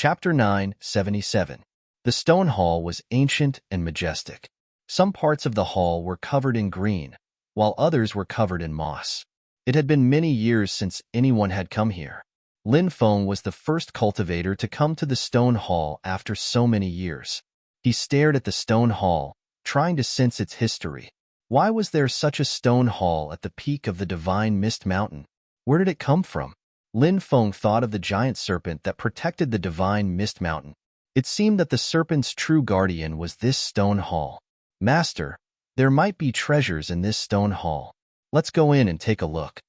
Chapter 977. The stone hall was ancient and majestic. Some parts of the hall were covered in green, while others were covered in moss. It had been many years since anyone had come here. Lin Feng was the first cultivator to come to the stone hall after so many years. He stared at the stone hall, trying to sense its history. Why was there such a stone hall at the peak of the divine mist mountain? Where did it come from? Lin Feng thought of the giant serpent that protected the divine mist mountain. It seemed that the serpent's true guardian was this stone hall. Master, there might be treasures in this stone hall. Let's go in and take a look.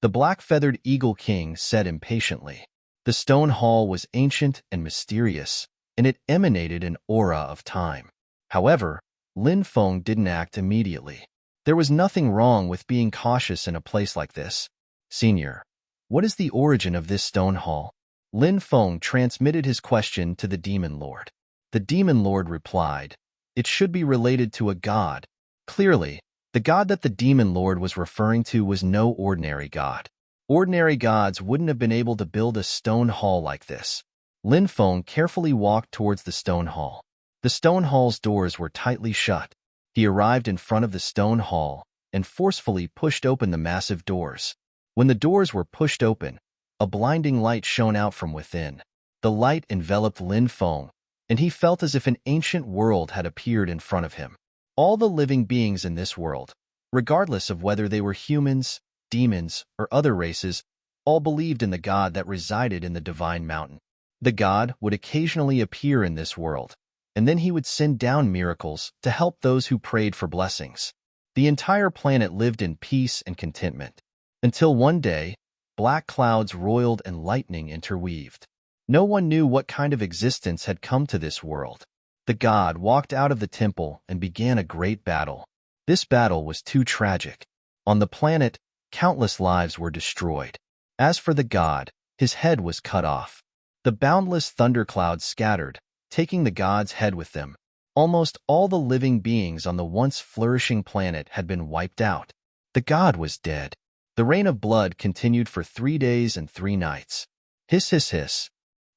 The black-feathered eagle king said impatiently. The stone hall was ancient and mysterious, and it emanated an aura of time. However, Lin Feng didn't act immediately. There was nothing wrong with being cautious in a place like this. Senior, what is the origin of this stone hall? Lin Feng transmitted his question to the Demon Lord. The Demon Lord replied, it should be related to a god. Clearly, the god that the Demon Lord was referring to was no ordinary god. Ordinary gods wouldn't have been able to build a stone hall like this. Lin Feng carefully walked towards the stone hall. The stone hall's doors were tightly shut. He arrived in front of the stone hall and forcefully pushed open the massive doors. When the doors were pushed open, a blinding light shone out from within. The light enveloped Lin Feng, and he felt as if an ancient world had appeared in front of him. All the living beings in this world, regardless of whether they were humans, demons, or other races, all believed in the god that resided in the divine mountain. The god would occasionally appear in this world, and then he would send down miracles to help those who prayed for blessings. The entire planet lived in peace and contentment. Until one day, black clouds roiled and lightning interweaved. No one knew what kind of existence had come to this world. The god walked out of the temple and began a great battle. This battle was too tragic. On the planet, countless lives were destroyed. As for the god, his head was cut off. The boundless thunderclouds scattered, taking the god's head with them. Almost all the living beings on the once flourishing planet had been wiped out. The god was dead. The rain of blood continued for 3 days and 3 nights. Hiss, hiss, hiss.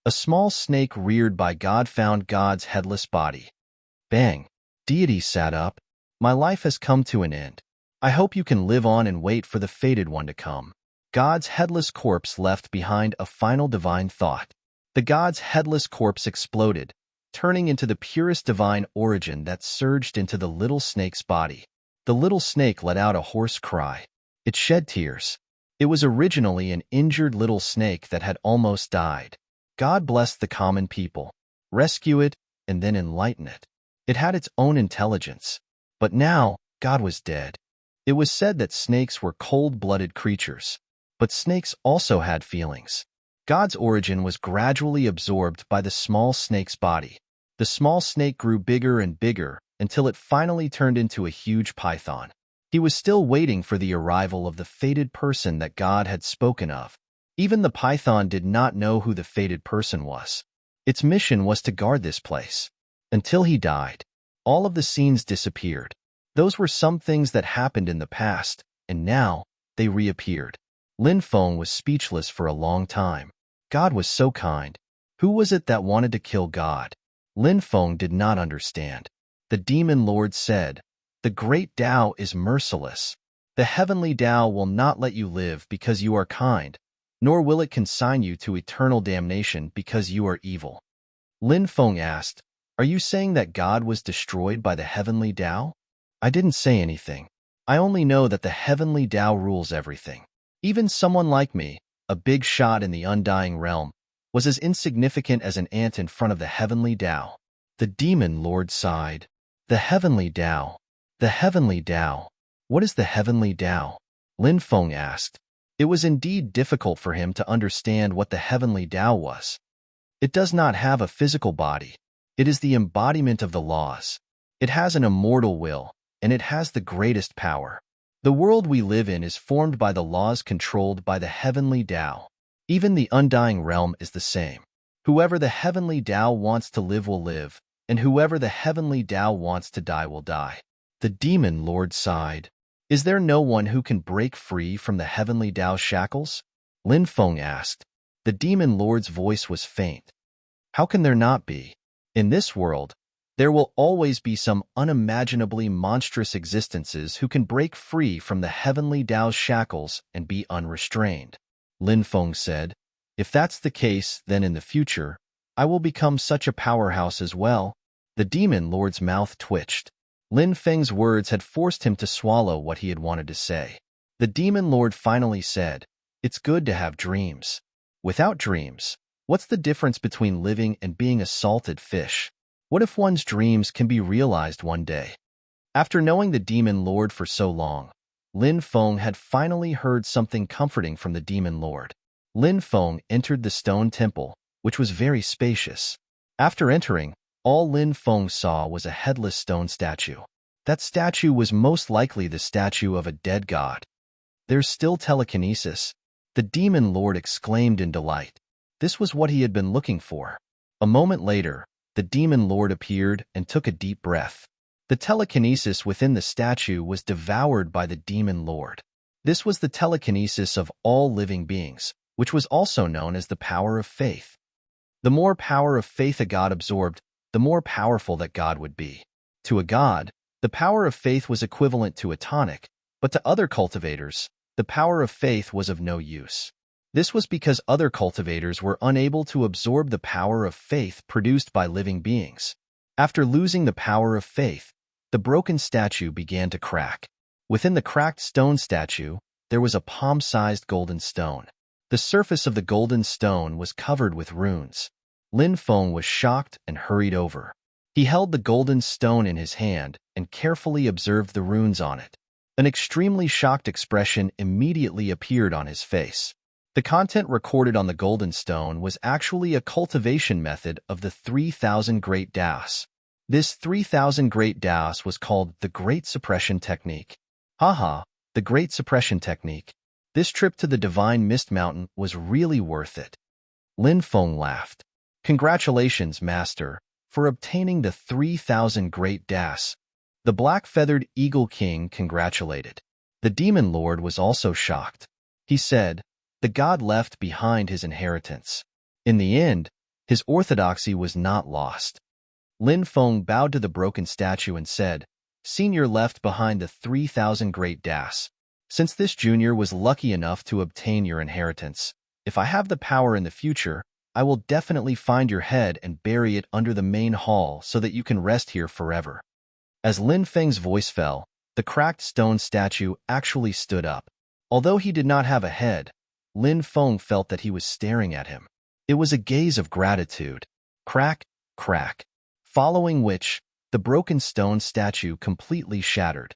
A small snake reared by God found God's headless body. Bang. Deity sat up. My life has come to an end. I hope you can live on and wait for the fated one to come. God's headless corpse left behind a final divine thought. The god's headless corpse exploded, turning into the purest divine origin that surged into the little snake's body. The little snake let out a hoarse cry. It shed tears. It was originally an injured little snake that had almost died. God blessed the common people, rescue it, and then enlighten it. It had its own intelligence. But now, God was dead. It was said that snakes were cold-blooded creatures. But snakes also had feelings. God's origin was gradually absorbed by the small snake's body. The small snake grew bigger and bigger until it finally turned into a huge python. He was still waiting for the arrival of the fated person that God had spoken of. Even the python did not know who the fated person was. Its mission was to guard this place. Until he died, all of the scenes disappeared. Those were some things that happened in the past, and now they reappeared. Lin Feng was speechless for a long time. God was so kind. Who was it that wanted to kill God? Lin Feng did not understand. The Demon Lord said, the great Tao is merciless. The heavenly Tao will not let you live because you are kind, nor will it consign you to eternal damnation because you are evil. Lin Feng asked, are you saying that God was destroyed by the heavenly Tao? I didn't say anything. I only know that the heavenly Tao rules everything. Even someone like me, a big shot in the undying realm, was as insignificant as an ant in front of the heavenly Tao. The Demon Lord sighed. The heavenly Tao. The heavenly Tao. What is the heavenly Tao? Lin Feng asked. It was indeed difficult for him to understand what the heavenly Tao was. It does not have a physical body. It is the embodiment of the laws. It has an immortal will, and it has the greatest power. The world we live in is formed by the laws controlled by the heavenly Tao. Even the undying realm is the same. Whoever the heavenly Tao wants to live will live, and whoever the heavenly Tao wants to die will die. The Demon Lord sighed. Is there no one who can break free from the heavenly Tao's shackles? Lin Feng asked. The Demon Lord's voice was faint. How can there not be? In this world, there will always be some unimaginably monstrous existences who can break free from the heavenly Tao's shackles and be unrestrained. Lin Feng said, if that's the case, then in the future, I will become such a powerhouse as well. The demon lord's mouth twitched. Lin Feng's words had forced him to swallow what he had wanted to say. The demon lord finally said, it's good to have dreams. Without dreams, what's the difference between living and being a salted fish? What if one's dreams can be realized one day? After knowing the demon lord for so long, Lin Feng had finally heard something comforting from the demon lord. Lin Feng entered the stone temple, which was very spacious. After entering, all Lin Feng saw was a headless stone statue. That statue was most likely the statue of a dead god. There's still telekinesis, the demon lord exclaimed in delight. This was what he had been looking for. A moment later, the demon lord appeared and took a deep breath. The telekinesis within the statue was devoured by the demon lord. This was the telekinesis of all living beings, which was also known as the power of faith. The more power of faith a god absorbed, the more powerful that god would be. To a god, the power of faith was equivalent to a tonic, but to other cultivators, the power of faith was of no use. This was because other cultivators were unable to absorb the power of faith produced by living beings. After losing the power of faith, the broken statue began to crack. Within the cracked stone statue, there was a palm-sized golden stone. The surface of the golden stone was covered with runes. Lin Feng was shocked and hurried over. He held the golden stone in his hand and carefully observed the runes on it. An extremely shocked expression immediately appeared on his face. The content recorded on the golden stone was actually a cultivation method of the 3,000 Great Taos. This 3,000 Great Taos was called the Great Suppression Technique. Haha, the Great Suppression Technique. This trip to the Divine Mist Mountain was really worth it. Lin Feng laughed. Congratulations, Master, for obtaining the 3,000 Great Taos. The Black-Feathered Eagle King congratulated. The Demon Lord was also shocked. He said, the god left behind his inheritance. In the end, his orthodoxy was not lost. Lin Feng bowed to the broken statue and said, Senior left behind the 3,000 Great Taos. Since this junior was lucky enough to obtain your inheritance, if I have the power in the future, I will definitely find your head and bury it under the main hall so that you can rest here forever. As Lin Feng's voice fell, the cracked stone statue actually stood up. Although he did not have a head, Lin Feng felt that he was staring at him. It was a gaze of gratitude. Crack, crack. Following which, the broken stone statue completely shattered.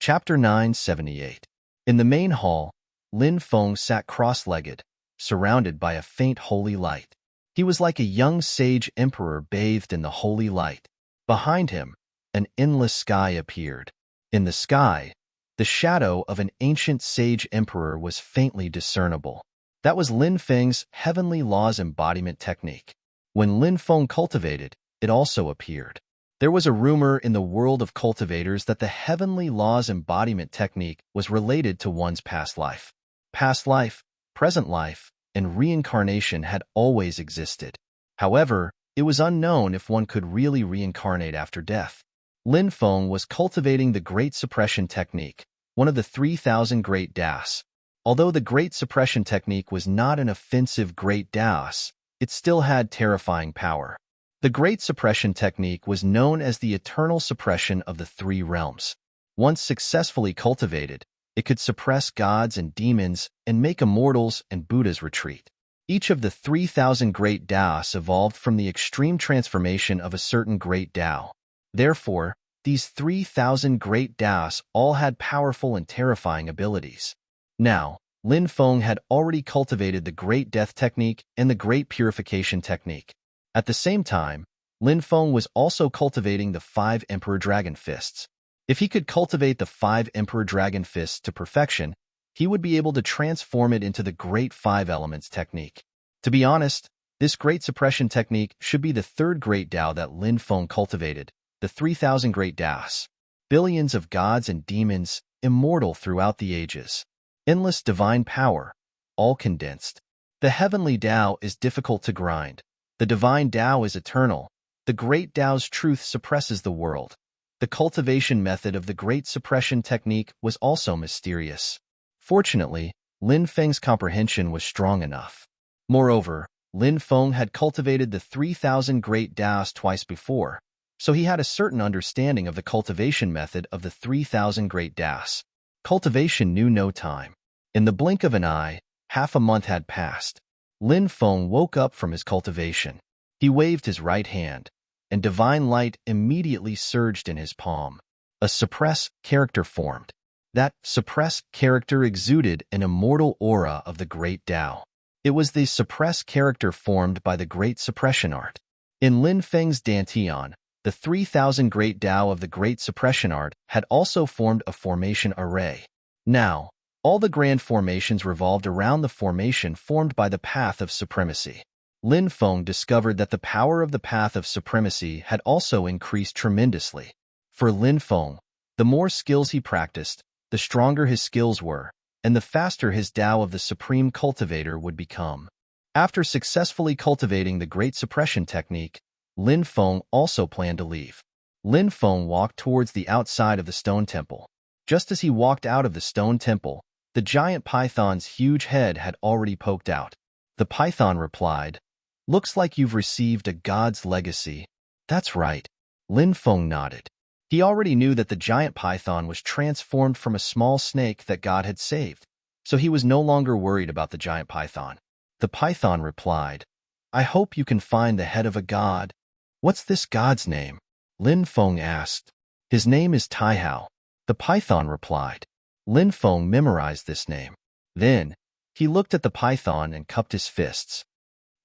Chapter 978. In the main hall, Lin Feng sat cross-legged, surrounded by a faint holy light. He was like a young sage emperor bathed in the holy light. Behind him, an endless sky appeared. In the sky, the shadow of an ancient sage emperor was faintly discernible. That was Lin Feng's heavenly laws embodiment technique. When Lin Feng cultivated, it also appeared. There was a rumor in the world of cultivators that the heavenly laws embodiment technique was related to one's past life. Past life, present life, and reincarnation had always existed. However, it was unknown if one could really reincarnate after death. Lin Feng was cultivating the Great Suppression Technique, one of the 3,000 Great Taos. Although the Great Suppression Technique was not an offensive Great Taos, it still had terrifying power. The Great Suppression Technique was known as the eternal suppression of the three realms. Once successfully cultivated, it could suppress gods and demons and make immortals and Buddhas retreat. Each of the 3,000 Great Taos evolved from the extreme transformation of a certain Great Tao. Therefore, these 3,000 Great Taos all had powerful and terrifying abilities. Now, Lin Feng had already cultivated the Great Death Technique and the Great Purification Technique. At the same time, Lin Feng was also cultivating the 5 Emperor Dragon Fists. If he could cultivate the 5 Emperor Dragon Fists to perfection, he would be able to transform it into the Great 5 Elements Technique. To be honest, this Great Suppression Technique should be the third Great Tao that Lin Feng cultivated, the 3,000 Great Taos. Billions of gods and demons, immortal throughout the ages. Endless divine power, all condensed. The heavenly Tao is difficult to grind. The divine Tao is eternal. The great Tao's truth suppresses the world. The cultivation method of the great suppression technique was also mysterious. Fortunately, Lin Feng's comprehension was strong enough. Moreover, Lin Feng had cultivated the 3,000 great Taos twice before, so he had a certain understanding of the cultivation method of the 3,000 great Taos. Cultivation knew no time. In the blink of an eye, half a month had passed. Lin Feng woke up from his cultivation. He waved his right hand, and divine light immediately surged in his palm. A suppress character formed. That suppress character exuded an immortal aura of the great Tao. It was the suppress character formed by the great suppression art. In Lin Feng's dantian, the 3,000 great Tao of the great suppression art had also formed a formation array. Now, all the grand formations revolved around the formation formed by the path of supremacy. Lin Feng discovered that the power of the path of supremacy had also increased tremendously. For Lin Feng, the more skills he practiced, the stronger his skills were, and the faster his Tao of the supreme cultivator would become. After successfully cultivating the great suppression technique, Lin Feng also planned to leave. Lin Feng walked towards the outside of the stone temple. Just as he walked out of the stone temple, the giant python's huge head had already poked out. The python replied, "Looks like you've received a god's legacy." "That's right." Lin Feng nodded. He already knew that the giant python was transformed from a small snake that God had saved, so he was no longer worried about the giant python. The python replied, "I hope you can find the head of a god." "What's this god's name?" Lin Feng asked. "His name is Taihao." The python replied. Lin Feng memorized this name. Then, he looked at the python and cupped his fists.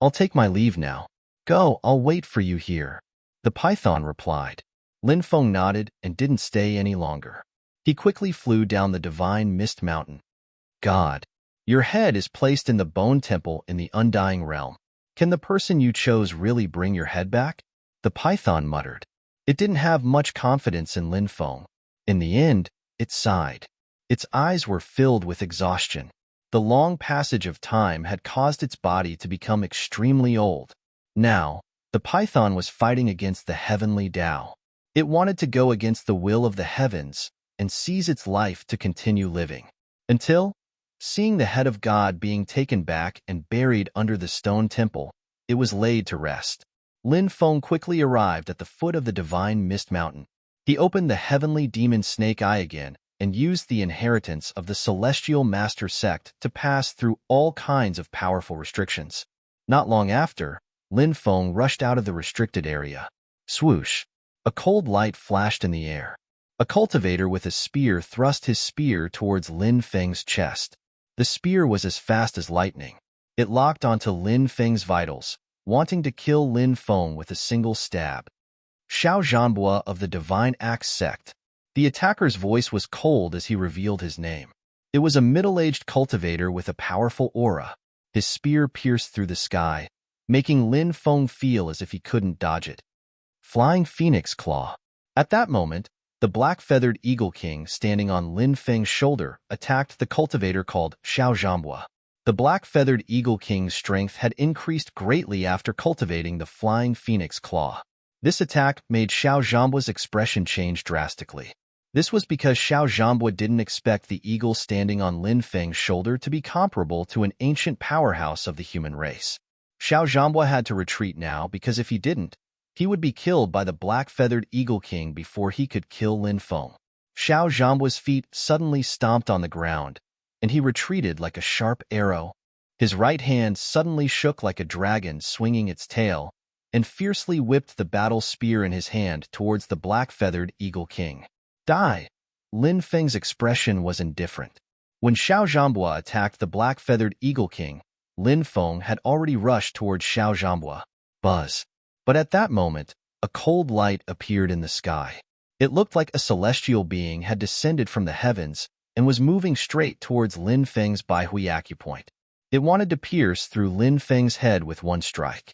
"I'll take my leave now. Go, I'll wait for you here." The python replied. Lin Feng nodded and didn't stay any longer. He quickly flew down the divine mist mountain. "God, your head is placed in the bone temple in the undying realm. Can the person you chose really bring your head back?" The python muttered. It didn't have much confidence in Lin Feng. In the end, it sighed. Its eyes were filled with exhaustion. The long passage of time had caused its body to become extremely old. Now, the python was fighting against the heavenly Tao. It wanted to go against the will of the heavens and seize its life to continue living. Until, seeing the head of God being taken back and buried under the stone temple, it was laid to rest. Lin Feng quickly arrived at the foot of the divine mist mountain. He opened the heavenly demon snake eye again and used the inheritance of the celestial master sect to pass through all kinds of powerful restrictions. Not long after, Lin Feng rushed out of the restricted area. Swoosh! A cold light flashed in the air. A cultivator with a spear thrust his spear towards Lin Feng's chest. The spear was as fast as lightning. It locked onto Lin Feng's vitals, wanting to kill Lin Feng with a single stab. Xiao Zhanbua of the Divine Axe sect. The attacker's voice was cold as he revealed his name. It was a middle-aged cultivator with a powerful aura. His spear pierced through the sky, making Lin Feng feel as if he couldn't dodge it. Flying Phoenix Claw. At that moment, the black-feathered Eagle King standing on Lin Feng's shoulder attacked the cultivator called Xiao Zhanbua. The black-feathered Eagle King's strength had increased greatly after cultivating the Flying Phoenix Claw. This attack made Xiao Zhanbua's expression change drastically. This was because Xiao Zhanbua didn't expect the eagle standing on Lin Feng's shoulder to be comparable to an ancient powerhouse of the human race. Xiao Zhanbua had to retreat now because if he didn't, he would be killed by the black-feathered Eagle King before he could kill Lin Feng. Xiao Zhanbua's feet suddenly stomped on the ground, and he retreated like a sharp arrow. His right hand suddenly shook like a dragon swinging its tail, and fiercely whipped the battle spear in his hand towards the black-feathered Eagle King. Die! Lin Feng's expression was indifferent. When Xiao Zhanbua attacked the black-feathered Eagle King, Lin Feng had already rushed towards Xiao Zhanbua. Buzz! But at that moment, a cold light appeared in the sky. It looked like a celestial being had descended from the heavens and was moving straight towards Lin Feng's Baihui acupoint. It wanted to pierce through Lin Feng's head with one strike.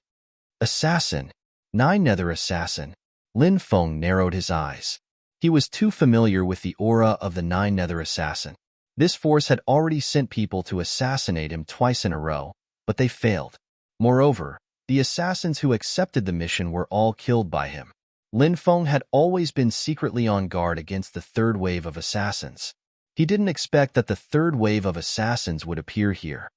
Assassin! Nine-Nether Assassin! Lin Feng narrowed his eyes. He was too familiar with the aura of the Nine-Nether Assassin. This force had already sent people to assassinate him twice in a row, but they failed. Moreover, the assassins who accepted the mission were all killed by him. Lin Feng had always been secretly on guard against the third wave of assassins. He didn't expect that the third wave of assassins would appear here.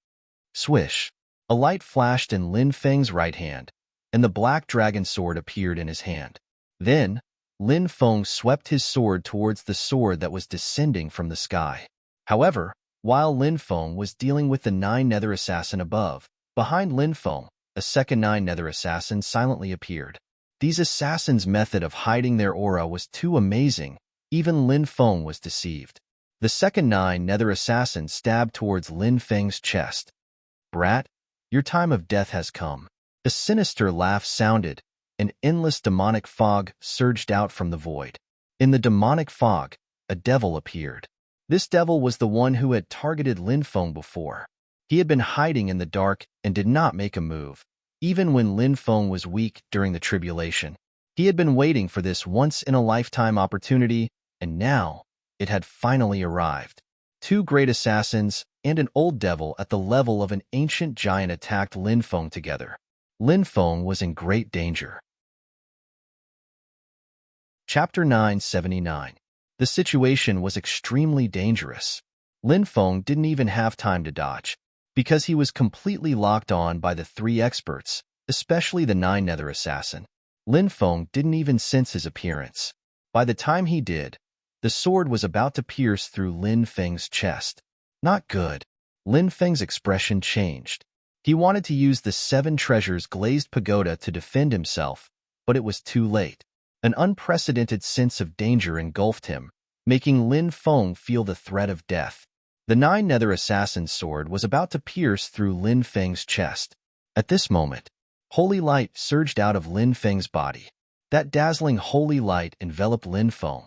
Swish! A light flashed in Lin Feng's right hand, and the black dragon sword appeared in his hand. Then, Lin Feng swept his sword towards the sword that was descending from the sky. However, while Lin Feng was dealing with the 9 nether assassin above, behind Lin Feng, a second 9 nether assassin silently appeared. These assassins' method of hiding their aura was too amazing, even Lin Feng was deceived. The second 9 nether assassin stabbed towards Lin Feng's chest. "Brat, your time of death has come." A sinister laugh sounded. An endless demonic fog surged out from the void. In the demonic fog, a devil appeared. This devil was the one who had targeted Lin Feng before. He had been hiding in the dark and did not make a move, even when Lin Feng was weak during the tribulation. He had been waiting for this once-in-a-lifetime opportunity, and now it had finally arrived. 2 great assassins and an old devil at the level of an ancient giant attacked Lin Feng together. Lin Feng was in great danger. Chapter 979. The situation was extremely dangerous. Lin Feng didn't even have time to dodge, because he was completely locked on by the 3 experts, especially the 9 nether assassin. Lin Feng didn't even sense his appearance. By the time he did, the sword was about to pierce through Lin Feng's chest. Not good. Lin Feng's expression changed. He wanted to use the 7 treasures glazed pagoda to defend himself, but it was too late. An unprecedented sense of danger engulfed him, making Lin Feng feel the threat of death. The 9 nether assassin's sword was about to pierce through Lin Feng's chest. At this moment, holy light surged out of Lin Feng's body. That dazzling holy light enveloped Lin Feng.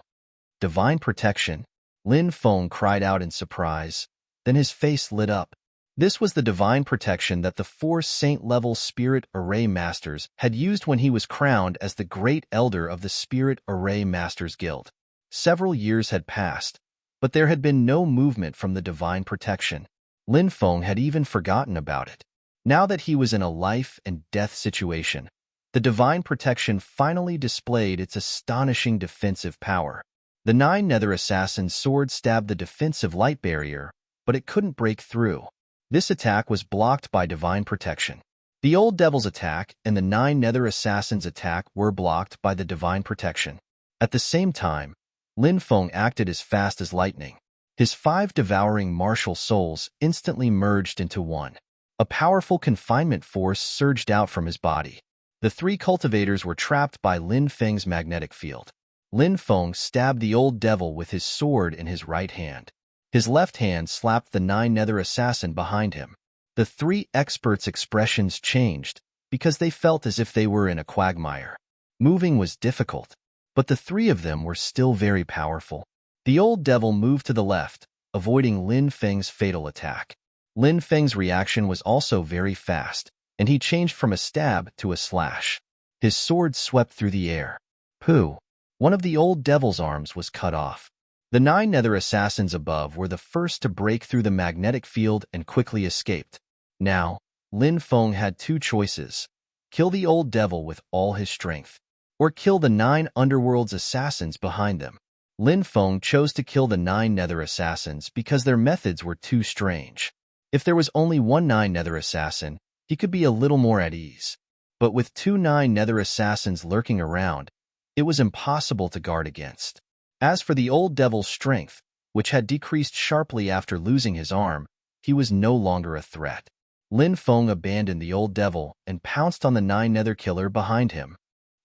"Divine protection," Lin Feng cried out in surprise. Then his face lit up. This was the divine protection that the 4 saint-level Spirit Array Masters had used when he was crowned as the Great Elder of the Spirit Array Masters Guild. Several years had passed, but there had been no movement from the divine protection. Lin Feng had even forgotten about it. Now that he was in a life-and-death situation, the divine protection finally displayed its astonishing defensive power. The 9 nether assassin's sword stabbed the defensive light barrier, but it couldn't break through. This attack was blocked by divine protection. The old devil's attack and the 9 nether assassin's attack were blocked by the divine protection. At the same time, Lin Feng acted as fast as lightning. His 5 devouring martial souls instantly merged into one. A powerful confinement force surged out from his body. The 3 cultivators were trapped by Lin Feng's magnetic field. Lin Feng stabbed the old devil with his sword in his right hand. His left hand slapped the 9 nether assassin behind him. The 3 experts' expressions changed because they felt as if they were in a quagmire. Moving was difficult, but the 3 of them were still very powerful. The old devil moved to the left, avoiding Lin Feng's fatal attack. Lin Feng's reaction was also very fast, and he changed from a stab to a slash. His sword swept through the air. Pooh! One of the old devil's arms was cut off. The 9 nether assassins above were the first to break through the magnetic field and quickly escaped. Now, Lin Feng had 2 choices: kill the old devil with all his strength, or kill the 9 underworld's assassins behind them. Lin Feng chose to kill the 9 nether assassins because their methods were too strange. If there was only 1 9 nether assassin, he could be a little more at ease. But with 2 9 nether assassins lurking around, it was impossible to guard against. As for the old devil's strength, which had decreased sharply after losing his arm, he was no longer a threat. Lin Feng abandoned the old devil and pounced on the 9 nether killer behind him.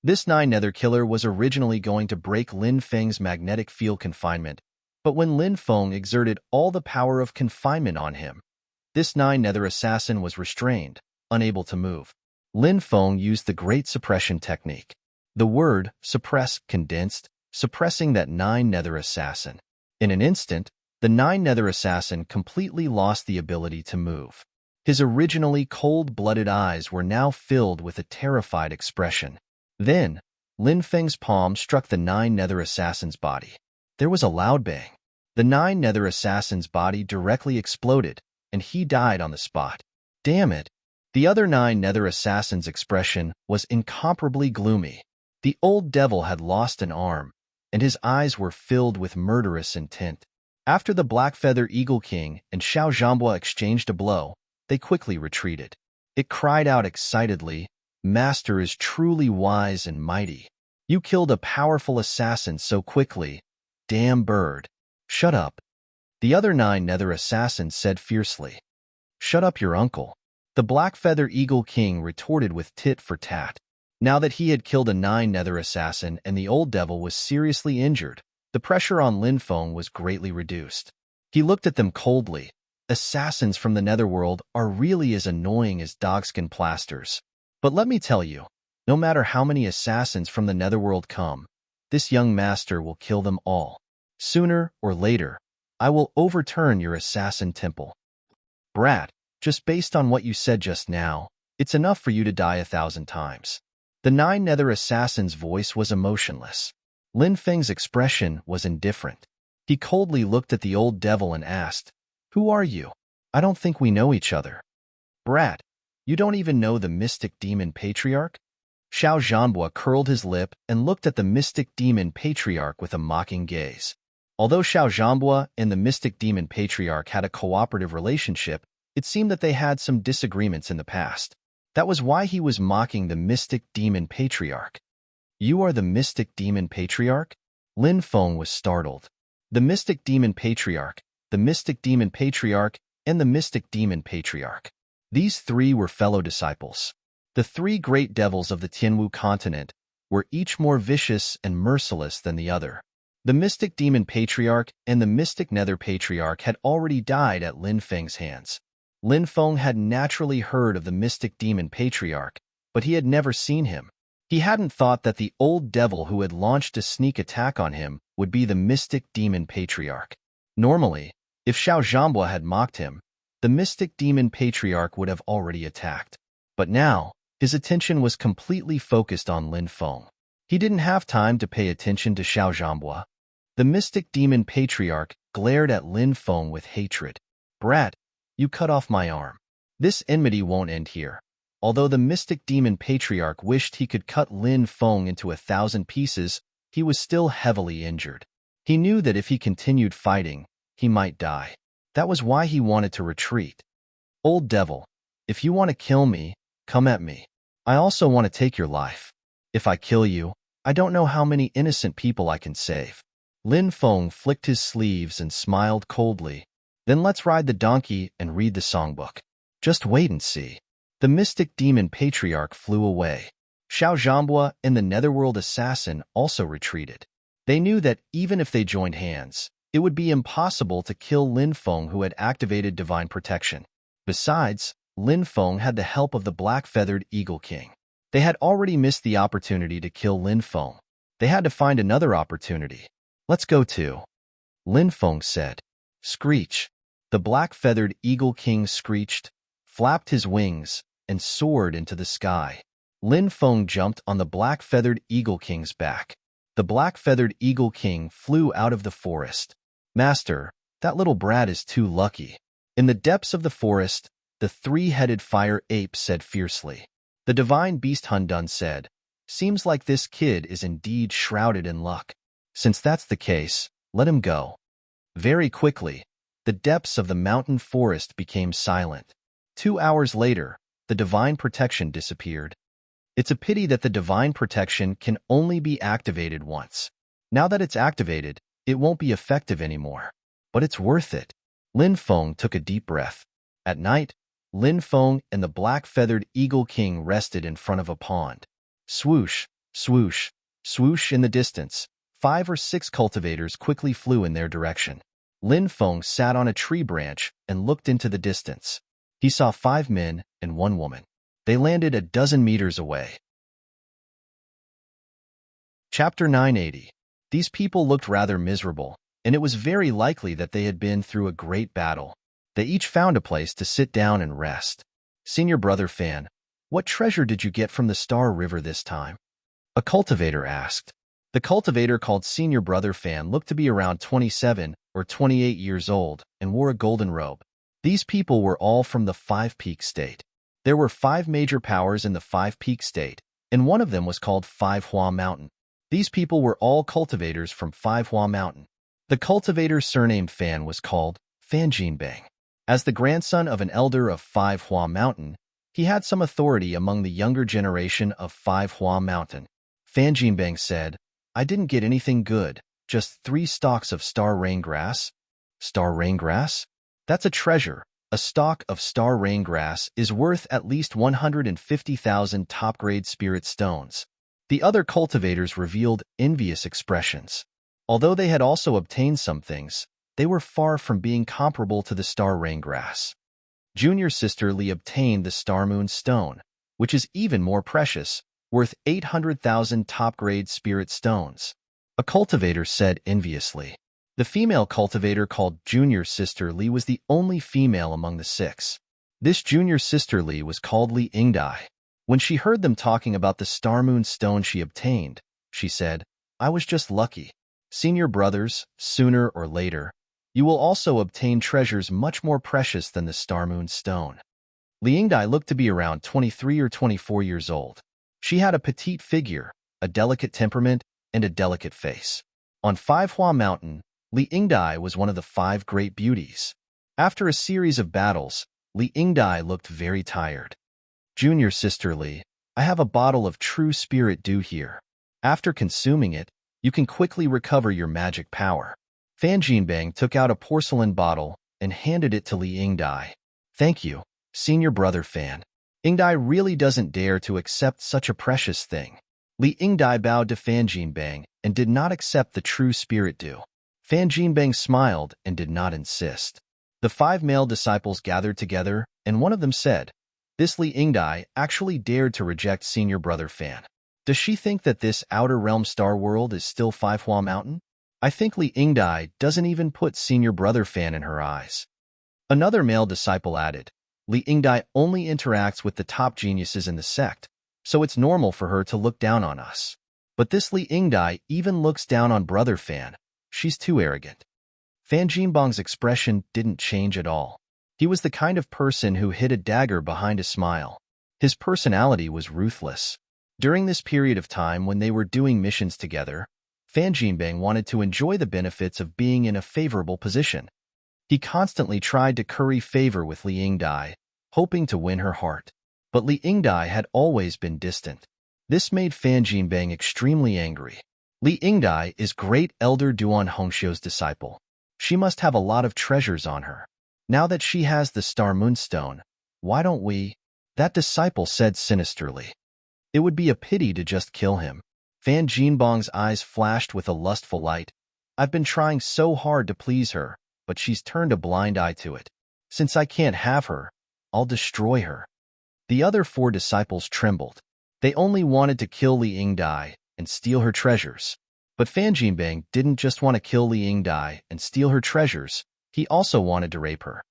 This 9 nether killer was originally going to break Lin Feng's magnetic field confinement, but when Lin Feng exerted all the power of confinement on him, this 9 nether assassin was restrained, unable to move. Lin Feng used the Great Suppression technique. The word suppress condensed, suppressing that 9 nether assassin. In an instant, the 9 nether assassin completely lost the ability to move. His originally cold-blooded eyes were now filled with a terrified expression. Then, Lin Feng's palm struck the 9 nether assassin's body. There was a loud bang. The 9 nether assassin's body directly exploded, and he died on the spot. Damn it! The other 9 nether assassins' expression was incomparably gloomy. The old devil had lost an arm, and his eyes were filled with murderous intent. After the Black Feather Eagle King and Xiao Zhanghua exchanged a blow, they quickly retreated. It cried out excitedly, "Master is truly wise and mighty. You killed a powerful assassin so quickly. Damn bird." "Shut up," the other 9 nether assassins said fiercely. "Shut up your uncle." The Black Feather Eagle King retorted with tit for tat. Now that he had killed a 9 nether assassin and the old devil was seriously injured, the pressure on Lin Feng was greatly reduced. He looked at them coldly. Assassins from the netherworld are really as annoying as dogskin plasters. But let me tell you, no matter how many assassins from the netherworld come, this young master will kill them all. Sooner or later, I will overturn your assassin temple. Brat, just based on what you said just now, it's enough for you to die 1,000 times. The 9 nether assassins' voice was emotionless. Lin Feng's expression was indifferent. He coldly looked at the old devil and asked, "Who are you? I don't think we know each other." "Brat, you don't even know the mystic demon patriarch?" Xiao Zhanghua curled his lip and looked at the mystic demon patriarch with a mocking gaze. Although Xiao Zhanghua and the mystic demon patriarch had a cooperative relationship, it seemed that they had some disagreements in the past. That was why he was mocking the mystic demon patriarch. "You are the mystic demon patriarch?" Lin Feng was startled. The mystic demon patriarch, the mystic demon patriarch, and the mystic demon patriarch. These 3 were fellow disciples. The 3 great devils of the Tianwu continent were each more vicious and merciless than the other. The mystic demon patriarch and the mystic nether patriarch had already died at Lin Feng's hands. Lin Feng had naturally heard of the mystic demon patriarch, but he had never seen him. He hadn't thought that the old devil who had launched a sneak attack on him would be the mystic demon patriarch. Normally, if Xiao Zhanghua had mocked him, the mystic demon patriarch would have already attacked. But now, his attention was completely focused on Lin Feng. He didn't have time to pay attention to Xiao Zhanghua. The mystic demon patriarch glared at Lin Feng with hatred. "Brat, you cut off my arm. This enmity won't end here." Although the mystic demon patriarch wished he could cut Lin Feng into 1,000 pieces, he was still heavily injured. He knew that if he continued fighting, he might die. That was why he wanted to retreat. "Old devil, if you want to kill me, come at me. I also want to take your life. If I kill you, I don't know how many innocent people I can save." Lin Feng flicked his sleeves and smiled coldly. "Then let's ride the donkey and read the songbook. Just wait and see." The mystic demon patriarch flew away. Xiao Zhanghua and the netherworld assassin also retreated. They knew that even if they joined hands, it would be impossible to kill Lin Feng, who had activated divine protection. Besides, Lin Feng had the help of the Black-Feathered Eagle King. They had already missed the opportunity to kill Lin Feng. They had to find another opportunity. "Let's go too," Lin Feng said. Screech. The Black-Feathered Eagle King screeched, flapped his wings, and soared into the sky. Lin Feng jumped on the Black-Feathered Eagle King's back. The Black-Feathered Eagle King flew out of the forest. "Master, that little brat is too lucky." In the depths of the forest, the 3-headed fire ape said fiercely. The divine beast Hundun said, "Seems like this kid is indeed shrouded in luck. Since that's the case, let him go." Very quickly, the depths of the mountain forest became silent. 2 hours later, the divine protection disappeared. It's a pity that the divine protection can only be activated once. Now that it's activated, it won't be effective anymore. But it's worth it. Lin Feng took a deep breath. At night, Lin Feng and the Black-Feathered Eagle King rested in front of a pond. Swoosh, swoosh, swoosh in the distance. 5 or 6 cultivators quickly flew in their direction. Lin Feng sat on a tree branch and looked into the distance. He saw 5 men and 1 woman. They landed a dozen meters away. Chapter 980. These people looked rather miserable, and it was very likely that they had been through a great battle. They each found a place to sit down and rest. "Senior Brother Fan, what treasure did you get from the Star River this time?" a cultivator asked. The cultivator called Senior Brother Fan looked to be around 27 or 28 years old and wore a golden robe. These people were all from the 5 Peak State. There were 5 major powers in the 5-peak state, and one of them was called Five Hua Mountain. These people were all cultivators from Five Hua Mountain. The cultivator's surname Fan was called Fan Jinbang. As the grandson of an elder of Five Hua Mountain, he had some authority among the younger generation of Five Hua Mountain. Fan Jinbang said, "I didn't get anything good, just 3 stalks of star rain grass." Star rain grass? That's a treasure. A stalk of star rain grass is worth at least 150,000 top-grade spirit stones. The other cultivators revealed envious expressions. Although they had also obtained some things, they were far from being comparable to the star rain grass. Junior sister Li obtained the star moon stone, which is even more precious, worth 800,000 top-grade spirit stones. A cultivator said enviously. The female cultivator called Junior Sister Li was the only female among the 6. This Junior Sister Li was called Li Yingdai. When she heard them talking about the star moon stone she obtained, she said, "I was just lucky. Senior brothers, sooner or later, you will also obtain treasures much more precious than the star moon stone." Li Yingdai looked to be around 23 or 24 years old. She had a petite figure, a delicate temperament, and a delicate face. On Five Hua Mountain, Li Yingdai was one of the 5 great beauties. After a series of battles, Li Yingdai looked very tired. "Junior sister Li, I have a bottle of true spirit dew here. After consuming it, you can quickly recover your magic power." Fan Jinbang took out a porcelain bottle and handed it to Li Yingdai. "Thank you, senior brother Fan. Yingdai really doesn't dare to accept such a precious thing." Li Yingdai bowed to Fan Jinbang and did not accept the true spirit dew. Fan Jinbang smiled and did not insist. The 5 male disciples gathered together, and one of them said, "This Li Yingdai actually dared to reject senior brother Fan. Does she think that this outer realm star world is still Five Hua Mountain? I think Li Yingdai doesn't even put senior brother Fan in her eyes." Another male disciple added, "Li Yingdai only interacts with the top geniuses in the sect, so it's normal for her to look down on us. But this Li Yingdai even looks down on brother Fan. She's too arrogant." Fan Jinbang's expression didn't change at all. He was the kind of person who hid a dagger behind a smile. His personality was ruthless. During this period of time when they were doing missions together, Fan Jinbang wanted to enjoy the benefits of being in a favorable position. He constantly tried to curry favor with Li Yingdai, hoping to win her heart. But Li Yingdai had always been distant. This made Fan Jinbang extremely angry. Li Yingdai is great elder Duan Hongxiu's disciple. She must have a lot of treasures on her. Now that she has the star moonstone, why don't we? That disciple said sinisterly. It would be a pity to just kill him. Fan Jinbang's eyes flashed with a lustful light. I've been trying so hard to please her, but she's turned a blind eye to it. Since I can't have her, I'll destroy her. The other 4 disciples trembled. They only wanted to kill Li Yingdai and steal her treasures. But Fan Jinbang didn't just want to kill Li Yingdai and steal her treasures, he also wanted to rape her.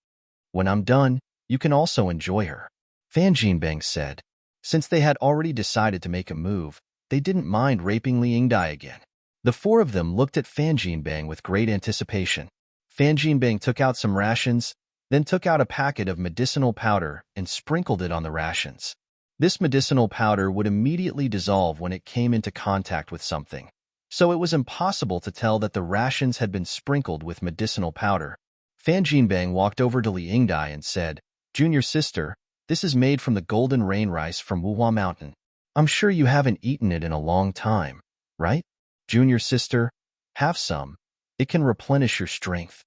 "When I'm done, you can also enjoy her," Fan Jinbang said. Since they had already decided to make a move, they didn't mind raping Li Yingdai again. The 4 of them looked at Fan Jinbang with great anticipation. Fan Jinbang took out some rations, then took out a packet of medicinal powder and sprinkled it on the rations. This medicinal powder would immediately dissolve when it came into contact with something, so it was impossible to tell that the rations had been sprinkled with medicinal powder. Fan Jinbang walked over to Li Yingdai and said, "Junior sister, this is made from the golden rain rice from Wuhua Mountain. I'm sure you haven't eaten it in a long time, right? Junior sister, have some. It can replenish your strength."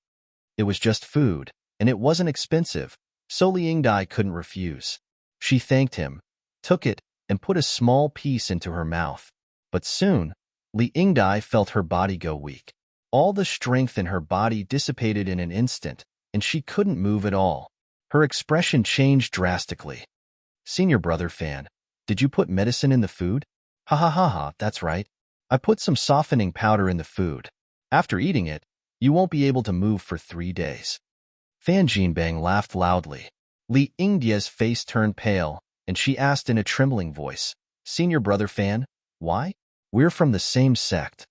It was just food, and it wasn't expensive, so Li Yingdai couldn't refuse. She thanked him, took it, and put a small piece into her mouth. But soon, Li Yingdai felt her body go weak. All the strength in her body dissipated in an instant, and she couldn't move at all. Her expression changed drastically. "Senior brother Fan, did you put medicine in the food?" "Ha ha ha ha, that's right. I put some softening powder in the food. After eating it, you won't be able to move for 3 days." Fan Jinbang laughed loudly. Li Yingdai's face turned pale, and she asked in a trembling voice, "Senior brother Fan, why? We're from the same sect."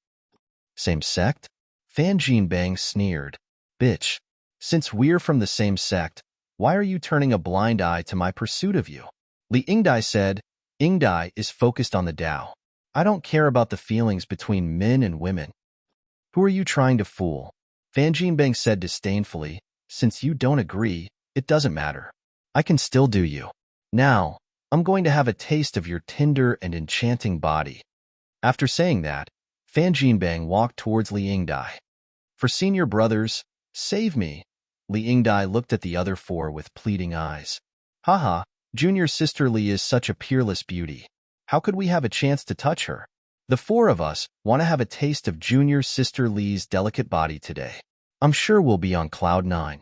"Same sect?" Fan Jinbang sneered. "Bitch, since we're from the same sect, why are you turning a blind eye to my pursuit of you?" Li Yingdai said. Yingdai is focused on the Tao. I don't care about the feelings between men and women. Who are you trying to fool? Fan Jinbang said disdainfully. Since you don't agree, it doesn't matter. I can still do you. Now, I'm going to have a taste of your tender and enchanting body. After saying that, Fan Jinbang walked towards Li Yingdai. For senior brothers, save me. Li Yingdai looked at the other four with pleading eyes. Haha, junior sister Li is such a peerless beauty. How could we have a chance to touch her? The four of us want to have a taste of junior sister Li's delicate body today. I'm sure we'll be on cloud 9.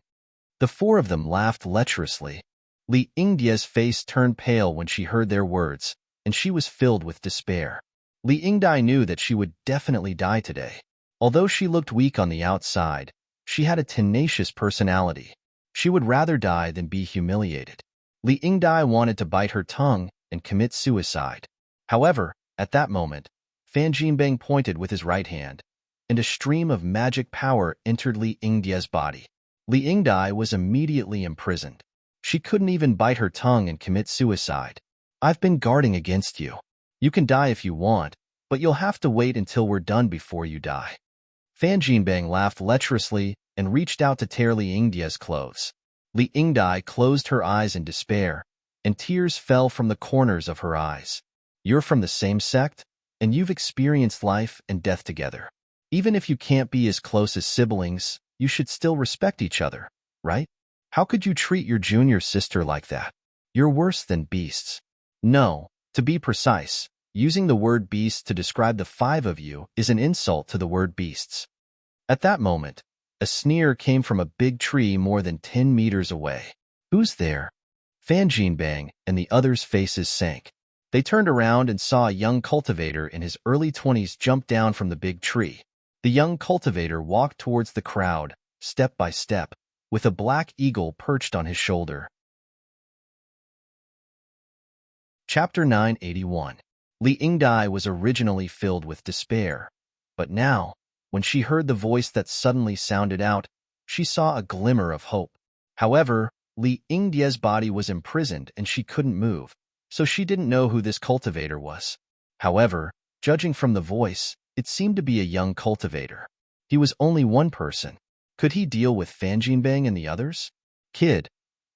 The four of them laughed lecherously. Li Yingdai's face turned pale when she heard their words, and she was filled with despair. Li Yingdai knew that she would definitely die today. Although she looked weak on the outside, she had a tenacious personality. She would rather die than be humiliated. Li Yingdai wanted to bite her tongue and commit suicide. However, at that moment, Fan Jinbang pointed with his right hand, and a stream of magic power entered Li Yingdai's body. Li Yingdai was immediately imprisoned. She couldn't even bite her tongue and commit suicide. I've been guarding against you. You can die if you want, but you'll have to wait until we're done before you die. Fan Jinbang laughed lecherously and reached out to tear Li Yingdai's clothes. Li Yingdai closed her eyes in despair, and tears fell from the corners of her eyes. You're from the same sect, and you've experienced life and death together. Even if you can't be as close as siblings, you should still respect each other, right? How could you treat your junior sister like that? You're worse than beasts. No, to be precise, using the word beast to describe the five of you is an insult to the word beasts. At that moment, a sneer came from a big tree more than 10 meters away. Who's there? Fan Jinbang and the others' faces sank. They turned around and saw a young cultivator in his early 20s jump down from the big tree. The young cultivator walked towards the crowd, step by step, with a black eagle perched on his shoulder. Chapter 981. Li Yingdai was originally filled with despair, but now, when she heard the voice that suddenly sounded out, she saw a glimmer of hope. However, Li Yingdai's body was imprisoned and she couldn't move, so she didn't know who this cultivator was. However, judging from the voice, it seemed to be a young cultivator. He was only one person. Could he deal with Fan Jinbang and the others? Kid,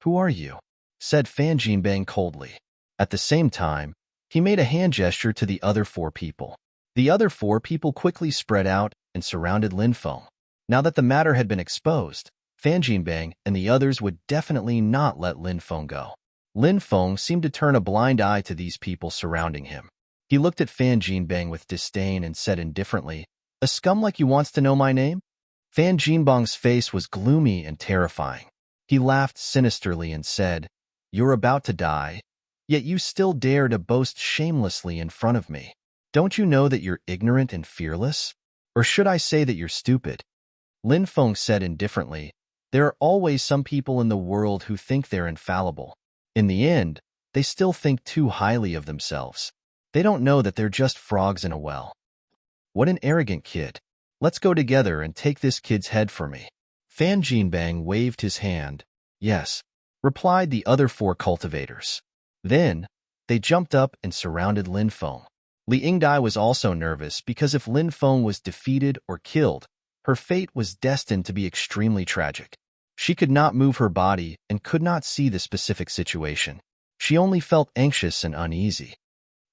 who are you? Said Fan Jinbang coldly. At the same time, he made a hand gesture to the other four people. The other four people quickly spread out and surrounded Lin Feng. Now that the matter had been exposed, Fan Jinbang and the others would definitely not let Lin Feng go. Lin Feng seemed to turn a blind eye to these people surrounding him. He looked at Fan Jinbang with disdain and said indifferently, "A scum like you wants to know my name?" Fan Jinbang's face was gloomy and terrifying. He laughed sinisterly and said, "You're about to die, yet you still dare to boast shamelessly in front of me. Don't you know that you're ignorant and fearless? Or should I say that you're stupid?" Lin Feng said indifferently, "There are always some people in the world who think they're infallible. In the end, they still think too highly of themselves. They don't know that they're just frogs in a well." What an arrogant kid. Let's go together and take this kid's head for me. Fan Jinbang waved his hand. Yes, replied the other four cultivators. Then, they jumped up and surrounded Lin Feng. Li Yingdai was also nervous because if Lin Feng was defeated or killed, her fate was destined to be extremely tragic. She could not move her body and could not see the specific situation. She only felt anxious and uneasy.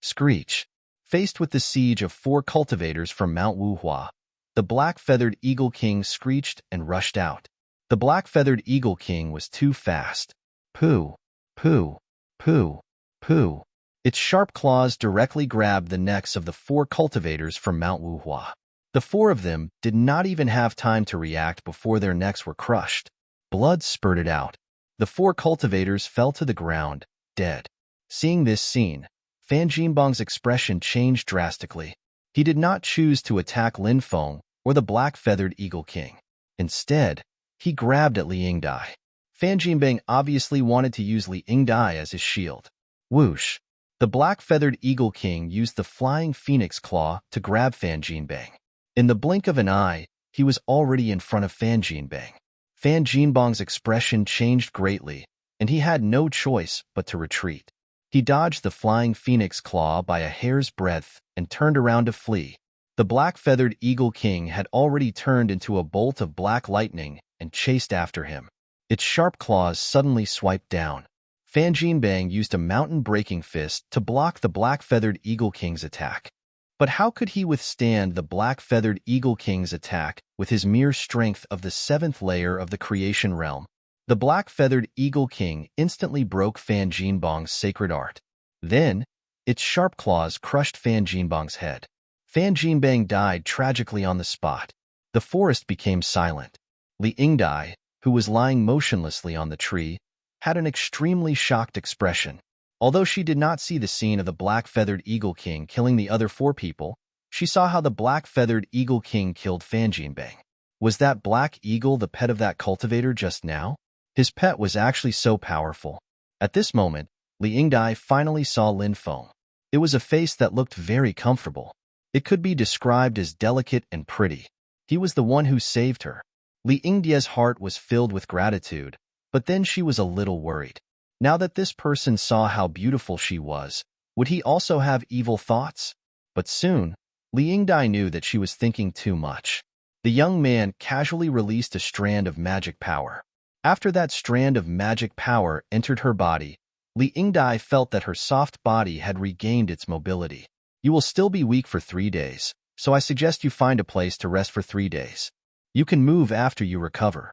Screech. Faced with the siege of four cultivators from Mount Wuhua, the black-feathered Eagle King screeched and rushed out. The black-feathered Eagle King was too fast. Pooh, pooh, pooh, pooh. Its sharp claws directly grabbed the necks of the four cultivators from Mount Wuhua. The four of them did not even have time to react before their necks were crushed. Blood spurted out. The four cultivators fell to the ground, dead. Seeing this scene, Fan Jinbang's expression changed drastically. He did not choose to attack Lin Feng or the black-feathered Eagle King. Instead, he grabbed at Li Yingdai. Fan Jinbang obviously wanted to use Li Yingdai as his shield. Whoosh! The black-feathered Eagle King used the flying phoenix claw to grab Fan Jinbang. In the blink of an eye, he was already in front of Fan Jinbang. Fan Jinbang's expression changed greatly, and he had no choice but to retreat. He dodged the flying phoenix claw by a hair's breadth and turned around to flee. The black-feathered eagle king had already turned into a bolt of black lightning and chased after him. Its sharp claws suddenly swiped down. Fan Jinbang used a mountain-breaking fist to block the black-feathered eagle king's attack. But how could he withstand the black-feathered eagle king's attack with his mere strength of the 7th layer of the creation realm? The black-feathered eagle king instantly broke Fan Jinbang's sacred art. Then, its sharp claws crushed Fan Jinbang's head. Fan Jinbang died tragically on the spot. The forest became silent. Li Yingdai, who was lying motionlessly on the tree, had an extremely shocked expression. Although she did not see the scene of the black-feathered eagle king killing the other 4 people, she saw how the black-feathered eagle king killed Fan Jinbang. Was that black eagle the pet of that cultivator just now? His pet was actually so powerful. At this moment, Li Yingdai finally saw Lin Feng. It was a face that looked very comfortable. It could be described as delicate and pretty. He was the one who saved her. Li Yingdia's heart was filled with gratitude, but then she was a little worried. Now that this person saw how beautiful she was, would he also have evil thoughts? But soon, Li Yingdai knew that she was thinking too much. The young man casually released a strand of magic power. After that strand of magic power entered her body, Li Yingdai felt that her soft body had regained its mobility. You will still be weak for 3 days, so I suggest you find a place to rest for 3 days. You can move after you recover.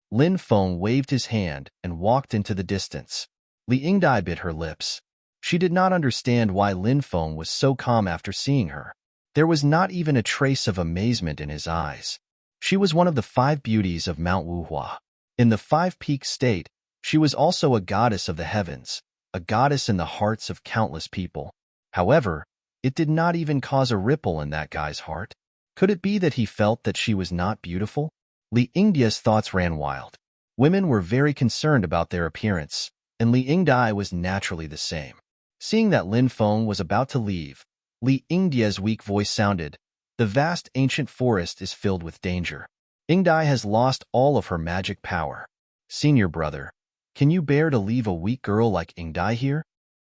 Lin Feng waved his hand and walked into the distance. Li Yingdai bit her lips. She did not understand why Lin Feng was so calm after seeing her. There was not even a trace of amazement in his eyes. She was one of the 5 beauties of Mount Wuhua. In the 5-peak state, she was also a goddess of the heavens, a goddess in the hearts of countless people. However, it did not even cause a ripple in that guy's heart. Could it be that he felt that she was not beautiful? Li Yingdia's thoughts ran wild. Women were very concerned about their appearance, and Li Yingdai was naturally the same. Seeing that Lin Feng was about to leave, Li Yingdia's weak voice sounded, "The vast ancient forest is filled with danger. Yingdai has lost all of her magic power. Senior brother, can you bear to leave a weak girl like Yingdai here?"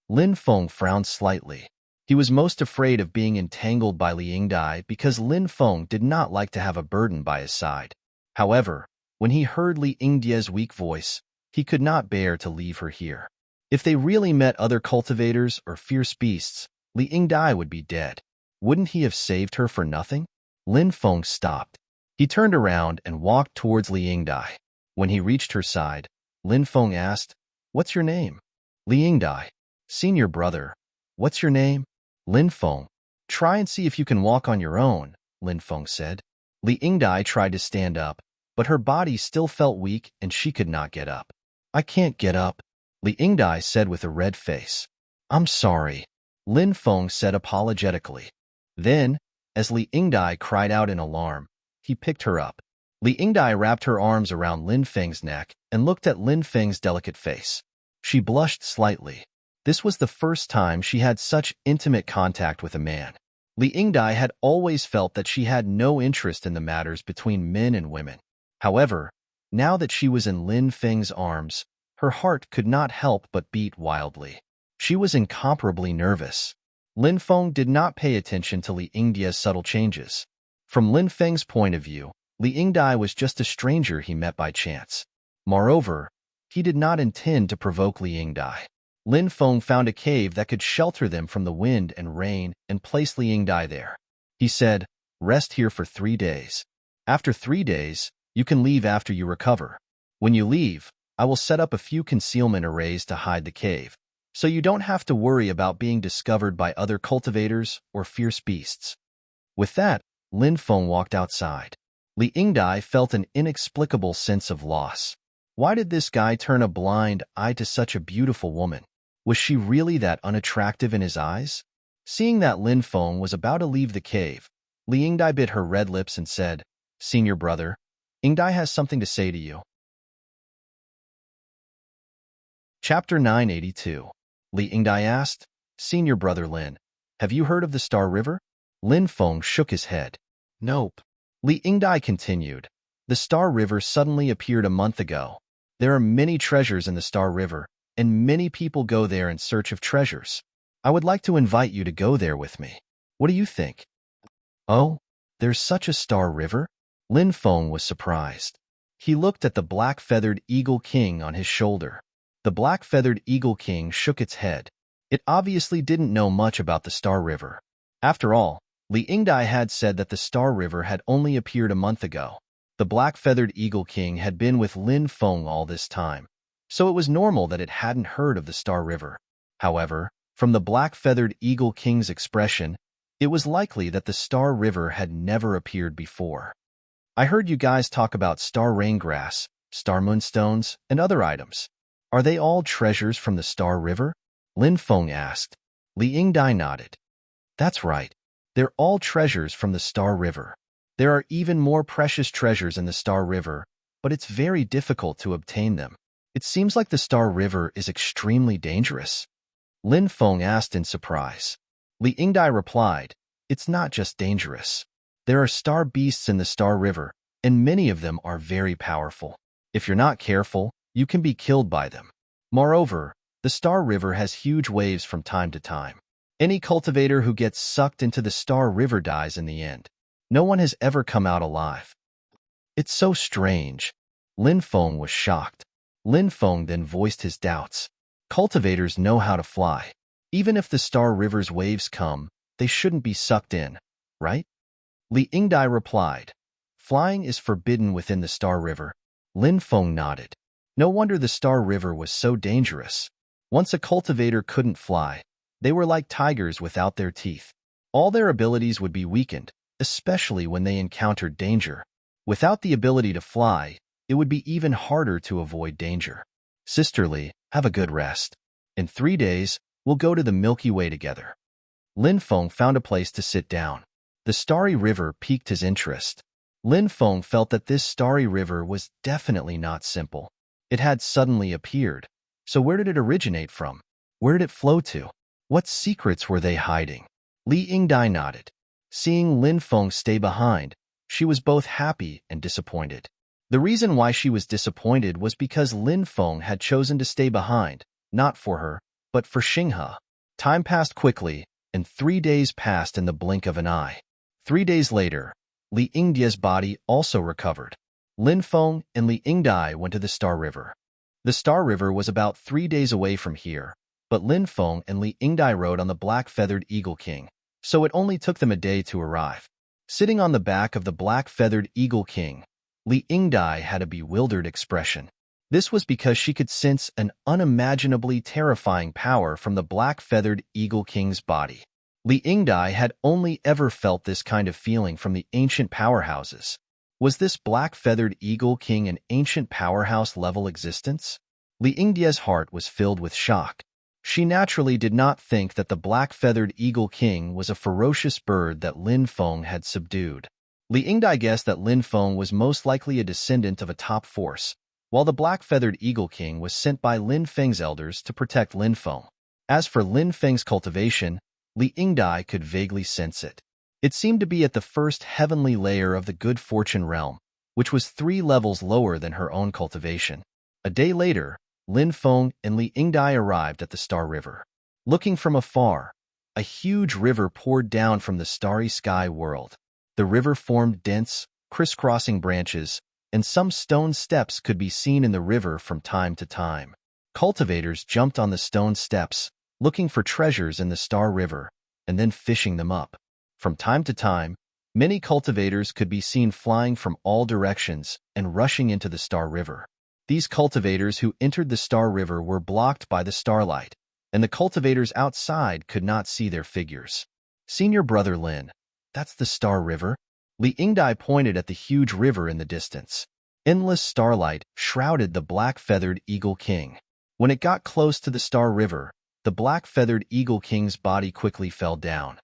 Lin Feng frowned slightly. He was most afraid of being entangled by Li Yingdai because Lin Feng did not like to have a burden by his side. However, when he heard Li Yingdia's weak voice, he could not bear to leave her here. If they really met other cultivators or fierce beasts, Li Yingdai would be dead. Wouldn't he have saved her for nothing? Lin Feng stopped. He turned around and walked towards Li Yingdai. When he reached her side, Lin Feng asked, "What's your name?" Li Yingdai. "Senior brother, what's your name?" Lin Feng. "Try and see if you can walk on your own," Lin Feng said. Li Yingdai tried to stand up, but her body still felt weak and she could not get up. "I can't get up," Li Yingdai said with a red face. "I'm sorry," Lin Feng said apologetically. Then, as Li Yingdai cried out in alarm, he picked her up. Li Yingdai wrapped her arms around Lin Feng's neck and looked at Lin Feng's delicate face. She blushed slightly. This was the first time she had such intimate contact with a man. Li Yingdai had always felt that she had no interest in the matters between men and women. However, now that she was in Lin Feng's arms, her heart could not help but beat wildly. She was incomparably nervous. Lin Feng did not pay attention to Li Yingdia's subtle changes. From Lin Feng's point of view, Li Yingdai was just a stranger he met by chance. Moreover, he did not intend to provoke Li Yingdai. Lin Feng found a cave that could shelter them from the wind and rain and placed Li Yingdai there. He said, "Rest here for 3 days. After 3 days, you can leave after you recover. When you leave, I will set up a few concealment arrays to hide the cave, so you don't have to worry about being discovered by other cultivators or fierce beasts." With that, Lin Feng walked outside. Li Yingdai felt an inexplicable sense of loss. Why did this guy turn a blind eye to such a beautiful woman? Was she really that unattractive in his eyes? Seeing that Lin Feng was about to leave the cave, Li Yingdai bit her red lips and said, "Senior brother, Yingdai has something to say to you." Chapter 982. Li Yingdai asked, "Senior brother Lin, have you heard of the Star River?" Lin Feng shook his head. "Nope." Li Yingdai continued, "The Star River suddenly appeared a month ago. There are many treasures in the Star River, and many people go there in search of treasures. I would like to invite you to go there with me. What do you think? Oh, there's such a star river? Lin Feng was surprised. He looked at the black-feathered eagle king on his shoulder. The black-feathered eagle king shook its head. It obviously didn't know much about the Star River. After all, Li Yingdai had said that the Star River had only appeared a month ago. The black-feathered eagle king had been with Lin Feng all this time, so it was normal that it hadn't heard of the Star River. However, from the black-feathered eagle king's expression, it was likely that the Star River had never appeared before. I heard you guys talk about star rain grass, star moonstones, and other items. Are they all treasures from the Star River? Lin Feng asked. Li Yingdai nodded. That's right. They're all treasures from the Star River. There are even more precious treasures in the Star River, but it's very difficult to obtain them. It seems like the Star River is extremely dangerous. Lin Feng asked in surprise. Li Yingdai replied, It's not just dangerous. There are star beasts in the Star River, and many of them are very powerful. If you're not careful, you can be killed by them. Moreover, the Star River has huge waves from time to time. Any cultivator who gets sucked into the Star River dies in the end. No one has ever come out alive. It's so strange. Lin Feng was shocked. Lin Feng then voiced his doubts. Cultivators know how to fly. Even if the Star River's waves come, they shouldn't be sucked in, right? Li Yingdai replied. Flying is forbidden within the Star River. Lin Feng nodded. No wonder the Star River was so dangerous. Once a cultivator couldn't fly, they were like tigers without their teeth. All their abilities would be weakened, especially when they encountered danger. Without the ability to fly, it would be even harder to avoid danger. Sisterly, have a good rest. In 3 days, we'll go to the Milky Way together. Lin Feng found a place to sit down. The starry river piqued his interest. Lin Feng felt that this starry river was definitely not simple. It had suddenly appeared. So where did it originate from? Where did it flow to? What secrets were they hiding? Li Yingdai nodded. Seeing Lin Feng stay behind, she was both happy and disappointed. The reason why she was disappointed was because Lin Feng had chosen to stay behind, not for her, but for Xinghe. Time passed quickly, and 3 days passed in the blink of an eye. 3 days later, Li Yingdai's body also recovered. Lin Feng and Li Yingdai went to the Star River. The Star River was about 3 days away from here, but Lin Feng and Li Yingdai rode on the black-feathered Eagle King, so it only took them a day to arrive. Sitting on the back of the black-feathered Eagle King, Li Yingdai had a bewildered expression. This was because she could sense an unimaginably terrifying power from the black-feathered Eagle King's body. Li Yingdai had only ever felt this kind of feeling from the ancient powerhouses. Was this black-feathered Eagle King an ancient powerhouse-level existence? Li Yingdai's heart was filled with shock. She naturally did not think that the black-feathered Eagle King was a ferocious bird that Lin Feng had subdued. Li Yingdai guessed that Lin Feng was most likely a descendant of a top force, while the black-feathered Eagle King was sent by Lin Feng's elders to protect Lin Feng. As for Lin Feng's cultivation, Li Yingdai could vaguely sense it. It seemed to be at the first heavenly layer of the good fortune realm, which was 3 levels lower than her own cultivation. A day later, Lin Feng and Li Yingdai arrived at the Star River. Looking from afar, a huge river poured down from the starry sky world. The river formed dense, crisscrossing branches, and some stone steps could be seen in the river from time to time. Cultivators jumped on the stone steps, looking for treasures in the Star River, and then fishing them up. From time to time, many cultivators could be seen flying from all directions and rushing into the Star River. These cultivators who entered the Star River were blocked by the starlight, and the cultivators outside could not see their figures. Senior brother Lin, that's the Star River? Li Yingdai pointed at the huge river in the distance. Endless starlight shrouded the black-feathered Eagle King. When it got close to the Star River, the black-feathered Eagle King's body quickly fell down.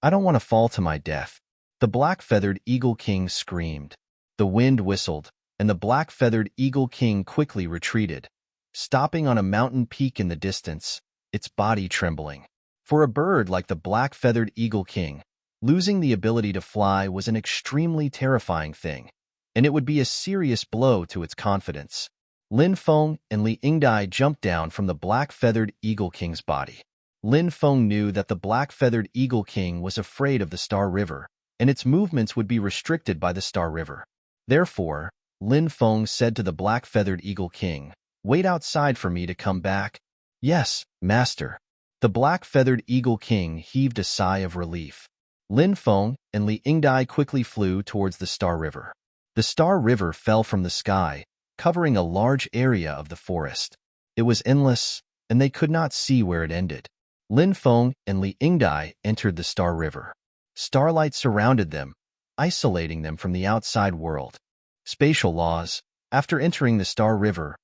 I don't want to fall to my death. The black-feathered Eagle King screamed. The wind whistled, and the black-feathered Eagle King quickly retreated, stopping on a mountain peak in the distance, its body trembling. For a bird like the black-feathered Eagle King, losing the ability to fly was an extremely terrifying thing, and it would be a serious blow to its confidence. Lin Feng and Li Yingdai jumped down from the black-feathered Eagle King's body. Lin Feng knew that the black-feathered Eagle King was afraid of the Star River, and its movements would be restricted by the Star River. Therefore, Lin Feng said to the black-feathered Eagle King, "Wait outside for me to come back." "Yes, master." The black-feathered Eagle King heaved a sigh of relief. Lin Feng and Li Yingdai quickly flew towards the Star River. The Star River fell from the sky, covering a large area of the forest. It was endless, and they could not see where it ended. Lin Feng and Li Yingdai entered the Star River. Starlight surrounded them, isolating them from the outside world. Spatial laws. After entering the Star River,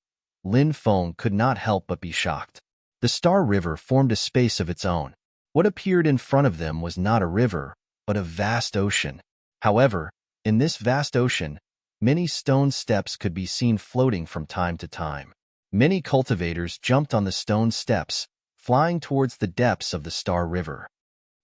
Lin Feng could not help but be shocked. The Star River formed a space of its own. What appeared in front of them was not a river, but a vast ocean. However, in this vast ocean, many stone steps could be seen floating from time to time. Many cultivators jumped on the stone steps, flying towards the depths of the Star River.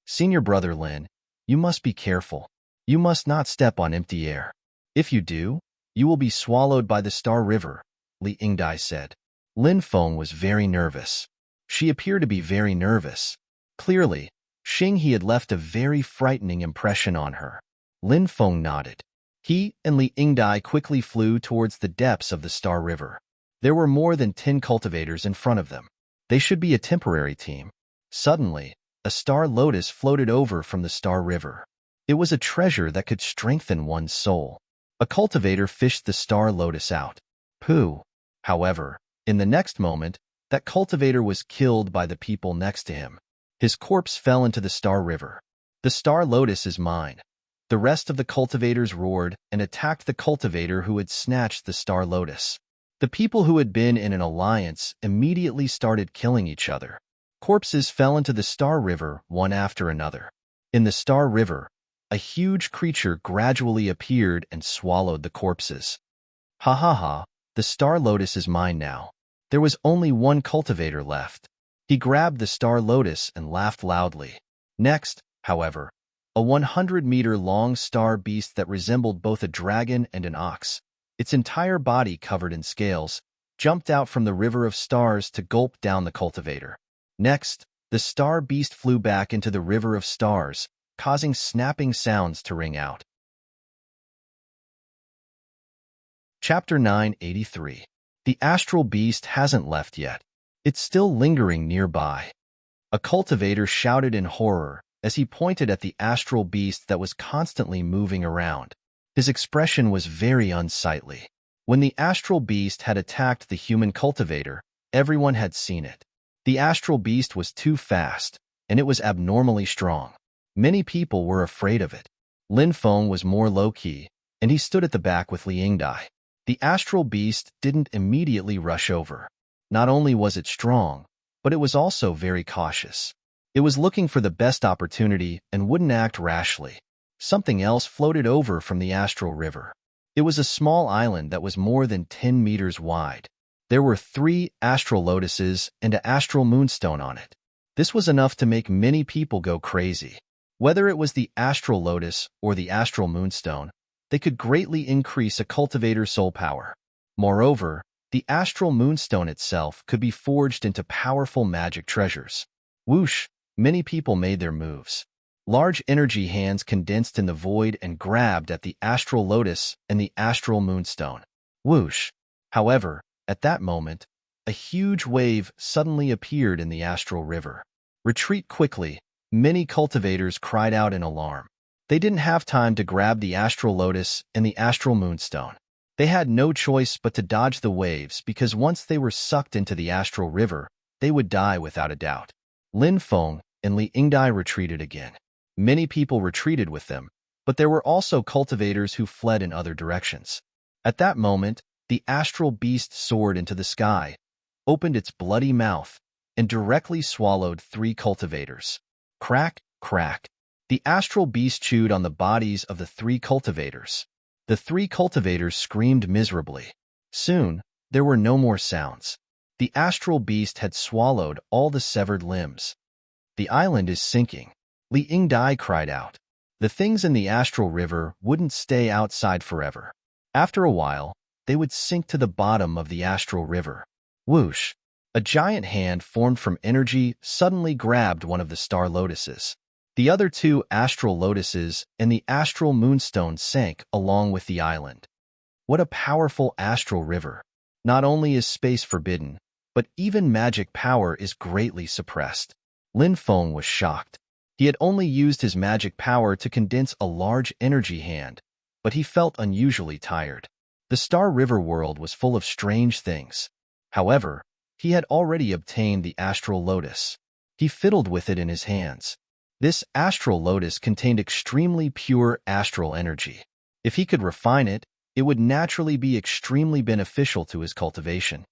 "Senior brother Lin, you must be careful. You must not step on empty air. If you do, you will be swallowed by the Star River," Li Yingdai said. Lin Feng was very nervous. She appeared to be very nervous. Clearly, Xinghe had left a very frightening impression on her. Lin Feng nodded. He and Li Yingdai quickly flew towards the depths of the Star River. There were more than 10 cultivators in front of them. They should be a temporary team. Suddenly, a star lotus floated over from the Star River. It was a treasure that could strengthen one's soul. A cultivator fished the star lotus out. Pooh! However, in the next moment, that cultivator was killed by the people next to him. His corpse fell into the Star River. "The star lotus is mine." The rest of the cultivators roared and attacked the cultivator who had snatched the star lotus. The people who had been in an alliance immediately started killing each other. Corpses fell into the Star River one after another. In the Star River, a huge creature gradually appeared and swallowed the corpses. "Ha ha ha, the star lotus is mine now." There was only one cultivator left. He grabbed the star lotus and laughed loudly. Next, however, a 100-meter-long star beast that resembled both a dragon and an ox, its entire body covered in scales, jumped out from the river of stars to gulp down the cultivator. Next, the star beast flew back into the river of stars, causing snapping sounds to ring out. Chapter 983. The astral beast hasn't left yet. It's still lingering nearby. A cultivator shouted in horror as he pointed at the astral beast that was constantly moving around. His expression was very unsightly. When the astral beast had attacked the human cultivator, everyone had seen it. The astral beast was too fast, and it was abnormally strong. Many people were afraid of it. Lin Feng was more low-key, and he stood at the back with Li Yingdai. The astral beast didn't immediately rush over. Not only was it strong, but it was also very cautious. It was looking for the best opportunity and wouldn't act rashly. Something else floated over from the astral river. It was a small island that was more than 10 meters wide. There were 3 astral lotuses and an astral moonstone on it. This was enough to make many people go crazy. Whether it was the astral lotus or the astral moonstone, they could greatly increase a cultivator's soul power. Moreover, the astral moonstone itself could be forged into powerful magic treasures. Whoosh! Many people made their moves. Large energy hands condensed in the void and grabbed at the astral lotus and the astral moonstone. Whoosh! However, at that moment, a huge wave suddenly appeared in the astral river. "Retreat quickly!" Many cultivators cried out in alarm. They didn't have time to grab the astral lotus and the astral moonstone. They had no choice but to dodge the waves because once they were sucked into the astral river, they would die without a doubt. Lin Feng and Li Yingdai retreated again. Many people retreated with them, but there were also cultivators who fled in other directions. At that moment, the astral beast soared into the sky, opened its bloody mouth, and directly swallowed 3 cultivators. Crack, crack. The astral beast chewed on the bodies of the 3 cultivators. The 3 cultivators screamed miserably. Soon, there were no more sounds. The astral beast had swallowed all the severed limbs. "The island is sinking," Li Yingdai cried out. The things in the astral river wouldn't stay outside forever. After a while, they would sink to the bottom of the astral river. Whoosh! A giant hand formed from energy suddenly grabbed one of the star lotuses. The other two astral lotuses and the astral moonstone sank along with the island. What a powerful astral river! Not only is space forbidden, but even magic power is greatly suppressed. Lin Feng was shocked. He had only used his magic power to condense a large energy hand, but he felt unusually tired. The Star River world was full of strange things. However, he had already obtained the astral lotus. He fiddled with it in his hands. This astral lotus contained extremely pure astral energy. If he could refine it, it would naturally be extremely beneficial to his cultivation.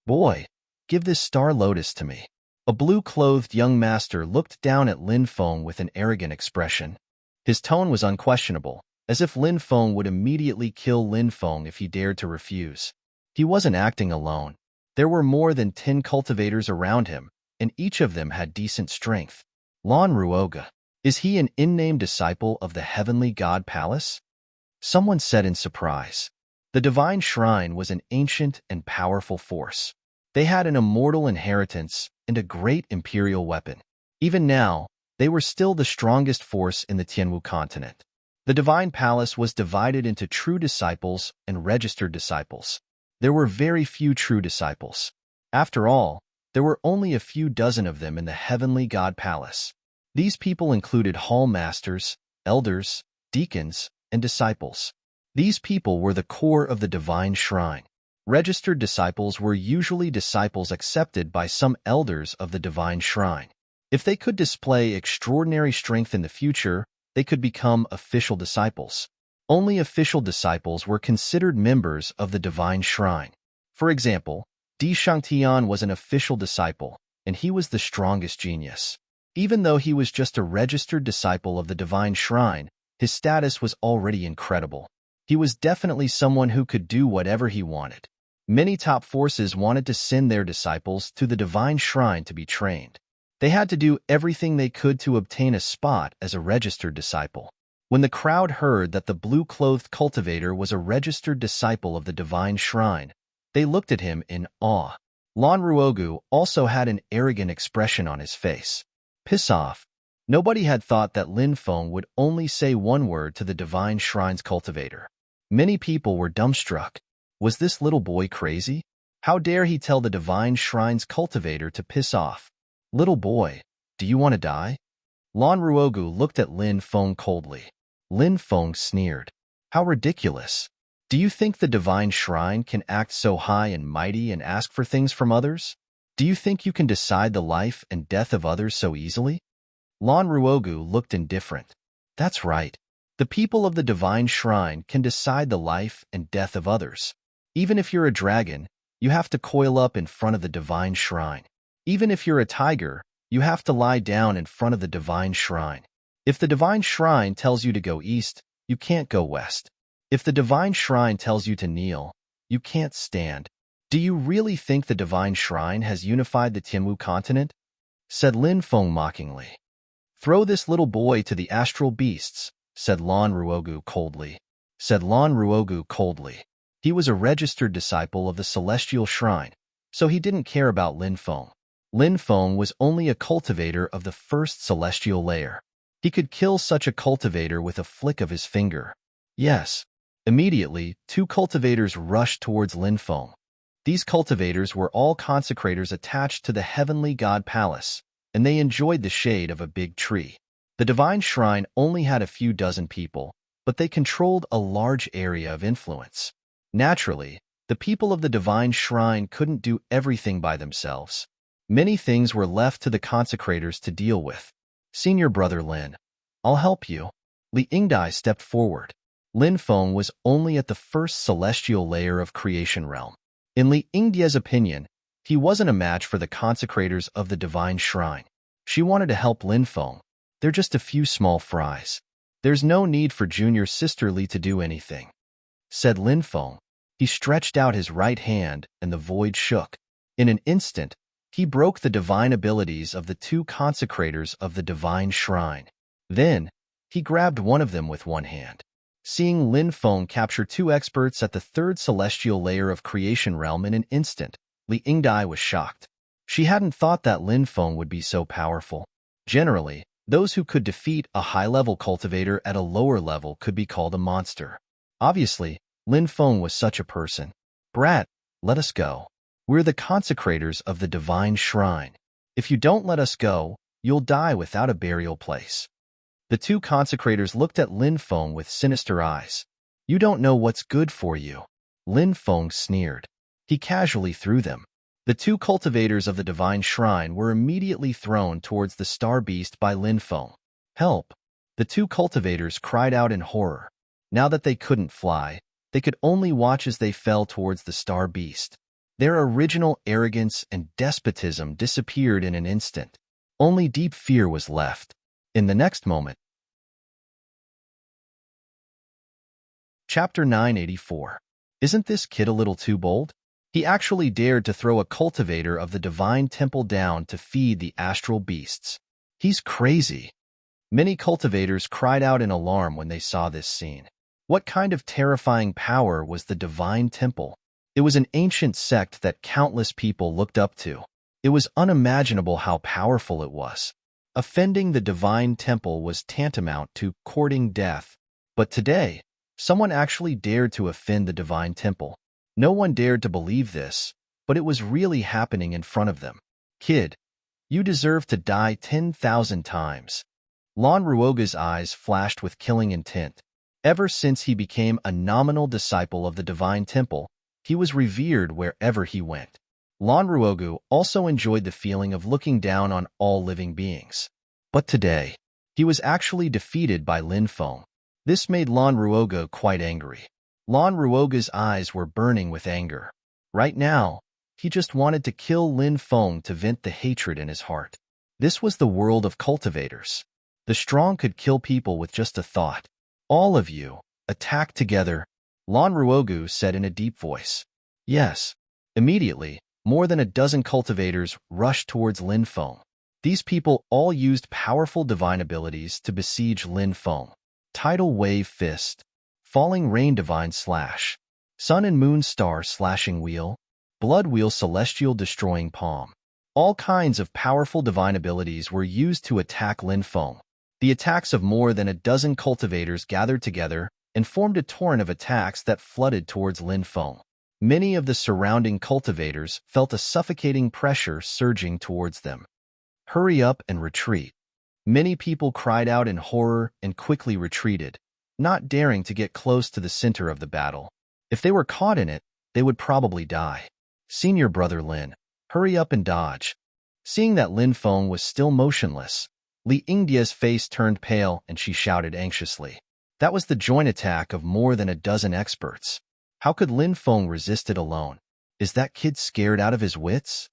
Boy, give this star lotus to me. A blue-clothed young master looked down at Lin Feng with an arrogant expression. His tone was unquestionable, as if Lin Feng would immediately kill Lin Feng if he dared to refuse. He wasn't acting alone. There were more than 10 cultivators around him, and each of them had decent strength. Lan Ruoga, is he an unnamed disciple of the heavenly god palace? Someone said in surprise. The divine shrine was an ancient and powerful force. They had an immortal inheritance and a great imperial weapon. Even now, they were still the strongest force in the Tianwu continent. The divine palace was divided into true disciples and registered disciples. There were very few true disciples. After all, there were only a few dozen of them in the heavenly god palace. These people included hall masters, elders, deacons, and disciples. These people were the core of the divine shrine. Registered disciples were usually disciples accepted by some elders of the divine shrine. If they could display extraordinary strength in the future, they could become official disciples. Only official disciples were considered members of the divine shrine. For example, Di Shangtian was an official disciple, and he was the strongest genius. Even though he was just a registered disciple of the divine shrine, his status was already incredible. He was definitely someone who could do whatever he wanted. Many top forces wanted to send their disciples to the divine shrine to be trained. They had to do everything they could to obtain a spot as a registered disciple. When the crowd heard that the blue-clothed cultivator was a registered disciple of the divine shrine, they looked at him in awe. Lan Ruogu also had an arrogant expression on his face. Piss off. Nobody had thought that Lin Feng would only say one word to the divine shrine's cultivator. Many people were dumbstruck. Was this little boy crazy? How dare he tell the divine shrine's cultivator to piss off? Little boy, do you want to die? Lan Ruogu looked at Lin Feng coldly. Lin Feng sneered. How ridiculous. Do you think the divine shrine can act so high and mighty and ask for things from others? Do you think you can decide the life and death of others so easily? Lan Ruogu looked indifferent. That's right. The people of the divine shrine can decide the life and death of others. Even if you're a dragon, you have to coil up in front of the divine shrine. Even if you're a tiger, you have to lie down in front of the divine shrine. If the divine shrine tells you to go east, you can't go west. If the divine shrine tells you to kneel, you can't stand. Do you really think the divine shrine has unified the Tianwu continent? Said Lin Feng mockingly. Throw this little boy to the astral beasts, said Lan Ruogu coldly. He was a registered disciple of the celestial shrine, so he didn't care about Lin Feng. Lin Feng was only a cultivator of the first celestial layer. He could kill such a cultivator with a flick of his finger. Yes. Immediately, 2 cultivators rushed towards Lin Feng. These cultivators were all consecrators attached to the heavenly god palace, and they enjoyed the shade of a big tree. The divine shrine only had a few dozen people, but they controlled a large area of influence. Naturally, the people of the divine shrine couldn't do everything by themselves. Many things were left to the consecrators to deal with. Senior brother Lin, I'll help you. Li Yingdai stepped forward. Lin Feng was only at the first celestial layer of creation realm. In Li Yingdai's opinion, he wasn't a match for the consecrators of the divine shrine. She wanted to help Lin Feng. They're just a few small fries. There's no need for junior sister Li to do anything, said Lin Feng. He stretched out his right hand and the void shook. In an instant, he broke the divine abilities of the 2 consecrators of the divine shrine. Then, he grabbed one of them with one hand. Seeing Lin Feng capture two experts at the third celestial layer of creation realm in an instant, Li Yingdai was shocked. She hadn't thought that Lin Feng would be so powerful. Generally, those who could defeat a high-level cultivator at a lower level could be called a monster. Obviously, Lin Feng was such a person. Brat, let us go. We're the consecrators of the divine shrine. If you don't let us go, you'll die without a burial place. The two consecrators looked at Lin Feng with sinister eyes. You don't know what's good for you. Lin Feng sneered. He casually threw them. The two cultivators of the divine shrine were immediately thrown towards the star beast by Lin Feng. Help! The two cultivators cried out in horror. Now that they couldn't fly, they could only watch as they fell towards the star beast. Their original arrogance and despotism disappeared in an instant. Only deep fear was left. In the next moment, Chapter 984. Isn't this kid a little too bold? He actually dared to throw a cultivator of the divine temple down to feed the astral beasts. He's crazy. Many cultivators cried out in alarm when they saw this scene. What kind of terrifying power was the divine temple? It was an ancient sect that countless people looked up to. It was unimaginable how powerful it was. Offending the divine temple was tantamount to courting death. But today, someone actually dared to offend the divine temple. No one dared to believe this, but it was really happening in front of them. Kid, you deserve to die 10,000 times. Lan Ruoga's eyes flashed with killing intent. Ever since he became a nominal disciple of the divine temple, he was revered wherever he went. Lan Ruogu also enjoyed the feeling of looking down on all living beings. But today, he was actually defeated by Lin Feng. This made Lan Ruoga quite angry. Lan Ruoga's eyes were burning with anger. Right now, he just wanted to kill Lin Feng to vent the hatred in his heart. This was the world of cultivators. The strong could kill people with just a thought. All of you, attack together, Lan Ruogu said in a deep voice. Yes. Immediately, more than a dozen cultivators rushed towards Lin Feng. These people all used powerful divine abilities to besiege Lin Feng. Tidal Wave Fist, Falling Rain Divine Slash, Sun and Moon Star Slashing Wheel, Blood Wheel Celestial Destroying Palm. All kinds of powerful divine abilities were used to attack Lin Feng. The attacks of more than a dozen cultivators gathered together and formed a torrent of attacks that flooded towards Lin Feng. Many of the surrounding cultivators felt a suffocating pressure surging towards them. Hurry up and retreat. Many people cried out in horror and quickly retreated, not daring to get close to the center of the battle. If they were caught in it, they would probably die. Senior brother Lin, hurry up and dodge. Seeing that Lin Feng was still motionless, Li Yingdia's face turned pale and she shouted anxiously. That was the joint attack of more than a dozen experts. How could Lin Feng resist it alone? Is that kid scared out of his wits?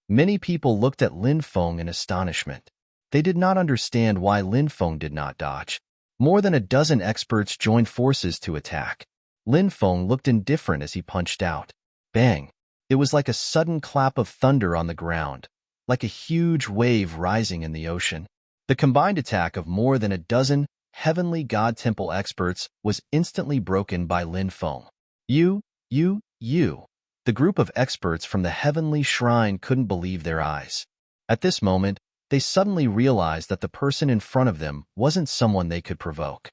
Many people looked at Lin Feng in astonishment. They did not understand why Lin Feng did not dodge. More than a dozen experts joined forces to attack. Lin Feng looked indifferent as he punched out. Bang! It was like a sudden clap of thunder on the ground, like a huge wave rising in the ocean. The combined attack of more than a dozen Heavenly God Temple experts was instantly broken by Lin Feng. You. The group of experts from the Heavenly Shrine couldn't believe their eyes. At this moment, they suddenly realized that the person in front of them wasn't someone they could provoke.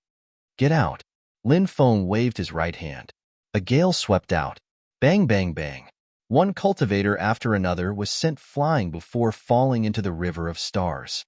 Get out. Lin Feng waved his right hand. A gale swept out. Bang, bang, bang. One cultivator after another was sent flying before falling into the river of stars.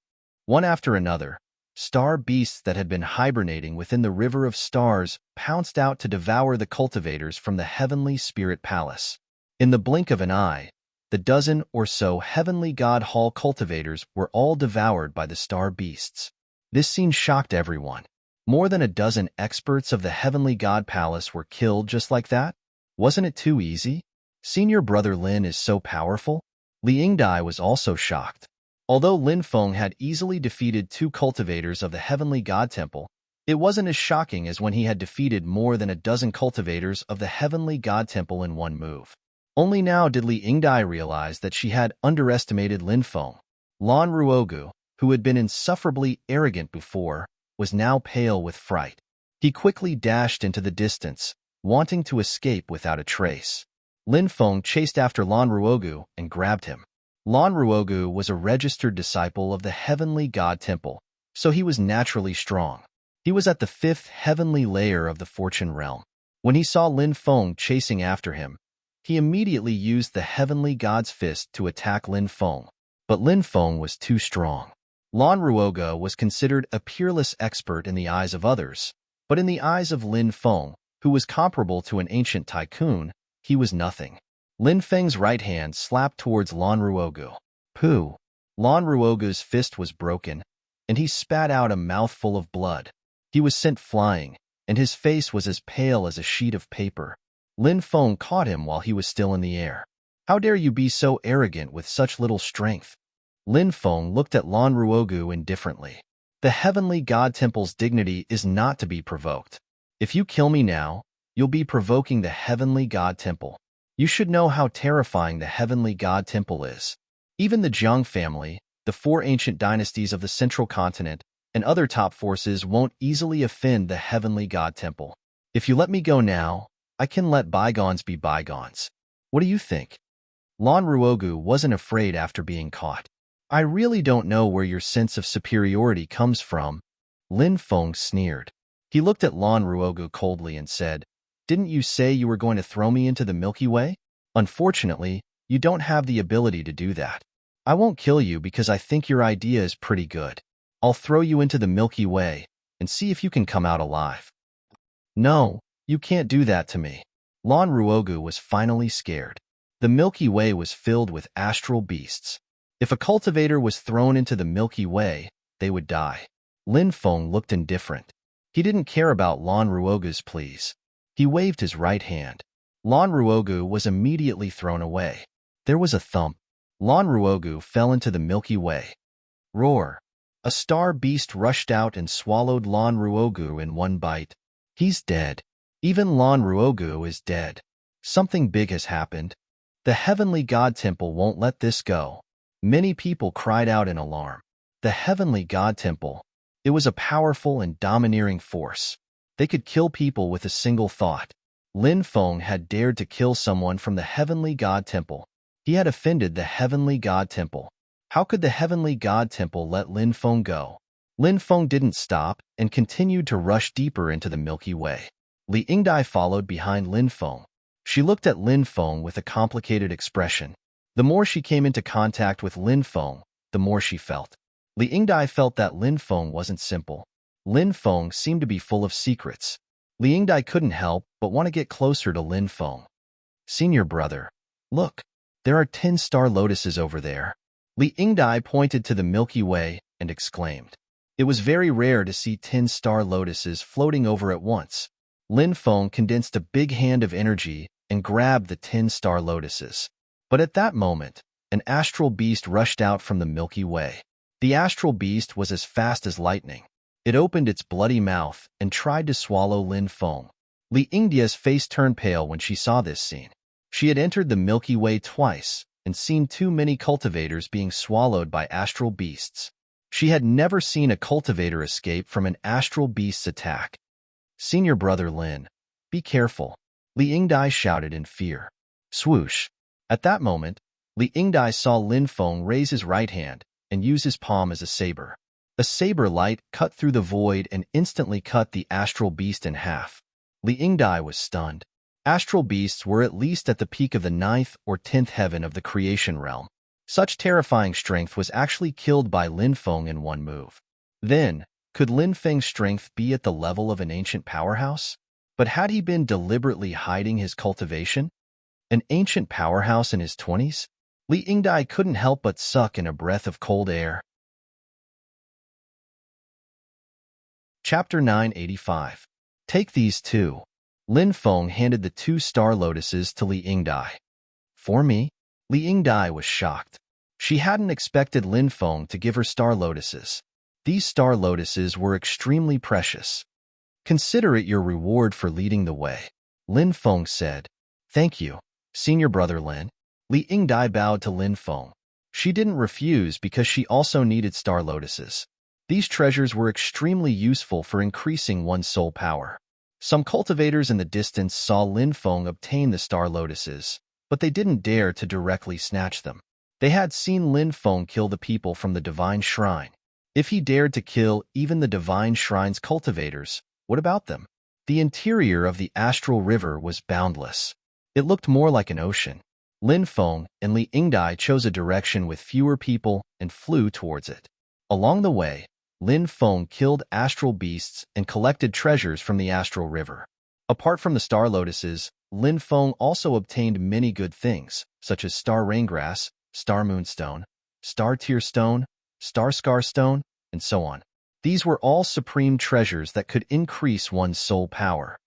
One after another, star beasts that had been hibernating within the river of stars pounced out to devour the cultivators from the Heavenly Spirit Palace. In the blink of an eye, the dozen or so Heavenly God Hall cultivators were all devoured by the star beasts. This scene shocked everyone. More than a dozen experts of the Heavenly God Palace were killed just like that? Wasn't it too easy? Senior brother Lin is so powerful? Li Yingdai was also shocked. Although Lin Feng had easily defeated two cultivators of the Heavenly God Temple, it wasn't as shocking as when he had defeated more than a dozen cultivators of the Heavenly God Temple in one move. Only now did Li Yingdai realize that she had underestimated Lin Feng. Lan Ruogu, who had been insufferably arrogant before, was now pale with fright. He quickly dashed into the distance, wanting to escape without a trace. Lin Feng chased after Lan Ruogu and grabbed him. Lan Ruogu was a registered disciple of the Heavenly God Temple, so he was naturally strong. He was at the 5th heavenly layer of the Fortune Realm. When he saw Lin Feng chasing after him, he immediately used the Heavenly God's fist to attack Lin Feng, but Lin Feng was too strong. Lan Ruogu was considered a peerless expert in the eyes of others, but in the eyes of Lin Feng, who was comparable to an ancient tycoon, he was nothing. Lin Feng's right hand slapped towards Lan Ruogu. Pooh! Lan Ruogu's fist was broken, and he spat out a mouthful of blood. He was sent flying, and his face was as pale as a sheet of paper. Lin Feng caught him while he was still in the air. How dare you be so arrogant with such little strength? Lin Feng looked at Lan Ruogu indifferently. The Heavenly God Temple's dignity is not to be provoked. If you kill me now, you'll be provoking the Heavenly God Temple. You should know how terrifying the Heavenly God Temple is. Even the Jiang family, the 4 ancient dynasties of the Central Continent, and other top forces won't easily offend the Heavenly God Temple. If you let me go now, I can let bygones be bygones. What do you think? Lan Ruogu wasn't afraid after being caught. I really don't know where your sense of superiority comes from, Lin Feng sneered. He looked at Lan Ruogu coldly and said, "Didn't you say you were going to throw me into the Milky Way? Unfortunately, you don't have the ability to do that. I won't kill you because I think your idea is pretty good. I'll throw you into the Milky Way and see if you can come out alive." No, you can't do that to me. Lan Ruogu was finally scared. The Milky Way was filled with astral beasts. If a cultivator was thrown into the Milky Way, they would die. Lin Feng looked indifferent. He didn't care about Lan Ruogu's pleas. He waved his right hand. Lan Ruogu was immediately thrown away. There was a thump. Lan Ruogu fell into the Milky Way. Roar! A star beast rushed out and swallowed Lan Ruogu in one bite. He's dead. Even Lan Ruogu is dead. Something big has happened. The Heavenly God Temple won't let this go. Many people cried out in alarm. The Heavenly God Temple. It was a powerful and domineering force. They could kill people with a single thought. Lin Feng had dared to kill someone from the Heavenly God Temple. He had offended the Heavenly God Temple. How could the Heavenly God Temple let Lin Feng go? Lin Feng didn't stop and continued to rush deeper into the Milky Way. Li Yingdai followed behind Lin Feng. She looked at Lin Feng with a complicated expression. The more she came into contact with Lin Feng, the more she felt. Li Yingdai felt that Lin Feng wasn't simple. Lin Feng seemed to be full of secrets. Li Yingdai couldn't help but want to get closer to Lin Feng. "Senior brother, look, there are 10 star lotuses over there." Li Yingdai pointed to the Milky Way and exclaimed. It was very rare to see 10 star lotuses floating over at once. Lin Feng condensed a big hand of energy and grabbed the 10 star lotuses. But at that moment, an astral beast rushed out from the Milky Way. The astral beast was as fast as lightning. It opened its bloody mouth and tried to swallow Lin Feng. Li Yingdia's face turned pale when she saw this scene. She had entered the Milky Way twice and seen too many cultivators being swallowed by astral beasts. She had never seen a cultivator escape from an astral beast's attack. "Senior brother Lin, be careful," Li Yingdai shouted in fear. Swoosh! At that moment, Li Yingdai saw Lin Feng raise his right hand and use his palm as a saber. A saber light cut through the void and instantly cut the astral beast in half. Li Yingdai was stunned. Astral beasts were at least at the peak of the 9th or 10th heaven of the creation realm. Such terrifying strength was actually killed by Lin Feng in one move. Then, could Lin Feng's strength be at the level of an ancient powerhouse? But had he been deliberately hiding his cultivation? An ancient powerhouse in his 20s? Li Yingdai couldn't help but suck in a breath of cold air. Chapter 985. Take these 2. Lin Feng handed the 2 star lotuses to Li Yingdai. "For me?" Li Yingdai was shocked. She hadn't expected Lin Feng to give her star lotuses. These star lotuses were extremely precious. "Consider it your reward for leading the way," Lin Feng said. "Thank you, Senior brother Lin." Li Yingdai bowed to Lin Feng. She didn't refuse because she also needed star lotuses. These treasures were extremely useful for increasing one's soul power. Some cultivators in the distance saw Lin Feng obtain the star lotuses, but they didn't dare to directly snatch them. They had seen Lin Feng kill the people from the divine shrine. If he dared to kill even the divine shrine's cultivators, what about them? The interior of the astral river was boundless. It looked more like an ocean. Lin Feng and Li Yingdai chose a direction with fewer people and flew towards it. Along the way, Lin Feng killed astral beasts and collected treasures from the astral river. Apart from the star lotuses, Lin Feng also obtained many good things, such as star raingrass, star moonstone, star tear stone, star scar stone, and so on. These were all supreme treasures that could increase one's soul power.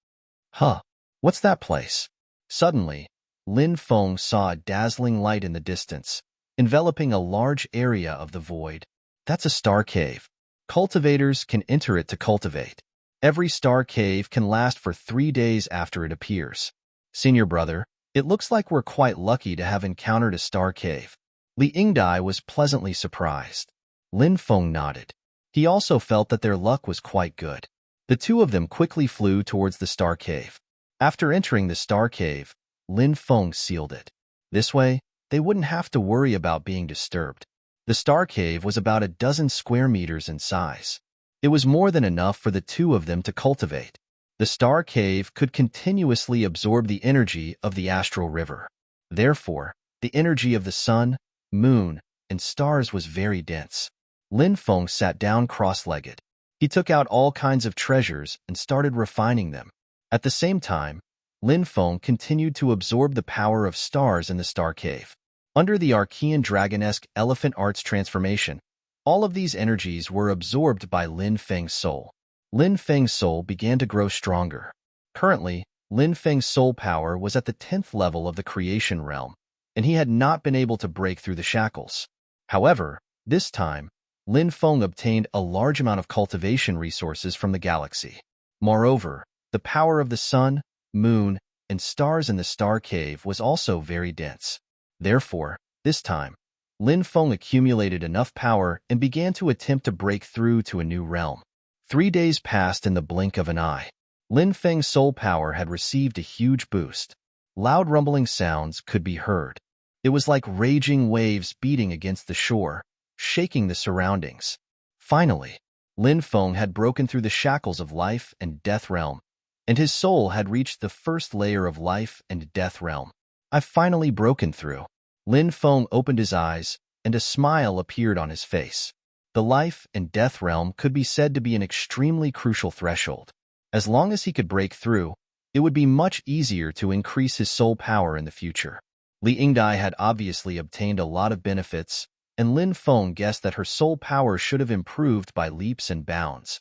Huh, what's that place? Suddenly, Lin Feng saw a dazzling light in the distance, enveloping a large area of the void. That's a star cave. Cultivators can enter it to cultivate. Every star cave can last for 3 days after it appears. Senior brother, it looks like we're quite lucky to have encountered a star cave. Li Yingdai was pleasantly surprised. Lin Feng nodded. He also felt that their luck was quite good. The two of them quickly flew towards the star cave. After entering the star cave, Lin Feng sealed it. This way, they wouldn't have to worry about being disturbed. The star cave was about a dozen square meters in size. It was more than enough for the two of them to cultivate. The star cave could continuously absorb the energy of the astral river. Therefore, the energy of the sun, moon, and stars was very dense. Lin Feng sat down cross-legged. He took out all kinds of treasures and started refining them. At the same time, Lin Feng continued to absorb the power of stars in the star cave. Under the Archean Dragonesque Elephant Arts transformation, all of these energies were absorbed by Lin Feng's soul. Lin Feng's soul began to grow stronger. Currently, Lin Feng's soul power was at the 10th level of the creation realm, and he had not been able to break through the shackles. However, this time, Lin Feng obtained a large amount of cultivation resources from the galaxy. Moreover, the power of the sun, moon, and stars in the star cave was also very dense. Therefore, this time, Lin Feng accumulated enough power and began to attempt to break through to a new realm. 3 days passed in the blink of an eye. Lin Feng's soul power had received a huge boost. Loud rumbling sounds could be heard. It was like raging waves beating against the shore, shaking the surroundings. Finally, Lin Feng had broken through the shackles of life and death realm, and his soul had reached the first layer of life and death realm. I've finally broken through. Lin Feng opened his eyes, and a smile appeared on his face. The life and death realm could be said to be an extremely crucial threshold. As long as he could break through, it would be much easier to increase his soul power in the future. Li Yingdai had obviously obtained a lot of benefits, and Lin Feng guessed that her soul power should have improved by leaps and bounds.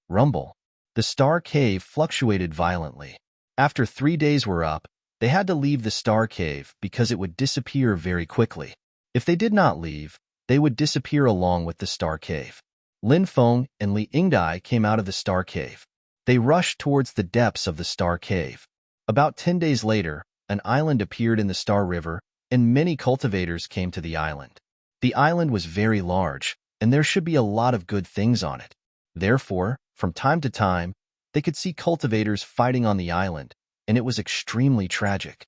Rumble. The star cave fluctuated violently. After 3 days were up, they had to leave the star cave because it would disappear very quickly. If they did not leave, they would disappear along with the star cave. Lin Feng and Li Yingdai came out of the star cave. They rushed towards the depths of the star cave. About 10 days later, an island appeared in the star river, and many cultivators came to the island. The island was very large, and there should be a lot of good things on it. Therefore, from time to time, they could see cultivators fighting on the island, and it was extremely tragic.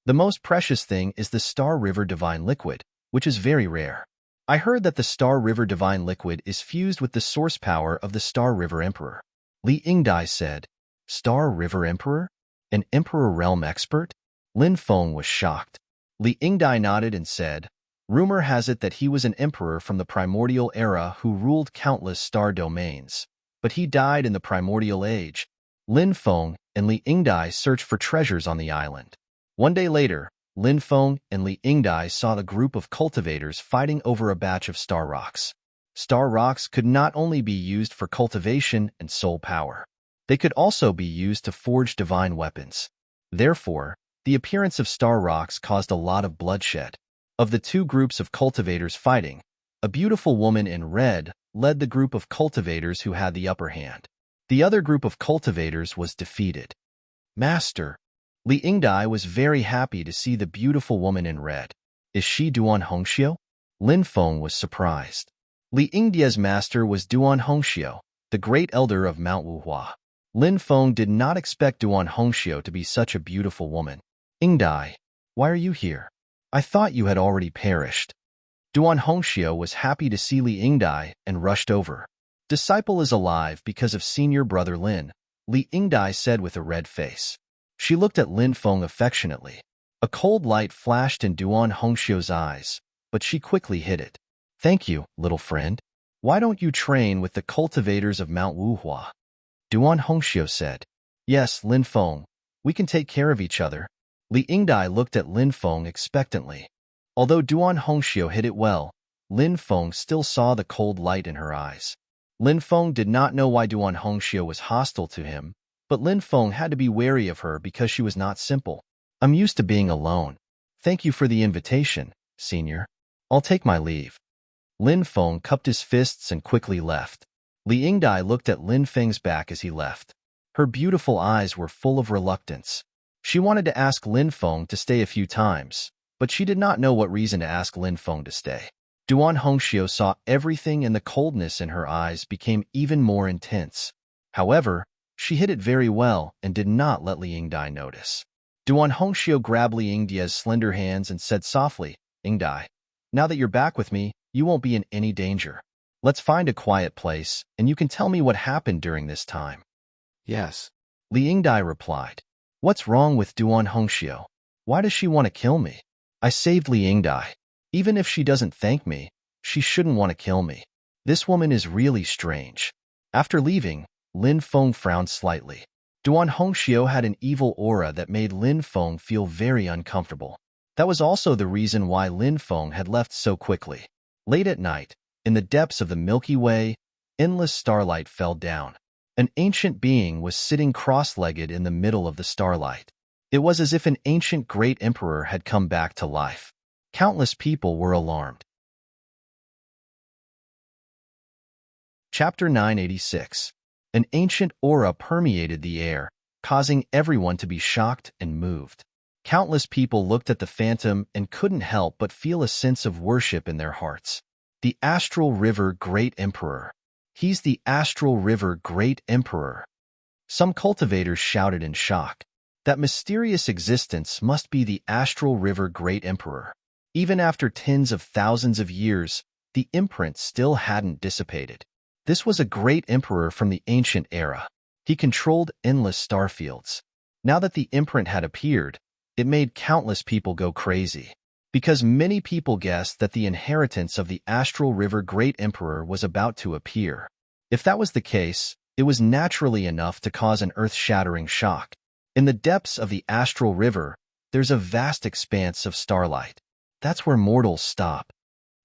The most precious thing is the Star River Divine Liquid, which is very rare. I heard that the Star River Divine Liquid is fused with the source power of the Star River Emperor. Li Yingdai said, Star River Emperor? An Emperor Realm expert? Lin Feng was shocked. Li Yingdai nodded and said, Rumor has it that he was an emperor from the primordial era who ruled countless star domains. But he died in the primordial age. Lin Feng and Li Yingdai searched for treasures on the island. One day later, Lin Feng and Li Yingdai saw the group of cultivators fighting over a batch of star rocks. Star rocks could not only be used for cultivation and soul power. They could also be used to forge divine weapons. Therefore, the appearance of star rocks caused a lot of bloodshed. Of the two groups of cultivators fighting, a beautiful woman in red led the group of cultivators who had the upper hand. The other group of cultivators was defeated. Master, Li Yingdai was very happy to see the beautiful woman in red. Is she Duan Hongxiu? Lin Feng was surprised. Li Yingdia's master was Duan Hongxiu, the great elder of Mount Wuhua. Lin Feng did not expect Duan Hongxiu to be such a beautiful woman. Yingdai, why are you here? I thought you had already perished. Duan Hongxiu was happy to see Li Yingdai and rushed over. Disciple is alive because of senior brother Lin, Li Yingdai said with a red face. She looked at Lin Feng affectionately. A cold light flashed in Duan Hongxiu's eyes, but she quickly hid it. Thank you, little friend. Why don't you train with the cultivators of Mount Wuhua? Duan Hongxiu said. Yes, Lin Feng, we can take care of each other. Li Yingdai looked at Lin Feng expectantly. Although Duan Hongxiu hid it well, Lin Feng still saw the cold light in her eyes. Lin Feng did not know why Duan Hongxiu was hostile to him, but Lin Feng had to be wary of her because she was not simple. I'm used to being alone. Thank you for the invitation, senior. I'll take my leave. Lin Feng cupped his fists and quickly left. Li Yingdai looked at Lin Feng's back as he left. Her beautiful eyes were full of reluctance. She wanted to ask Lin Feng to stay a few times, but she did not know what reason to ask Lin Feng to stay. Duan Hongxiu saw everything and the coldness in her eyes became even more intense. However, she hid it very well and did not let Li Yingdai notice. Duan Hongxiu grabbed Li Yingdia's slender hands and said softly, Yingdai, now that you're back with me, you won't be in any danger. Let's find a quiet place, and you can tell me what happened during this time. Yes. Li Yingdai replied. What's wrong with Duan Hongxiu? Why does she want to kill me? I saved Li Yingdai. Even if she doesn't thank me, she shouldn't want to kill me. This woman is really strange. After leaving, Lin Feng frowned slightly. Duan Hongxiu had an evil aura that made Lin Feng feel very uncomfortable. That was also the reason why Lin Feng had left so quickly. Late at night, in the depths of the Milky Way, endless starlight fell down. An ancient being was sitting cross-legged in the middle of the starlight. It was as if an ancient great emperor had come back to life. Countless people were alarmed. Chapter 986. An ancient aura permeated the air, causing everyone to be shocked and moved. Countless people looked at the phantom and couldn't help but feel a sense of worship in their hearts. The Astral River Great Emperor. He's the Astral River Great Emperor. Some cultivators shouted in shock. That mysterious existence must be the Astral River Great Emperor. Even after tens of thousands of years, the imprint still hadn't dissipated. This was a great emperor from the ancient era. He controlled endless starfields. Now that the imprint had appeared, it made countless people go crazy. Because many people guessed that the inheritance of the Astral River Great Emperor was about to appear. If that was the case, it was naturally enough to cause an earth-shattering shock. In the depths of the Astral River, there's a vast expanse of starlight. That's where mortals stop.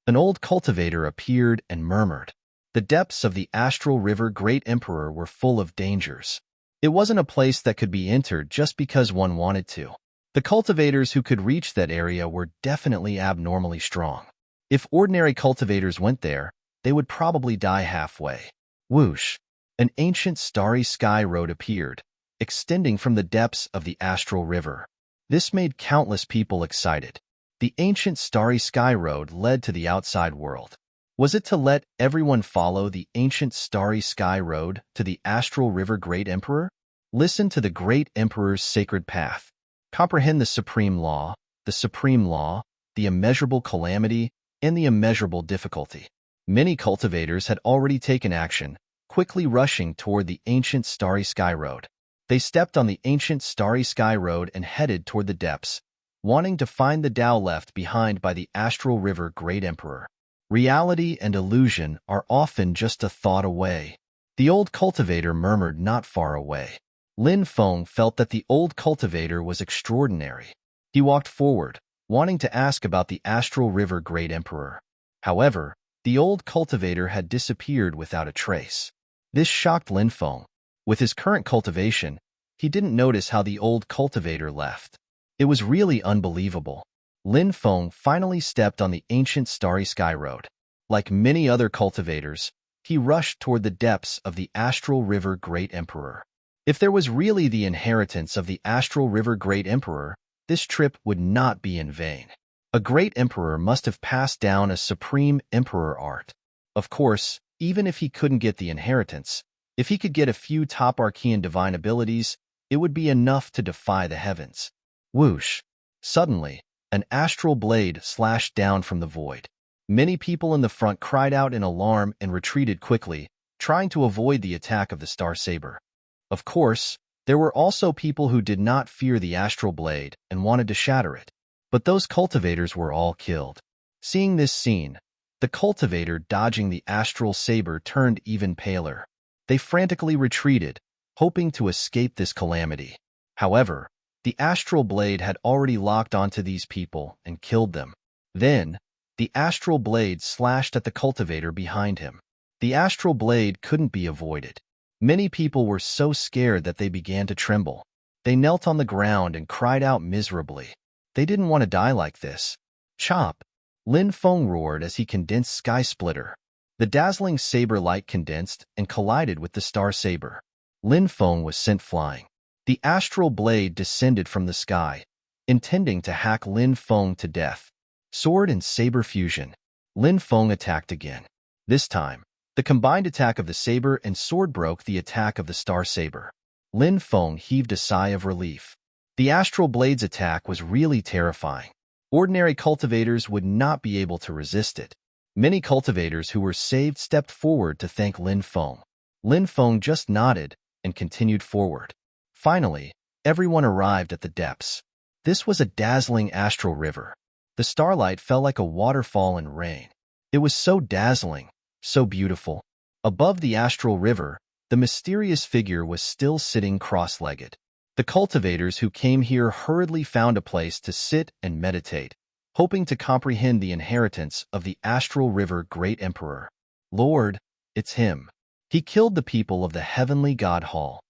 An old cultivator appeared and murmured. The depths of the Astral River Great Emperor were full of dangers. It wasn't a place that could be entered just because one wanted to. The cultivators who could reach that area were definitely abnormally strong. If ordinary cultivators went there, they would probably die halfway. Whoosh! An ancient starry sky road appeared, extending from the depths of the Astral River. This made countless people excited. The ancient starry sky road led to the outside world. Was it to let everyone follow the ancient starry sky road to the Astral River Great Emperor? Listen to the Great Emperor's sacred path. Comprehend the supreme law, the immeasurable calamity, and the immeasurable difficulty. Many cultivators had already taken action, quickly rushing toward the ancient starry sky road. They stepped on the ancient starry sky road and headed toward the depths, wanting to find the Tao left behind by the Astral River Great Emperor. Reality and illusion are often just a thought away. The old cultivator murmured not far away. Lin Feng felt that the old cultivator was extraordinary. He walked forward, wanting to ask about the Astral River Great Emperor. However, the old cultivator had disappeared without a trace. This shocked Lin Feng. With his current cultivation, he didn't notice how the old cultivator left. It was really unbelievable. Lin Feng finally stepped on the ancient starry sky road. Like many other cultivators, he rushed toward the depths of the Astral River Great Emperor. If there was really the inheritance of the Astral River Great Emperor, this trip would not be in vain. A great emperor must have passed down a supreme emperor art. Of course, even if he couldn't get the inheritance, if he could get a few top Archean divine abilities, it would be enough to defy the heavens. Whoosh! Suddenly, an astral blade slashed down from the void. Many people in the front cried out in alarm and retreated quickly, trying to avoid the attack of the Star Saber. Of course, there were also people who did not fear the astral blade and wanted to shatter it. But those cultivators were all killed. Seeing this scene, the cultivator dodging the astral saber turned even paler. They frantically retreated, hoping to escape this calamity. However, the astral blade had already locked onto these people and killed them. Then, the astral blade slashed at the cultivator behind him. The astral blade couldn't be avoided. Many people were so scared that they began to tremble. They knelt on the ground and cried out miserably. They didn't want to die like this. Chop! Lin Feng roared as he condensed Sky Splitter. The dazzling saber light condensed and collided with the Star Saber. Lin Feng was sent flying. The astral blade descended from the sky, intending to hack Lin Feng to death. Sword and saber fusion. Lin Feng attacked again. This time, the combined attack of the saber and sword broke the attack of the Star Saber. Lin Feng heaved a sigh of relief. The astral blade's attack was really terrifying. Ordinary cultivators would not be able to resist it. Many cultivators who were saved stepped forward to thank Lin Feng. Lin Feng just nodded and continued forward. Finally, everyone arrived at the depths. This was a dazzling astral river. The starlight fell like a waterfall in rain. It was so dazzling, so beautiful. Above the astral river, the mysterious figure was still sitting cross-legged. The cultivators who came here hurriedly found a place to sit and meditate, hoping to comprehend the inheritance of the astral river great emperor. Lord, it's him. He killed the people of the heavenly god hall.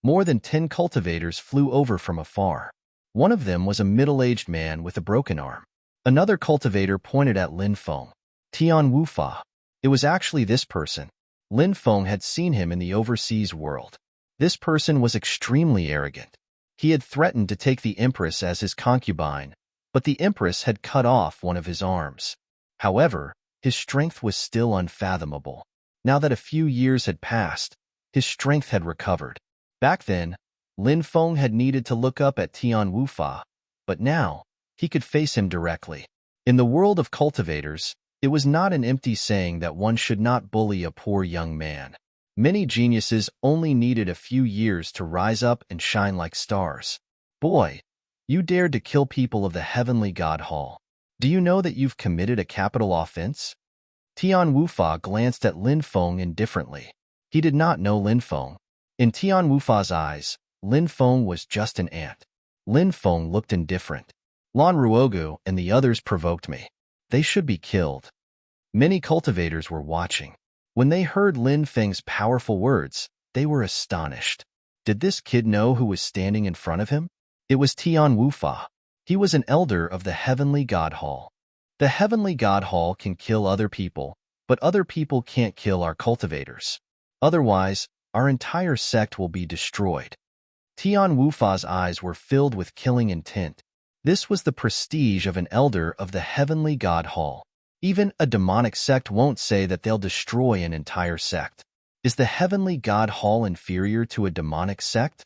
More than 10 cultivators flew over from afar. One of them was a middle-aged man with a broken arm. Another cultivator pointed at Lin Feng. Tian Wufa. It was actually this person. Lin Feng had seen him in the overseas world. This person was extremely arrogant. He had threatened to take the Empress as his concubine, but the Empress had cut off one of his arms. However, his strength was still unfathomable. Now that a few years had passed, his strength had recovered. Back then, Lin Feng had needed to look up at Tian Wufa, but now, he could face him directly. In the world of cultivators, it was not an empty saying that one should not bully a poor young man. Many geniuses only needed a few years to rise up and shine like stars. Boy, you dared to kill people of the heavenly god hall. Do you know that you've committed a capital offense? Tian Wufa glanced at Lin Feng indifferently. He did not know Lin Feng. In Tian Wufa's eyes, Lin Feng was just an ant. Lin Feng looked indifferent. Lan Ruogu and the others provoked me. They should be killed. Many cultivators were watching. When they heard Lin Feng's powerful words, they were astonished. Did this kid know who was standing in front of him? It was Tian Wufa. He was an elder of the Heavenly God Hall. The Heavenly God Hall can kill other people, but other people can't kill our cultivators. Otherwise, our entire sect will be destroyed. Tian Wufa's eyes were filled with killing intent. This was the prestige of an elder of the Heavenly God Hall. Even a demonic sect won't say that they'll destroy an entire sect. Is the Heavenly God Hall inferior to a demonic sect?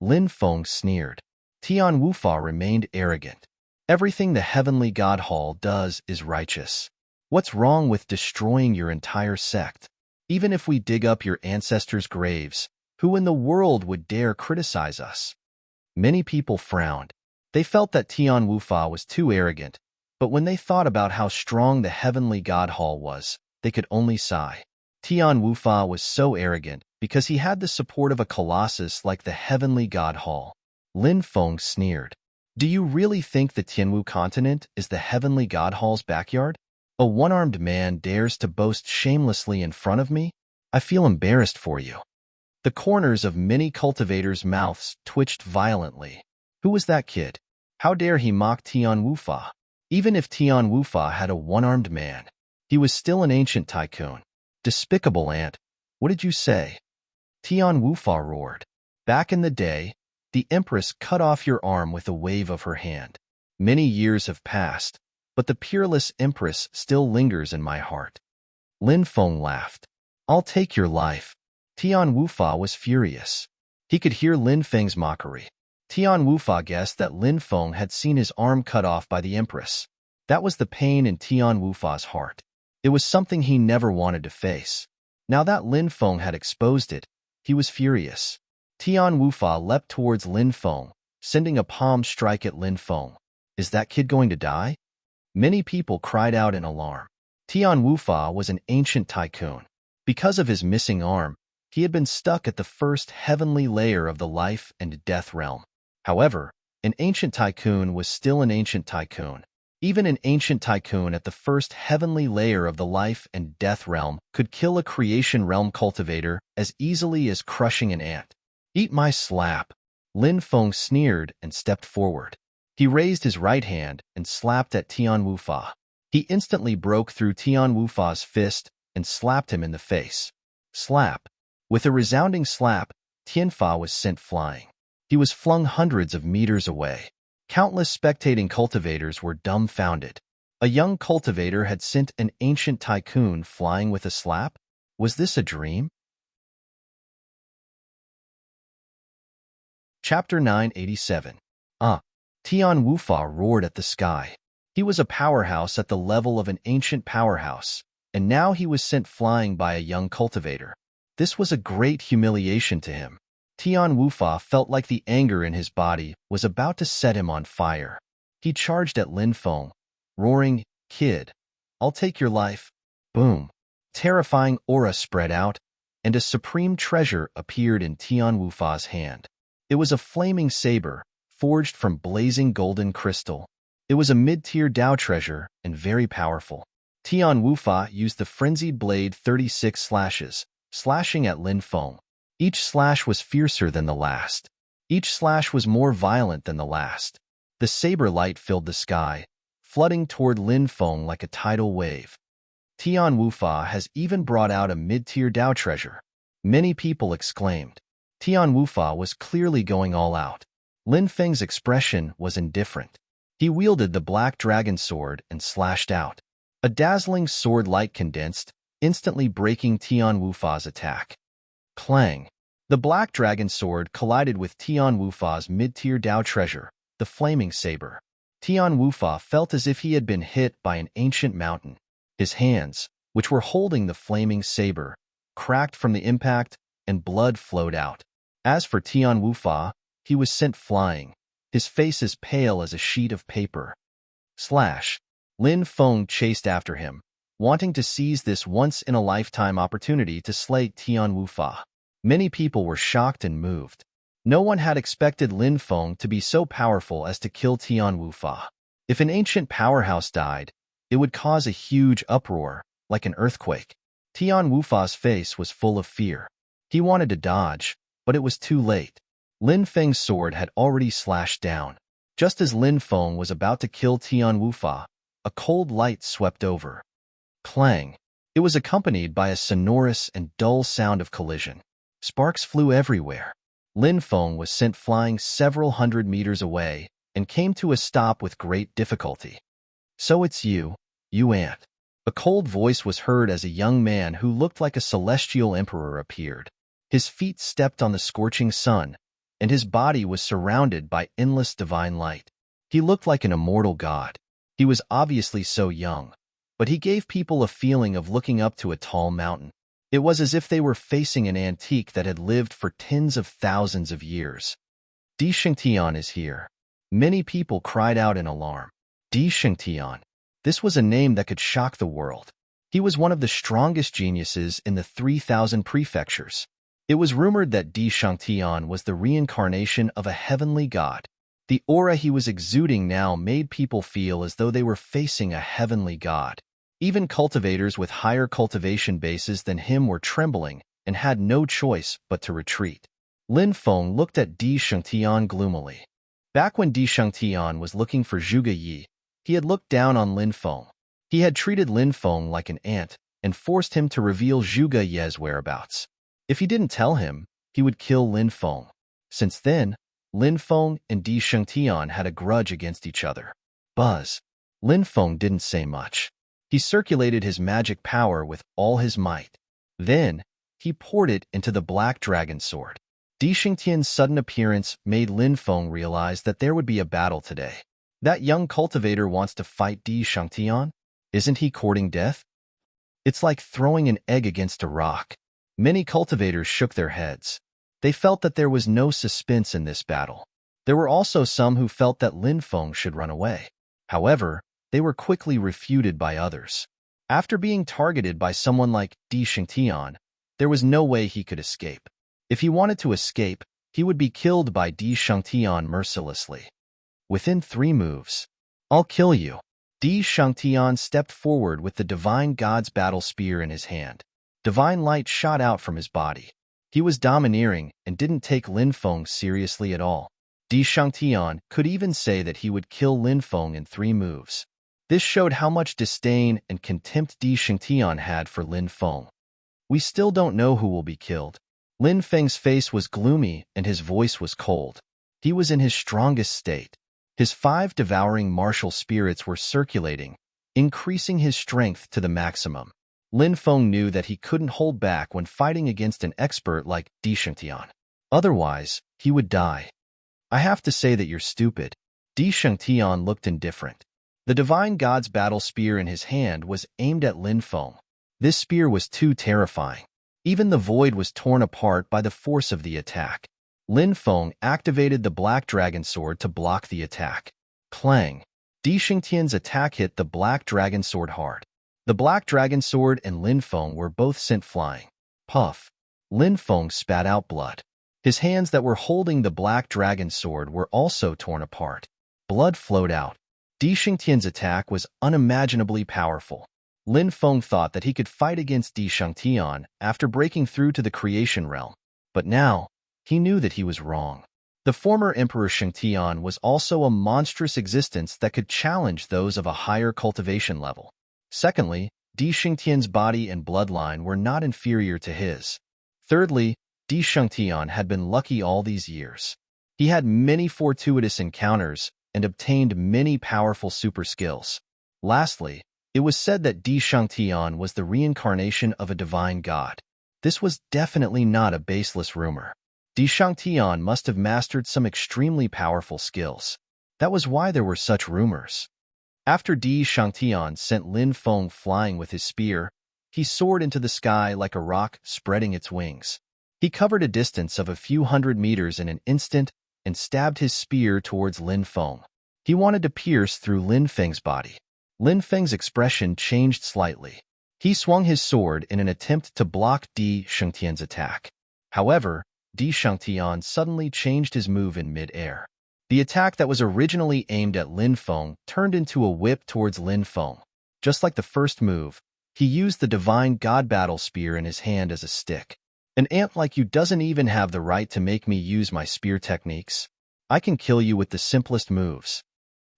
Lin Feng sneered. Tian Wufa remained arrogant. Everything the Heavenly God Hall does is righteous. What's wrong with destroying your entire sect? Even if we dig up your ancestors' graves, who in the world would dare criticize us? Many people frowned. They felt that Tian Wufa was too arrogant, but when they thought about how strong the Heavenly God Hall was, they could only sigh. Tian Wufa was so arrogant because he had the support of a colossus like the Heavenly God Hall. Lin Feng sneered. Do you really think the Tianwu continent is the Heavenly God Hall's backyard? A one-armed man dares to boast shamelessly in front of me? I feel embarrassed for you. The corners of many cultivators' mouths twitched violently. Who was that kid? How dare he mock Tian Wufa? Even if Tian Wufa had a one-armed man, he was still an ancient tycoon. Despicable ant. What did you say? Tian Wufa roared. Back in the day, the Empress cut off your arm with a wave of her hand. Many years have passed, but the peerless Empress still lingers in my heart. Lin Feng laughed. I'll take your life. Tian Wufa was furious. He could hear Lin Feng's mockery. Tian Wufa guessed that Lin Feng had seen his arm cut off by the Empress. That was the pain in Tian Wufa's heart. It was something he never wanted to face. Now that Lin Feng had exposed it, he was furious. Tian Wufa leapt towards Lin Feng, sending a palm strike at Lin Feng. Is that kid going to die? Many people cried out in alarm. Tian Wufa was an ancient tycoon. Because of his missing arm, he had been stuck at the first heavenly layer of the life and death realm. However, an ancient tycoon was still an ancient tycoon. Even an ancient tycoon at the first heavenly layer of the life and death realm could kill a creation realm cultivator as easily as crushing an ant. Eat my slap. Lin Feng sneered and stepped forward. He raised his right hand and slapped at Tian Wufa. He instantly broke through Tian Wufa's fist and slapped him in the face. Slap. With a resounding slap, Tianfa was sent flying. He was flung hundreds of meters away. Countless spectating cultivators were dumbfounded. A young cultivator had sent an ancient tycoon flying with a slap? Was this a dream? Chapter 987. Tian Wufa roared at the sky. He was a powerhouse at the level of an ancient powerhouse, and now he was sent flying by a young cultivator. This was a great humiliation to him. Tian Wufa felt like the anger in his body was about to set him on fire. He charged at Lin Feng, roaring, "Kid, I'll take your life." Boom. Terrifying aura spread out, and a supreme treasure appeared in Tian Wufa's hand. It was a flaming saber, forged from blazing golden crystal. It was a mid-tier Dao treasure and very powerful. Tian Wufa used the frenzied blade 36 slashes, slashing at Lin Feng. Each slash was fiercer than the last. Each slash was more violent than the last. The saber light filled the sky, flooding toward Lin Feng like a tidal wave. Tian Wufa has even brought out a mid-tier Dao treasure. Many people exclaimed. Tian Wufa was clearly going all out. Lin Feng's expression was indifferent. He wielded the black dragon sword and slashed out. A dazzling sword light condensed, instantly breaking Tian Wufa's attack. Clang! The black dragon sword collided with Tian Wufa's mid-tier Dao treasure, the flaming saber. Tian Wufa felt as if he had been hit by an ancient mountain. His hands, which were holding the flaming saber, cracked from the impact, and blood flowed out. As for Tian Wufa, he was sent flying, his face as pale as a sheet of paper. Slash! Lin Feng chased after him, wanting to seize this once-in-a-lifetime opportunity to slay Tian Wufa. Many people were shocked and moved. No one had expected Lin Feng to be so powerful as to kill Tian Wufa. If an ancient powerhouse died, it would cause a huge uproar, like an earthquake. Tian Wufa's face was full of fear. He wanted to dodge, but it was too late. Lin Feng's sword had already slashed down. Just as Lin Feng was about to kill Tian Wufa, a cold light swept over. Clang! It was accompanied by a sonorous and dull sound of collision. Sparks flew everywhere. Lin Feng was sent flying several hundred meters away and came to a stop with great difficulty. So it's you ant. A cold voice was heard as a young man who looked like a celestial emperor appeared. His feet stepped on the scorching sun, and his body was surrounded by endless divine light. He looked like an immortal god. He was obviously so young, but he gave people a feeling of looking up to a tall mountain. It was as if they were facing an antique that had lived for tens of thousands of years. Di Shengtian is here. Many people cried out in alarm. Di Shengtian. This was a name that could shock the world. He was one of the strongest geniuses in the 3,000 prefectures. It was rumored that Di Shengtian was the reincarnation of a heavenly god. The aura he was exuding now made people feel as though they were facing a heavenly god. Even cultivators with higher cultivation bases than him were trembling and had no choice but to retreat. Lin Feng looked at Di Shengtian gloomily. Back when Di Shengtian was looking for Zhuge Yi, he had looked down on Lin Feng. He had treated Lin Feng like an ant and forced him to reveal Zhuge Ye's whereabouts. If he didn't tell him, he would kill Lin Feng. Since then, Lin Feng and Di Shengtian had a grudge against each other. Buzz. Lin Feng didn't say much. He circulated his magic power with all his might. Then, he poured it into the black dragon sword. Di Xingtian's sudden appearance made Lin Feng realize that there would be a battle today. That young cultivator wants to fight Di Xingtian? Isn't he courting death? It's like throwing an egg against a rock. Many cultivators shook their heads. They felt that there was no suspense in this battle. There were also some who felt that Lin Feng should run away. However, they were quickly refuted by others. After being targeted by someone like Di Xingtian, there was no way he could escape. If he wanted to escape, he would be killed by Di Xingtian mercilessly. Within 3 moves, I'll kill you. Di Xingtian stepped forward with the Divine God's battle spear in his hand. Divine light shot out from his body. He was domineering and didn't take Lin Feng seriously at all. Di Xingtian could even say that he would kill Lin Feng in 3 moves. This showed how much disdain and contempt Di Xingtian had for Lin Feng. We still don't know who will be killed. Lin Feng's face was gloomy and his voice was cold. He was in his strongest state. His 5 devouring martial spirits were circulating, increasing his strength to the maximum. Lin Feng knew that he couldn't hold back when fighting against an expert like Di Xingtian. Otherwise, he would die. I have to say that you're stupid. Di Xingtian looked indifferent. The Divine God's battle spear in his hand was aimed at Lin Feng. This spear was too terrifying. Even the void was torn apart by the force of the attack. Lin Feng activated the Black Dragon Sword to block the attack. Clang! Di Xingtian's attack hit the Black Dragon Sword hard. The Black Dragon Sword and Lin Feng were both sent flying. Puff! Lin Feng spat out blood. His hands that were holding the Black Dragon Sword were also torn apart. Blood flowed out. Di Xingtian's attack was unimaginably powerful. Lin Feng thought that he could fight against Di Xingtian after breaking through to the creation realm. But now, he knew that he was wrong. The former Emperor Xingtian was also a monstrous existence that could challenge those of a higher cultivation level. Secondly, Di Xingtian's body and bloodline were not inferior to his. Thirdly, Di Xingtian had been lucky all these years. He had many fortuitous encounters and obtained many powerful super skills. Lastly, it was said that Di Xingtian was the reincarnation of a divine god. This was definitely not a baseless rumor. Di Xingtian must have mastered some extremely powerful skills. That was why there were such rumors. After Di Xingtian sent Lin Feng flying with his spear, he soared into the sky like a rock spreading its wings. He covered a distance of a few hundred meters in an instant and stabbed his spear towards Lin Feng. He wanted to pierce through Lin Feng's body. Lin Feng's expression changed slightly. He swung his sword in an attempt to block Di Xingtian's attack. However, Di Xingtian suddenly changed his move in mid-air. The attack that was originally aimed at Lin Feng turned into a whip towards Lin Feng. Just like the first move, he used the Divine God Battle Spear in his hand as a stick. An ant like you doesn't even have the right to make me use my spear techniques. I can kill you with the simplest moves.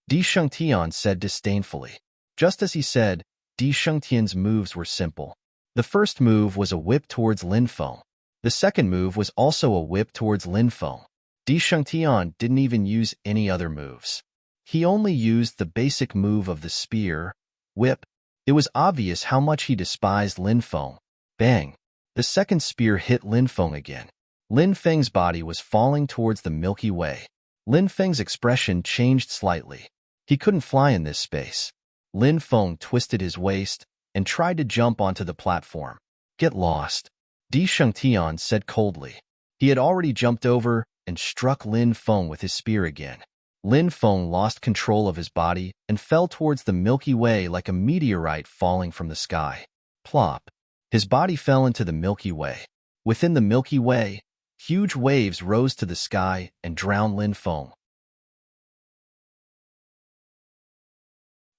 Di Xingtian said disdainfully. Just as he said, Di Xingtian's moves were simple. The first move was a whip towards Lin Feng. The second move was also a whip towards Lin Feng. Di Xingtian didn't even use any other moves. He only used the basic move of the spear, whip. It was obvious how much he despised Lin Feng. Bang! The second spear hit Lin Feng again. Lin Feng's body was falling towards the Milky Way. Lin Feng's expression changed slightly. He couldn't fly in this space. Lin Feng twisted his waist and tried to jump onto the platform. Get lost, Di Xingtian said coldly. He had already jumped over and struck Lin Feng with his spear again. Lin Feng lost control of his body and fell towards the Milky Way like a meteorite falling from the sky. Plop! His body fell into the Milky Way. Within the Milky Way, huge waves rose to the sky and drowned Lin Feng.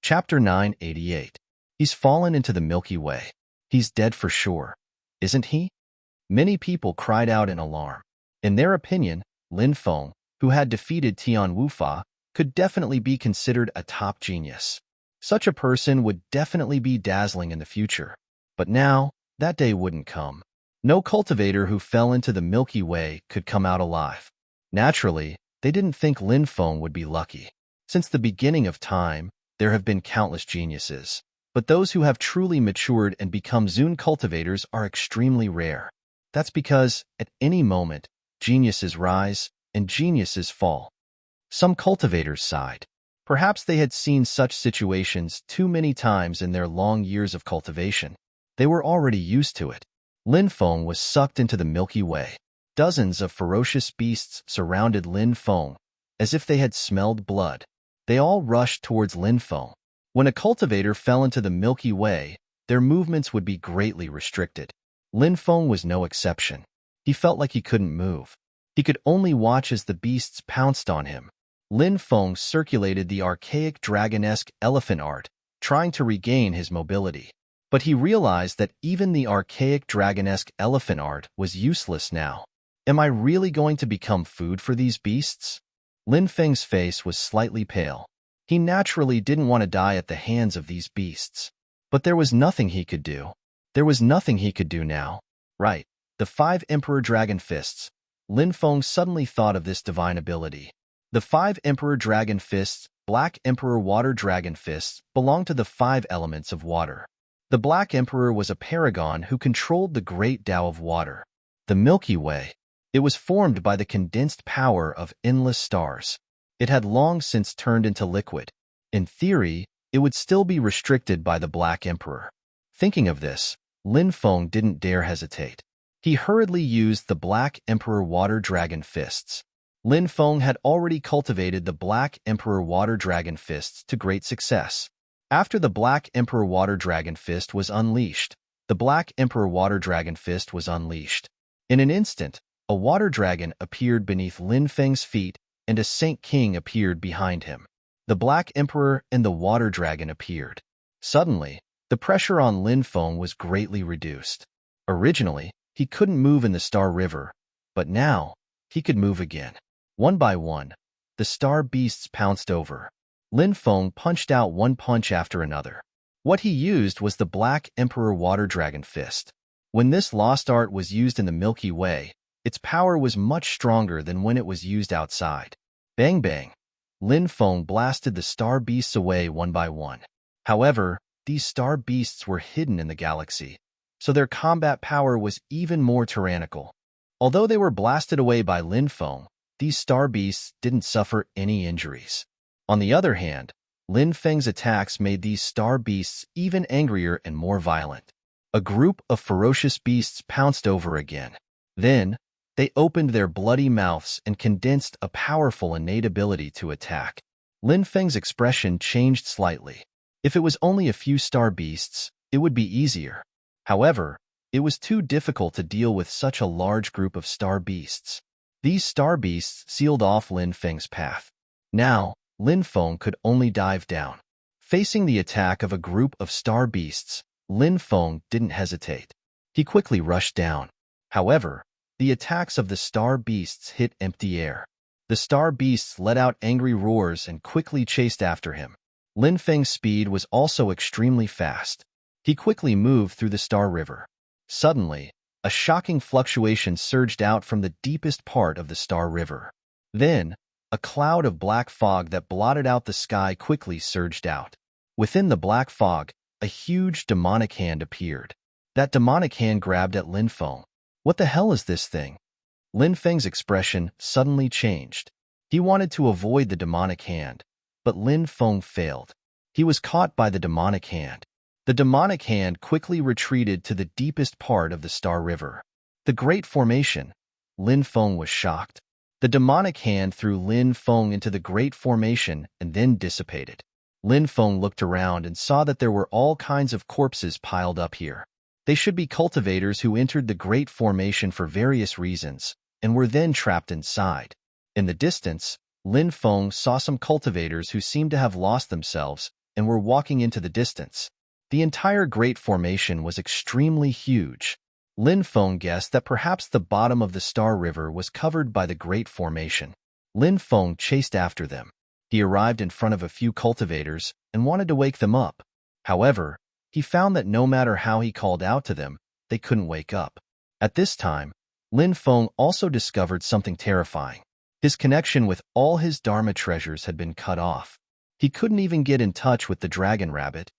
Chapter 988. He's fallen into the Milky Way. He's dead for sure, isn't he? Many people cried out in alarm. In their opinion, Lin Feng, who had defeated Tian Wufa, could definitely be considered a top genius. Such a person would definitely be dazzling in the future. But now, that day wouldn't come. No cultivator who fell into the Milky Way could come out alive. Naturally, they didn't think Lin Feng would be lucky. Since the beginning of time, there have been countless geniuses. But those who have truly matured and become Zune cultivators are extremely rare. That's because, at any moment, geniuses rise and geniuses fall. Some cultivators sighed. Perhaps they had seen such situations too many times in their long years of cultivation. They were already used to it. Lin Feng was sucked into the Milky Way. Dozens of ferocious beasts surrounded Lin Feng, as if they had smelled blood. They all rushed towards Lin Feng. When a cultivator fell into the Milky Way, their movements would be greatly restricted. Lin Feng was no exception. He felt like he couldn't move. He could only watch as the beasts pounced on him. Lin Feng circulated the archaic dragon-esque elephant art, trying to regain his mobility. But he realized that even the archaic dragon-esque elephant art was useless now. Am I really going to become food for these beasts? Lin Feng's face was slightly pale. He naturally didn't want to die at the hands of these beasts. But there was nothing he could do. There was nothing he could do now. Right, the 5 Emperor Dragon Fists. Lin Feng suddenly thought of this divine ability. The 5 Emperor Dragon Fists, Black Emperor Water Dragon Fists, belonged to the 5 elements of water. The Black Emperor was a paragon who controlled the great Tao of water, the Milky Way. It was formed by the condensed power of endless stars. It had long since turned into liquid. In theory, it would still be restricted by the Black Emperor. Thinking of this, Lin Feng didn't dare hesitate. He hurriedly used the Black Emperor Water Dragon Fists. Lin Feng had already cultivated the Black Emperor Water Dragon Fists to great success. After the Black Emperor Water Dragon Fist was unleashed, the Black Emperor Water Dragon Fist was unleashed. In an instant, a water dragon appeared beneath Lin Feng's feet, and a Saint King appeared behind him. The Black Emperor and the Water Dragon appeared. Suddenly, the pressure on Lin Feng was greatly reduced. Originally, he couldn't move in the Star River, but now, he could move again. One by one, the star beasts pounced over. Lin Feng punched out one punch after another. What he used was the Black Emperor Water Dragon Fist. When this lost art was used in the Milky Way, its power was much stronger than when it was used outside. Bang bang! Lin Feng blasted the star beasts away one by one. However, these star beasts were hidden in the galaxy, so their combat power was even more tyrannical. Although they were blasted away by Lin Feng, these star beasts didn't suffer any injuries. On the other hand, Lin Feng's attacks made these star beasts even angrier and more violent. A group of ferocious beasts pounced over again. Then, they opened their bloody mouths and condensed a powerful innate ability to attack. Lin Feng's expression changed slightly. If it was only a few star beasts, it would be easier. However, it was too difficult to deal with such a large group of star beasts. These star beasts sealed off Lin Feng's path. Now, Lin Feng could only dive down. Facing the attack of a group of star beasts, Lin Feng didn't hesitate. He quickly rushed down. However, the attacks of the star beasts hit empty air. The star beasts let out angry roars and quickly chased after him. Lin Feng's speed was also extremely fast. He quickly moved through the Star River. Suddenly, a shocking fluctuation surged out from the deepest part of the Star River. Then, a cloud of black fog that blotted out the sky quickly surged out. Within the black fog, a huge demonic hand appeared. That demonic hand grabbed at Lin Feng. What the hell is this thing? Lin Feng's expression suddenly changed. He wanted to avoid the demonic hand, but Lin Feng failed. He was caught by the demonic hand. The demonic hand quickly retreated to the deepest part of the Star River. The Great Formation. Lin Feng was shocked. The demonic hand threw Lin Feng into the Great Formation and then dissipated. Lin Feng looked around and saw that there were all kinds of corpses piled up here. They should be cultivators who entered the Great Formation for various reasons and were then trapped inside. In the distance, Lin Feng saw some cultivators who seemed to have lost themselves and were walking into the distance. The entire Great Formation was extremely huge. Lin Feng guessed that perhaps the bottom of the Star River was covered by the Great Formation. Lin Feng chased after them. He arrived in front of a few cultivators and wanted to wake them up. However, he found that no matter how he called out to them, they couldn't wake up. At this time, Lin Feng also discovered something terrifying. His connection with all his Dharma treasures had been cut off. He couldn't even get in touch with the dragon rabbit.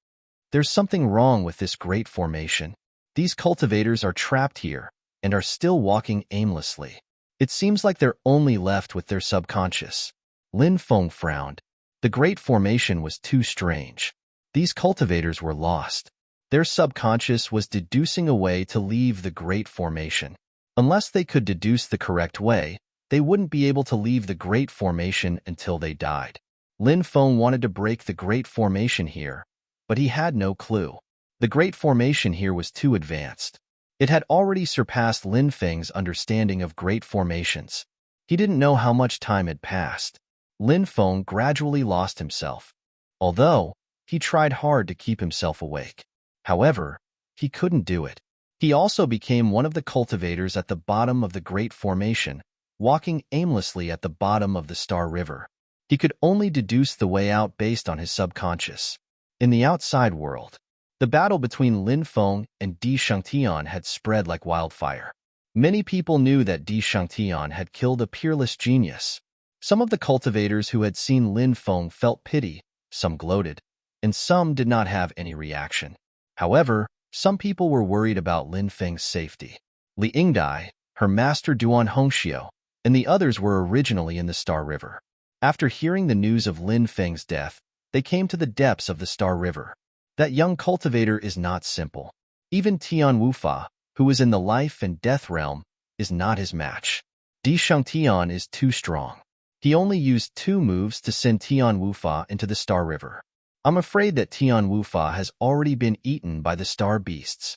There's something wrong with this great formation. These cultivators are trapped here and are still walking aimlessly. It seems like they're only left with their subconscious. Lin Feng frowned. The great formation was too strange. These cultivators were lost. Their subconscious was deducing a way to leave the great formation. Unless they could deduce the correct way, they wouldn't be able to leave the great formation until they died. Lin Feng wanted to break the great formation here, but he had no clue. The great formation here was too advanced. It had already surpassed Lin Feng's understanding of great formations. He didn't know how much time had passed. Lin Feng gradually lost himself, although he tried hard to keep himself awake. However, he couldn't do it. He also became one of the cultivators at the bottom of the great formation, walking aimlessly at the bottom of the Star River. He could only deduce the way out based on his subconscious. In the outside world, the battle between Lin Feng and Di Shangtian had spread like wildfire. Many people knew that Di Shangtian had killed a peerless genius. Some of the cultivators who had seen Lin Feng felt pity, some gloated, and some did not have any reaction. However, some people were worried about Lin Feng's safety. Li Yingdai, her master Duan Hongxiu, and the others were originally in the Star River. After hearing the news of Lin Feng's death, they came to the depths of the Star River. That young cultivator is not simple. Even Tian Wufa, who is in the life and death realm, is not his match. Di Shangtian is too strong. He only used 2 moves to send Tian Wufa into the Star River. I'm afraid that Tian Wufa has already been eaten by the star beasts.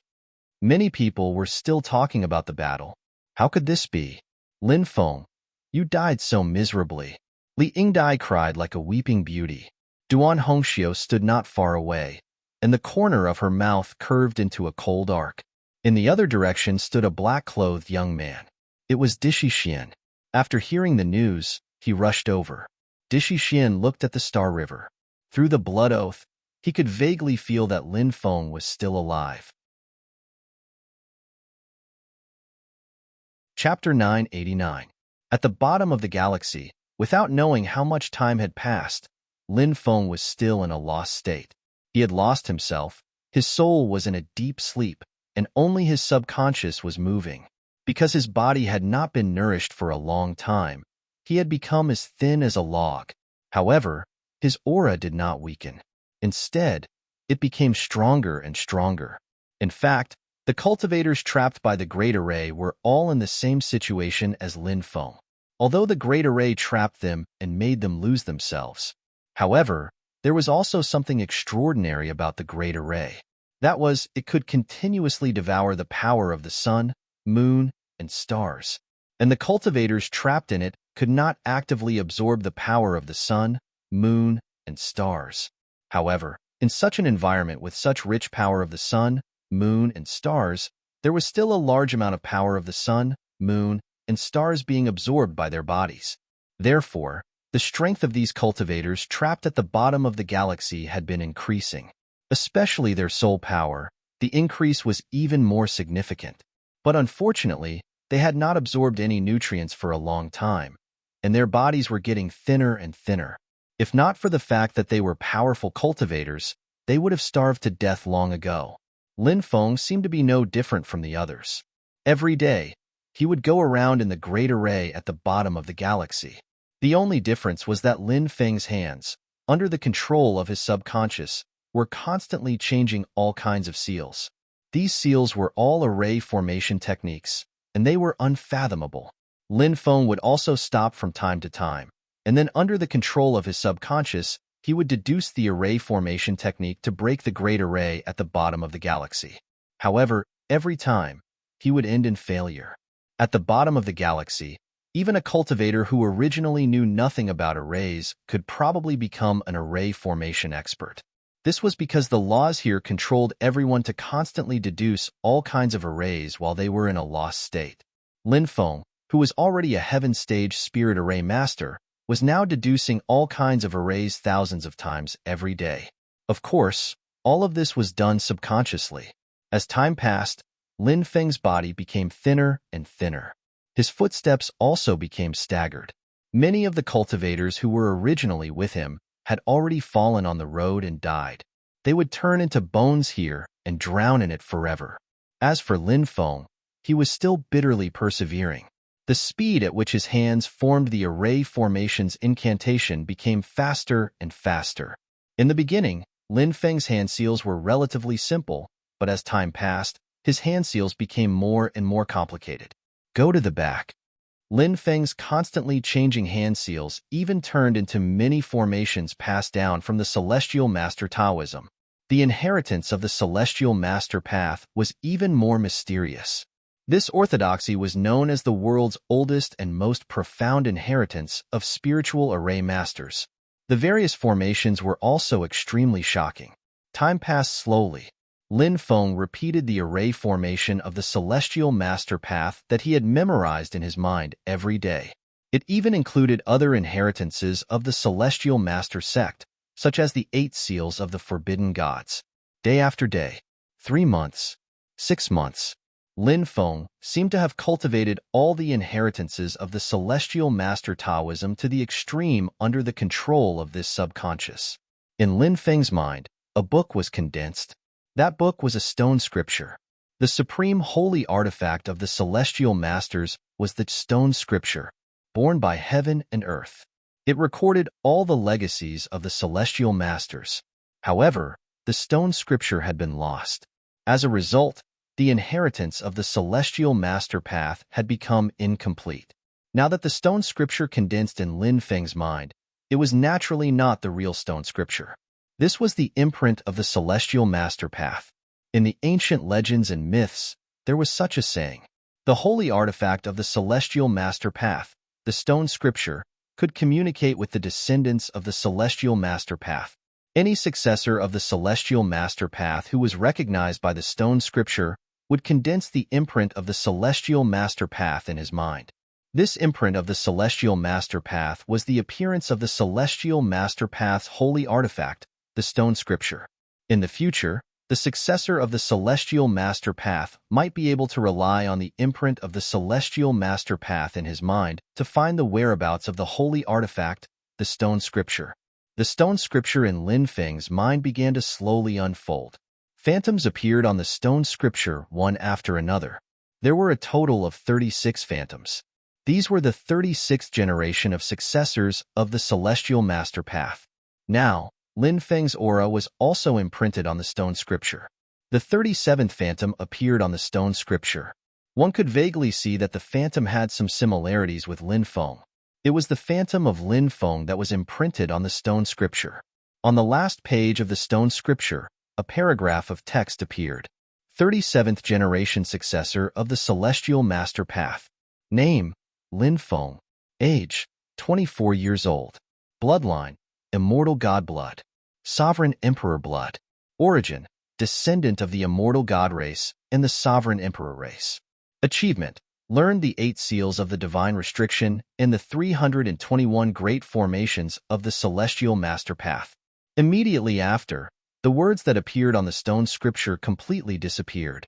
Many people were still talking about the battle. How could this be? Lin Feng, you died so miserably. Li Yingdai cried like a weeping beauty. Duan Hongxiu stood not far away, and the corner of her mouth curved into a cold arc. In the other direction stood a black-clothed young man. It was Dishi Xian. After hearing the news, he rushed over. Dishi Xian looked at the Star River. Through the blood oath, he could vaguely feel that Lin Feng was still alive. Chapter 989. At the bottom of the galaxy, without knowing how much time had passed, Lin Feng was still in a lost state. He had lost himself, his soul was in a deep sleep, and only his subconscious was moving. Because his body had not been nourished for a long time, he had become as thin as a log. However, his aura did not weaken. Instead, it became stronger and stronger. In fact, the cultivators trapped by the Great Array were all in the same situation as Lin Feng, although the Great Array trapped them and made them lose themselves. However, there was also something extraordinary about the Great Array. That was, it could continuously devour the power of the sun, moon, and stars. And the cultivators trapped in it could not actively absorb the power of the sun, moon, and stars. However, in such an environment with such rich power of the sun, moon, and stars, there was still a large amount of power of the sun, moon, and stars being absorbed by their bodies. Therefore, the strength of these cultivators trapped at the bottom of the galaxy had been increasing. Especially their soul power, the increase was even more significant. But unfortunately, they had not absorbed any nutrients for a long time, and their bodies were getting thinner and thinner. If not for the fact that they were powerful cultivators, they would have starved to death long ago. Lin Feng seemed to be no different from the others. Every day, he would go around in the Great Array at the bottom of the galaxy. The only difference was that Lin Feng's hands, under the control of his subconscious, were constantly changing all kinds of seals. These seals were all array formation techniques, and they were unfathomable. Lin Feng would also stop from time to time, and then under the control of his subconscious, he would deduce the array formation technique to break the Great Array at the bottom of the galaxy. However, every time, he would end in failure. At the bottom of the galaxy, even a cultivator who originally knew nothing about arrays could probably become an array formation expert. This was because the laws here controlled everyone to constantly deduce all kinds of arrays while they were in a lost state. Lin Feng, who was already a Heaven Stage Spirit Array Master, was now deducing all kinds of arrays thousands of times every day. Of course, all of this was done subconsciously. As time passed, Lin Feng's body became thinner and thinner. His footsteps also became staggered. Many of the cultivators who were originally with him had already fallen on the road and died. They would turn into bones here and drown in it forever. As for Lin Feng, he was still bitterly persevering. The speed at which his hands formed the array formation's incantation became faster and faster. In the beginning, Lin Feng's hand seals were relatively simple, but as time passed, his hand seals became more and more complicated. Go to the back. Lin Feng's constantly changing hand seals even turned into many formations passed down from the Celestial Master Taoism. The inheritance of the Celestial Master Path was even more mysterious. This orthodoxy was known as the world's oldest and most profound inheritance of spiritual array masters. The various formations were also extremely shocking. Time passed slowly. Lin Feng repeated the array formation of the Celestial Master Path that he had memorized in his mind every day. It even included other inheritances of the Celestial Master sect, such as the 8 seals of the Forbidden Gods. Day after day, 3 months, 6 months, Lin Feng seemed to have cultivated all the inheritances of the Celestial Master Taoism to the extreme under the control of this subconscious. In Lin Feng's mind, a book was condensed. That book was a stone scripture. The supreme holy artifact of the Celestial Masters was the stone scripture, born by heaven and earth. It recorded all the legacies of the Celestial Masters. However, the stone scripture had been lost. As a result, the inheritance of the Celestial Master Path had become incomplete. Now that the stone scripture condensed in Lin Feng's mind, it was naturally not the real stone scripture. This was the imprint of the Celestial Master Path. In the ancient legends and myths, there was such a saying. The holy artifact of the Celestial Master Path, the stone scripture, could communicate with the descendants of the Celestial Master Path. Any successor of the Celestial Master Path who was recognized by the stone scripture would condense the imprint of the Celestial Master Path in his mind. This imprint of the Celestial Master Path was the appearance of the Celestial Master Path's holy artifact, the stone scripture. In the future, the successor of the Celestial Master Path might be able to rely on the imprint of the Celestial Master Path in his mind to find the whereabouts of the holy artifact, the stone scripture. The stone scripture in Lin Feng's mind began to slowly unfold. Phantoms appeared on the stone scripture one after another. There were a total of 36 phantoms. These were the 36th generation of successors of the Celestial Master Path. Now, Lin Feng's aura was also imprinted on the stone scripture. The 37th phantom appeared on the stone scripture. One could vaguely see that the phantom had some similarities with Lin Feng. It was the phantom of Lin Feng that was imprinted on the stone scripture. On the last page of the stone scripture, a paragraph of text appeared. 37th generation successor of the Celestial Master Path. Name, Lin Feng. Age, 24 years old. Bloodline, Immortal God blood. Sovereign Emperor blood. Origin, descendant of the Immortal God race and the Sovereign Emperor race. Achievement, learned the 8 seals of the Divine Restriction and the 321 great formations of the Celestial Master Path. Immediately after, the words that appeared on the stone scripture completely disappeared.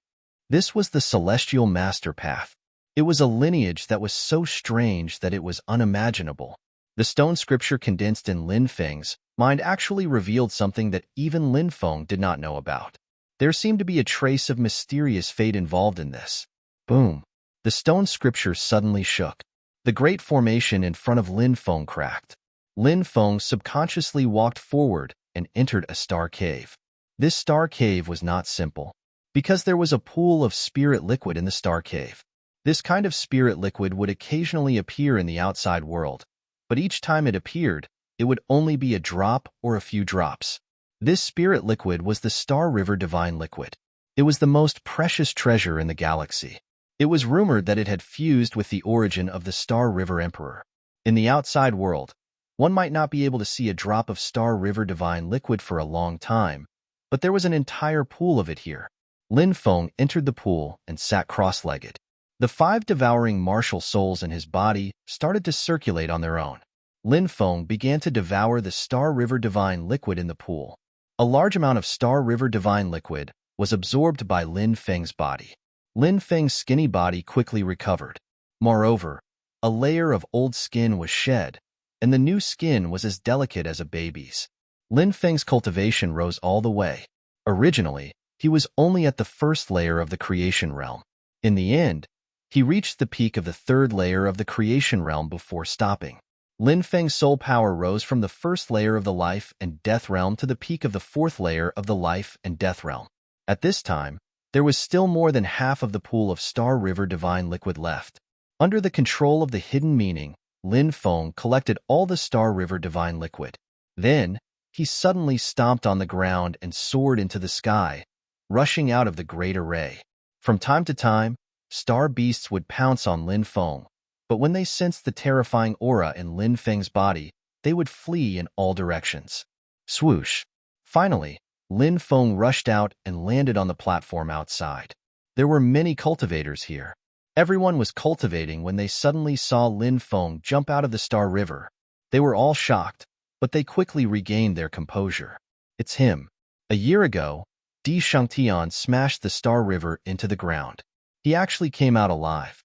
This was the Celestial Master Path. It was a lineage that was so strange that it was unimaginable. The stone scripture condensed in Lin Feng's mind actually revealed something that even Lin Feng did not know about. There seemed to be a trace of mysterious fate involved in this. Boom! The stone scripture suddenly shook. The great formation in front of Lin Feng cracked. Lin Feng subconsciously walked forward and entered a star cave. This star cave was not simple, because there was a pool of spirit liquid in the star cave. This kind of spirit liquid would occasionally appear in the outside world, but each time it appeared, it would only be a drop or a few drops. This spirit liquid was the Star River Divine Liquid. It was the most precious treasure in the galaxy. It was rumored that it had fused with the origin of the Star River Emperor. In the outside world, one might not be able to see a drop of Star River Divine Liquid for a long time, but there was an entire pool of it here. Lin Feng entered the pool and sat cross-legged. The 5 devouring martial souls in his body started to circulate on their own. Lin Feng began to devour the Star River Divine Liquid in the pool. A large amount of Star River Divine Liquid was absorbed by Lin Feng's body. Lin Feng's skinny body quickly recovered. Moreover, a layer of old skin was shed, and the new skin was as delicate as a baby's. Lin Feng's cultivation rose all the way. Originally, he was only at the first layer of the creation realm. In the end, he reached the peak of the third layer of the creation realm before stopping. Lin Feng's soul power rose from the first layer of the life and death realm to the peak of the fourth layer of the life and death realm. At this time, there was still more than half of the pool of Star River divine liquid left. Under the control of the hidden meaning, Lin Feng collected all the Star River divine liquid. Then, he suddenly stomped on the ground and soared into the sky, rushing out of the great array. From time to time, star beasts would pounce on Lin Feng, but when they sensed the terrifying aura in Lin Feng's body, they would flee in all directions. Swoosh! Finally, Lin Feng rushed out and landed on the platform outside. There were many cultivators here. Everyone was cultivating when they suddenly saw Lin Feng jump out of the Star River. They were all shocked, but they quickly regained their composure. It's him. A year ago, Di Shangtian smashed the Star River into the ground. He actually came out alive.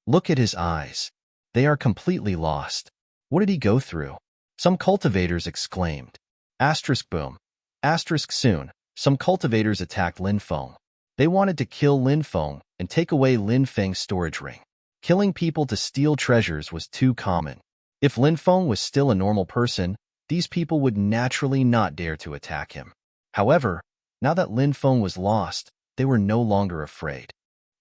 Look at his eyes. They are completely lost. What did he go through? Some cultivators exclaimed. Boom. Soon, some cultivators attacked Lin Feng. They wanted to kill Lin Feng and take away Lin Feng's storage ring. Killing people to steal treasures was too common. If Lin Feng was still a normal person, these people would naturally not dare to attack him. However, now that Lin Feng was lost, they were no longer afraid.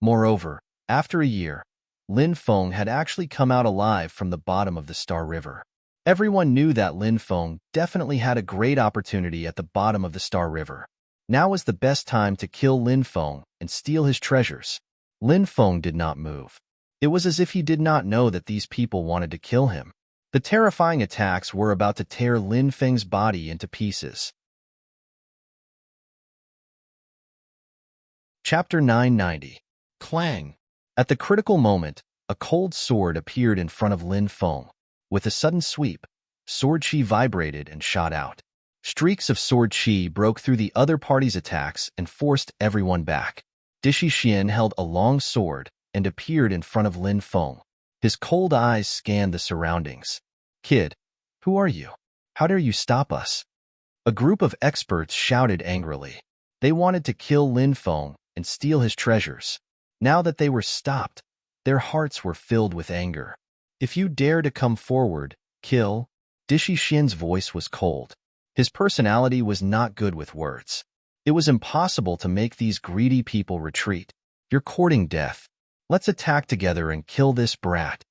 Moreover, after a year, Lin Feng had actually come out alive from the bottom of the Star River. Everyone knew that Lin Feng definitely had a great opportunity at the bottom of the Star River. Now was the best time to kill Lin Feng and steal his treasures. Lin Feng did not move. It was as if he did not know that these people wanted to kill him. The terrifying attacks were about to tear Lin Feng's body into pieces. Chapter 990. Clang! At the critical moment, a cold sword appeared in front of Lin Feng. With a sudden sweep, sword chi vibrated and shot out. Streaks of sword chi broke through the other party's attacks and forced everyone back. Dishi Xian held a long sword and appeared in front of Lin Feng. His cold eyes scanned the surroundings. Kid, who are you? How dare you stop us? A group of experts shouted angrily. They wanted to kill Lin Feng and steal his treasures. Now that they were stopped, their hearts were filled with anger. If you dare to come forward, kill. Dishi Xian's voice was cold. His personality was not good with words. It was impossible to make these greedy people retreat. You're courting death. Let's attack together and kill this brat.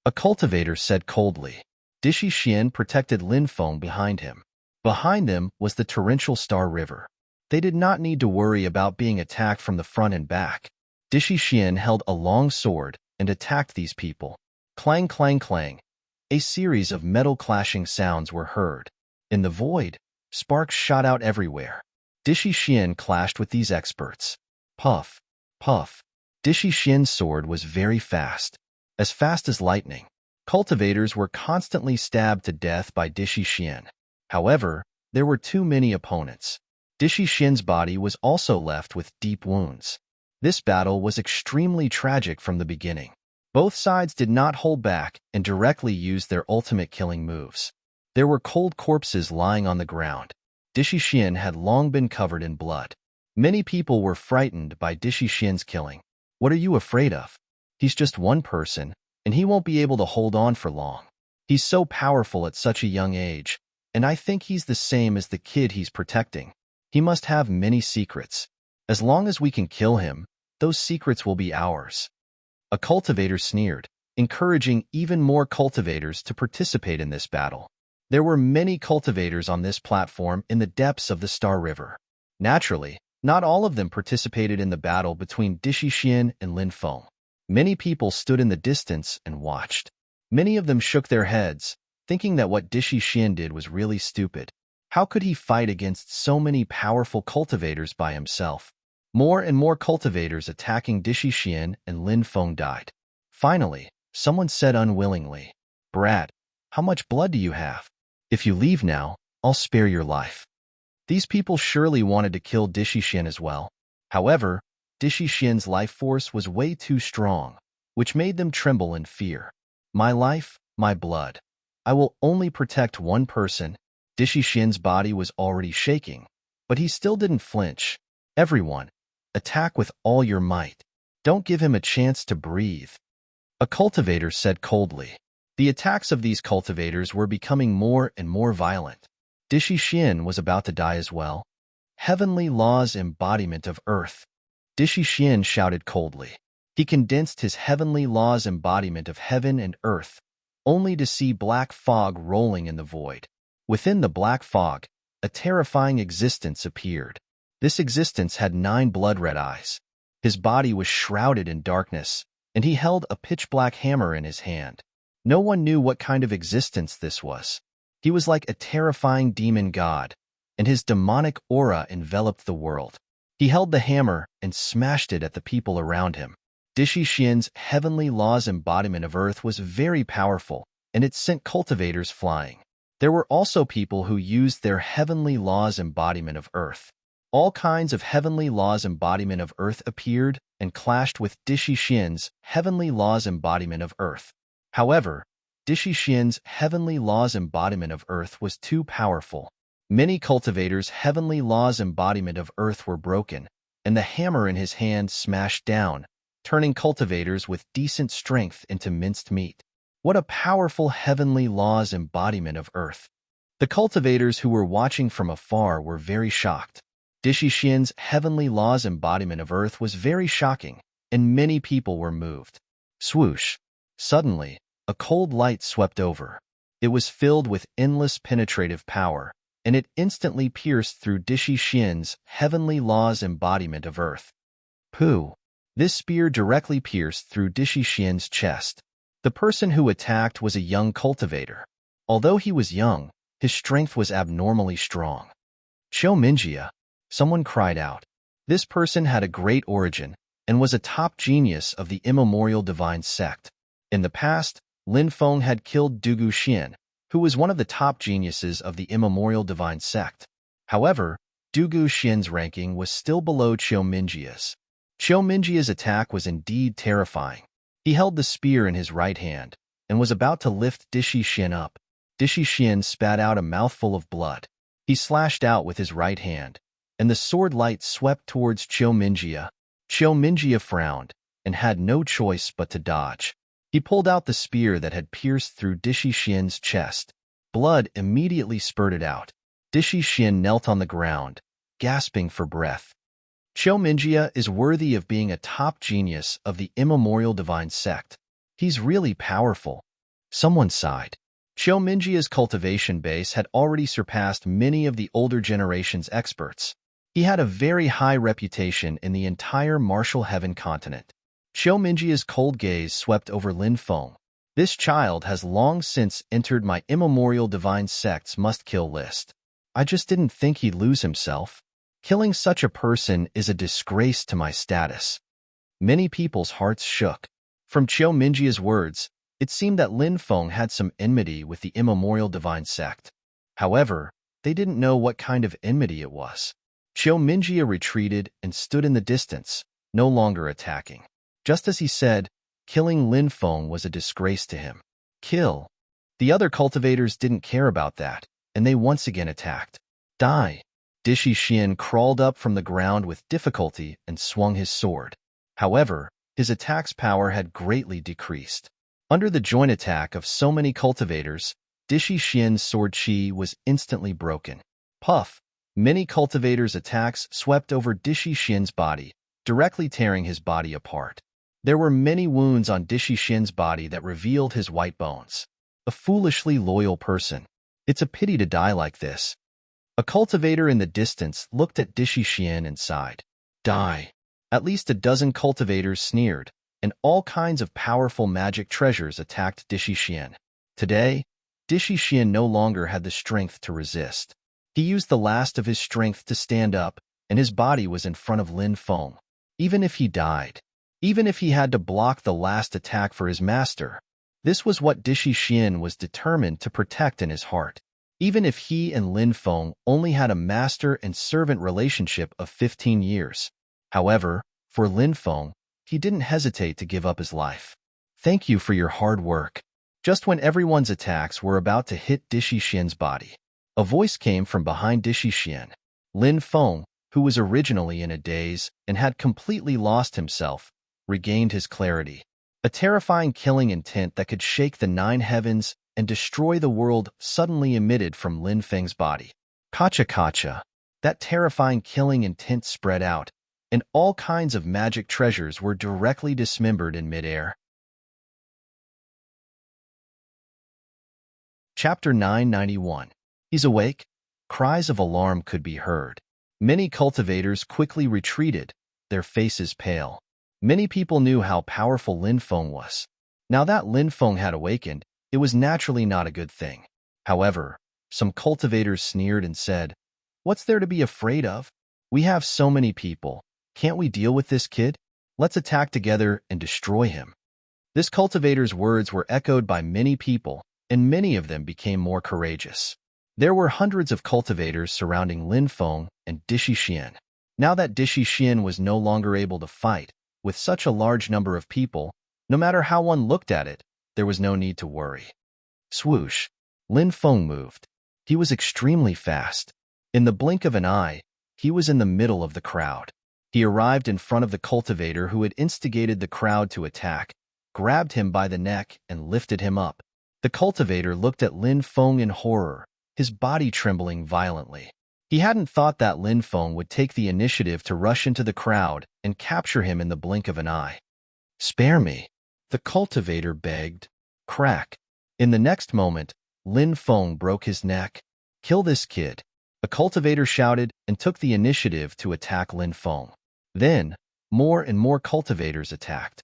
A cultivator said coldly. Dishi Xian protected Lin Feng behind him. Behind them was the torrential Star River. They did not need to worry about being attacked from the front and back. Dishi Xian held a long sword and attacked these people. Clang, clang, clang. A series of metal clashing sounds were heard. In the void, sparks shot out everywhere. Dishi Xian clashed with these experts. Puff, puff. Dishi Xian's sword was very fast as lightning. Cultivators were constantly stabbed to death by Dishi Xian. However, there were too many opponents. Dishi Xian's body was also left with deep wounds. This battle was extremely tragic from the beginning. Both sides did not hold back and directly used their ultimate killing moves. There were cold corpses lying on the ground. Dishi Xian had long been covered in blood. Many people were frightened by Dishi Xian's killing. What are you afraid of? He's just one person, and he won't be able to hold on for long. He's so powerful at such a young age, and I think he's the same as the kid he's protecting. He must have many secrets. As long as we can kill him, those secrets will be ours. A cultivator sneered, encouraging even more cultivators to participate in this battle. There were many cultivators on this platform in the depths of the Star River. Naturally, not all of them participated in the battle between Dishi Xian and Lin Feng. Many people stood in the distance and watched. Many of them shook their heads, thinking that what Dishi Xian did was really stupid. How could he fight against so many powerful cultivators by himself? More and more cultivators attacking Dishi Xian and Lin Feng died. Finally, someone said unwillingly, "Brat, how much blood do you have? If you leave now, I'll spare your life." These people surely wanted to kill Dishi Xian as well. However, Dishi Xian's life force was way too strong, which made them tremble in fear. My life, my blood. I will only protect one person. Dishi Xin's body was already shaking, but he still didn't flinch. Everyone, attack with all your might. Don't give him a chance to breathe. A cultivator said coldly. The attacks of these cultivators were becoming more and more violent. Dishi Xin was about to die as well. Heavenly Law's embodiment of earth. Dishi Xin shouted coldly. He condensed his Heavenly Law's embodiment of heaven and earth, only to see black fog rolling in the void. Within the black fog, a terrifying existence appeared. This existence had 9 blood-red eyes. His body was shrouded in darkness, and he held a pitch-black hammer in his hand. No one knew what kind of existence this was. He was like a terrifying demon god, and his demonic aura enveloped the world. He held the hammer and smashed it at the people around him. Dishi Xin's Heavenly Law's embodiment of earth was very powerful, and it sent cultivators flying. There were also people who used their Heavenly Law's embodiment of earth. All kinds of Heavenly Law's embodiment of earth appeared and clashed with Dishi Xin's Heavenly Law's embodiment of earth. However, Dishi Xin's Heavenly Law's embodiment of earth was too powerful. Many cultivators' Heavenly Law's embodiment of earth were broken, and the hammer in his hand smashed down, turning cultivators with decent strength into minced meat. What a powerful Heavenly Law's embodiment of earth! The cultivators who were watching from afar were very shocked. Dishi Xin's Heavenly Law's embodiment of earth was very shocking, and many people were moved. Swoosh! Suddenly, a cold light swept over. It was filled with endless penetrative power, and it instantly pierced through Dishi Xin's Heavenly Law's embodiment of earth. Pooh! This spear directly pierced through Dishi Xin's chest. The person who attacked was a young cultivator. Although he was young, his strength was abnormally strong. Qiu Mingjia, someone cried out. This person had a great origin and was a top genius of the immemorial divine sect. In the past, Lin Feng had killed Dugu Xin, who was one of the top geniuses of the immemorial divine sect. However, Dugu Xin's ranking was still below Qiu Mingjia's. Qiu Mingjia's attack was indeed terrifying. He held the spear in his right hand and was about to lift Dishi Xin up. Dishi Xin spat out a mouthful of blood. He slashed out with his right hand, and the sword light swept towards Qiu Mingjia. Qiu Mingjia frowned and had no choice but to dodge. He pulled out the spear that had pierced through Dishi Xin's chest. Blood immediately spurted out. Dishi Xin knelt on the ground, gasping for breath. Qiu Mingjia is worthy of being a top genius of the immemorial divine sect. He's really powerful. Someone sighed. Qiu Mingjia's cultivation base had already surpassed many of the older generation's experts. He had a very high reputation in the entire Martial Heaven continent. Qiu Mingjia's cold gaze swept over Lin Feng. This child has long since entered my immemorial divine sect's must-kill list. I just didn't think he'd lose himself. Killing such a person is a disgrace to my status. Many people's hearts shook. From Qiu Mingjia's words, it seemed that Lin Feng had some enmity with the immemorial divine sect. However, they didn't know what kind of enmity it was. Qiu Mingjia retreated and stood in the distance, no longer attacking. Just as he said, killing Lin Feng was a disgrace to him. Kill. The other cultivators didn't care about that, and they once again attacked. Die. Dishi Xin crawled up from the ground with difficulty and swung his sword. However, his attack's power had greatly decreased. Under the joint attack of so many cultivators, Dishi Xin's sword chi was instantly broken. Puff! Many cultivators' attacks swept over Dishi Xin's body, directly tearing his body apart. There were many wounds on Dishi Xin's body that revealed his white bones. A foolishly loyal person. It's a pity to die like this. A cultivator in the distance looked at Dishi Xin and sighed. Die. At least a dozen cultivators sneered, and all kinds of powerful magic treasures attacked Dishi Xin. Today, Dishi Xin no longer had the strength to resist. He used the last of his strength to stand up, and his body was in front of Lin Feng. Even if he died, even if he had to block the last attack for his master, this was what Dishi Xin was determined to protect in his heart. Even if he and Lin Feng only had a master and servant relationship of 15 years. However, for Lin Feng, he didn't hesitate to give up his life. Thank you for your hard work. Just when everyone's attacks were about to hit Dishi Xin's body, A voice came from behind Dishixian. Lin Feng, who was originally in a daze and had completely lost himself, regained his clarity. A terrifying killing intent that could shake the 9 heavens and destroy the world suddenly emitted from Lin Feng's body. Kacha kacha. That terrifying killing intent spread out, and all kinds of magic treasures were directly dismembered in midair. Chapter 991. He's awake? Cries of alarm could be heard. Many cultivators quickly retreated, their faces pale. Many people knew how powerful Lin Feng was. Now that Lin Feng had awakened, it was naturally not a good thing. However, some cultivators sneered and said, "What's there to be afraid of? We have so many people. Can't we deal with this kid? Let's attack together and destroy him." This cultivator's words were echoed by many people, and many of them became more courageous. There were hundreds of cultivators surrounding Lin Feng and Dishixian. Now that Dishixian was no longer able to fight, with such a large number of people, no matter how one looked at it, there was no need to worry. Swoosh! Lin Feng moved. He was extremely fast. In the blink of an eye, he was in the middle of the crowd. He arrived in front of the cultivator who had instigated the crowd to attack, grabbed him by the neck, and lifted him up. The cultivator looked at Lin Feng in horror, his body trembling violently. He hadn't thought that Lin Feng would take the initiative to rush into the crowd and capture him in the blink of an eye. "Spare me," the cultivator begged. Crack. In the next moment, Lin Feng broke his neck. "Kill this kid," a cultivator shouted and took the initiative to attack Lin Feng. Then, more and more cultivators attacked.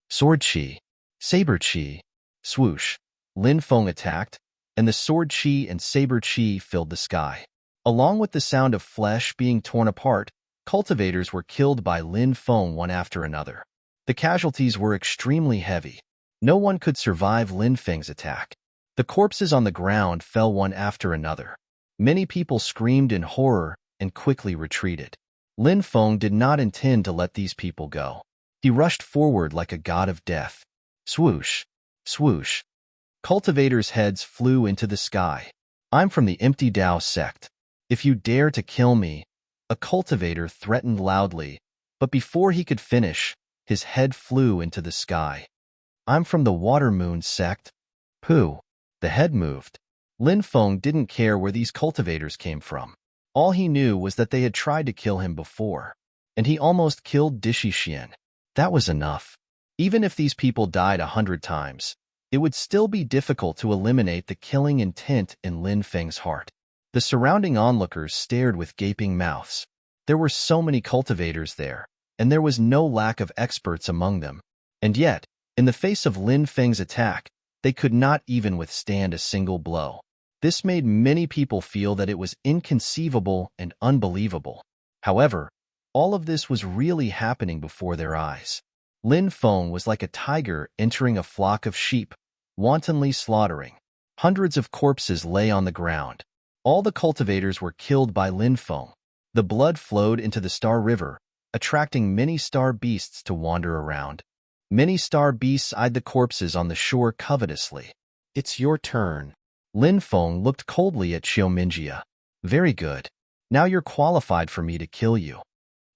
Sword chi, saber chi, swoosh. Lin Feng attacked, and the sword chi and saber chi filled the sky. Along with the sound of flesh being torn apart, cultivators were killed by Lin Feng one after another. The casualties were extremely heavy. No one could survive Lin Feng's attack. The corpses on the ground fell one after another. Many people screamed in horror and quickly retreated. Lin Feng did not intend to let these people go. He rushed forward like a god of death. Swoosh! Swoosh! Cultivators' heads flew into the sky. "I'm from the Empty Dao sect. If you dare to kill me," a cultivator threatened loudly, but before he could finish, his head flew into the sky. "I'm from the Water Moon sect." Pooh! The head moved. Lin Feng didn't care where these cultivators came from. All he knew was that they had tried to kill him before, and he almost killed Dishixian. That was enough. Even if these people died 100 times, it would still be difficult to eliminate the killing intent in Lin Feng's heart. The surrounding onlookers stared with gaping mouths. There were so many cultivators there, and there was no lack of experts among them. And yet, in the face of Lin Feng's attack, they could not even withstand a single blow. This made many people feel that it was inconceivable and unbelievable. However, all of this was really happening before their eyes. Lin Feng was like a tiger entering a flock of sheep, wantonly slaughtering. Hundreds of corpses lay on the ground. All the cultivators were killed by Lin Feng. The blood flowed into the Star River, attracting many star beasts to wander around. Many star beasts eyed the corpses on the shore covetously. "It's your turn." Lin Feng looked coldly at Xiaomingjia. "Very good. Now you're qualified for me to kill you."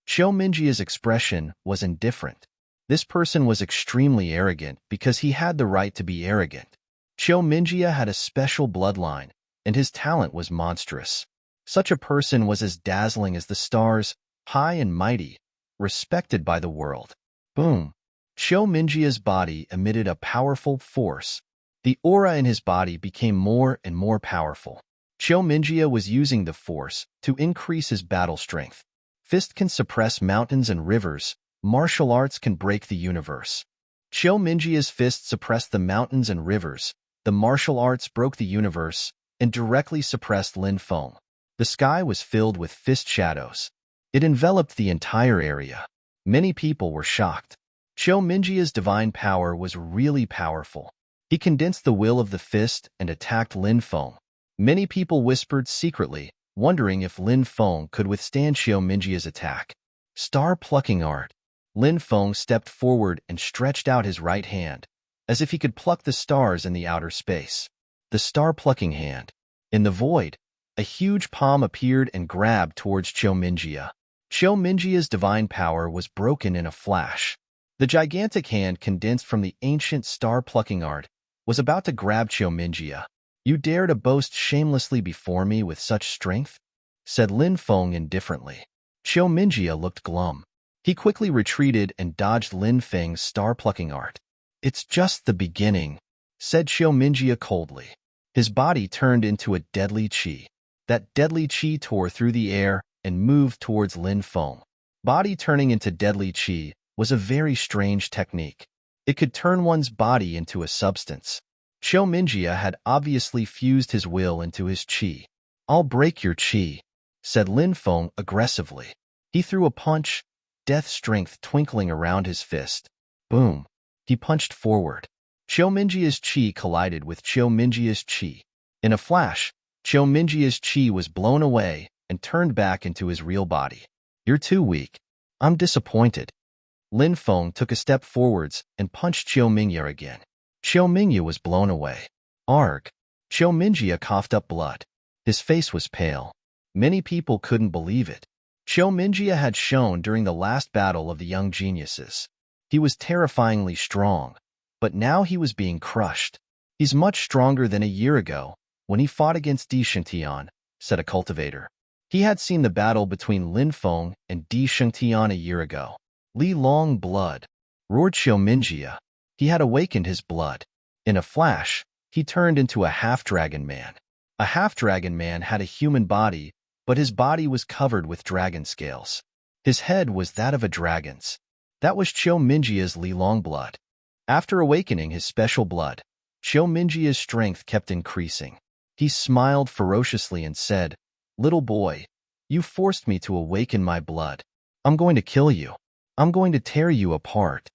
Xiaomingjie's expression was indifferent. This person was extremely arrogant because he had the right to be arrogant. Xiaomingjia had a special bloodline, and his talent was monstrous. Such a person was as dazzling as the stars, high and mighty, respected by the world. Boom! Xiaomingjia's body emitted a powerful force. The aura in his body became more and more powerful. Xiaomingjia was using the force to increase his battle strength. Fist can suppress mountains and rivers. Martial arts can break the universe. Xiaomingjia's fist suppressed the mountains and rivers. The martial arts broke the universe and directly suppressed Lin Feng. The sky was filled with fist shadows. It enveloped the entire area. Many people were shocked. Xiaomingjia's divine power was really powerful. He condensed the will of the fist and attacked Lin Feng. Many people whispered secretly, wondering if Lin Feng could withstand Xiaomingjia's attack. Star plucking art. Lin Feng stepped forward and stretched out his right hand, as if he could pluck the stars in the outer space. The star-plucking hand. In the void, A huge palm appeared and grabbed towards Xiao Minjia's divine power was broken in a flash. The gigantic hand condensed from the ancient star-plucking art was about to grab Xiao. "You dare to boast shamelessly before me with such strength?" said Lin Feng indifferently. Xiao looked glum. He quickly retreated and dodged Lin Feng's star-plucking art. "It's just the beginning," said Xiao coldly. His body turned into a deadly qi. That deadly qi tore through the air and moved towards Lin Feng. Body turning into deadly qi was a very strange technique. It could turn one's body into a substance. Xiao had obviously fused his will into his qi. "I'll break your qi," said Lin Feng aggressively. He threw a punch, death strength twinkling around his fist. Boom! He punched forward. Xiao qi collided with Xiao qi. In a flash, Xiao qi was blown away and turned back into his real body. "You're too weak. I'm disappointed." Lin Feng took a step forwards and punched Xiao again. Xiao was blown away. "Arg!" Xiao coughed up blood. His face was pale. Many people couldn't believe it. Xiao had shown during the last battle of the young geniuses. He was terrifyingly strong, but now he was being crushed. "He's much stronger than a year ago, when he fought against Di Shengtian," said a cultivator. He had seen the battle between Lin Feng and Di Shengtian a year ago. "Li Long blood," roared Xiao. He had awakened his blood. In a flash, he turned into a half-dragon man. A half-dragon man had a human body, but his body was covered with dragon scales. His head was that of a dragon's. That was Xiao Li Long blood. After awakening his special blood, Xiao strength kept increasing. He smiled ferociously and said, "Little boy, you forced me to awaken my blood. I'm going to kill you. I'm going to tear you apart."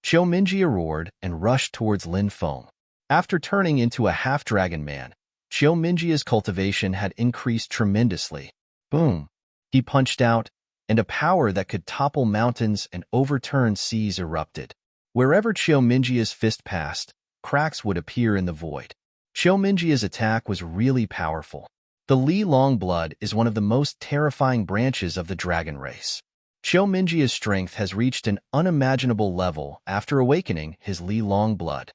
Xiao roared and rushed towards Lin Feng. After turning into a half-dragon man, Xiao cultivation had increased tremendously. Boom! He punched out, and a power that could topple mountains and overturn seas erupted. Wherever Xiao fist passed, cracks would appear in the void. Xiao attack was really powerful. The Li Long blood is one of the most terrifying branches of the dragon race. Xiao strength has reached an unimaginable level after awakening his Li Long blood.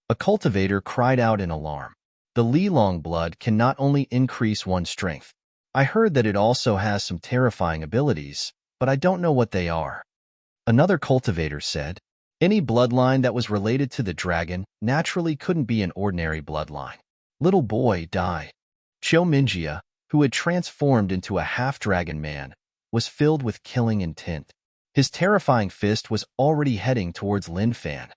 A cultivator cried out in alarm. "The Li Long blood can not only increase one's strength. I heard that it also has some terrifying abilities, but I don't know what they are." Another cultivator said, "Any bloodline that was related to the dragon naturally couldn't be an ordinary bloodline." "Little boy, die." Xiao who had transformed into a half-dragon man, was filled with killing intent. His terrifying fist was already heading towards Lin Fan.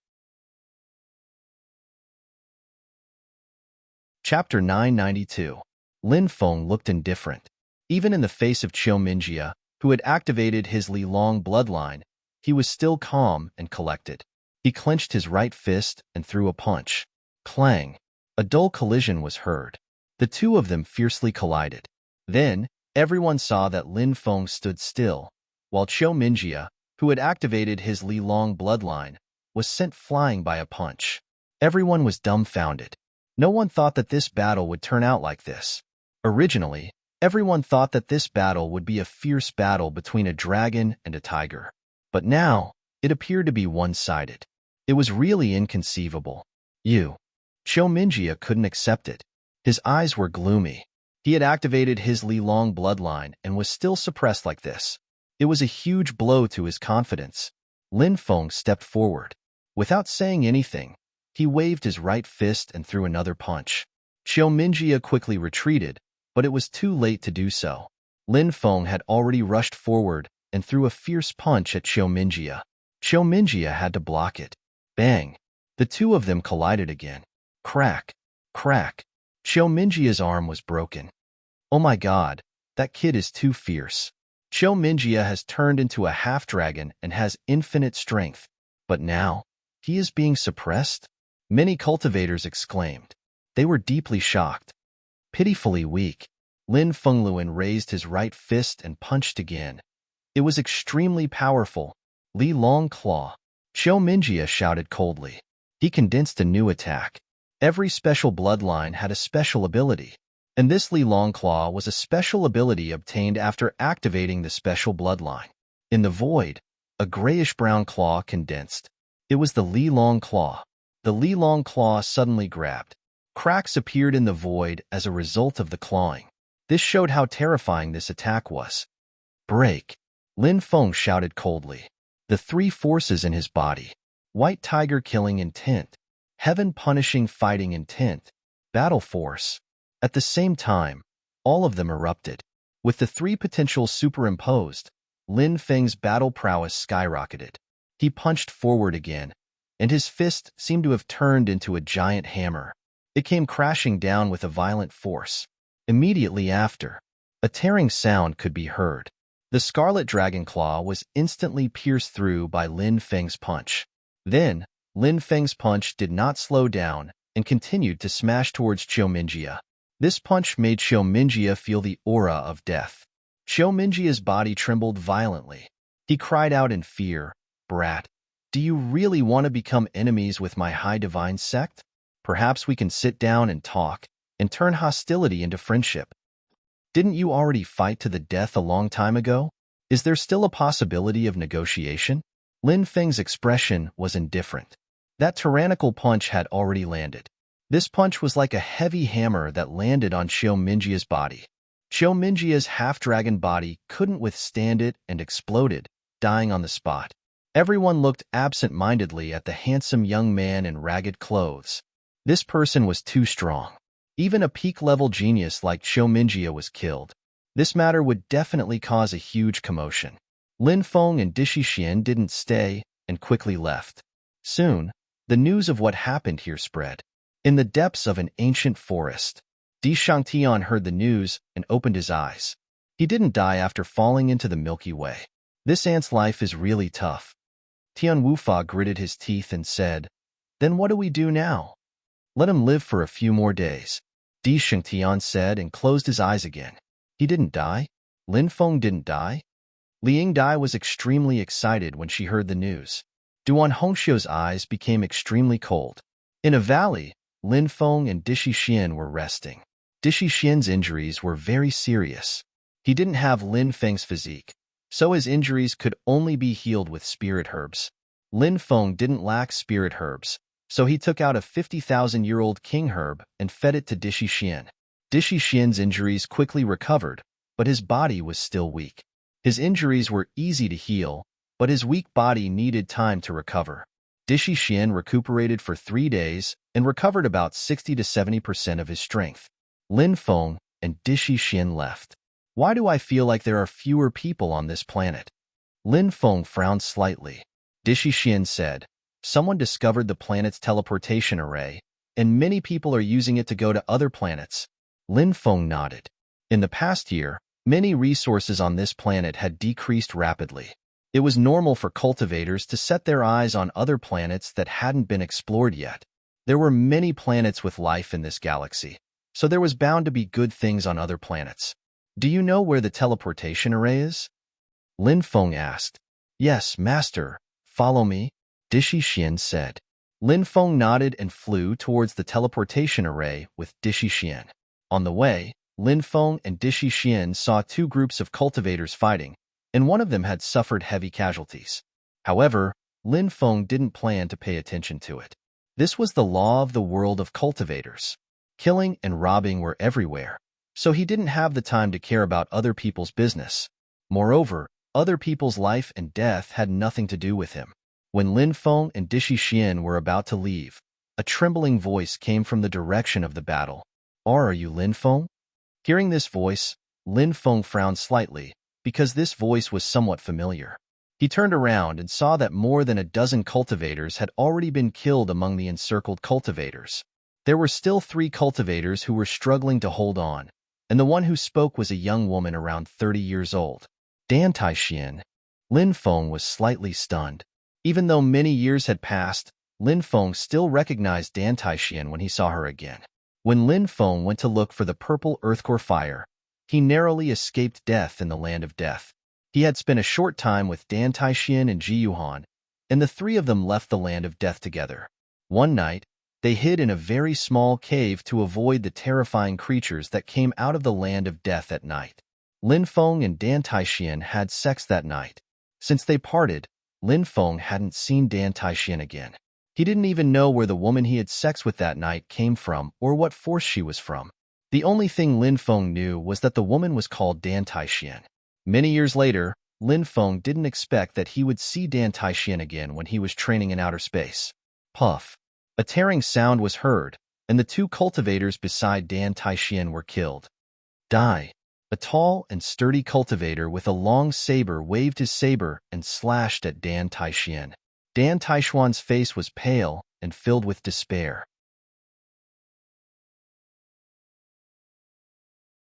Chapter 992. Lin Feng looked indifferent. Even in the face of Xiao who had activated his Li Long bloodline, he was still calm and collected. He clenched his right fist and threw a punch. Clang! A dull collision was heard. The two of them fiercely collided. Then, everyone saw that Lin Feng stood still, while Xiao who had activated his Li Long bloodline, was sent flying by a punch. Everyone was dumbfounded. No one thought that this battle would turn out like this. Originally, everyone thought that this battle would be a fierce battle between a dragon and a tiger. But now, it appeared to be one-sided. It was really inconceivable. Xiao couldn't accept it. His eyes were gloomy. He had activated his Li Long bloodline and was still suppressed like this. It was a huge blow to his confidence. Lin Feng stepped forward. Without saying anything, he waved his right fist and threw another punch. Xiao quickly retreated, but it was too late to do so. Lin Feng had already rushed forward and threw a fierce punch at Xiao Xiao had to block it. Bang! The two of them collided again. Crack! Crack! Xiao arm was broken. "Oh my god, that kid is too fierce." Xiao has turned into a half-dragon and has infinite strength. But now, he is being suppressed? Many cultivators exclaimed. They were deeply shocked. Pitifully weak, Lin Fengluan raised his right fist and punched again. It was extremely powerful. Li Long Claw. Xiao shouted coldly. He condensed a new attack. Every special bloodline had a special ability. And this Li Long Claw was a special ability obtained after activating the special bloodline. In the void, a grayish-brown claw condensed. It was the Li Long Claw. The Li Long Claw suddenly grabbed. Cracks appeared in the void as a result of the clawing. This showed how terrifying this attack was. Break! Lin Feng shouted coldly. The three forces in his body. White tiger killing intent. Heaven punishing fighting intent. Battle force. At the same time, all of them erupted. With the three potentials superimposed, Lin Feng's battle prowess skyrocketed. He punched forward again, and his fist seemed to have turned into a giant hammer. It came crashing down with a violent force. Immediately after, a tearing sound could be heard. The scarlet dragon claw was instantly pierced through by Lin Feng's punch. Then, Lin Feng's punch did not slow down and continued to smash towards Xiaomingjia. This punch made Xiaomingjia feel the aura of death. Xiaomingia's body trembled violently. He cried out in fear, "Brat, do you really want to become enemies with my high divine sect? Perhaps we can sit down and talk and turn hostility into friendship. Didn't you already fight to the death a long time ago? Is there still a possibility of negotiation?" Lin Feng's expression was indifferent. That tyrannical punch had already landed. This punch was like a heavy hammer that landed on Xiaomingjia's body. Xiaomingjia's half-dragon body couldn't withstand it and exploded, dying on the spot. Everyone looked absent-mindedly at the handsome young man in ragged clothes. This person was too strong. Even a peak-level genius like Xiaomingjia was killed. This matter would definitely cause a huge commotion. Lin Feng and Dishi Xian didn't stay and quickly left. Soon, the news of what happened here spread. In the depths of an ancient forest, Di Shangtian heard the news and opened his eyes. He didn't die after falling into the Milky Way. This ant's life is really tough. Tian Wufa gritted his teeth and said, "Then what do we do now?" "Let him live for a few more days," Di Shangtian said and closed his eyes again. He didn't die? Lin Feng didn't die? Liang Dai was extremely excited when she heard the news. Duan Hongxiu's eyes became extremely cold. In a valley, Lin Feng and Dishi Xian were resting. Dishi Xian's injuries were very serious. He didn't have Lin Feng's physique, so his injuries could only be healed with spirit herbs. Lin Feng didn't lack spirit herbs, so he took out a 50,000-year-old king herb and fed it to Dishi Xian. Dishi Xian's injuries quickly recovered, but his body was still weak. His injuries were easy to heal, but his weak body needed time to recover. Dishi Xian recuperated for 3 days and recovered about 60 to 70% of his strength. Lin Feng and Dishi Xian left. Why do I feel like there are fewer people on this planet? Lin Feng frowned slightly. Dishi Xian said, "Someone discovered the planet's teleportation array, and many people are using it to go to other planets." Lin Feng nodded. In the past year, many resources on this planet had decreased rapidly. It was normal for cultivators to set their eyes on other planets that hadn't been explored yet. There were many planets with life in this galaxy, so there was bound to be good things on other planets. "Do you know where the teleportation array is?" Lin Feng asked. "Yes, Master. Follow me," Dishi Xian said. Lin Feng nodded and flew towards the teleportation array with Dishi Xian. On the way, Lin Feng and Dishi Xian saw 2 groups of cultivators fighting, and one of them had suffered heavy casualties. However, Lin Feng didn't plan to pay attention to it. This was the law of the world of cultivators. Killing and robbing were everywhere, so he didn't have the time to care about other people's business. Moreover, other people's life and death had nothing to do with him. When Lin Feng and Dishi Xian were about to leave, a trembling voice came from the direction of the battle. "Are you Lin Feng?" Hearing this voice, Lin Feng frowned slightly, because this voice was somewhat familiar. He turned around and saw that more than a dozen cultivators had already been killed among the encircled cultivators. There were still 3 cultivators who were struggling to hold on, and the one who spoke was a young woman around 30 years old. Dan Taixian. Lin Feng was slightly stunned. Even though many years had passed, Lin Feng still recognized Dan Taixian when he saw her again. When Lin Feng went to look for the purple earthcore fire, he narrowly escaped death in the land of death. He had spent a short time with Dan Taixian and Ji Yuhan, and the 3 of them left the land of death together. One night, They hid in a very small cave to avoid the terrifying creatures that came out of the land of death at night. Lin Feng and Dan Taixian had sex that night. Since they parted, Lin Feng hadn't seen Dan Taixian again. He didn't even know where the woman he had sex with that night came from or what force she was from. The only thing Lin Feng knew was that the woman was called Dan Taixian. Many years later, Lin Feng didn't expect that he would see Dan Taixian again when he was training in outer space. Puff. A tearing sound was heard, and the two cultivators beside Dan Taixian were killed. Die. A tall and sturdy cultivator with a long saber waved his saber and slashed at Dan Taixian. Dan Taixian's face was pale and filled with despair.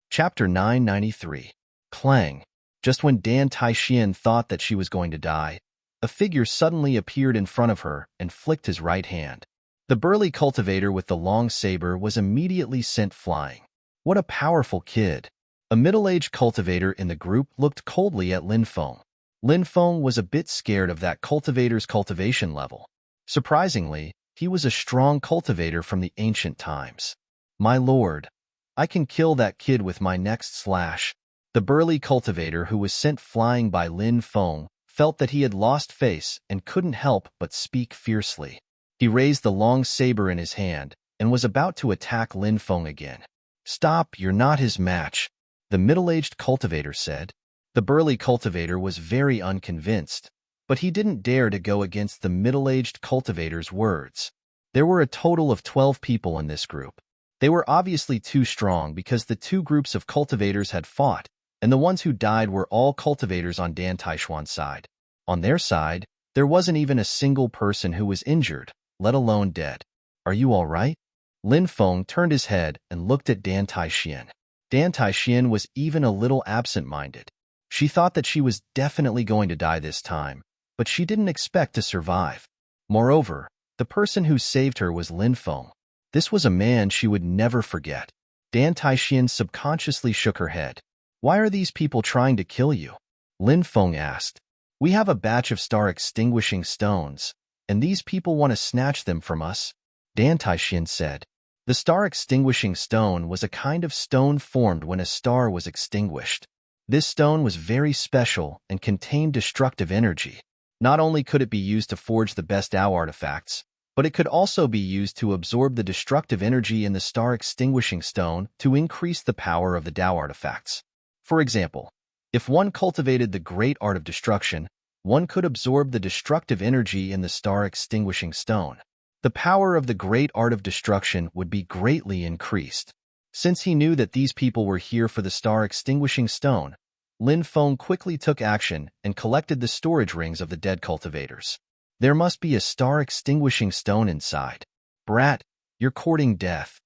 Chapter 993. Clang. Just when Dan Taixian thought that she was going to die, a figure suddenly appeared in front of her and flicked his right hand. The burly cultivator with the long saber was immediately sent flying. What a powerful kid! A middle-aged cultivator in the group looked coldly at Lin Feng. Lin Feng was a bit scared of that cultivator's cultivation level. Surprisingly, he was a strong cultivator from the ancient times. My lord, I can kill that kid with my next slash. The burly cultivator who was sent flying by Lin Feng felt that he had lost face and couldn't help but speak fiercely. He raised the long saber in his hand and was about to attack Lin Feng again. Stop, you're not his match, the middle-aged cultivator said. The burly cultivator was very unconvinced, but he didn't dare to go against the middle-aged cultivator's words. There were a total of 12 people in this group. They were obviously too strong because the two groups of cultivators had fought, and the ones who died were all cultivators on Dan Taixian's side. On their side, there wasn't even a single person who was injured, let alone dead. Are you all right? Lin Feng turned his head and looked at Dan Taixian. Dan Taixian was even a little absent-minded. She thought that she was definitely going to die this time, but she didn't expect to survive. Moreover, the person who saved her was Lin Feng. This was a man she would never forget. Dan Taixian subconsciously shook her head. Why are these people trying to kill you? Lin Feng asked. We have a batch of star-extinguishing stones, and these people want to snatch them from us, Dan Taixian said. The star-extinguishing stone was a kind of stone formed when a star was extinguished. This stone was very special and contained destructive energy. Not only could it be used to forge the best Dao artifacts, but it could also be used to absorb the destructive energy in the star-extinguishing stone to increase the power of the Dao artifacts. For example, if one cultivated the great art of destruction, one could absorb the destructive energy in the star-extinguishing stone. The power of the great art of destruction would be greatly increased. Since he knew that these people were here for the star-extinguishing stone, Lin Feng quickly took action and collected the storage rings of the dead cultivators. There must be a star-extinguishing stone inside. Brat, you're courting death.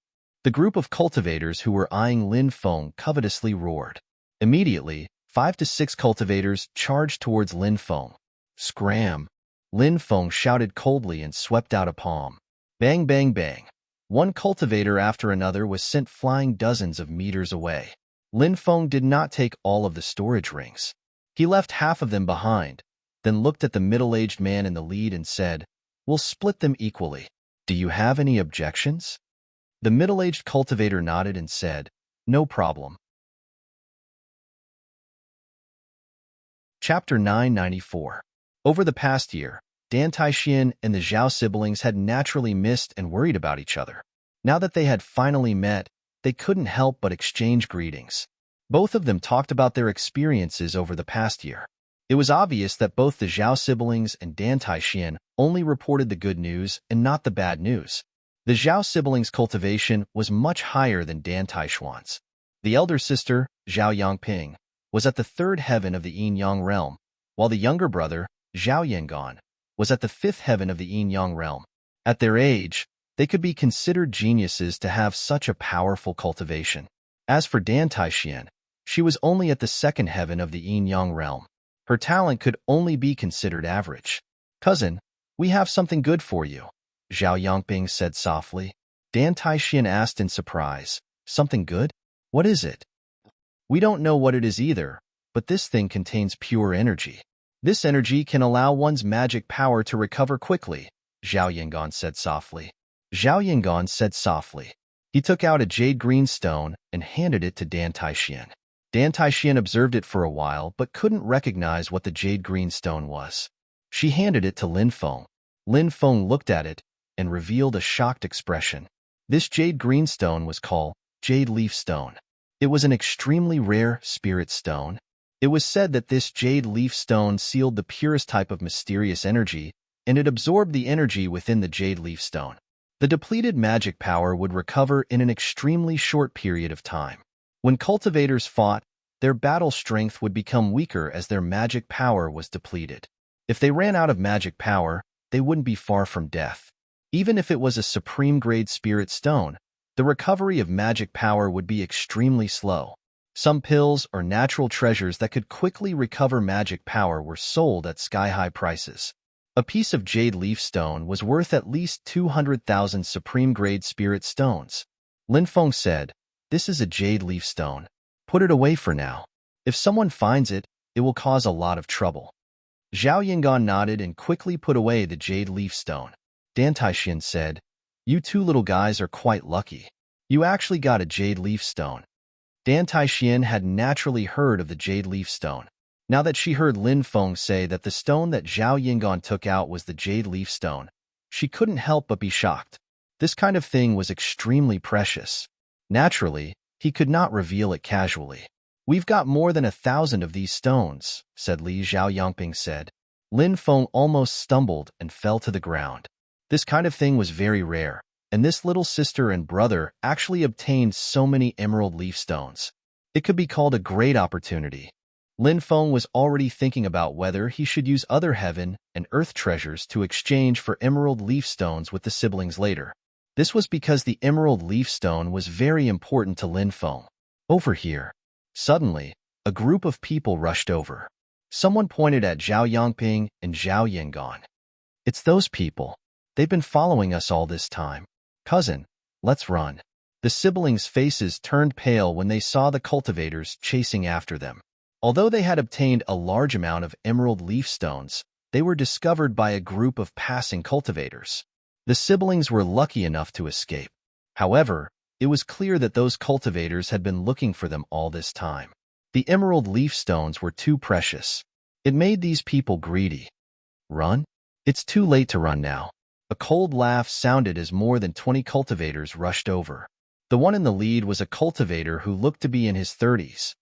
The group of cultivators who were eyeing Lin Feng covetously roared. Immediately, 5 to 6 cultivators charged towards Lin Feng. Scram! Lin Feng shouted coldly and swept out a palm. Bang, bang, bang. One cultivator after another was sent flying dozens of meters away. Lin Feng did not take all of the storage rings. He left half of them behind, then looked at the middle-aged man in the lead and said, We'll split them equally. Do you have any objections? The middle-aged cultivator nodded and said, No problem. Chapter 994. Over the past year, Dan Taixian and the Zhao siblings had naturally missed and worried about each other. Now that they had finally met, they couldn't help but exchange greetings. Both of them talked about their experiences over the past year. It was obvious that both the Zhao siblings and Dan Taixian only reported the good news and not the bad news. The Zhao siblings' cultivation was much higher than Dan Taixian's. The elder sister, Zhao Yangping, was at the 3rd heaven of the yin-yang realm, while the younger brother, Zhao Yangon, was at the 5th heaven of the yin-yang realm. At their age, they could be considered geniuses to have such a powerful cultivation. As for Dan Taixian, she was only at the 2nd heaven of the yin-yang realm. Her talent could only be considered average. Cousin, we have something good for you, Zhao Yangping said softly. Dan Taixian asked in surprise, Something good? What is it? We don't know what it is either, but this thing contains pure energy. This energy can allow one's magic power to recover quickly, Zhao Yangon said softly. Zhao Yinggan said softly. He took out a jade green stone and handed it to Dan Taixian. Dan Taixian observed it for a while but couldn't recognize what the jade green stone was. She handed it to Lin Feng. Lin Feng looked at it and revealed a shocked expression. This jade green stone was called Jade Leaf Stone. It was an extremely rare spirit stone. It was said that this jade leaf stone sealed the purest type of mysterious energy, and it absorbed the energy within the jade leaf stone. The depleted magic power would recover in an extremely short period of time. When cultivators fought, their battle strength would become weaker as their magic power was depleted. If they ran out of magic power, they wouldn't be far from death. Even if it was a supreme-grade spirit stone, the recovery of magic power would be extremely slow. Some pills or natural treasures that could quickly recover magic power were sold at sky-high prices. A piece of jade leaf stone was worth at least 200,000 supreme-grade spirit stones. Lin Feng said, "This is a jade leaf stone. Put it away for now. If someone finds it, it will cause a lot of trouble." Zhao Yinggan nodded and quickly put away the jade leaf stone. Dan Taixian said, "You two little guys are quite lucky. You actually got a jade leaf stone." Dan Taixian had naturally heard of the jade leaf stone. Now that she heard Lin Feng say that the stone that Zhao Yinggan took out was the jade leaf stone, she couldn't help but be shocked. This kind of thing was extremely precious. Naturally, he could not reveal it casually. "We've got more than 1,000 of these stones," said Li Zhao Yangping said. Lin Feng almost stumbled and fell to the ground. This kind of thing was very rare, and this little sister and brother actually obtained so many emerald leaf stones. It could be called a great opportunity. Lin Feng was already thinking about whether he should use other heaven and earth treasures to exchange for emerald leaf stones with the siblings later. This was because the emerald leaf stone was very important to Lin Feng. Over here. Suddenly, a group of people rushed over. Someone pointed at Zhao Yangping and Zhao Yinggan. "It's those people. They've been following us all this time. Cousin, let's run." The siblings' faces turned pale when they saw the cultivators chasing after them. Although they had obtained a large amount of emerald leaf stones, they were discovered by a group of passing cultivators. The siblings were lucky enough to escape. However, it was clear that those cultivators had been looking for them all this time. The emerald leaf stones were too precious. It made these people greedy. Run? It's too late to run now. A cold laugh sounded as more than 20 cultivators rushed over. The one in the lead was a cultivator who looked to be in his 30s.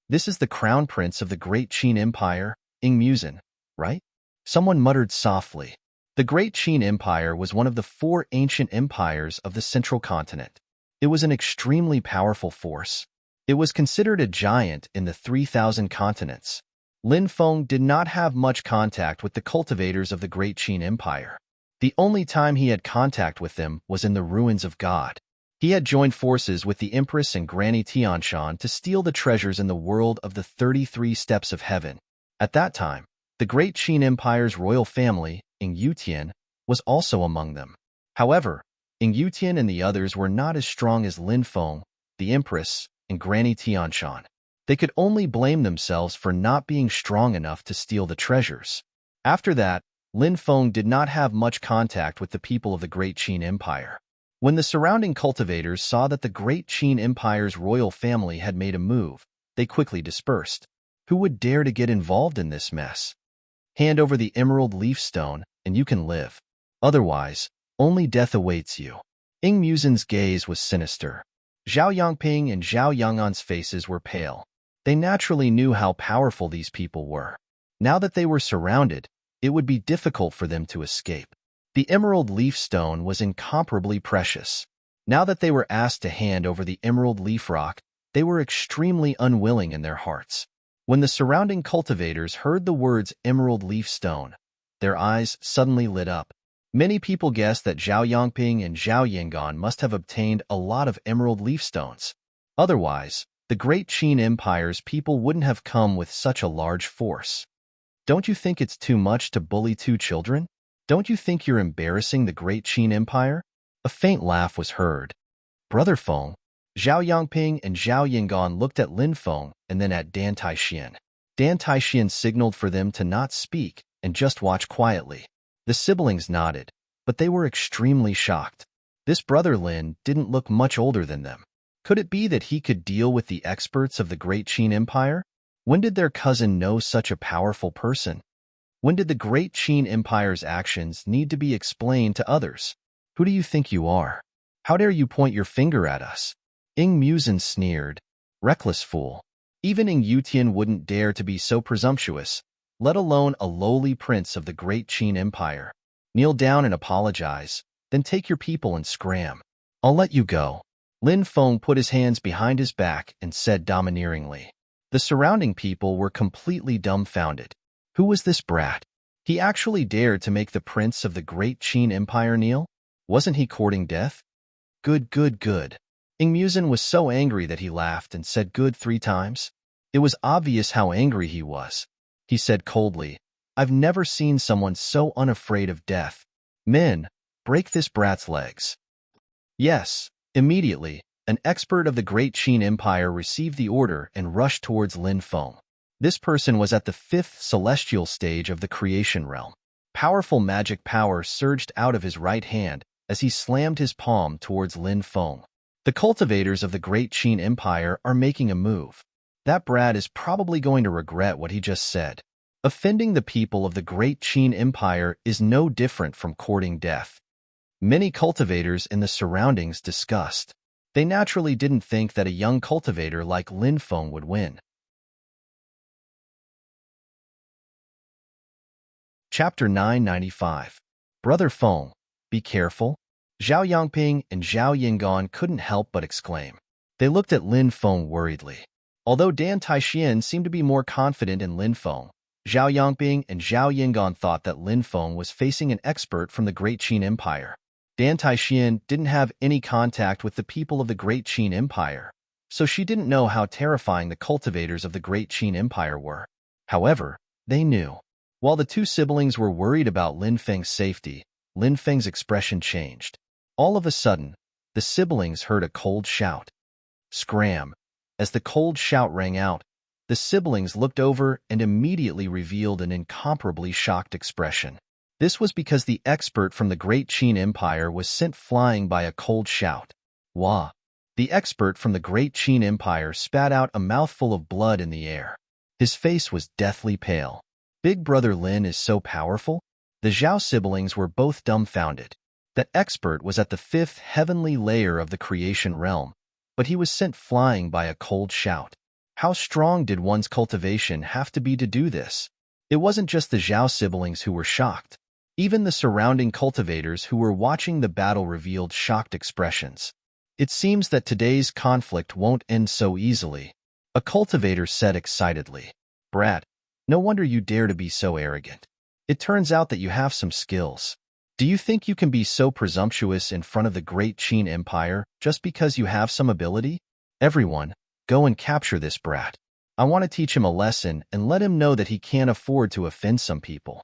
"This is the crown prince of the Great Qin Empire, Ing Musen, right?" Someone muttered softly. The Great Qin Empire was one of the 4 ancient empires of the central continent. It was an extremely powerful force. It was considered a giant in the 3,000 continents. Lin Feng did not have much contact with the cultivators of the Great Qin Empire. The only time he had contact with them was in the Ruins of God. He had joined forces with the Empress and Granny Tianshan to steal the treasures in the world of the 33 Steps of Heaven. At that time, the Great Qin Empire's royal family, Ing Yutian, was also among them. However, Ing Yutian and the others were not as strong as Lin Feng, the Empress, and Granny Tianshan. They could only blame themselves for not being strong enough to steal the treasures. After that, Lin Feng did not have much contact with the people of the Great Qin Empire. When the surrounding cultivators saw that the Great Qin Empire's royal family had made a move, they quickly dispersed. Who would dare to get involved in this mess? Hand over the emerald leaf stone, and you can live. Otherwise, only death awaits you. Ing Musen's gaze was sinister. Zhao Yangping and Zhao Yang'an's faces were pale. They naturally knew how powerful these people were. Now that they were surrounded, it would be difficult for them to escape. The emerald leaf stone was incomparably precious. Now that they were asked to hand over the emerald leaf rock, they were extremely unwilling in their hearts. When the surrounding cultivators heard the words emerald leaf stone, their eyes suddenly lit up. Many people guessed that Zhao Yangping and Zhao Yinggan must have obtained a lot of emerald leaf stones. Otherwise, the Great Qin Empire's people wouldn't have come with such a large force. Don't you think it's too much to bully 2 children? Don't you think you're embarrassing the Great Qin Empire? A faint laugh was heard. Brother Feng, Zhao Yangping and Zhao Yinggan looked at Lin Feng and then at Dan Taixian. Dan Taixian signaled for them to not speak and just watch quietly. The siblings nodded, but they were extremely shocked. This brother Lin didn't look much older than them. Could it be that he could deal with the experts of the Great Qin Empire? When did their cousin know such a powerful person? When did the Great Qin Empire's actions need to be explained to others? Who do you think you are? How dare you point your finger at us? Ing Muzin sneered. Reckless fool. Even Ing Yutian wouldn't dare to be so presumptuous, let alone a lowly prince of the Great Qin Empire. Kneel down and apologize, then take your people and scram. I'll let you go. Lin Feng put his hands behind his back and said domineeringly. The surrounding people were completely dumbfounded. Who was this brat? He actually dared to make the prince of the Great Qin Empire kneel? Wasn't he courting death? Good, good, good. Ing Muzin was so angry that he laughed and said good 3 times. It was obvious how angry he was. He said coldly, I've never seen someone so unafraid of death. Men, break this brat's legs. Yes, immediately, an expert of the Great Qin Empire received the order and rushed towards Lin Feng. This person was at the 5th celestial stage of the creation realm. Powerful magic power surged out of his right hand as he slammed his palm towards Lin Feng. The cultivators of the Great Qin Empire are making a move. That brat is probably going to regret what he just said. Offending the people of the Great Qin Empire is no different from courting death. Many cultivators in the surroundings discussed. They naturally didn't think that a young cultivator like Lin Feng would win. Chapter 995. Brother Feng, be careful. Zhao Yangping and Zhao Yingan couldn't help but exclaim. They looked at Lin Feng worriedly. Although Dan Taixian seemed to be more confident in Lin Feng, Zhao Yangping and Zhao Yingan thought that Lin Feng was facing an expert from the Great Qin Empire. Dan Taixian didn't have any contact with the people of the Great Qin Empire, so she didn't know how terrifying the cultivators of the Great Qin Empire were. However, they knew. While the 2 siblings were worried about Lin Feng's safety, Lin Feng's expression changed. All of a sudden, the siblings heard a cold shout. Scram! As the cold shout rang out, the siblings looked over and immediately revealed an incomparably shocked expression. This was because the expert from the Great Qin Empire was sent flying by a cold shout. Wah! The expert from the Great Qin Empire spat out a mouthful of blood in the air. His face was deathly pale. Big Brother Lin is so powerful? The Zhao siblings were both dumbfounded. That expert was at the 5th heavenly layer of the creation realm, but he was sent flying by a cold shout. How strong did one's cultivation have to be to do this? It wasn't just the Zhao siblings who were shocked. Even the surrounding cultivators who were watching the battle revealed shocked expressions. It seems that today's conflict won't end so easily, a cultivator said excitedly. Brat, no wonder you dare to be so arrogant. It turns out that you have some skills. Do you think you can be so presumptuous in front of the Great Qin Empire just because you have some ability? Everyone, go and capture this brat. I want to teach him a lesson and let him know that he can't afford to offend some people.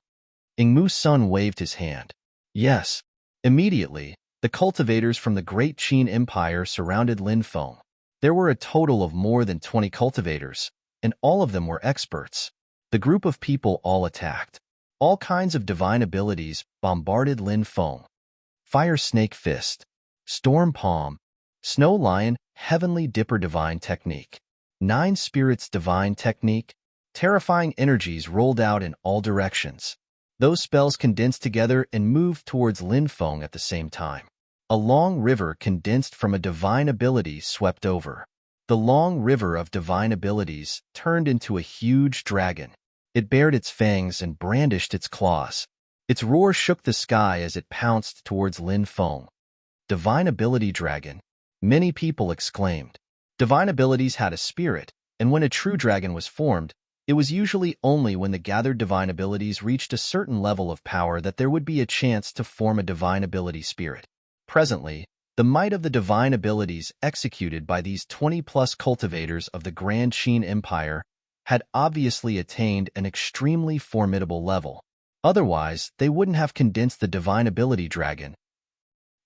Ing Mu Sun waved his hand. Yes. Immediately, the cultivators from the Great Qin Empire surrounded Lin Feng. There were a total of more than 20 cultivators, and all of them were experts. The group of people all attacked. All kinds of divine abilities bombarded Lin Feng. Fire Snake Fist, Storm Palm, Snow Lion, Heavenly Dipper Divine Technique, 9 Spirits Divine Technique. Terrifying energies rolled out in all directions. Those spells condensed together and moved towards Lin Feng at the same time. A long river condensed from a divine ability swept over. The long river of divine abilities turned into a huge dragon. It bared its fangs and brandished its claws. Its roar shook the sky as it pounced towards Lin Feng. Divine Ability Dragon. Many people exclaimed. Divine abilities had a spirit, and when a true dragon was formed, it was usually only when the gathered divine abilities reached a certain level of power that there would be a chance to form a divine ability spirit. Presently, the might of the divine abilities executed by these 20-plus cultivators of the Grand Qin Empire had obviously attained an extremely formidable level. Otherwise, they wouldn't have condensed the divine ability dragon.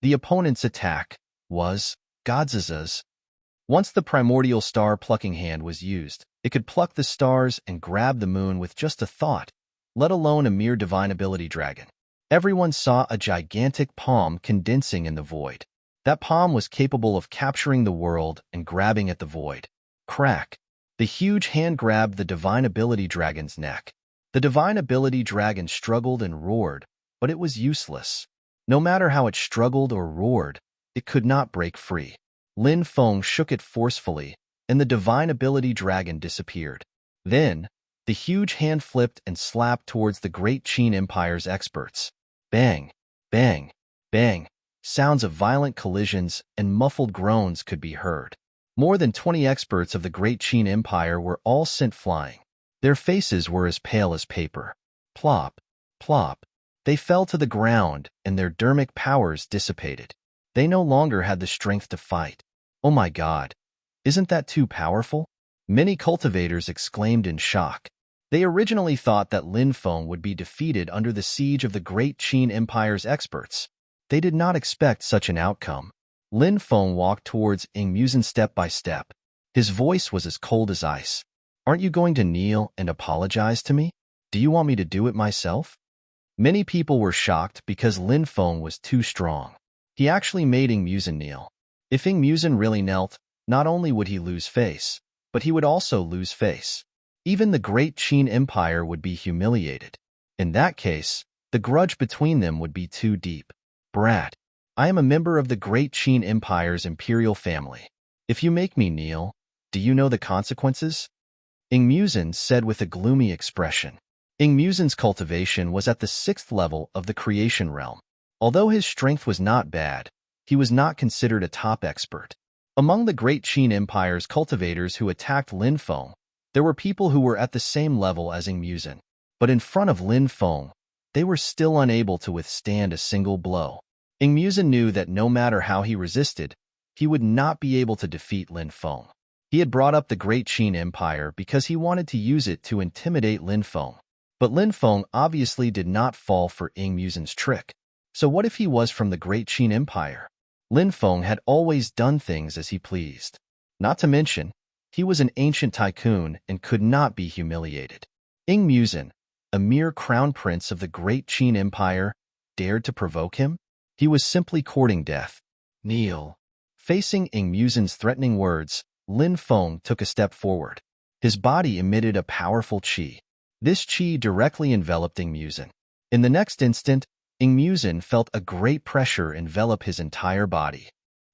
The opponent's attack was Godza's. Once the primordial star-plucking hand was used, it could pluck the stars and grab the moon with just a thought, let alone a mere divine ability dragon. Everyone saw a gigantic palm condensing in the void. That palm was capable of capturing the world and grabbing at the void. Crack! The huge hand grabbed the Divine Ability Dragon's neck. The Divine Ability Dragon struggled and roared, but it was useless. No matter how it struggled or roared, it could not break free. Lin Feng shook it forcefully, and the Divine Ability Dragon disappeared. Then, the huge hand flipped and slapped towards the Great Qin Empire's experts. Bang! Bang! Bang! Sounds of violent collisions and muffled groans could be heard. More than 20 experts of the Great Qin Empire were all sent flying. Their faces were as pale as paper. Plop! Plop! They fell to the ground, and their dermic powers dissipated. They no longer had the strength to fight. Oh my God! Isn't that too powerful? Many cultivators exclaimed in shock. They originally thought that Lin Feng would be defeated under the siege of the Great Qin Empire's experts. They did not expect such an outcome. Lin Feng walked towards Ing Muzin step by step. His voice was as cold as ice. Aren't you going to kneel and apologize to me? Do you want me to do it myself? Many people were shocked because Lin Feng was too strong. He actually made Ing Muzin kneel. If Ing Muzin really knelt, not only would he lose face, but he would also lose face. Even the Great Qin Empire would be humiliated. In that case, the grudge between them would be too deep. Brat, I am a member of the Great Qin Empire's imperial family. If you make me kneel, do you know the consequences? Ing Muzin said with a gloomy expression. Ing Muzin's cultivation was at the 6th level of the creation realm. Although his strength was not bad, he was not considered a top expert. Among the Great Qin Empire's cultivators who attacked Lin Feng, there were people who were at the same level as Ing Muzin. But in front of Lin Feng, they were still unable to withstand a single blow. Ing Muzin knew that no matter how he resisted, he would not be able to defeat Lin Feng. He had brought up the Great Qin Empire because he wanted to use it to intimidate Lin Feng. But Lin Feng obviously did not fall for Ing Muzin's trick. So what if he was from the Great Qin Empire? Lin Feng had always done things as he pleased. Not to mention, he was an ancient tycoon and could not be humiliated. Ing Muzin, a mere crown prince of the Great Qin Empire, dared to provoke him? He was simply courting death. Kneel. Facing Ing Muzin's threatening words, Lin Feng took a step forward. His body emitted a powerful qi. This qi directly enveloped Ing Muzin. In the next instant, Ing Muzin felt a great pressure envelop his entire body.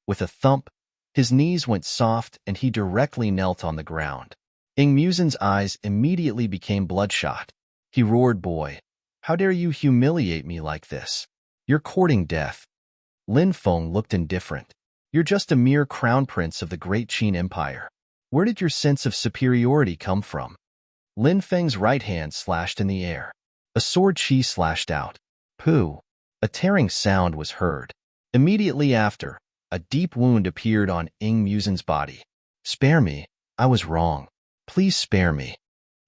With a thump, his knees went soft and he directly knelt on the ground. Ing Muzin's eyes immediately became bloodshot. He roared, "Boy, how dare you humiliate me like this? You're courting death." Lin Feng looked indifferent. You're just a mere crown prince of the Great Qin Empire. Where did your sense of superiority come from? Lin Feng's right hand slashed in the air. A sword qi slashed out. Pooh! A tearing sound was heard. Immediately after, a deep wound appeared on Ing Muzin's body. Spare me, I was wrong. Please spare me.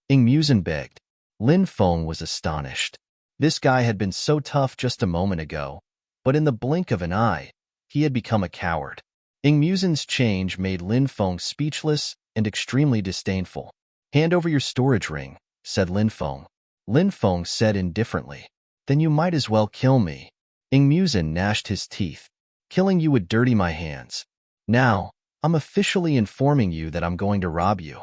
Ing Muzin begged. Lin Feng was astonished. This guy had been so tough just a moment ago, but in the blink of an eye, he had become a coward. Ing Muzin's change made Lin Feng speechless and extremely disdainful. Hand over your storage ring, said Lin Feng. Lin Feng said indifferently. Then you might as well kill me. Ing Muzin gnashed his teeth. Killing you would dirty my hands. Now, I'm officially informing you that I'm going to rob you.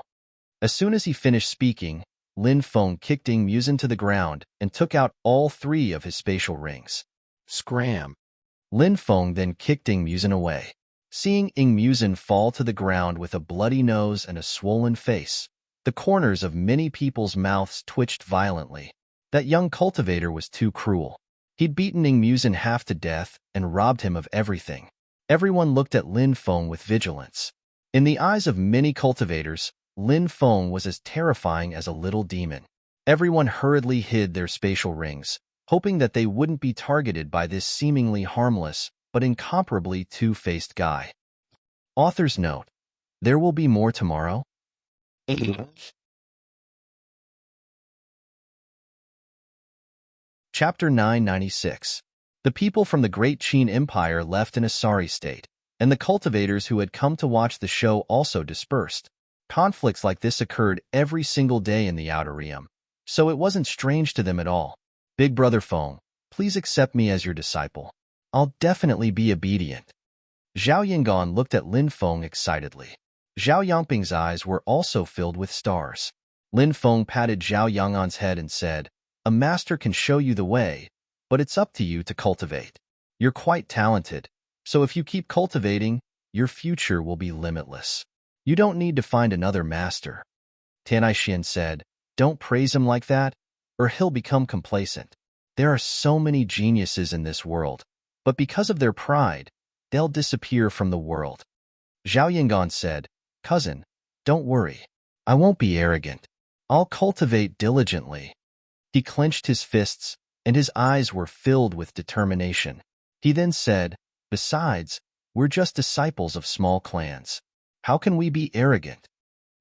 As soon as he finished speaking, Lin Feng kicked Ing Muzin to the ground and took out all 3 of his spatial rings. Scram! Lin Feng then kicked Ing Muzin away. Seeing Ing Muzin fall to the ground with a bloody nose and a swollen face, the corners of many people's mouths twitched violently. That young cultivator was too cruel. He'd beaten Ing Muzin half to death and robbed him of everything. Everyone looked at Lin Feng with vigilance. In the eyes of many cultivators, Lin Feng was as terrifying as a little demon. Everyone hurriedly hid their spatial rings, hoping that they wouldn't be targeted by this seemingly harmless but incomparably two-faced guy. Author's note: there will be more tomorrow. Chapter 996. The people from the Great Qin Empire left in a sorry state, and the cultivators who had come to watch the show also dispersed. Conflicts like this occurred every single day in the Outer Realm, so it wasn't strange to them at all. Big Brother Feng, please accept me as your disciple. I'll definitely be obedient. Zhao Yingan looked at Lin Feng excitedly. Zhao Yangping's eyes were also filled with stars. Lin Feng patted Zhao Yang'an's head and said, "A master can show you the way, but it's up to you to cultivate. You're quite talented, so if you keep cultivating, your future will be limitless. You don't need to find another master." Tianai said, "Don't praise him like that, or he'll become complacent. There are so many geniuses in this world, but because of their pride, they'll disappear from the world." Zhao Yingan said, "Cousin, don't worry. I won't be arrogant. I'll cultivate diligently." He clenched his fists, and his eyes were filled with determination. He then said, "Besides, we're just disciples of small clans. How can we be arrogant?"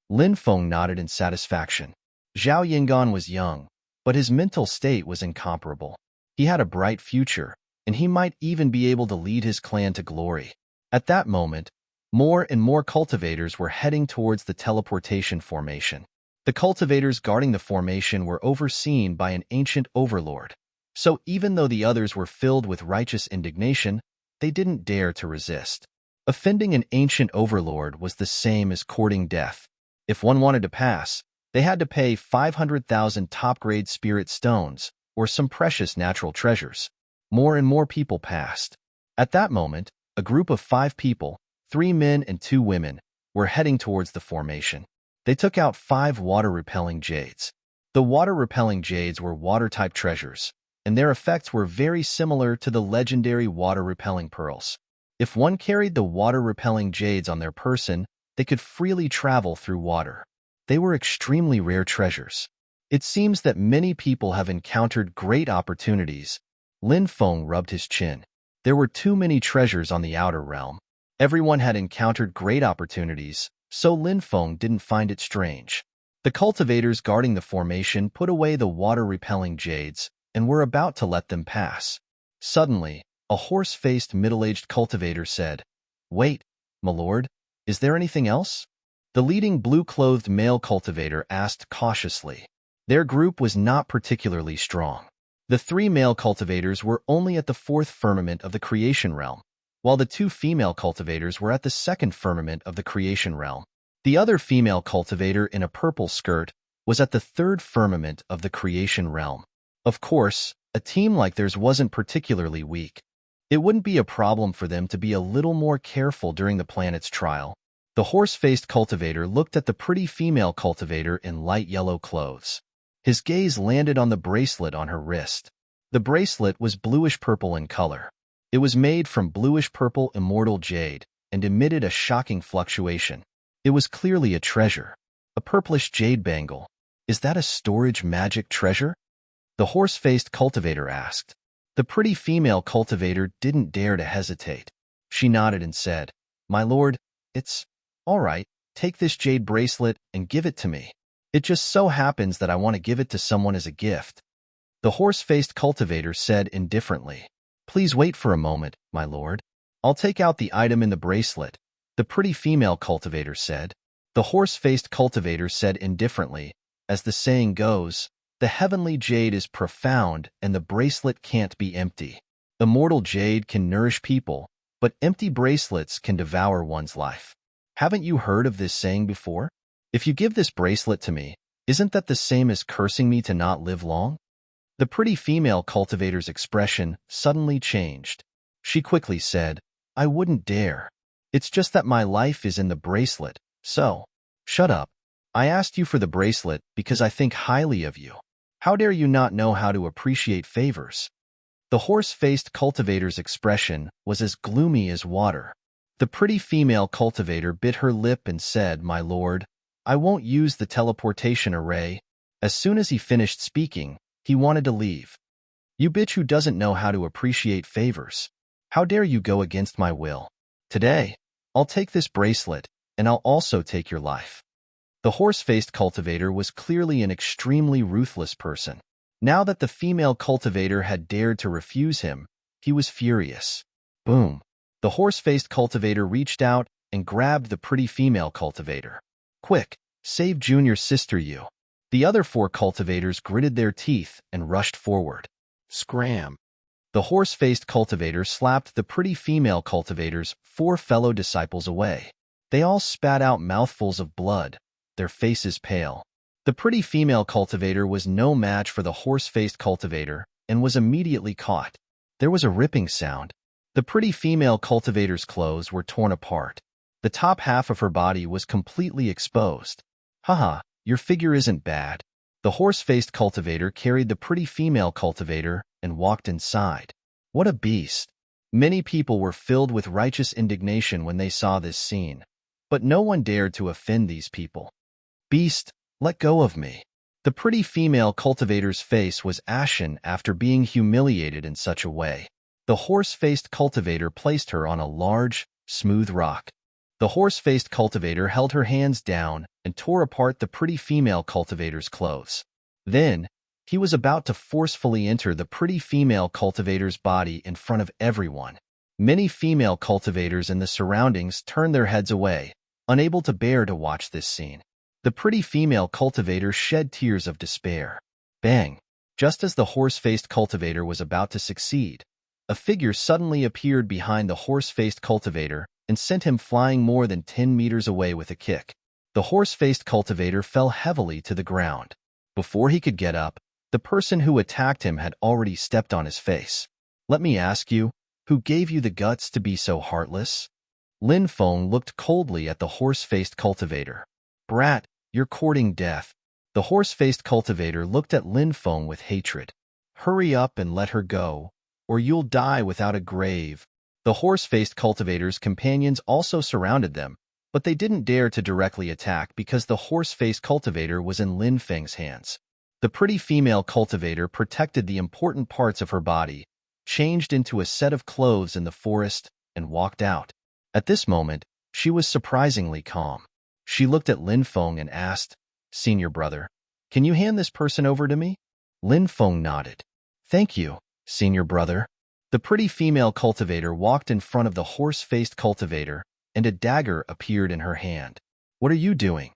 Lin Feng nodded in satisfaction. Zhao Yingan was young, but his mental state was incomparable. He had a bright future, and he might even be able to lead his clan to glory. At that moment, more and more cultivators were heading towards the teleportation formation. The cultivators guarding the formation were overseen by an ancient overlord. So even though the others were filled with righteous indignation, they didn't dare to resist. Offending an ancient overlord was the same as courting death. If one wanted to pass, they had to pay 500,000 top-grade spirit stones or some precious natural treasures. More and more people passed. At that moment, a group of 5 people, 3 men and 2 women, were heading towards the formation. They took out 5 water-repelling jades. The water-repelling jades were water-type treasures, and their effects were very similar to the legendary water-repelling pearls. If one carried the water-repelling jades on their person, they could freely travel through water. They were extremely rare treasures. It seems that many people have encountered great opportunities. Lin Feng rubbed his chin. There were too many treasures on the outer realm. Everyone had encountered great opportunities, so Lin Feng didn't find it strange. The cultivators guarding the formation put away the water-repelling jades and were about to let them pass. Suddenly, a horse-faced middle-aged cultivator said, "Wait, my lord, is there anything else?" The leading blue-clothed male cultivator asked cautiously. Their group was not particularly strong. The 3 male cultivators were only at the 4th firmament of the creation realm, while the 2 female cultivators were at the 2nd firmament of the creation realm. The other female cultivator in a purple skirt was at the 3rd firmament of the creation realm. Of course, a team like theirs wasn't particularly weak. It wouldn't be a problem for them to be a little more careful during the planet's trial. The horse-faced cultivator looked at the pretty female cultivator in light yellow clothes. His gaze landed on the bracelet on her wrist. The bracelet was bluish-purple in color. It was made from bluish-purple immortal jade and emitted a shocking fluctuation. It was clearly a treasure. A purplish jade bangle. Is that a storage magic treasure? The horse-faced cultivator asked. The pretty female cultivator didn't dare to hesitate. She nodded and said, "My lord, it's all right. Take this jade bracelet and give it to me. It just so happens that I want to give it to someone as a gift." The horse-faced cultivator said indifferently, "Please wait for a moment, my lord. I'll take out the item in the bracelet," the pretty female cultivator said. The horse-faced cultivator said indifferently, "As the saying goes, the heavenly jade is profound and the bracelet can't be empty. Immortal jade can nourish people, but empty bracelets can devour one's life. Haven't you heard of this saying before? If you give this bracelet to me, isn't that the same as cursing me to not live long?" The pretty female cultivator's expression suddenly changed. She quickly said, "I wouldn't dare. It's just that my life is in the bracelet, so shut up. I asked you for the bracelet because I think highly of you. How dare you not know how to appreciate favors?" The horse-faced cultivator's expression was as gloomy as water. The pretty female cultivator bit her lip and said, "My lord, I won't use the teleportation array." As soon as he finished speaking, he wanted to leave. "You bitch who doesn't know how to appreciate favors. How dare you go against my will? Today, I'll take this bracelet, and I'll also take your life." The horse-faced cultivator was clearly an extremely ruthless person. Now that the female cultivator had dared to refuse him, he was furious. Boom! The horse-faced cultivator reached out and grabbed the pretty female cultivator. "Quick, save Junior's sister, you." The other 4 cultivators gritted their teeth and rushed forward. Scram! The horse-faced cultivator slapped the pretty female cultivator's 4 fellow disciples away. They all spat out mouthfuls of blood, their faces pale. The pretty female cultivator was no match for the horse-faced cultivator and was immediately caught. There was a ripping sound. The pretty female cultivator's clothes were torn apart. The top half of her body was completely exposed. Haha, your figure isn't bad. The horse-faced cultivator carried the pretty female cultivator and walked inside. What a beast! Many people were filled with righteous indignation when they saw this scene, but no one dared to offend these people. Beast, let go of me. The pretty female cultivator's face was ashen after being humiliated in such a way. The horse-faced cultivator placed her on a large, smooth rock. The horse-faced cultivator held her hands down and tore apart the pretty female cultivator's clothes. Then, he was about to forcefully enter the pretty female cultivator's body in front of everyone. Many female cultivators in the surroundings turned their heads away, unable to bear to watch this scene. The pretty female cultivator shed tears of despair. Bang! Just as the horse-faced cultivator was about to succeed, a figure suddenly appeared behind the horse-faced cultivator and sent him flying more than 10 meters away with a kick. The horse-faced cultivator fell heavily to the ground. Before he could get up, the person who attacked him had already stepped on his face. Let me ask you, who gave you the guts to be so heartless? Lin Feng looked coldly at the horse-faced cultivator. Brat, you're courting death. The horse-faced cultivator looked at Lin Feng with hatred. Hurry up and let her go, or you'll die without a grave. The horse-faced cultivator's companions also surrounded them, but they didn't dare to directly attack because the horse-faced cultivator was in Lin Feng's hands. The pretty female cultivator protected the important parts of her body, changed into a set of clothes in the forest, and walked out. At this moment, she was surprisingly calm. She looked at Lin Feng and asked, Senior brother, can you hand this person over to me? Lin Feng nodded. Thank you, senior brother. The pretty female cultivator walked in front of the horse-faced cultivator, and a dagger appeared in her hand. What are you doing?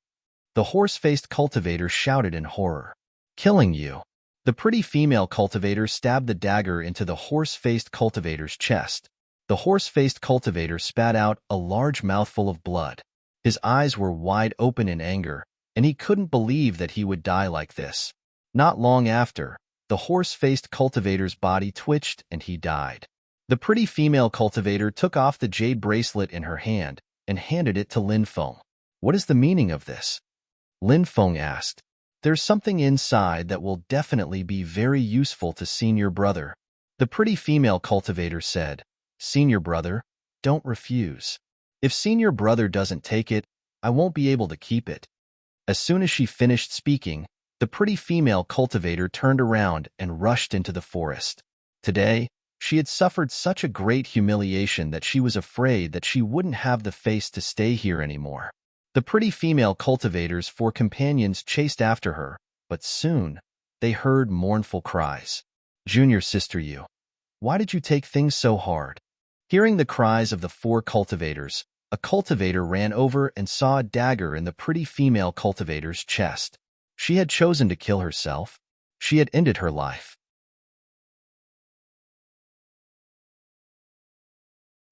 The horse-faced cultivator shouted in horror. Killing you. The pretty female cultivator stabbed the dagger into the horse-faced cultivator's chest. The horse-faced cultivator spat out a large mouthful of blood. His eyes were wide open in anger, and he couldn't believe that he would die like this. Not long after, the horse-faced cultivator's body twitched and he died. The pretty female cultivator took off the jade bracelet in her hand and handed it to Lin Feng. What is the meaning of this? Lin Feng asked. There's something inside that will definitely be very useful to senior brother. The pretty female cultivator said, Senior brother, don't refuse. If senior brother doesn't take it, I won't be able to keep it. As soon as she finished speaking, the pretty female cultivator turned around and rushed into the forest. Today, she had suffered such a great humiliation that she was afraid that she wouldn't have the face to stay here anymore. The pretty female cultivator's 4 companions chased after her, but soon, they heard mournful cries. Junior sister you, why did you take things so hard? Hearing the cries of the 4 cultivators, a cultivator ran over and saw a dagger in the pretty female cultivator's chest. She had chosen to kill herself. She had ended her life.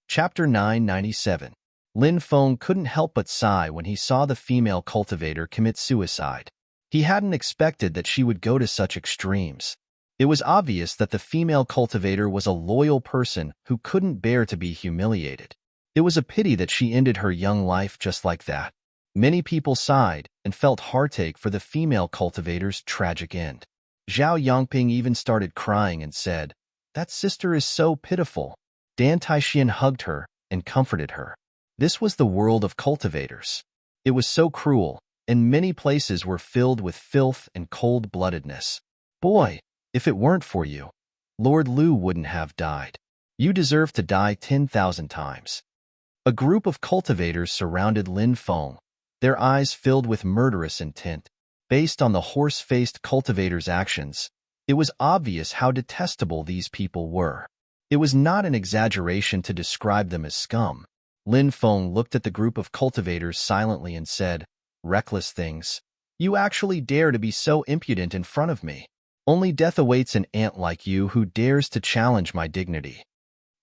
Chapter 997. Lin Feng couldn't help but sigh when he saw the female cultivator commit suicide. He hadn't expected that she would go to such extremes. It was obvious that the female cultivator was a loyal person who couldn't bear to be humiliated. It was a pity that she ended her young life just like that. Many people sighed and felt heartache for the female cultivator's tragic end. Zhao Yongping even started crying and said, That sister is so pitiful. Dan Taixian hugged her and comforted her. This was the world of cultivators. It was so cruel, and many places were filled with filth and cold-bloodedness. Boy, if it weren't for you, Lord Lu wouldn't have died. You deserve to die 10,000 times. A group of cultivators surrounded Lin Feng, their eyes filled with murderous intent. Based on the horse-faced cultivator's actions, it was obvious how detestable these people were. It was not an exaggeration to describe them as scum. Lin Feng looked at the group of cultivators silently and said, Reckless things. You actually dare to be so impudent in front of me. Only death awaits an ant like you who dares to challenge my dignity."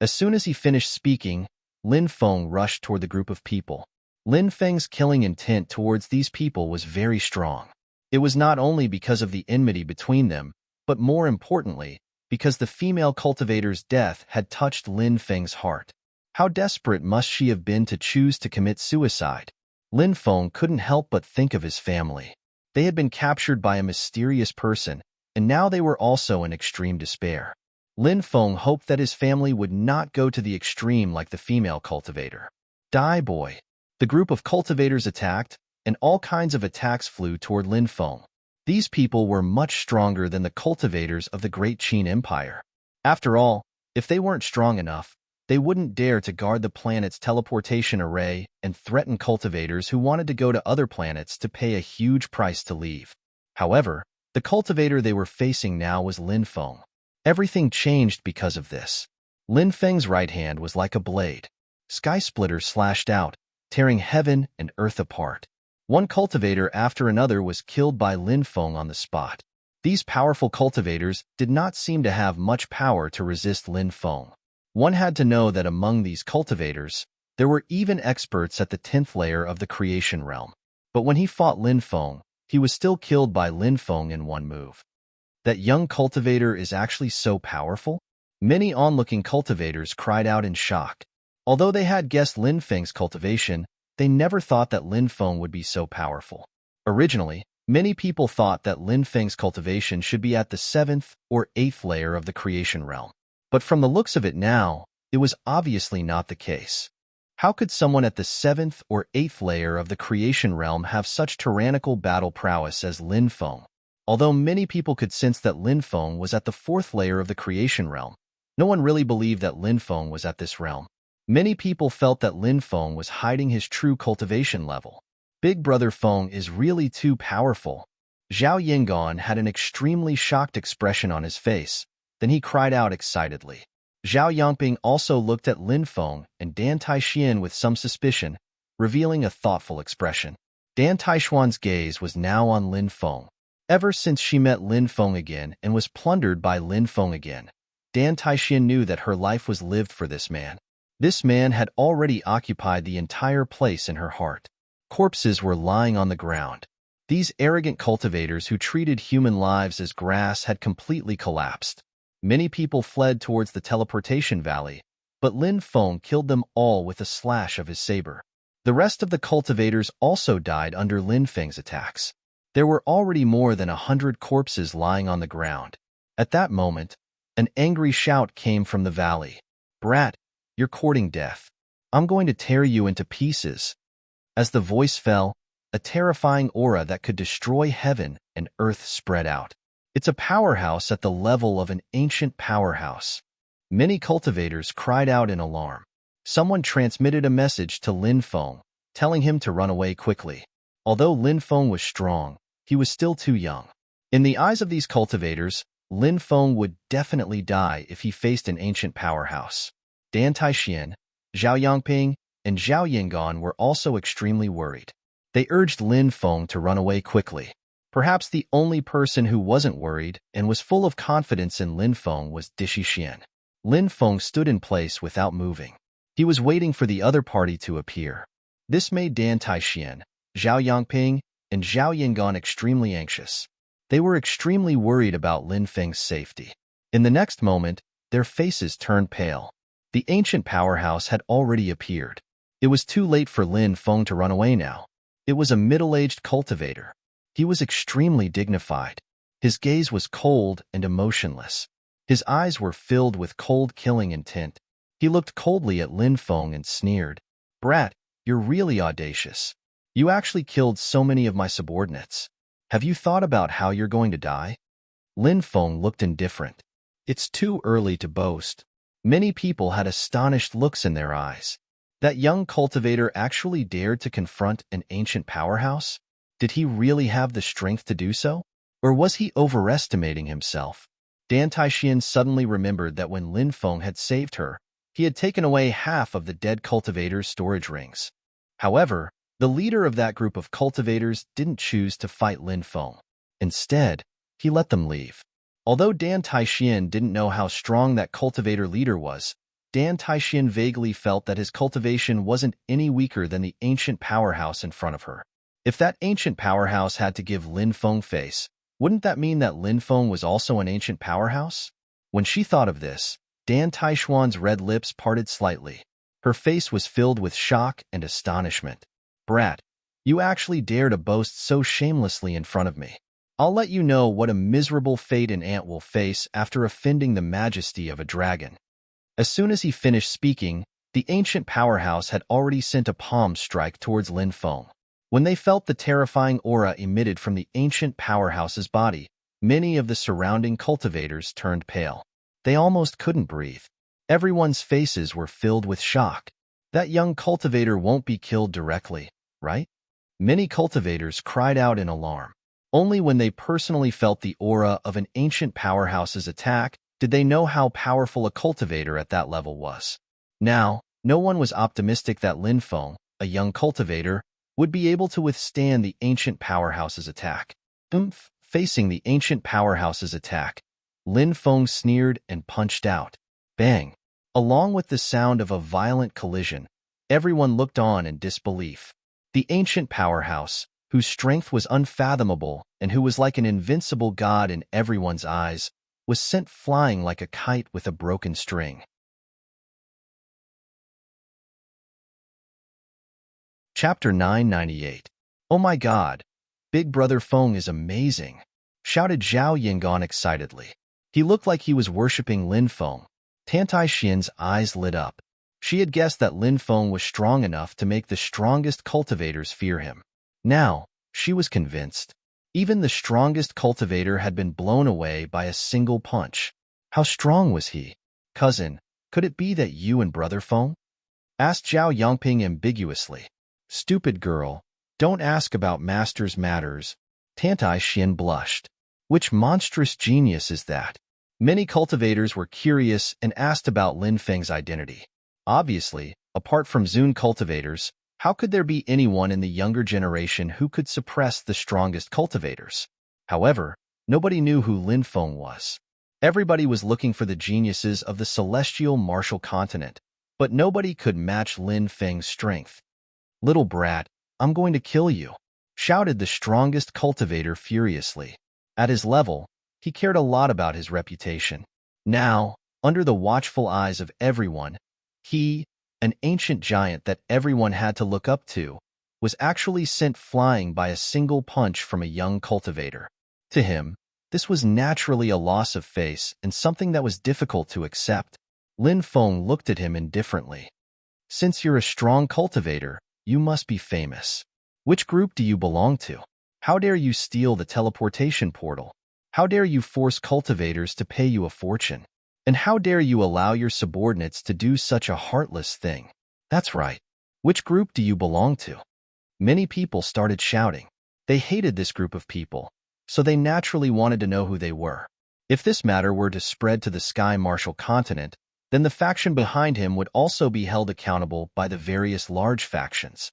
As soon as he finished speaking, Lin Feng rushed toward the group of people. Lin Feng's killing intent towards these people was very strong. It was not only because of the enmity between them, but more importantly, because the female cultivator's death had touched Lin Feng's heart. How desperate must she have been to choose to commit suicide? Lin Feng couldn't help but think of his family. They had been captured by a mysterious person, and now they were also in extreme despair. Lin Feng hoped that his family would not go to the extreme like the female cultivator. Die, boy! The group of cultivators attacked, and all kinds of attacks flew toward Lin Feng. These people were much stronger than the cultivators of the Great Qin Empire. After all, if they weren't strong enough, they wouldn't dare to guard the planet's teleportation array and threaten cultivators who wanted to go to other planets to pay a huge price to leave. However, the cultivator they were facing now was Lin Feng. Everything changed because of this. Lin Feng's right hand was like a blade. Sky splitters slashed out, tearing heaven and earth apart. One cultivator after another was killed by Lin Feng on the spot. These powerful cultivators did not seem to have much power to resist Lin Feng. One had to know that among these cultivators, there were even experts at the 10th layer of the creation realm. But when he fought Lin Feng, he was still killed by Lin Feng in one move. That young cultivator is actually so powerful? Many onlooking cultivators cried out in shock. Although they had guessed Lin Feng's cultivation, they never thought that Lin Feng would be so powerful. Originally, many people thought that Lin Feng's cultivation should be at the 7th or 8th layer of the creation realm. But from the looks of it now, it was obviously not the case. How could someone at the 7th or 8th layer of the creation realm have such tyrannical battle prowess as Lin Feng? Although many people could sense that Lin Feng was at the 4th layer of the creation realm, no one really believed that Lin Feng was at this realm. Many people felt that Lin Feng was hiding his true cultivation level. Big Brother Feng is really too powerful. Zhao Yingan had an extremely shocked expression on his face. Then he cried out excitedly. Zhao Yangping also looked at Lin Feng and Dan Taixian with some suspicion, revealing a thoughtful expression. Dan Taishuan's gaze was now on Lin Feng. Ever since she met Lin Feng again and was plundered by Lin Feng again, Dan Taixian knew that her life was lived for this man. This man had already occupied the entire place in her heart. Corpses were lying on the ground. These arrogant cultivators who treated human lives as grass had completely collapsed. Many people fled towards the teleportation valley, but Lin Feng killed them all with a slash of his saber. The rest of the cultivators also died under Lin Feng's attacks. There were already more than 100 corpses lying on the ground. At that moment, an angry shout came from the valley. "Brat, you're courting death. I'm going to tear you into pieces." As the voice fell, a terrifying aura that could destroy heaven and earth spread out. It's a powerhouse at the level of an ancient powerhouse. Many cultivators cried out in alarm. Someone transmitted a message to Lin Feng, telling him to run away quickly. Although Lin Feng was strong, he was still too young. In the eyes of these cultivators, Lin Feng would definitely die if he faced an ancient powerhouse. Dan Taixian, Zhao Yangping, and Zhao Yingan were also extremely worried. They urged Lin Feng to run away quickly. Perhaps the only person who wasn't worried and was full of confidence in Lin Feng was Dishi Xian. Lin Feng stood in place without moving. He was waiting for the other party to appear. This made Dan Taixian, Zhao Yangping, and Zhao Yingan extremely anxious. They were extremely worried about Lin Feng's safety. In the next moment, their faces turned pale. The ancient powerhouse had already appeared. It was too late for Lin Feng to run away now. It was a middle-aged cultivator. He was extremely dignified. His gaze was cold and emotionless. His eyes were filled with cold killing intent. He looked coldly at Lin Feng and sneered. "Brat, you're really audacious. You actually killed so many of my subordinates. Have you thought about how you're going to die?" Lin Feng looked indifferent. It's too early to boast. Many people had astonished looks in their eyes. That young cultivator actually dared to confront an ancient powerhouse? Did he really have the strength to do so? Or was he overestimating himself? Dan Taixian suddenly remembered that when Lin Feng had saved her, he had taken away half of the dead cultivator's storage rings. However, the leader of that group of cultivators didn't choose to fight Lin Feng. Instead, he let them leave. Although Dan Taixian didn't know how strong that cultivator leader was, Dan Taixian vaguely felt that his cultivation wasn't any weaker than the ancient powerhouse in front of her. If that ancient powerhouse had to give Lin Feng face, wouldn't that mean that Lin Feng was also an ancient powerhouse? When she thought of this, Dan Taishuan's red lips parted slightly. Her face was filled with shock and astonishment. Brat, you actually dare to boast so shamelessly in front of me. I'll let you know what a miserable fate an ant will face after offending the majesty of a dragon. As soon as he finished speaking, the ancient powerhouse had already sent a palm strike towards Lin Feng. When they felt the terrifying aura emitted from the ancient powerhouse's body, many of the surrounding cultivators turned pale. They almost couldn't breathe. Everyone's faces were filled with shock. That young cultivator won't be killed directly, right? Many cultivators cried out in alarm. Only when they personally felt the aura of an ancient powerhouse's attack did they know how powerful a cultivator at that level was. Now, no one was optimistic that Lin Feng, a young cultivator, would be able to withstand the ancient powerhouse's attack. Facing the ancient powerhouse's attack, Lin Feng sneered and punched out. Bang! Along with the sound of a violent collision, everyone looked on in disbelief. The ancient powerhouse, whose strength was unfathomable and who was like an invincible god in everyone's eyes, was sent flying like a kite with a broken string. Chapter 998. Oh my god, Big Brother Feng is amazing, shouted Zhao Yingan excitedly. He looked like he was worshipping Lin Feng. Dan Taixian's eyes lit up. She had guessed that Lin Feng was strong enough to make the strongest cultivators fear him. Now, she was convinced. Even the strongest cultivator had been blown away by a single punch. How strong was he? Cousin, could it be that you and Brother Feng? Asked Zhao Yongping ambiguously. Stupid girl, don't ask about master's matters. Dan Taixian blushed. Which monstrous genius is that? Many cultivators were curious and asked about Lin Feng's identity. Obviously, apart from Zun cultivators, how could there be anyone in the younger generation who could suppress the strongest cultivators? However, nobody knew who Lin Feng was. Everybody was looking for the geniuses of the celestial martial continent, but nobody could match Lin Feng's strength. Little brat, I'm going to kill you, shouted the strongest cultivator furiously. At his level, he cared a lot about his reputation. Now, under the watchful eyes of everyone, he, an ancient giant that everyone had to look up to, was actually sent flying by a single punch from a young cultivator. To him, this was naturally a loss of face and something that was difficult to accept. Lin Feng looked at him indifferently. Since you're a strong cultivator, you must be famous. Which group do you belong to? How dare you steal the teleportation portal? How dare you force cultivators to pay you a fortune? And how dare you allow your subordinates to do such a heartless thing? That's right. Which group do you belong to? Many people started shouting. They hated this group of people, so they naturally wanted to know who they were. If this matter were to spread to the Sky Martial continent, then the faction behind him would also be held accountable by the various large factions.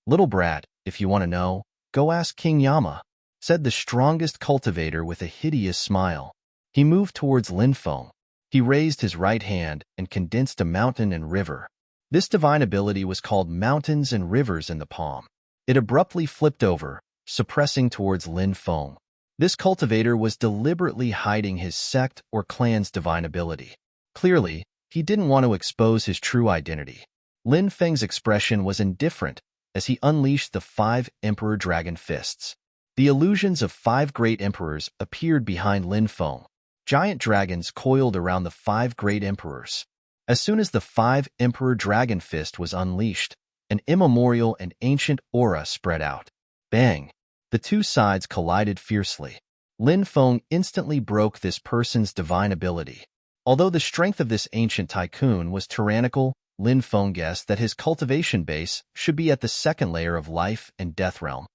Little brat, if you want to know, go ask King Yama, said the strongest cultivator with a hideous smile. He moved towards Lin Feng. He raised his right hand and condensed a mountain and river. This divine ability was called Mountains and Rivers in the palm. It abruptly flipped over, suppressing towards Lin Feng. This cultivator was deliberately hiding his sect or clan's divine ability. Clearly, he didn't want to expose his true identity. Lin Feng's expression was indifferent as he unleashed the 5 Emperor Dragon Fists. The illusions of 5 great emperors appeared behind Lin Feng. Giant dragons coiled around the 5 great emperors. As soon as the 5 Emperor Dragon Fist was unleashed, an immemorial and ancient aura spread out. Bang! The two sides collided fiercely. Lin Feng instantly broke this person's divine ability. Although the strength of this ancient tycoon was tyrannical, Lin Feng guessed that his cultivation base should be at the 2nd layer of life and death realm.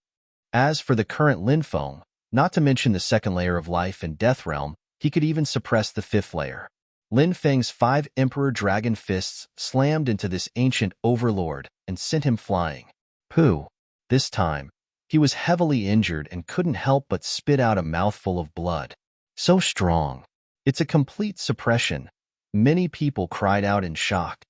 As for the current Lin Feng, not to mention the 2nd layer of life and death realm, he could even suppress the 5th layer. Lin Feng's 5 Emperor Dragon Fists slammed into this ancient overlord and sent him flying. Pooh! This time, he was heavily injured and couldn't help but spit out a mouthful of blood. So strong. It's a complete suppression. Many people cried out in shock.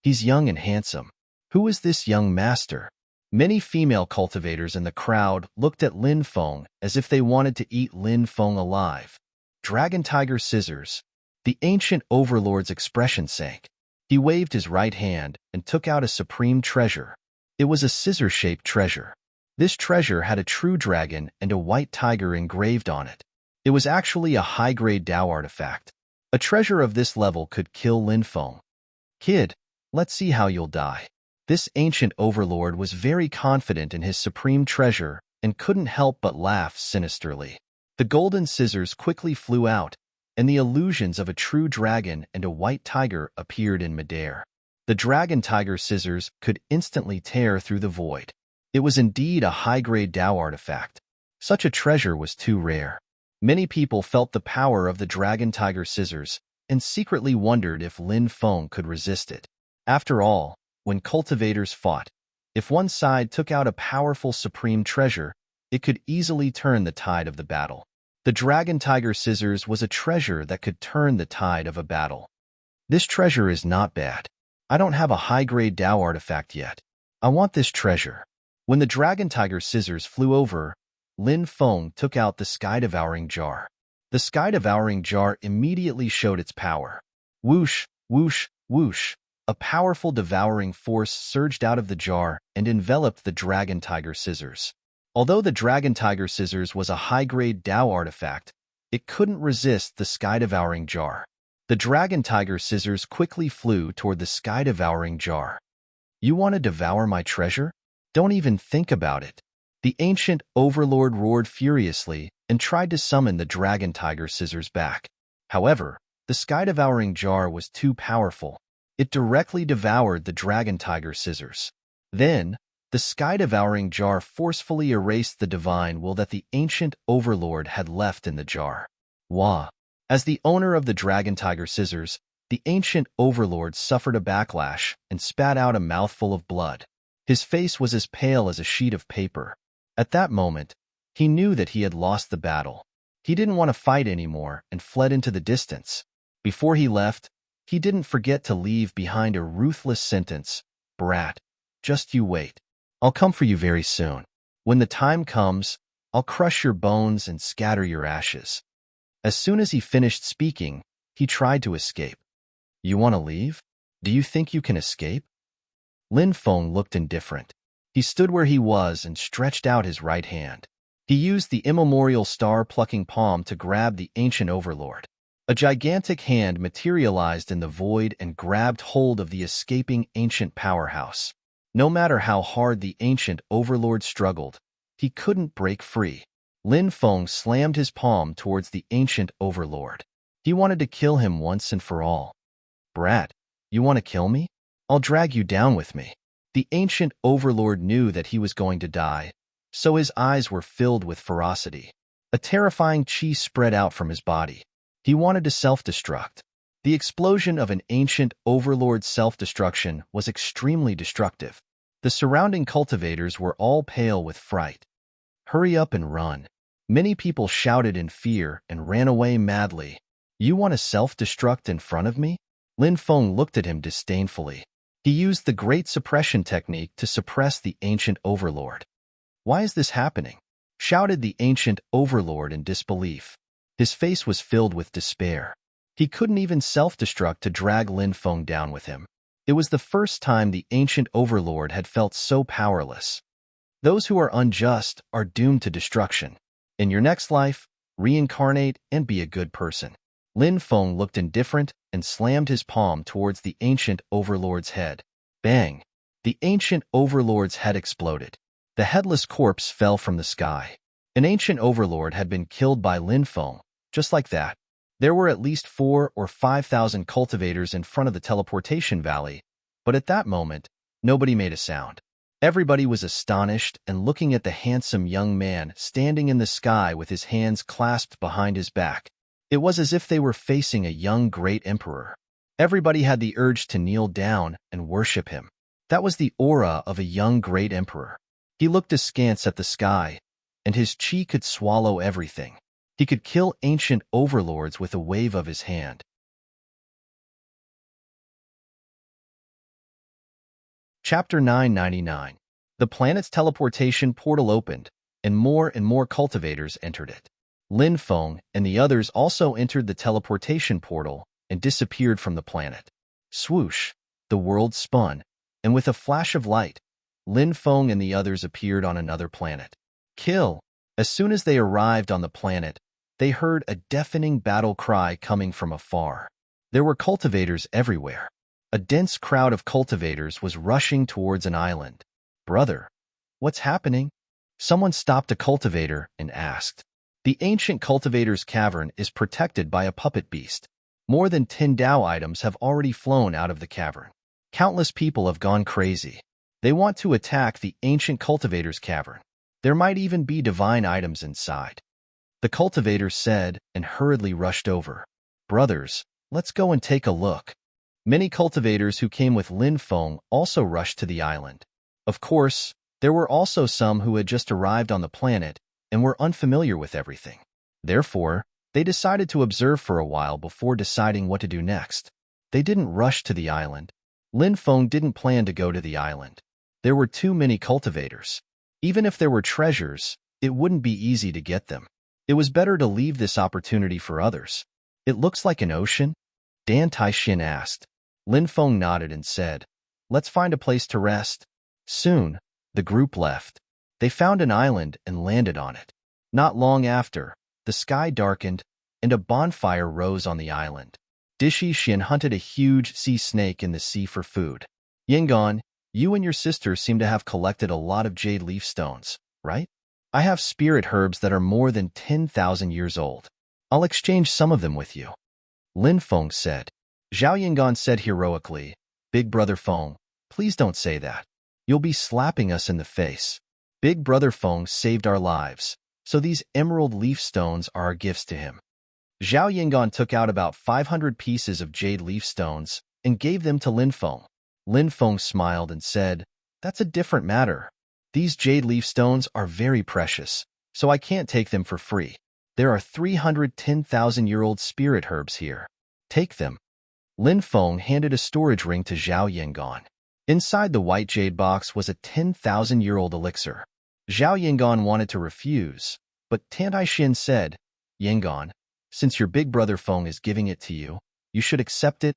He's young and handsome. Who is this young master? Many female cultivators in the crowd looked at Lin Feng as if they wanted to eat Lin Feng alive. Dragon Tiger Scissors. The ancient overlord's expression sank. He waved his right hand and took out a supreme treasure. It was a scissor-shaped treasure. This treasure had a true dragon and a white tiger engraved on it. It was actually a high-grade Dao artifact. A treasure of this level could kill Lin Feng. Kid, let's see how you'll die. This ancient overlord was very confident in his supreme treasure and couldn't help but laugh sinisterly. The golden scissors quickly flew out, and the illusions of a true dragon and a white tiger appeared in midair. The dragon tiger scissors could instantly tear through the void. It was indeed a high-grade Dao artifact. Such a treasure was too rare. Many people felt the power of the dragon tiger scissors and secretly wondered if Lin Feng could resist it. After all, when cultivators fought, if one side took out a powerful supreme treasure, it could easily turn the tide of the battle. The dragon tiger scissors was a treasure that could turn the tide of a battle. This treasure is not bad. I don't have a high-grade Dao artifact yet. I want this treasure. When the dragon tiger scissors flew over, Lin Feng took out the sky-devouring jar. The sky-devouring jar immediately showed its power. Whoosh, whoosh, whoosh. A powerful devouring force surged out of the jar and enveloped the dragon tiger scissors. Although the dragon tiger scissors was a high-grade Dao artifact, it couldn't resist the sky-devouring jar. The dragon tiger scissors quickly flew toward the sky-devouring jar. You want to devour my treasure? Don't even think about it. The ancient overlord roared furiously and tried to summon the dragon tiger scissors back. However, the sky-devouring jar was too powerful. It directly devoured the dragon tiger scissors. Then, the sky-devouring jar forcefully erased the divine will that the ancient overlord had left in the jar. Wah! As the owner of the dragon tiger scissors, the ancient overlord suffered a backlash and spat out a mouthful of blood. His face was as pale as a sheet of paper. At that moment, he knew that he had lost the battle. He didn't want to fight anymore and fled into the distance. Before he left, he didn't forget to leave behind a ruthless sentence. Brat, just you wait. I'll come for you very soon. When the time comes, I'll crush your bones and scatter your ashes. As soon as he finished speaking, he tried to escape. You want to leave? Do you think you can escape? Lin Feng looked indifferent. He stood where he was and stretched out his right hand. He used the immemorial star-plucking palm to grab the ancient overlord. A gigantic hand materialized in the void and grabbed hold of the escaping ancient powerhouse. No matter how hard the ancient overlord struggled, he couldn't break free. Lin Feng slammed his palm towards the ancient overlord. He wanted to kill him once and for all. Brat, you want to kill me? I'll drag you down with me. The ancient overlord knew that he was going to die, so his eyes were filled with ferocity. A terrifying chi spread out from his body. He wanted to self-destruct. The explosion of an ancient overlord's self-destruction was extremely destructive. The surrounding cultivators were all pale with fright. Hurry up and run. Many people shouted in fear and ran away madly. You want to self-destruct in front of me? Lin Feng looked at him disdainfully. He used the great suppression technique to suppress the ancient overlord. Why is this happening? Shouted the ancient overlord in disbelief. His face was filled with despair. He couldn't even self-destruct to drag Lin Feng down with him. It was the first time the ancient overlord had felt so powerless. Those who are unjust are doomed to destruction. In your next life, reincarnate and be a good person. Lin Feng looked indifferent and slammed his palm towards the ancient overlord's head. Bang! The ancient overlord's head exploded. The headless corpse fell from the sky. An ancient overlord had been killed by Lin Feng, just like that. There were at least 4,000 or 5,000 cultivators in front of the teleportation valley, but at that moment, nobody made a sound. Everybody was astonished and looking at the handsome young man standing in the sky with his hands clasped behind his back. It was as if they were facing a young great emperor. Everybody had the urge to kneel down and worship him. That was the aura of a young great emperor. He looked askance at the sky, and his chi could swallow everything. He could kill ancient overlords with a wave of his hand. Chapter 999. The planet's teleportation portal opened, and more cultivators entered it. Lin Feng and the others also entered the teleportation portal and disappeared from the planet. Swoosh! The world spun, and with a flash of light, Lin Feng and the others appeared on another planet. Kill! As soon as they arrived on the planet, they heard a deafening battle cry coming from afar. There were cultivators everywhere. A dense crowd of cultivators was rushing towards an island. Brother, what's happening? Someone stopped a cultivator and asked. The ancient cultivator's cavern is protected by a puppet beast. More than 10 Dao items have already flown out of the cavern. Countless people have gone crazy. They want to attack the ancient cultivator's cavern. There might even be divine items inside. The cultivator said and hurriedly rushed over. Brothers, let's go and take a look. Many cultivators who came with Lin Feng also rushed to the island. Of course, there were also some who had just arrived on the planet and were unfamiliar with everything. Therefore, they decided to observe for a while before deciding what to do next. They didn't rush to the island. Lin Feng didn't plan to go to the island. There were too many cultivators. Even if there were treasures, it wouldn't be easy to get them. It was better to leave this opportunity for others. It looks like an ocean? Dan Taixin asked. Lin Feng nodded and said, let's find a place to rest. Soon, the group left. They found an island and landed on it. Not long after, the sky darkened and a bonfire rose on the island. Taixin hunted a huge sea snake in the sea for food. Yangon, you and your sister seem to have collected a lot of jade leaf stones, right? I have spirit herbs that are more than 10,000 years old. I'll exchange some of them with you. Lin Feng said. Zhao Yangon said heroically, Big Brother Feng, please don't say that. You'll be slapping us in the face. Big Brother Feng saved our lives, so these emerald leaf stones are our gifts to him. Zhao Yangon took out about 500 pieces of jade leaf stones and gave them to Lin Feng. Lin Feng smiled and said, that's a different matter. These jade leaf stones are very precious, so I can't take them for free. There are 310,000-year-old spirit herbs here. Take them. Lin Feng handed a storage ring to Zhao Yangon. Inside the white jade box was a 10,000-year-old elixir. Zhao Yangon wanted to refuse, but Tan Taixin said, Yangon, since your big brother Feng is giving it to you, you should accept it.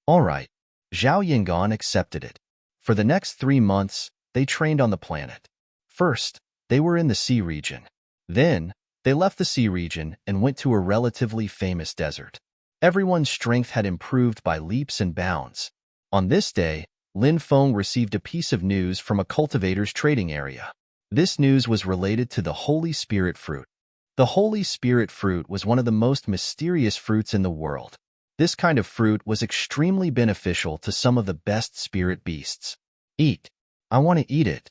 All right. Zhao Yangon accepted it. For the next 3 months, they trained on the planet. First, they were in the sea region. Then, they left the sea region and went to a relatively famous desert. Everyone's strength had improved by leaps and bounds. On this day, Lin Feng received a piece of news from a cultivator's trading area. This news was related to the Holy Spirit fruit. The Holy Spirit fruit was one of the most mysterious fruits in the world. This kind of fruit was extremely beneficial to some of the best spirit beasts. Eat. I want to eat it.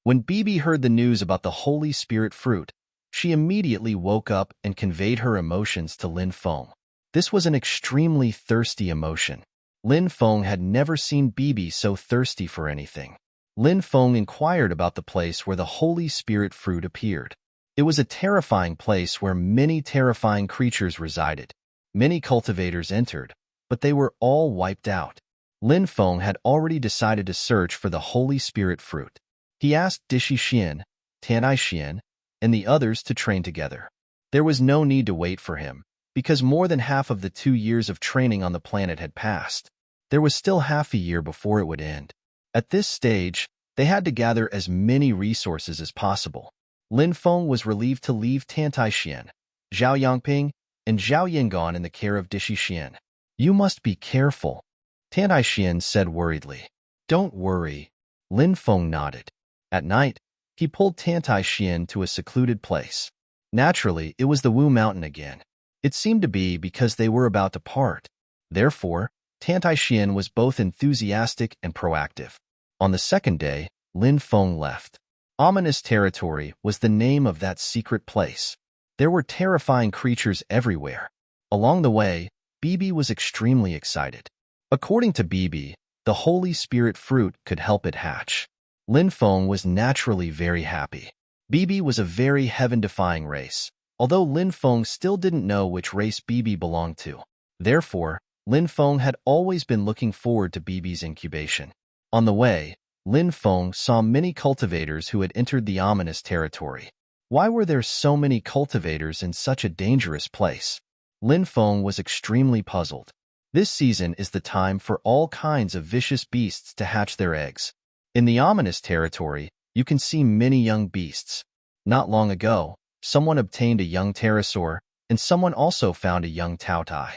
When Bibi heard the news about the Holy Spirit fruit, she immediately woke up and conveyed her emotions to Lin Feng. This was an extremely thirsty emotion. Lin Feng had never seen Bibi so thirsty for anything. Lin Feng inquired about the place where the Holy Spirit fruit appeared. It was a terrifying place where many terrifying creatures resided. Many cultivators entered, but they were all wiped out. Lin Feng had already decided to search for the Holy Spirit fruit. He asked Taixin, Tan Taixin, and the others to train together. There was no need to wait for him, because more than half of the 2 years of training on the planet had passed. There was still half a year before it would end. At this stage, they had to gather as many resources as possible. Lin Feng was relieved to leave Tan Taixin, Zhao Yangping, and Zhao Yangon in the care of Taixin. You must be careful, Tan Taixin said worriedly. Don't worry, Lin Feng nodded. At night, he pulled Tan Taixin to a secluded place. Naturally, it was the Wu Mountain again. It seemed to be because they were about to part. Therefore, Tan Taixin was both enthusiastic and proactive. On the second day, Lin Feng left. Ominous Territory was the name of that secret place. There were terrifying creatures everywhere. Along the way, Bibi was extremely excited. According to Bibi, the Holy Spirit fruit could help it hatch. Lin Feng was naturally very happy. Bibi was a very heaven-defying race, although Lin Feng still didn't know which race Bibi belonged to. Therefore, Lin Feng had always been looking forward to Bibi's incubation. On the way, Lin Feng saw many cultivators who had entered the ominous territory. Why were there so many cultivators in such a dangerous place? Lin Feng was extremely puzzled. This season is the time for all kinds of vicious beasts to hatch their eggs. In the ominous territory, you can see many young beasts. Not long ago, someone obtained a young pterosaur, and someone also found a young taotai.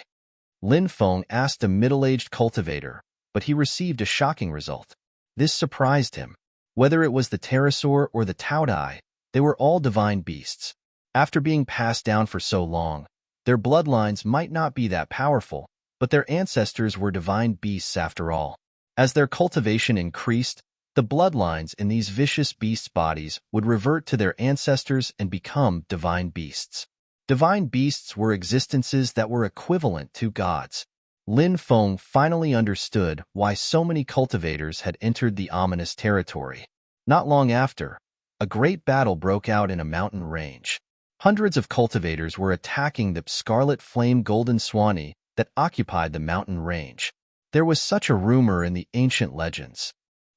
Lin Feng asked a middle-aged cultivator, but he received a shocking result. This surprised him. Whether it was the pterosaur or the taotai, they were all divine beasts. After being passed down for so long, their bloodlines might not be that powerful, but their ancestors were divine beasts after all. As their cultivation increased, the bloodlines in these vicious beasts' bodies would revert to their ancestors and become divine beasts. Divine beasts were existences that were equivalent to gods. Lin Feng finally understood why so many cultivators had entered the ominous territory. Not long after, a great battle broke out in a mountain range. Hundreds of cultivators were attacking the scarlet flame golden swanee that occupied the mountain range. There was such a rumor in the ancient legends.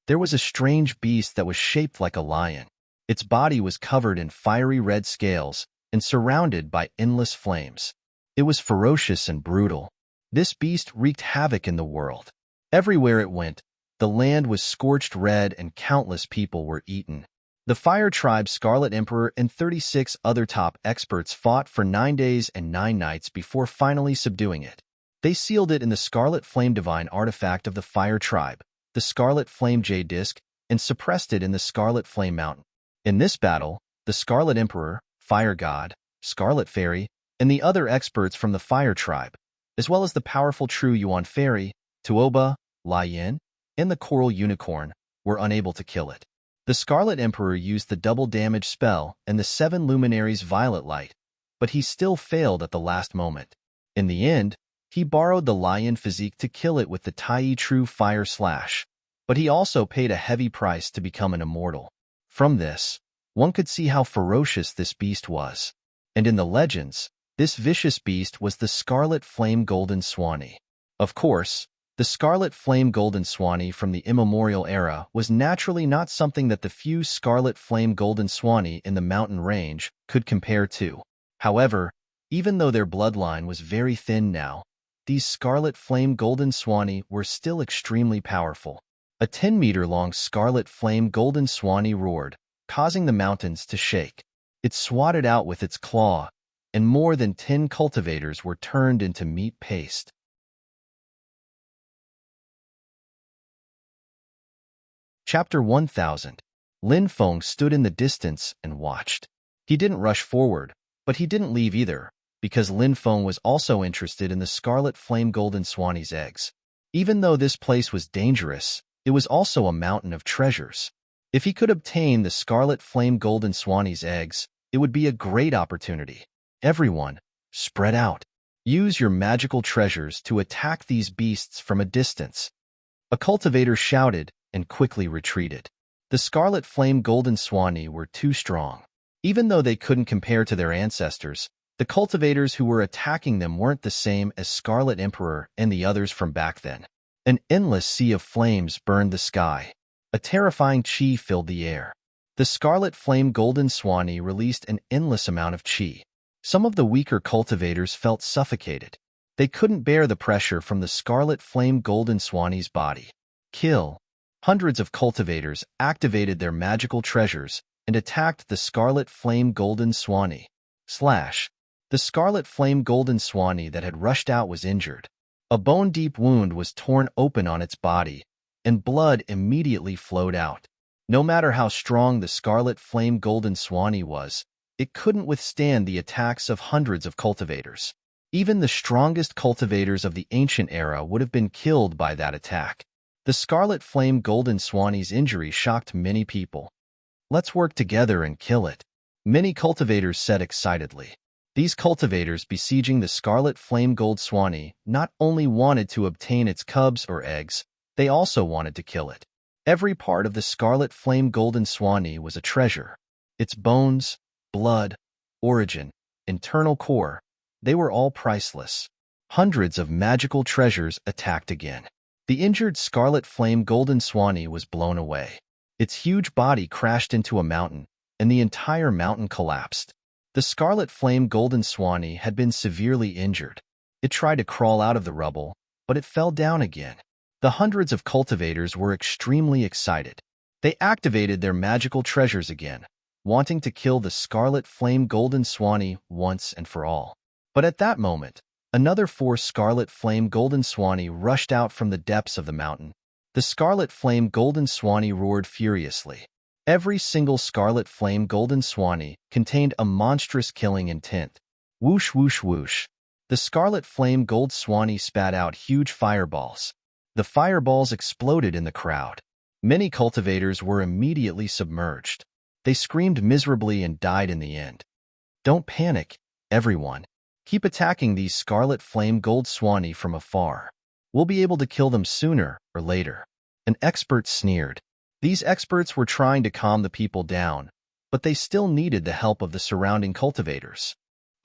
There was a strange beast that was shaped like a lion. Its body was covered in fiery red scales and surrounded by endless flames. It was ferocious and brutal. This beast wreaked havoc in the world. Everywhere it went, the land was scorched red and countless people were eaten. The Fire Tribe's Scarlet Emperor and 36 other top experts fought for 9 days and 9 nights before finally subduing it. They sealed it in the Scarlet Flame Divine artifact of the Fire Tribe, the Scarlet Flame Jade Disc, and suppressed it in the Scarlet Flame Mountain. In this battle, the Scarlet Emperor, Fire God, Scarlet Fairy, and the other experts from the Fire Tribe, as well as the powerful True Yuan Fairy, Tuoba, Lai Yin, and the Coral Unicorn, were unable to kill it. The Scarlet Emperor used the double damage spell and the 7 luminaries violet light, but he still failed at the last moment. In the end, he borrowed the lion physique to kill it with the Tai True Fire Slash, but he also paid a heavy price to become an immortal. From this, one could see how ferocious this beast was. And in the legends, this vicious beast was the Scarlet Flame Golden Swanee. Of course, the Scarlet Flame Golden Swanee from the immemorial era was naturally not something that the few Scarlet Flame Golden Swanee in the mountain range could compare to. However, even though their bloodline was very thin now, these Scarlet Flame Golden Swanee were still extremely powerful. A 10-meter-long Scarlet Flame Golden Swanee roared, causing the mountains to shake. It swatted out with its claw, and more than 10 cultivators were turned into meat paste. Chapter 1000. Lin Feng stood in the distance and watched. He didn't rush forward, but he didn't leave either, because Lin Feng was also interested in the Scarlet Flame Golden Swanee's eggs. Even though this place was dangerous, it was also a mountain of treasures. If he could obtain the Scarlet Flame Golden Swanee's eggs, it would be a great opportunity. Everyone, spread out. Use your magical treasures to attack these beasts from a distance. A cultivator shouted and quickly retreated. The Scarlet Flame Golden Swanee were too strong. Even though they couldn't compare to their ancestors, the cultivators who were attacking them weren't the same as Scarlet Emperor and the others from back then. An endless sea of flames burned the sky. A terrifying chi filled the air. The Scarlet Flame Golden Swanee released an endless amount of chi. Some of the weaker cultivators felt suffocated. They couldn't bear the pressure from the Scarlet Flame Golden Swanee's body. Kill. Hundreds of cultivators activated their magical treasures and attacked the Scarlet Flame Golden Swanee. Slash. The Scarlet Flame Golden Swanee that had rushed out was injured. A bone-deep wound was torn open on its body, and blood immediately flowed out. No matter how strong the Scarlet Flame Golden Swanee was, it couldn't withstand the attacks of hundreds of cultivators. Even the strongest cultivators of the ancient era would have been killed by that attack. The Scarlet Flame Golden Swanee's injury shocked many people. Let's work together and kill it, many cultivators said excitedly. These cultivators besieging the Scarlet Flame Gold Swanee not only wanted to obtain its cubs or eggs, they also wanted to kill it. Every part of the Scarlet Flame Golden Swanee was a treasure. Its bones, blood, origin, internal core, they were all priceless. Hundreds of magical treasures attacked again. The injured scarlet flame golden swanee was blown away. Its huge body crashed into a mountain, and the entire mountain collapsed. The scarlet flame golden swanee had been severely injured. It tried to crawl out of the rubble, but it fell down again. The hundreds of cultivators were extremely excited. They activated their magical treasures again, wanting to kill the scarlet flame golden swanee once and for all. But at that moment, another 4 scarlet flame golden swanee rushed out from the depths of the mountain. The scarlet flame golden swanee roared furiously. Every single scarlet flame golden swanee contained a monstrous killing intent. Whoosh, whoosh, whoosh. The scarlet flame gold swanee spat out huge fireballs. The fireballs exploded in the crowd. Many cultivators were immediately submerged. They screamed miserably and died in the end. Don't panic, everyone. Keep attacking these scarlet flame gold swanee from afar. We'll be able to kill them sooner or later. An expert sneered. These experts were trying to calm the people down, but they still needed the help of the surrounding cultivators.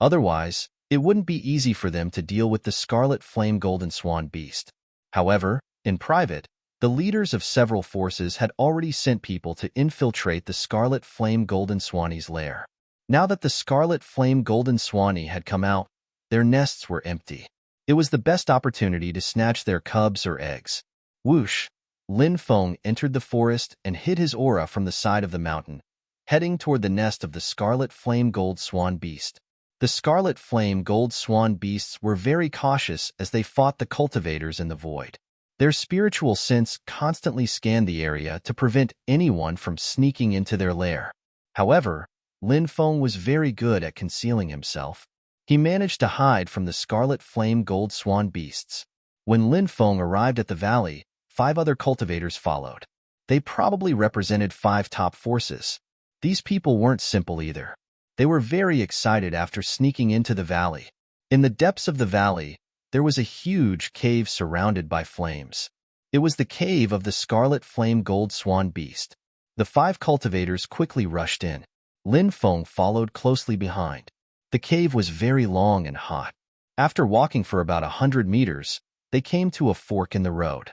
Otherwise, it wouldn't be easy for them to deal with the scarlet flame golden swan beast. However, in private, the leaders of several forces had already sent people to infiltrate the scarlet flame golden swanee's lair. Now that the scarlet flame golden swanee had come out, their nests were empty. It was the best opportunity to snatch their cubs or eggs. Whoosh! Lin Feng entered the forest and hid his aura from the side of the mountain, heading toward the nest of the scarlet flame gold swan beast. The scarlet flame gold swan beasts were very cautious as they fought the cultivators in the void. Their spiritual sense constantly scanned the area to prevent anyone from sneaking into their lair. However, Lin Feng was very good at concealing himself. He managed to hide from the scarlet flame gold swan beasts. When Lin Feng arrived at the valley, 5 other cultivators followed. They probably represented 5 top forces. These people weren't simple either. They were very excited after sneaking into the valley. In the depths of the valley, there was a huge cave surrounded by flames. It was the cave of the scarlet flame gold swan beast. The 5 cultivators quickly rushed in. Lin Feng followed closely behind. The cave was very long and hot. After walking for about 100 meters, they came to a fork in the road.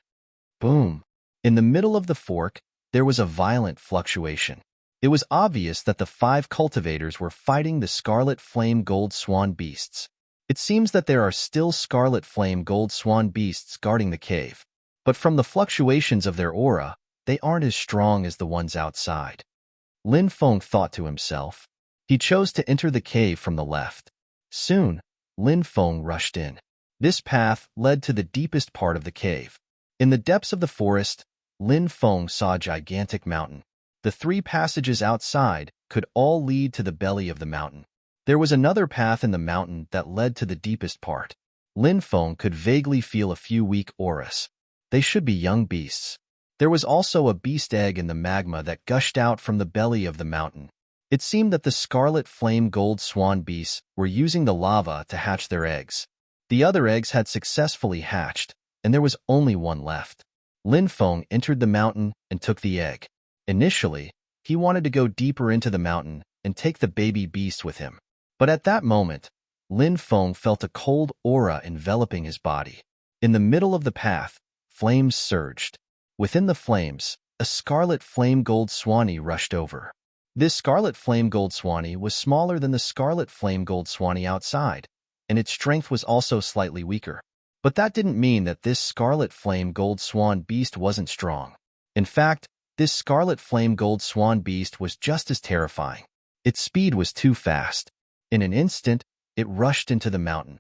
Boom! In the middle of the fork, there was a violent fluctuation. It was obvious that the 5 cultivators were fighting the scarlet flame gold swan beasts. It seems that there are still scarlet flame gold swan beasts guarding the cave, but from the fluctuations of their aura, they aren't as strong as the ones outside. Lin Feng thought to himself. He chose to enter the cave from the left. Soon, Lin Feng rushed in. This path led to the deepest part of the cave. In the depths of the forest, Lin Feng saw a gigantic mountain. The 3 passages outside could all lead to the belly of the mountain. There was another path in the mountain that led to the deepest part. Lin Feng could vaguely feel a few weak auras. They should be young beasts. There was also a beast egg in the magma that gushed out from the belly of the mountain. It seemed that the scarlet flame gold swan beasts were using the lava to hatch their eggs. The other eggs had successfully hatched, and there was only one left. Lin Feng entered the mountain and took the egg. Initially, he wanted to go deeper into the mountain and take the baby beast with him. But at that moment, Lin Feng felt a cold aura enveloping his body. In the middle of the path, flames surged. Within the flames, a scarlet flame gold swanee rushed over. This scarlet flame gold swanee was smaller than the scarlet flame gold swanee outside, and its strength was also slightly weaker. But that didn't mean that this scarlet flame gold swan beast wasn't strong. In fact, this scarlet flame gold swan beast was just as terrifying. Its speed was too fast. In an instant, it rushed into the mountain.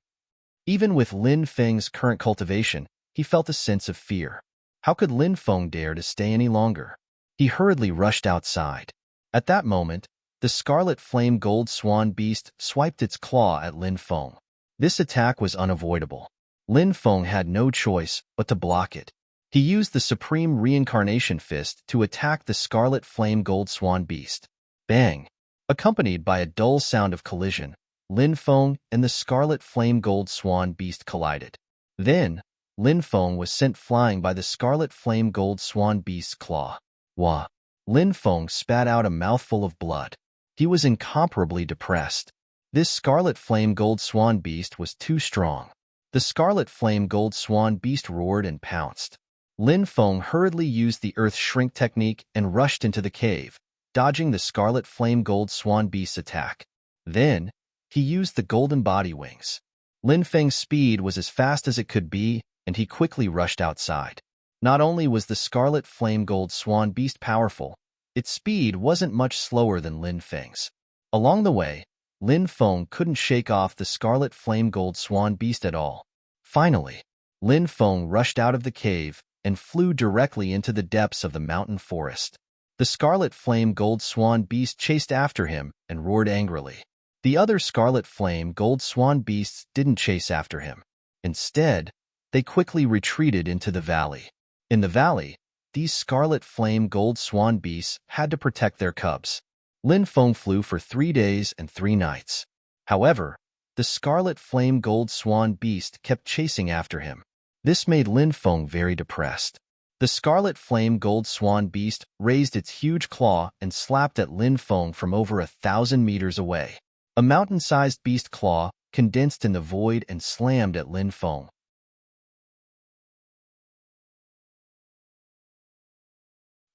Even with Lin Feng's current cultivation, he felt a sense of fear. How could Lin Feng dare to stay any longer? He hurriedly rushed outside. At that moment, the scarlet flame gold swan beast swiped its claw at Lin Feng. This attack was unavoidable. Lin Feng had no choice but to block it. He used the Supreme Reincarnation Fist to attack the scarlet flame gold swan beast. Bang! Accompanied by a dull sound of collision, Lin Feng and the scarlet flame gold swan beast collided. Then, Lin Feng was sent flying by the scarlet flame gold swan beast's claw. Wah! Lin Feng spat out a mouthful of blood. He was incomparably depressed. This scarlet flame gold swan beast was too strong. The scarlet flame gold swan beast roared and pounced. Lin Feng hurriedly used the earth shrink technique and rushed into the cave, dodging the scarlet flame gold swan beast's attack. Then, he used the golden body wings. Lin Feng's speed was as fast as it could be, and he quickly rushed outside. Not only was the scarlet flame gold swan beast powerful, its speed wasn't much slower than Lin Feng's. Along the way, Lin Feng couldn't shake off the scarlet flame gold swan beast at all. Finally, Lin Feng rushed out of the cave and flew directly into the depths of the mountain forest. The scarlet flame gold swan beast chased after him and roared angrily. The other scarlet flame gold swan beasts didn't chase after him. Instead, they quickly retreated into the valley. In the valley, these scarlet flame gold swan beasts had to protect their cubs. Lin Feng flew for 3 days and 3 nights. However, the scarlet flame gold swan beast kept chasing after him. This made Lin Feng very depressed. The scarlet flame gold swan beast raised its huge claw and slapped at Lin Feng from over 1,000 meters away. A mountain-sized beast claw condensed in the void and slammed at Lin Feng.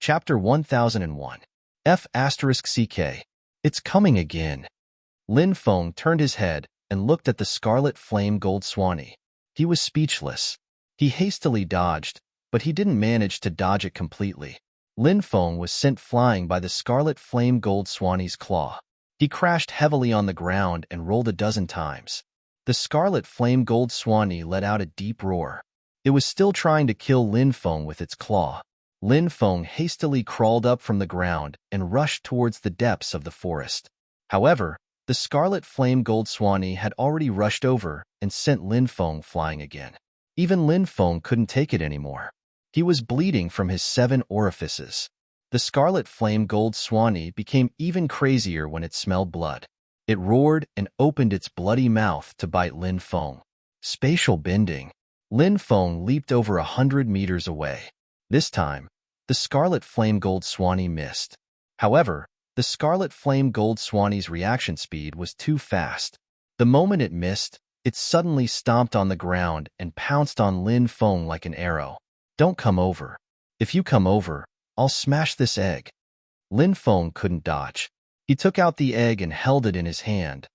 Chapter 1001. F***CK. It's coming again. Lin Feng turned his head and looked at the scarlet flame gold swanny. He was speechless. He hastily dodged, but he didn't manage to dodge it completely. Lin Feng was sent flying by the scarlet flame gold swanny's claw. He crashed heavily on the ground and rolled a dozen times. The scarlet flame gold swanny let out a deep roar. It was still trying to kill Lin Feng with its claw. Lin Feng hastily crawled up from the ground and rushed towards the depths of the forest. However, the scarlet flame gold swanny had already rushed over and sent Lin Feng flying again. Even Lin Feng couldn't take it anymore. He was bleeding from his 7 orifices. The scarlet flame gold swanny became even crazier when it smelled blood. It roared and opened its bloody mouth to bite Lin Feng. Spatial bending. Lin Feng leaped over 100 meters away. This time, the scarlet flame gold swanny missed. However, the scarlet flame gold swanny's reaction speed was too fast. The moment it missed, it suddenly stomped on the ground and pounced on Lin Feng like an arrow. Don't come over. If you come over, I'll smash this egg. Lin Feng couldn't dodge. He took out the egg and held it in his hand,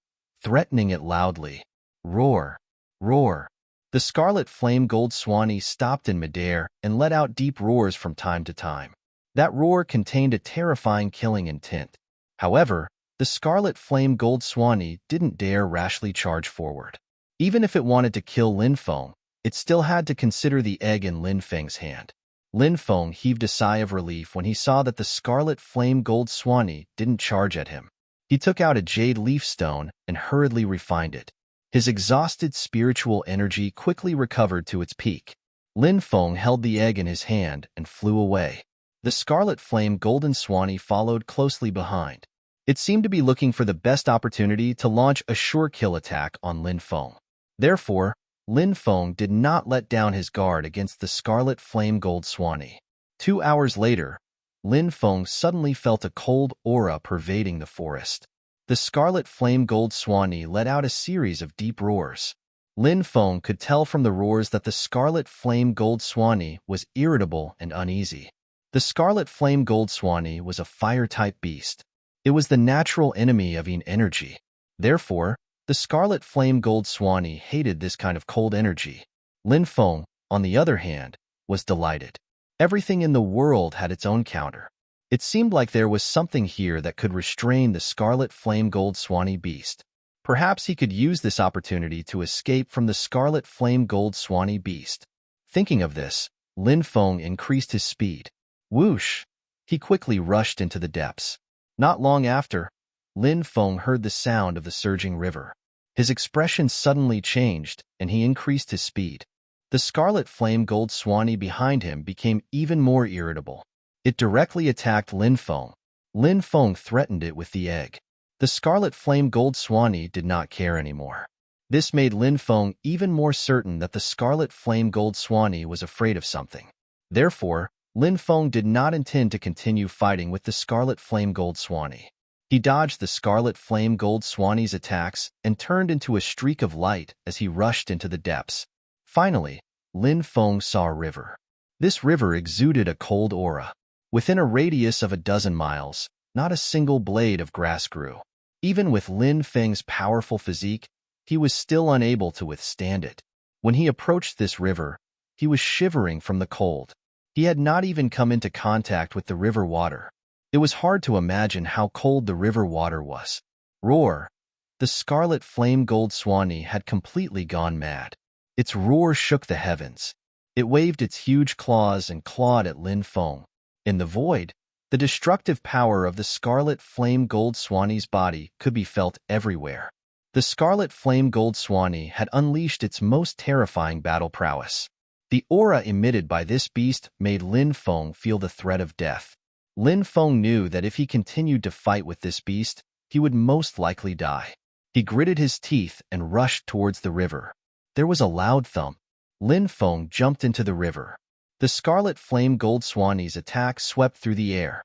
threatening it loudly. Roar! Roar! The scarlet flame gold swanny stopped in midair and let out deep roars from time to time. That roar contained a terrifying killing intent. However, the scarlet flame gold swanny didn't dare rashly charge forward. Even if it wanted to kill Lin Feng, it still had to consider the egg in Lin Feng's hand. Lin Feng heaved a sigh of relief when he saw that the scarlet flame gold swanny didn't charge at him. He took out a jade leaf stone and hurriedly refined it. His exhausted spiritual energy quickly recovered to its peak. Lin Feng held the egg in his hand and flew away. The scarlet flame golden swanny followed closely behind. It seemed to be looking for the best opportunity to launch a sure kill attack on Lin Feng. Therefore, Lin Feng did not let down his guard against the scarlet flame gold swanny. 2 hours later, Lin Feng suddenly felt a cold aura pervading the forest. The scarlet flame gold swanny let out a series of deep roars. Lin Feng could tell from the roars that the scarlet flame gold swanny was irritable and uneasy. The scarlet flame gold swanny was a fire-type beast. It was the natural enemy of yin energy. Therefore, the scarlet flame gold swanny hated this kind of cold energy. Lin Feng, on the other hand, was delighted. Everything in the world had its own counter. It seemed like there was something here that could restrain the scarlet flame gold swanny beast. Perhaps he could use this opportunity to escape from the scarlet flame gold swanny beast. Thinking of this, Lin Feng increased his speed. Whoosh! He quickly rushed into the depths. Not long after, Lin Feng heard the sound of the surging river. His expression suddenly changed, and he increased his speed. The scarlet flame gold swanny behind him became even more irritable. It directly attacked Lin Feng. Lin Feng threatened it with the egg. The scarlet flame gold swanny did not care anymore. This made Lin Feng even more certain that the scarlet flame gold swanny was afraid of something. Therefore, Lin Feng did not intend to continue fighting with the scarlet flame gold swanny. He dodged the scarlet flame gold Swanee's attacks and turned into a streak of light as he rushed into the depths. Finally, Lin Feng saw a river. This river exuded a cold aura. Within a radius of a dozen miles, not a single blade of grass grew. Even with Lin Feng's powerful physique, he was still unable to withstand it. When he approached this river, he was shivering from the cold. He had not even come into contact with the river water. It was hard to imagine how cold the river water was. Roar! The scarlet flame gold Swanee had completely gone mad. Its roar shook the heavens. It waved its huge claws and clawed at Lin Feng. In the void, the destructive power of the scarlet flame gold Swanee's body could be felt everywhere. The scarlet flame gold Swanee had unleashed its most terrifying battle prowess. The aura emitted by this beast made Lin Feng feel the threat of death. Lin Feng knew that if he continued to fight with this beast, he would most likely die. He gritted his teeth and rushed towards the river. There was a loud thump. Lin Feng jumped into the river. The scarlet flame gold Swanee's attack swept through the air.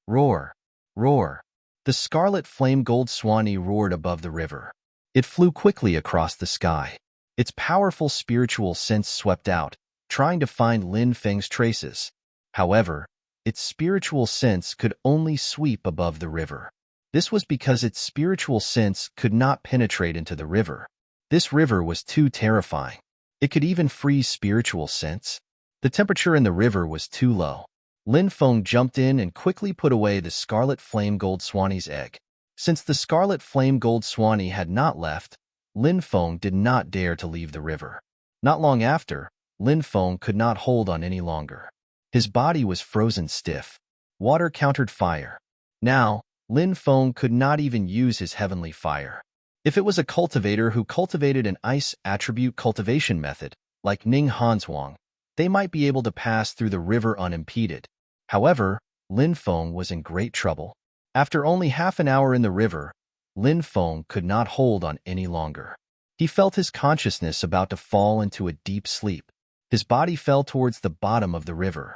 Roar! Roar! The scarlet flame gold Swanee roared above the river. It flew quickly across the sky. Its powerful spiritual sense swept out, trying to find Lin Feng's traces. However, its spiritual sense could only sweep above the river. This was because its spiritual sense could not penetrate into the river. This river was too terrifying. It could even freeze spiritual sense. The temperature in the river was too low. Lin Feng jumped in and quickly put away the scarlet flame gold Swanee's egg. Since the scarlet flame gold Swanee had not left, Lin Feng did not dare to leave the river. Not long after, Lin Feng could not hold on any longer. His body was frozen stiff. Water countered fire. Now, Lin Feng could not even use his heavenly fire. If it was a cultivator who cultivated an ice attribute cultivation method, like Ning Hanzhuang, they might be able to pass through the river unimpeded. However, Lin Feng was in great trouble. After only half an hour in the river, Lin Feng could not hold on any longer. He felt his consciousness about to fall into a deep sleep. His body fell towards the bottom of the river.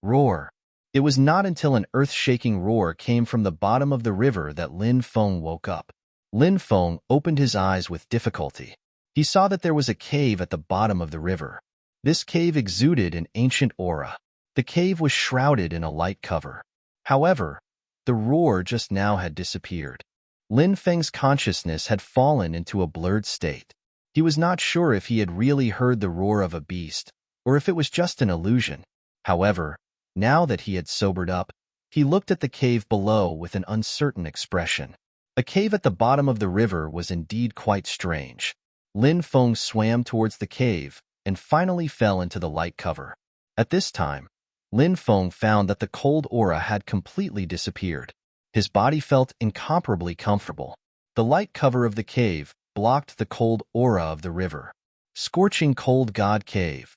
Roar! It was not until an earth-shaking roar came from the bottom of the river that Lin Feng woke up. Lin Feng opened his eyes with difficulty. He saw that there was a cave at the bottom of the river. This cave exuded an ancient aura. The cave was shrouded in a light cover. However, the roar just now had disappeared. Lin Feng's consciousness had fallen into a blurred state. He was not sure if he had really heard the roar of a beast, or if it was just an illusion. However, now that he had sobered up, he looked at the cave below with an uncertain expression. A cave at the bottom of the river was indeed quite strange. Lin Feng swam towards the cave and finally fell into the light cover. At this time, Lin Feng found that the cold aura had completely disappeared. His body felt incomparably comfortable. The light cover of the cave blocked the cold aura of the river. Scorching cold god cave.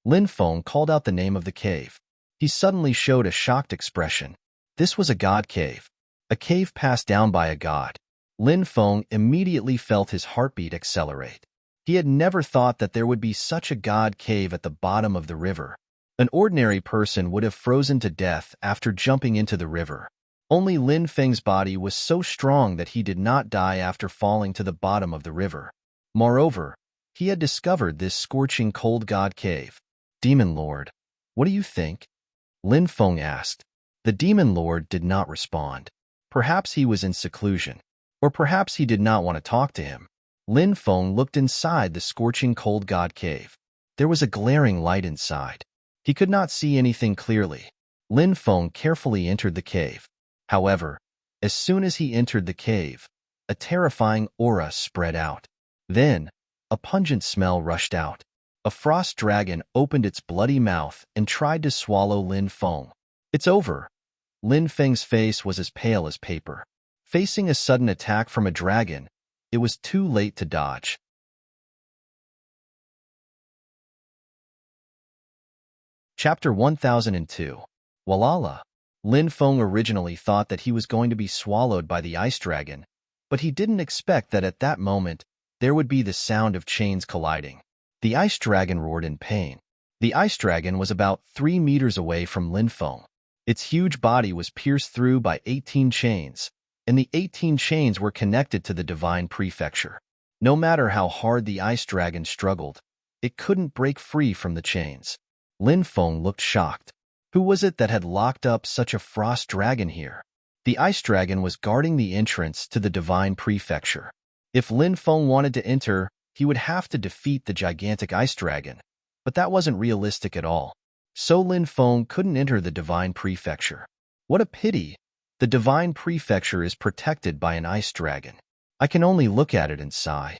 Lin Feng called out the name of the cave. He suddenly showed a shocked expression. This was a god cave. A cave passed down by a god. Lin Feng immediately felt his heartbeat accelerate. He had never thought that there would be such a god cave at the bottom of the river. An ordinary person would have frozen to death after jumping into the river. Only Lin Feng's body was so strong that he did not die after falling to the bottom of the river. Moreover, he had discovered this scorching cold god cave. Demon Lord, what do you think? Lin Feng asked. The Demon Lord did not respond. Perhaps he was in seclusion, or perhaps he did not want to talk to him. Lin Feng looked inside the scorching cold god cave. There was a glaring light inside. He could not see anything clearly. Lin Feng carefully entered the cave. However, as soon as he entered the cave, a terrifying aura spread out. Then, a pungent smell rushed out. A frost dragon opened its bloody mouth and tried to swallow Lin Feng. It's over. Lin Feng's face was as pale as paper. Facing a sudden attack from a dragon, it was too late to dodge. Chapter 1002. Walala. Lin Feng originally thought that he was going to be swallowed by the ice dragon, but he didn't expect that at that moment there would be the sound of chains colliding. The ice dragon roared in pain. The ice dragon was about 3 meters away from Lin Feng. Its huge body was pierced through by 18 chains. and the 18 chains were connected to the divine prefecture. No matter how hard the ice dragon struggled, it couldn't break free from the chains. Lin Feng looked shocked. Who was it that had locked up such a frost dragon here? The ice dragon was guarding the entrance to the divine prefecture. If Lin Feng wanted to enter, he would have to defeat the gigantic ice dragon, but that wasn't realistic at all. So Lin Feng couldn't enter the divine prefecture. What a pity! The divine prefecture is protected by an ice dragon. I can only look at it and sigh.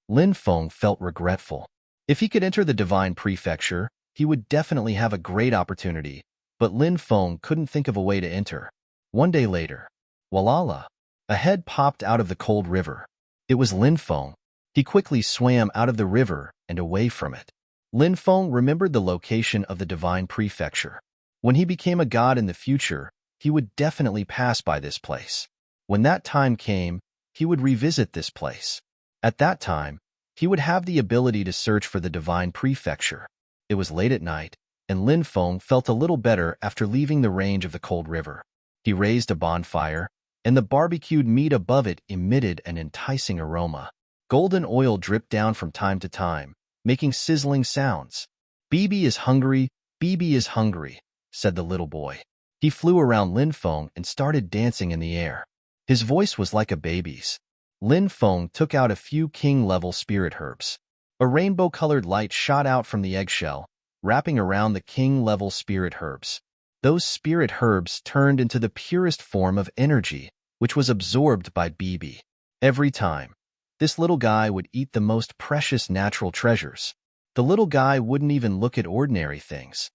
Lin Feng felt regretful. If he could enter the divine prefecture, he would definitely have a great opportunity, but Lin Feng couldn't think of a way to enter. One day later, voila! A head popped out of the cold river. It was Lin Feng. He quickly swam out of the river and away from it. Lin Feng remembered the location of the divine prefecture. When he became a god in the future, he would definitely pass by this place. When that time came, he would revisit this place. At that time, he would have the ability to search for the divine prefecture. It was late at night, and Lin Feng felt a little better after leaving the range of the cold river. He raised a bonfire, and the barbecued meat above it emitted an enticing aroma. Golden oil dripped down from time to time, making sizzling sounds. "Bibi is hungry, Bibi is hungry," said the little boy. He flew around Lin Feng and started dancing in the air. His voice was like a baby's. Lin Feng took out a few king-level spirit herbs. A rainbow-colored light shot out from the eggshell, wrapping around the king-level spirit herbs. Those spirit herbs turned into the purest form of energy, which was absorbed by Bibi. Every time, this little guy would eat the most precious natural treasures. The little guy wouldn't even look at ordinary things.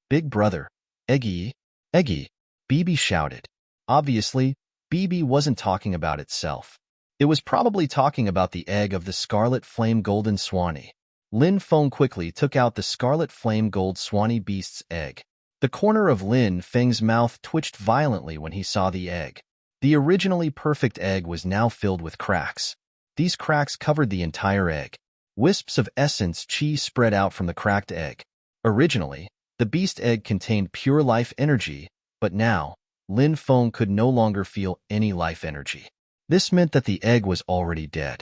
"Big brother, Eggy, Eggy," Bibi shouted. Obviously, Bibi wasn't talking about itself. It was probably talking about the egg of the scarlet flame golden swanny. Lin Feng quickly took out the scarlet flame gold swanny beast's egg. The corner of Lin Feng's mouth twitched violently when he saw the egg. The originally perfect egg was now filled with cracks. These cracks covered the entire egg. Wisps of essence chi spread out from the cracked egg. Originally, the beast egg contained pure life energy, but now, Lin Feng could no longer feel any life energy. This meant that the egg was already dead.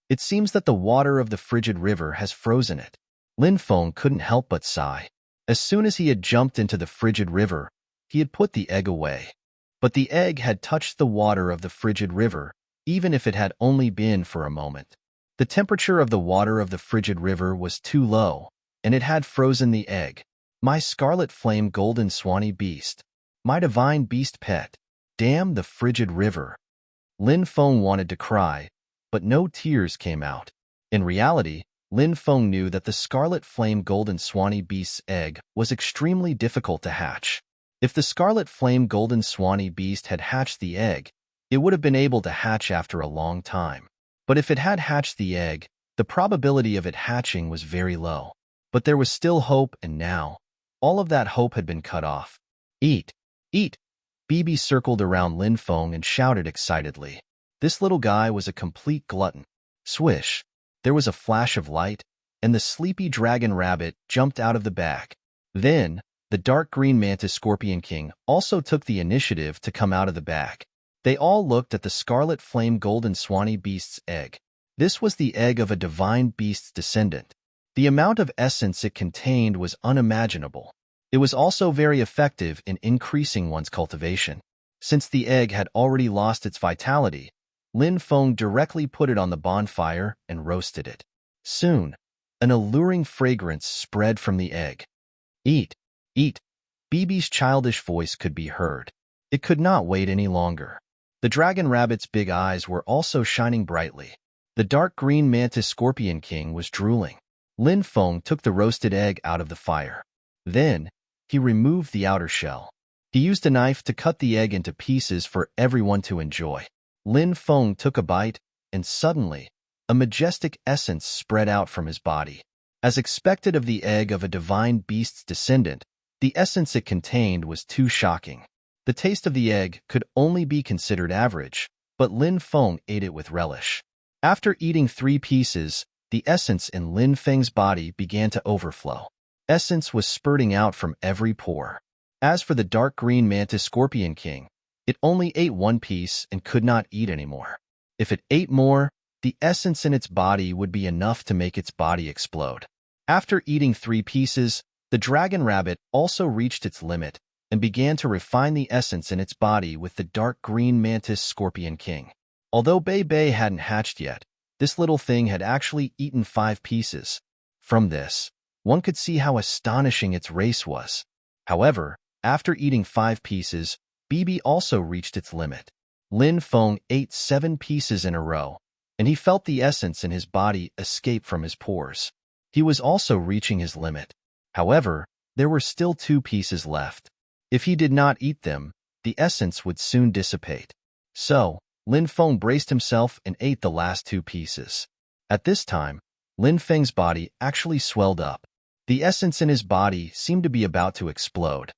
It seems that the water of the frigid river has frozen it. Lin Feng couldn't help but sigh. As soon as he had jumped into the frigid river, he had put the egg away. But the egg had touched the water of the frigid river, even if it had only been for a moment. The temperature of the water of the frigid river was too low, and it had frozen the egg. My scarlet flame golden swanny beast. My divine beast pet. Damn the frigid river. Lin Feng wanted to cry, but no tears came out. In reality, Lin Feng knew that the scarlet flame golden swanny beast's egg was extremely difficult to hatch. If the scarlet flame golden swanny beast had hatched the egg, it would have been able to hatch after a long time. But if it had hatched the egg, the probability of it hatching was very low. But there was still hope, and now, all of that hope had been cut off. "Eat! Eat!" Bibi circled around Lin Feng and shouted excitedly. This little guy was a complete glutton. Swish! There was a flash of light, and the sleepy dragon rabbit jumped out of the bag. Then, the dark green mantis scorpion king also took the initiative to come out of the bag. They all looked at the scarlet flame golden swanny beast's egg. This was the egg of a divine beast's descendant. The amount of essence it contained was unimaginable. It was also very effective in increasing one's cultivation. Since the egg had already lost its vitality, Lin Feng directly put it on the bonfire and roasted it. Soon, an alluring fragrance spread from the egg. "Eat! Eat!" Bibi's childish voice could be heard. It could not wait any longer. The dragon rabbit's big eyes were also shining brightly. The dark green mantis scorpion king was drooling. Lin Feng took the roasted egg out of the fire. Then, he removed the outer shell. He used a knife to cut the egg into pieces for everyone to enjoy. Lin Feng took a bite, and suddenly, a majestic essence spread out from his body. As expected of the egg of a divine beast's descendant, the essence it contained was too shocking. The taste of the egg could only be considered average, but Lin Feng ate it with relish. After eating 3 pieces, the essence in Lin Feng's body began to overflow. Essence was spurting out from every pore. As for the dark green mantis scorpion king, It only ate one piece and could not eat anymore. If it ate more, the essence in its body would be enough to make its body explode. After eating 3 pieces, the dragon rabbit also reached its limit and began to refine the essence in its body with the dark green mantis scorpion king. Although Bei hadn't hatched yet, this little thing had actually eaten 5 pieces. From this, one could see how astonishing its race was. However, after eating 5 pieces, Bibi also reached its limit. Lin Feng ate 7 pieces in a row, and he felt the essence in his body escape from his pores. He was also reaching his limit. However, there were still 2 pieces left. If he did not eat them, the essence would soon dissipate. So, Lin Feng braced himself and ate the last 2 pieces. At this time, Lin Feng's body actually swelled up. The essence in his body seemed to be about to explode.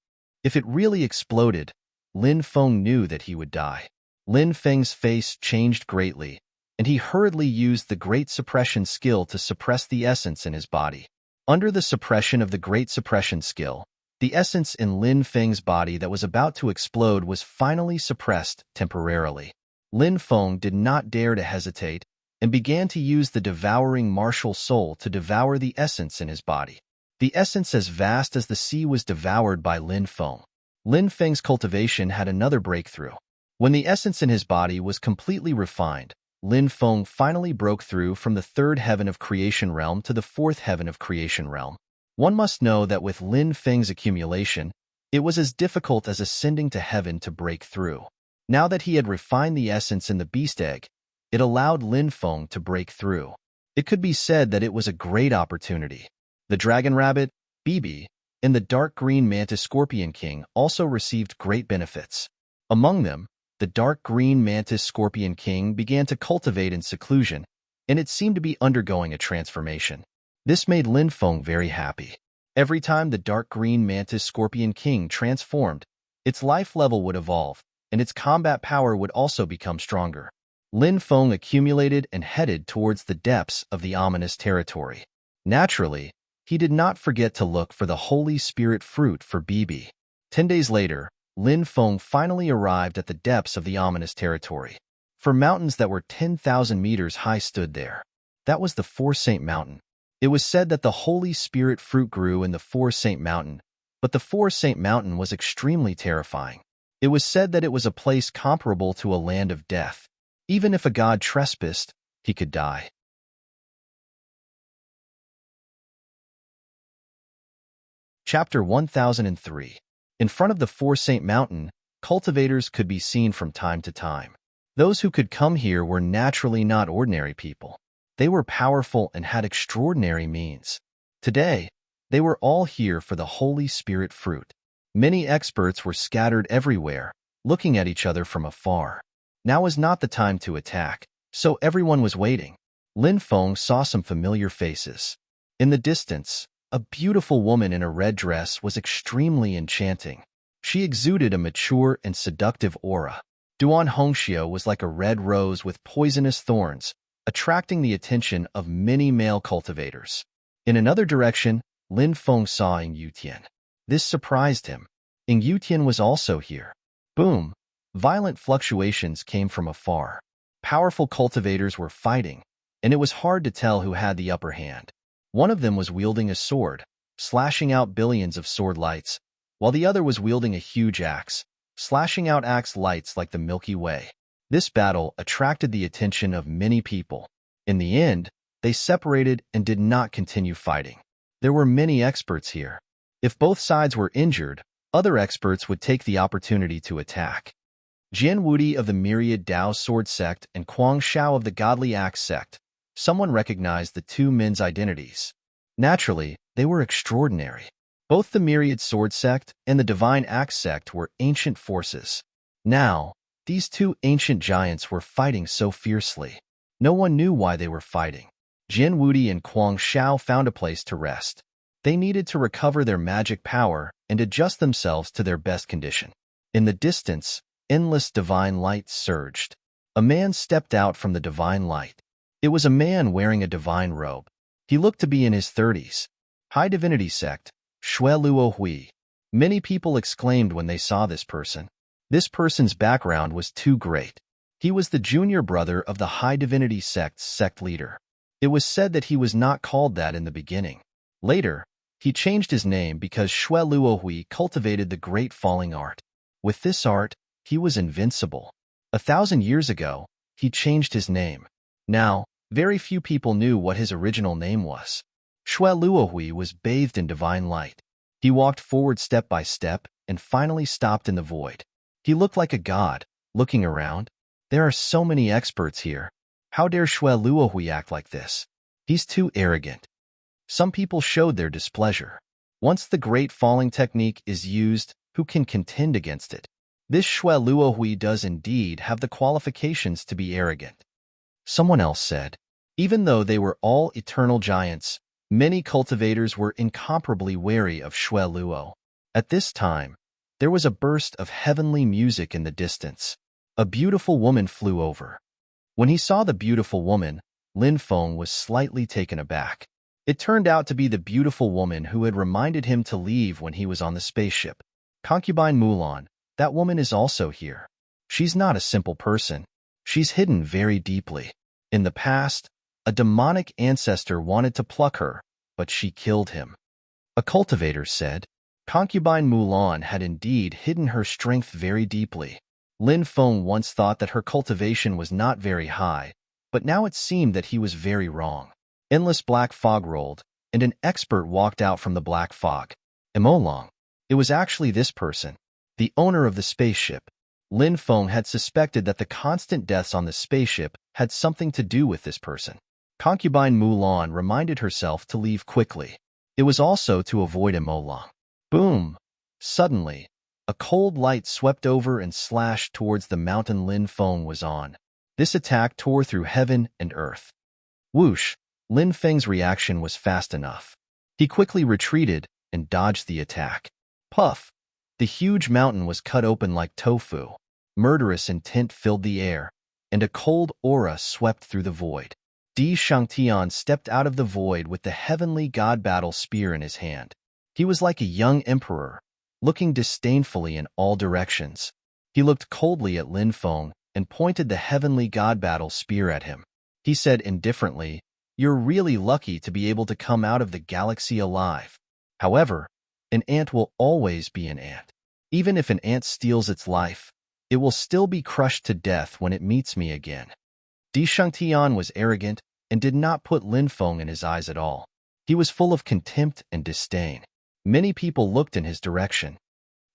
If it really exploded, Lin Feng knew that he would die. Lin Feng's face changed greatly, and he hurriedly used the Great Suppression skill to suppress the essence in his body. Under the suppression of the Great Suppression skill, the essence in Lin Feng's body that was about to explode was finally suppressed temporarily. Lin Feng did not dare to hesitate and began to use the devouring martial soul to devour the essence in his body. The essence as vast as the sea was devoured by Lin Feng. Lin Feng's cultivation had another breakthrough. When the essence in his body was completely refined, Lin Feng finally broke through from the 3rd heaven of creation realm to the 4th heaven of creation realm. One must know that with Lin Feng's accumulation, it was as difficult as ascending to heaven to break through. Now that he had refined the essence in the beast egg, it allowed Lin Feng to break through. It could be said that it was a great opportunity. The dragon rabbit, Bibi, and the dark green mantis scorpion king also received great benefits. Among them, the dark green mantis scorpion king began to cultivate in seclusion, and it seemed to be undergoing a transformation. This made Lin Feng very happy. Every time the dark green mantis scorpion king transformed, its life level would evolve, and its combat power would also become stronger. Lin Feng accumulated and headed towards the depths of the ominous territory. Naturally, he did not forget to look for the Holy Spirit fruit for Bibi. 10 days later, Lin Feng finally arrived at the depths of the ominous territory. 4 mountains that were 10,000 meters high stood there. That was the 4 Saint Mountain. It was said that the Holy Spirit fruit grew in the 4 Saint Mountain, but the 4 Saint Mountain was extremely terrifying. It was said that it was a place comparable to a land of death. Even if a god trespassed, he could die. Chapter 1003. In front of the 4 Saint Mountain, cultivators could be seen from time to time. Those who could come here were naturally not ordinary people. They were powerful and had extraordinary means. Today, they were all here for the Holy Spirit fruit. Many experts were scattered everywhere, looking at each other from afar. Now was not the time to attack, so everyone was waiting. Lin Feng saw some familiar faces. In the distance, a beautiful woman in a red dress was extremely enchanting. She exuded a mature and seductive aura. Duan Hongxiu was like a red rose with poisonous thorns, attracting the attention of many male cultivators. In another direction, Lin Feng saw Ing Yutian. This surprised him. Ing Yutian was also here. Boom! Violent fluctuations came from afar. Powerful cultivators were fighting, and it was hard to tell who had the upper hand. One of them was wielding a sword, slashing out billions of sword lights, while the other was wielding a huge axe, slashing out axe lights like the Milky Way. This battle attracted the attention of many people. In the end, they separated and did not continue fighting. There were many experts here. If both sides were injured, other experts would take the opportunity to attack. Jian Wudi of the Myriad Dao Sword Sect and Kuang Shao of the Godly Axe Sect. Someone recognized the 2 men's identities. Naturally, they were extraordinary. Both the Myriad Sword Sect and the Divine Axe Sect were ancient forces. Now, these 2 ancient giants were fighting so fiercely. No one knew why they were fighting. Jian Wudi and Kuang Shao found a place to rest. They needed to recover their magic power and adjust themselves to their best condition. In the distance, endless divine light surged. A man stepped out from the divine light. It was a man wearing a divine robe. He looked to be in his 30s. High Divinity Sect, Shui Luo Hui. Many people exclaimed when they saw this person. This person's background was too great. He was the junior brother of the High Divinity Sect's sect leader. It was said that he was not called that in the beginning. Later, he changed his name because Xue Luohui cultivated the great falling art. With this art, he was invincible. 1,000 years ago, he changed his name. Now, very few people knew what his original name was. Xue Luohui was bathed in divine light. He walked forward step by step and finally stopped in the void. He looked like a god, looking around. There are so many experts here. How dare Xue Luohui act like this? He's too arrogant. Some people showed their displeasure. Once the great falling technique is used, who can contend against it? This Xue Luohui does indeed have the qualifications to be arrogant. Someone else said, even though they were all eternal giants, many cultivators were incomparably wary of Xue Luo. At this time, there was a burst of heavenly music in the distance. A beautiful woman flew over. When he saw the beautiful woman, Lin Feng was slightly taken aback. It turned out to be the beautiful woman who had reminded him to leave when he was on the spaceship. Concubine Mulan, that woman is also here. She's not a simple person. She's hidden very deeply. In the past, a demonic ancestor wanted to pluck her, but she killed him. A cultivator said, Concubine Mulan had indeed hidden her strength very deeply. Lin Feng once thought that her cultivation was not very high, but now it seemed that he was very wrong. Endless black fog rolled, and an expert walked out from the black fog. Emolong. It was actually this person, the owner of the spaceship. Lin Feng had suspected that the constant deaths on the spaceship had something to do with this person. Concubine Mulan reminded herself to leave quickly. It was also to avoid Emolong. Boom! Suddenly, a cold light swept over and slashed towards the mountain Lin Feng was on. This attack tore through heaven and earth. Whoosh! Lin Feng's reaction was fast enough. He quickly retreated and dodged the attack. Puff! The huge mountain was cut open like tofu. Murderous intent filled the air, and a cold aura swept through the void. Di Shangtian stepped out of the void with the heavenly god battle spear in his hand. He was like a young emperor, looking disdainfully in all directions. He looked coldly at Lin Feng and pointed the heavenly god battle spear at him. He said indifferently, You're really lucky to be able to come out of the galaxy alive. However, an ant will always be an ant. Even if an ant steals its life, it will still be crushed to death when it meets me again. Di Shangtian was arrogant and did not put Lin Feng in his eyes at all. He was full of contempt and disdain. Many people looked in his direction.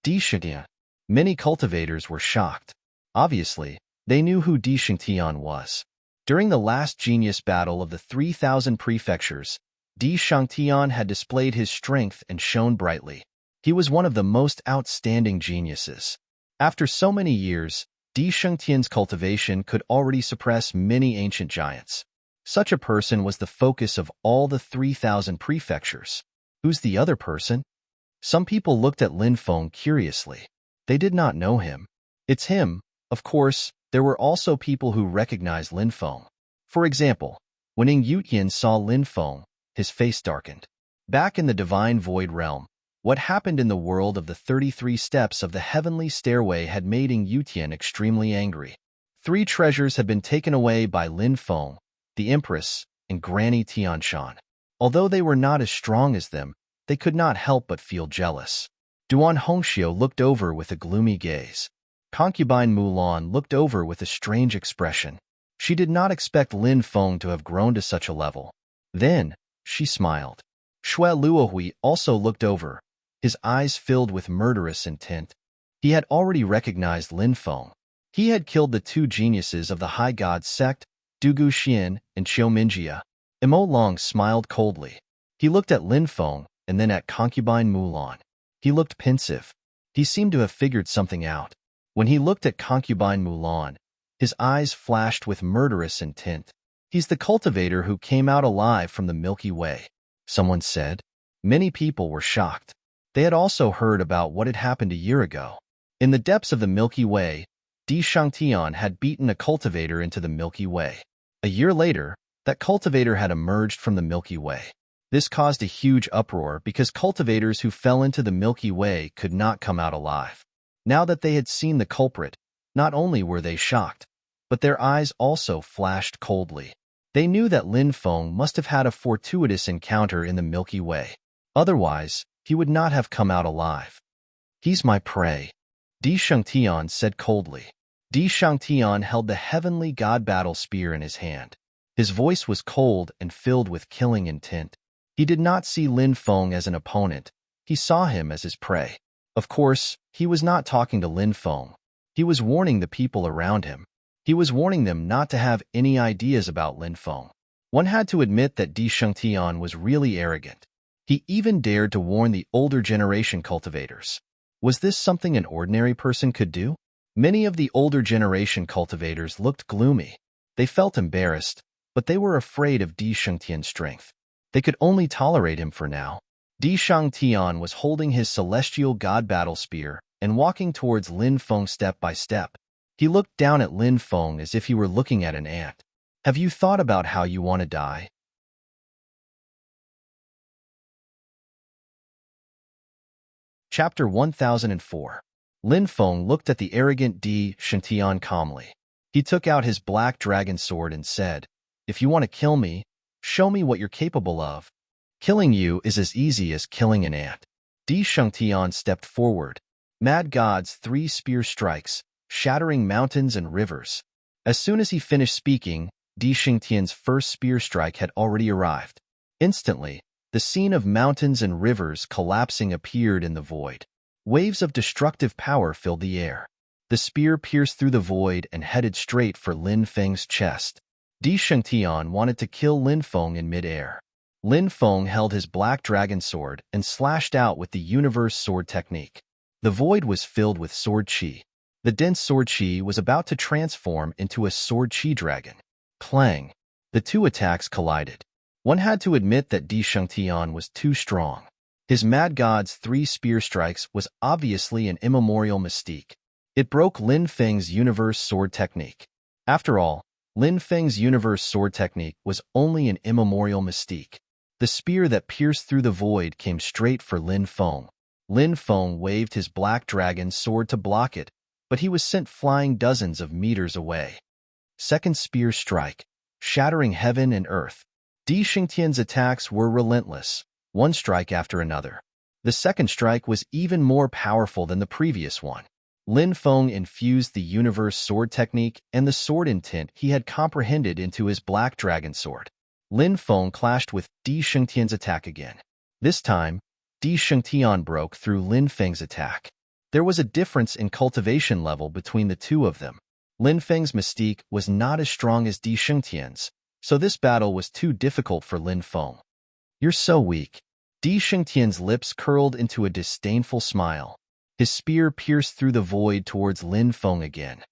Di Shangtian. Many cultivators were shocked. Obviously, they knew who Di Shangtian was. During the last genius battle of the 3,000 prefectures, Di Shangtian had displayed his strength and shone brightly. He was one of the most outstanding geniuses. After so many years, Di Shangtian's cultivation could already suppress many ancient giants. Such a person was the focus of all the 3,000 prefectures. Who's the other person? Some people looked at Lin Feng curiously. They did not know him. It's him. Of course, there were also people who recognized Lin Feng. For example, when Ing Yutian saw Lin Feng, his face darkened. Back in the divine void realm, what happened in the world of the 33 steps of the heavenly stairway had made Ing Yutian extremely angry. 3 treasures had been taken away by Lin Feng, the Empress, and Granny Tianshan. Although they were not as strong as them, they could not help but feel jealous. Duan Hongxiu looked over with a gloomy gaze. Concubine Mulan looked over with a strange expression. She did not expect Lin Feng to have grown to such a level. Then, she smiled. Xue Luohui also looked over, his eyes filled with murderous intent. He had already recognized Lin Feng. He had killed the 2 geniuses of the High God sect, Dugu Xian and Qiu Minjia. Emo Long smiled coldly. He looked at Lin Feng and then at Concubine Mulan. He looked pensive. He seemed to have figured something out. When he looked at Concubine Mulan, his eyes flashed with murderous intent. He's the cultivator who came out alive from the Milky Way, someone said. Many people were shocked. They had also heard about what had happened a year ago. In the depths of the Milky Way, Di Shangtian had beaten a cultivator into the Milky Way. A year later, that cultivator had emerged from the Milky Way. This caused a huge uproar because cultivators who fell into the Milky Way could not come out alive. Now that they had seen the culprit, not only were they shocked, but their eyes also flashed coldly. They knew that Lin Feng must have had a fortuitous encounter in the Milky Way. Otherwise, he would not have come out alive. "He's my prey," Di Shengtian said coldly. Di Shengtian held the heavenly god battle spear in his hand. His voice was cold and filled with killing intent. He did not see Lin Feng as an opponent. He saw him as his prey. Of course, he was not talking to Lin Feng. He was warning the people around him. He was warning them not to have any ideas about Lin Feng. One had to admit that Di Shengtian was really arrogant. He even dared to warn the older generation cultivators. Was this something an ordinary person could do? Many of the older generation cultivators looked gloomy. They felt embarrassed, but they were afraid of Di Shengtian's strength. They could only tolerate him for now. Di Shengtian was holding his celestial god battle spear and walking towards Lin Feng step by step. He looked down at Lin Feng as if he were looking at an ant. "Have you thought about how you want to die?" Chapter 1004. Lin Feng looked at the arrogant Di Shengtian calmly. He took out his black dragon sword and said, "If you want to kill me, show me what you're capable of. Killing you is as easy as killing an ant." Di Shengtian stepped forward. Mad God's 3 spear strikes, shattering mountains and rivers. As soon as he finished speaking, Di Shengtian's first spear strike had already arrived. Instantly, the scene of mountains and rivers collapsing appeared in the void. Waves of destructive power filled the air. The spear pierced through the void and headed straight for Lin Feng's chest. Di Shengtian wanted to kill Lin Feng in midair. Lin Feng held his black dragon sword and slashed out with the universe sword technique. The void was filled with sword chi. The dense sword chi was about to transform into a sword chi dragon. Clang! The two attacks collided. One had to admit that Di Shengtian was too strong. His Mad God's 3 spear strikes was obviously an immemorial mystique. It broke Lin Feng's universe sword technique. After all, Lin Feng's universe sword technique was only an immemorial mystique. The spear that pierced through the void came straight for Lin Feng. Lin Feng waved his black dragon sword to block it, but he was sent flying dozens of meters away. Second spear strike, shattering heaven and earth. Di Shengtian's attacks were relentless, one strike after another. The second strike was even more powerful than the previous one. Lin Feng infused the universe sword technique and the sword intent he had comprehended into his black dragon sword. Lin Feng clashed with Di Shengtian's attack again. This time, Di Shengtian broke through Lin Feng's attack. There was a difference in cultivation level between the two of them. Lin Feng's mystique was not as strong as Di Shengtian's, so this battle was too difficult for Lin Feng. "You're so weak." Di Shengtian's lips curled into a disdainful smile. His spear pierced through the void towards Lin Feng again.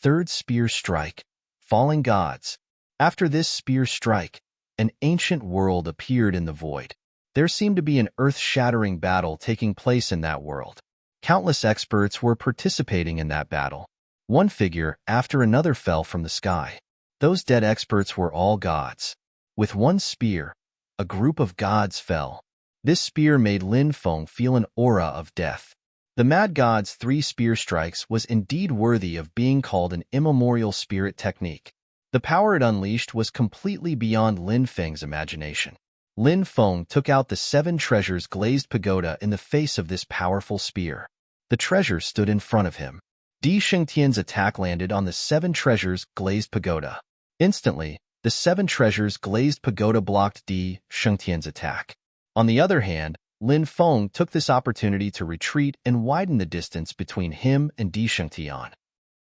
Third spear strike, falling gods. After this spear strike, an ancient world appeared in the void. There seemed to be an earth-shattering battle taking place in that world. Countless experts were participating in that battle. One figure after another fell from the sky. Those dead experts were all gods. With one spear, a group of gods fell. This spear made Lin Feng feel an aura of death. The Mad God's 3 spear strikes was indeed worthy of being called an immemorial spirit technique. The power it unleashed was completely beyond Lin Feng's imagination. Lin Feng took out the 7 treasures glazed pagoda in the face of this powerful spear. The treasure stood in front of him. Di Shengtian's attack landed on the 7 treasures glazed pagoda. Instantly, the 7 treasures glazed pagoda blocked Di Shengtian's attack. On the other hand, Lin Feng took this opportunity to retreat and widen the distance between him and Di Shengtian.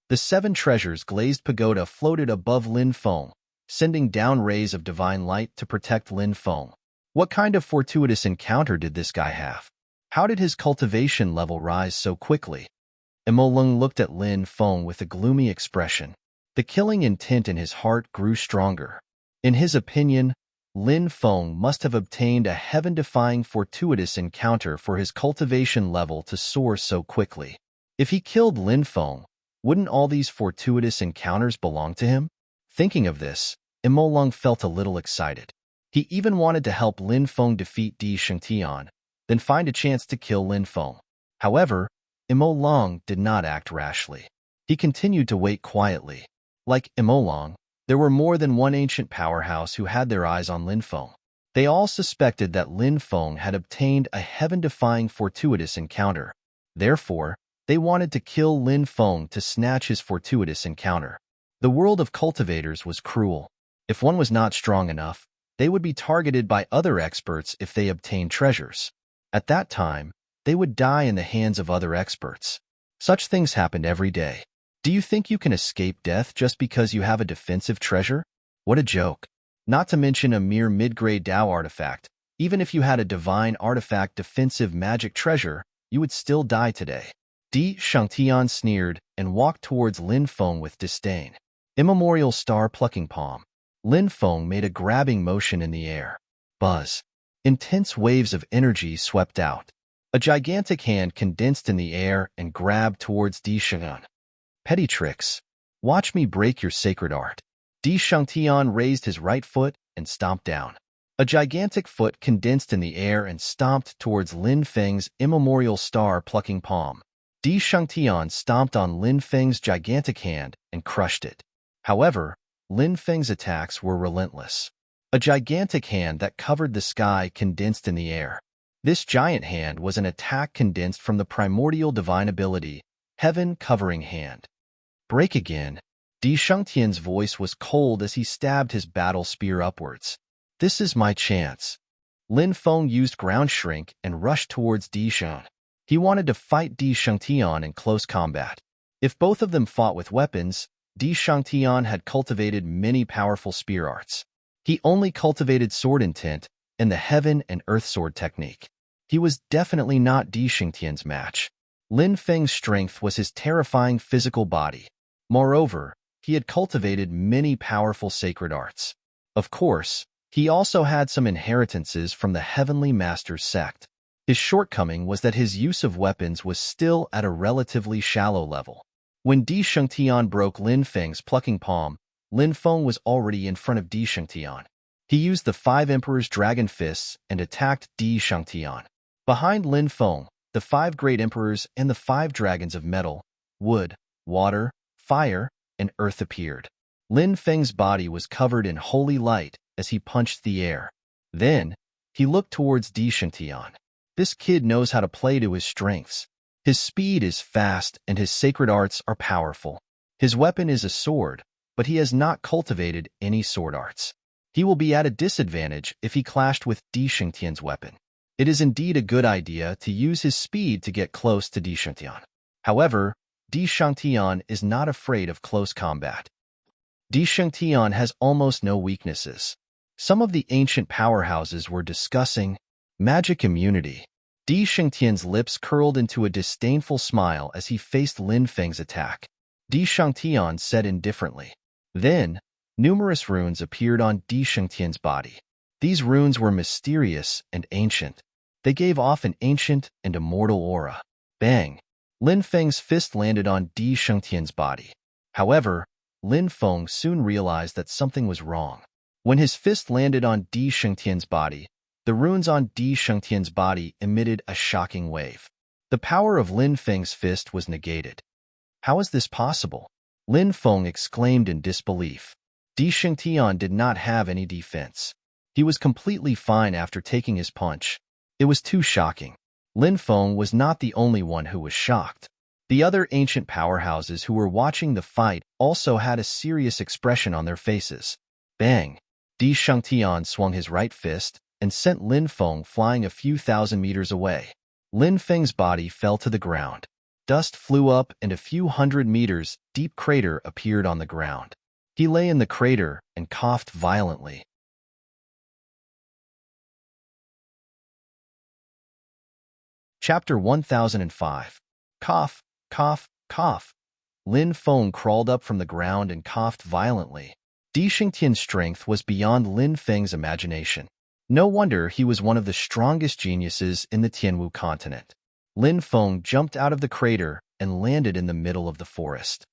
The 7 treasures glazed pagoda floated above Lin Feng, sending down rays of divine light to protect Lin Feng. What kind of fortuitous encounter did this guy have? How did his cultivation level rise so quickly? Emolung looked at Lin Feng with a gloomy expression. The killing intent in his heart grew stronger. In his opinion, Lin Feng must have obtained a heaven-defying fortuitous encounter for his cultivation level to soar so quickly. If he killed Lin Feng, wouldn't all these fortuitous encounters belong to him? Thinking of this, Emolung felt a little excited. He even wanted to help Lin Feng defeat Di Shengtian, then find a chance to kill Lin Feng. However, Long did not act rashly. He continued to wait quietly. Like Long, there were more than one ancient powerhouse who had their eyes on Feng. They all suspected that Feng had obtained a heaven-defying fortuitous encounter. Therefore, they wanted to kill Feng to snatch his fortuitous encounter. The world of cultivators was cruel. If one was not strong enough, they would be targeted by other experts if they obtained treasures. At that time, they would die in the hands of other experts. Such things happened every day. Do you think you can escape death just because you have a defensive treasure? What a joke. Not to mention a mere mid-grade Dao artifact. Even if you had a divine artifact defensive magic treasure, you would still die today. Di Shangtian sneered and walked towards Feng with disdain. Immemorial star plucking palm. Feng made a grabbing motion in the air. Buzz. Intense waves of energy swept out. A gigantic hand condensed in the air and grabbed towards Di Shangtian. Petty tricks. Watch me break your sacred art. Di Shangtian raised his right foot and stomped down. A gigantic foot condensed in the air and stomped towards Feng's immemorial star-plucking palm. Di Shangtian stomped on Feng's gigantic hand and crushed it. However, Feng's attacks were relentless. A gigantic hand that covered the sky condensed in the air. This giant hand was an attack condensed from the primordial divine ability, Heaven Covering Hand. Break again. Di Shangtian's voice was cold as he stabbed his battle spear upwards. This is my chance. Feng used ground shrink and rushed towards Di Shang. He wanted to fight Di Shangtian in close combat. If both of them fought with weapons, Di Shangtian had cultivated many powerful spear arts. He only cultivated sword intent and the heaven and earth sword technique. He was definitely not Di Shangtian's match. Feng's strength was his terrifying physical body. Moreover, he had cultivated many powerful sacred arts. Of course, he also had some inheritances from the Heavenly Masters sect. His shortcoming was that his use of weapons was still at a relatively shallow level. When Di Shangtian broke Feng's plucking palm, Feng was already in front of Di Shangtian. He used the 5 Emperor's Dragon Fists and attacked Di Shangtian. Behind Feng, the 5 Great Emperors and the 5 Dragons of Metal, Wood, Water, Fire, and Earth appeared. Feng's body was covered in holy light as he punched the air. Then, he looked towards Di Shangtian. This kid knows how to play to his strengths. His speed is fast and his sacred arts are powerful. His weapon is a sword, but he has not cultivated any sword arts. He will be at a disadvantage if he clashed with Di Shangtian's weapon. It is indeed a good idea to use his speed to get close to Di Shangtian. However, Di Shangtian is not afraid of close combat. Di Shangtian has almost no weaknesses. Some of the ancient powerhouses were discussing magic immunity. Di Shangtian's lips curled into a disdainful smile as he faced Feng's attack. Di Shangtian said indifferently. Then, numerous runes appeared on Di Shangtian's body. These runes were mysterious and ancient. They gave off an ancient and immortal aura. Bang! Feng's fist landed on Di Shangtian's body. However, Feng soon realized that something was wrong. When his fist landed on Di Shangtian's body, the runes on Di Shangtian's body emitted a shocking wave. The power of Feng's fist was negated. How is this possible? Feng exclaimed in disbelief. Di Shangtian did not have any defense. He was completely fine after taking his punch. It was too shocking. Feng was not the only one who was shocked. The other ancient powerhouses who were watching the fight also had a serious expression on their faces. Bang! Di Shangtian swung his right fist and sent Feng flying a few thousand meters away. Feng's body fell to the ground. Dust flew up and a few hundred meters deep crater appeared on the ground. He lay in the crater and coughed violently. Chapter 1005. Cough, cough, cough. Feng crawled up from the ground and coughed violently. Di Shangtian's strength was beyond Feng's imagination. No wonder he was one of the strongest geniuses in the Tianwu continent. Feng jumped out of the crater and landed in the middle of the forest.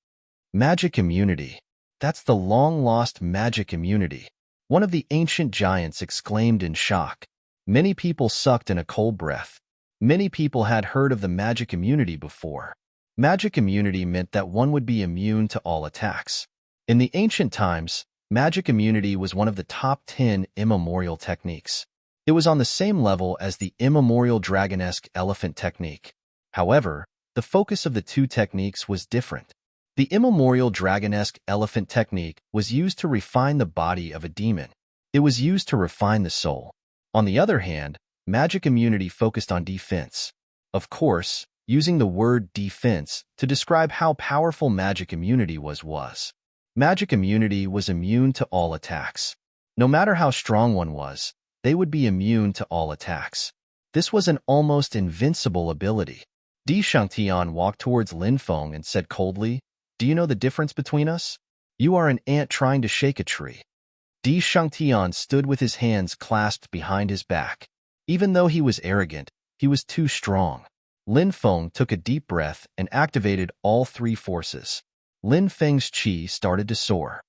Magic immunity. That's the long-lost magic immunity. One of the ancient giants exclaimed in shock. Many people sucked in a cold breath. Many people had heard of the magic immunity before. Magic immunity meant that one would be immune to all attacks. In the ancient times, magic immunity was one of the top 10 immemorial techniques. It was on the same level as the immemorial dragonesque elephant technique. However, the focus of the two techniques was different. The immemorial dragonesque elephant technique was used to refine the body of a demon. It was used to refine the soul. On the other hand, magic immunity focused on defense. Of course, using the word defense to describe how powerful magic immunity was. Magic immunity was immune to all attacks. No matter how strong one was, they would be immune to all attacks. This was an almost invincible ability. Di Shangtian walked towards Lin Feng and said coldly, "Do you know the difference between us? You are an ant trying to shake a tree." Di Shangtian stood with his hands clasped behind his back. Even though he was arrogant, he was too strong. Lin Feng took a deep breath and activated all three forces. Lin Feng's qi started to soar.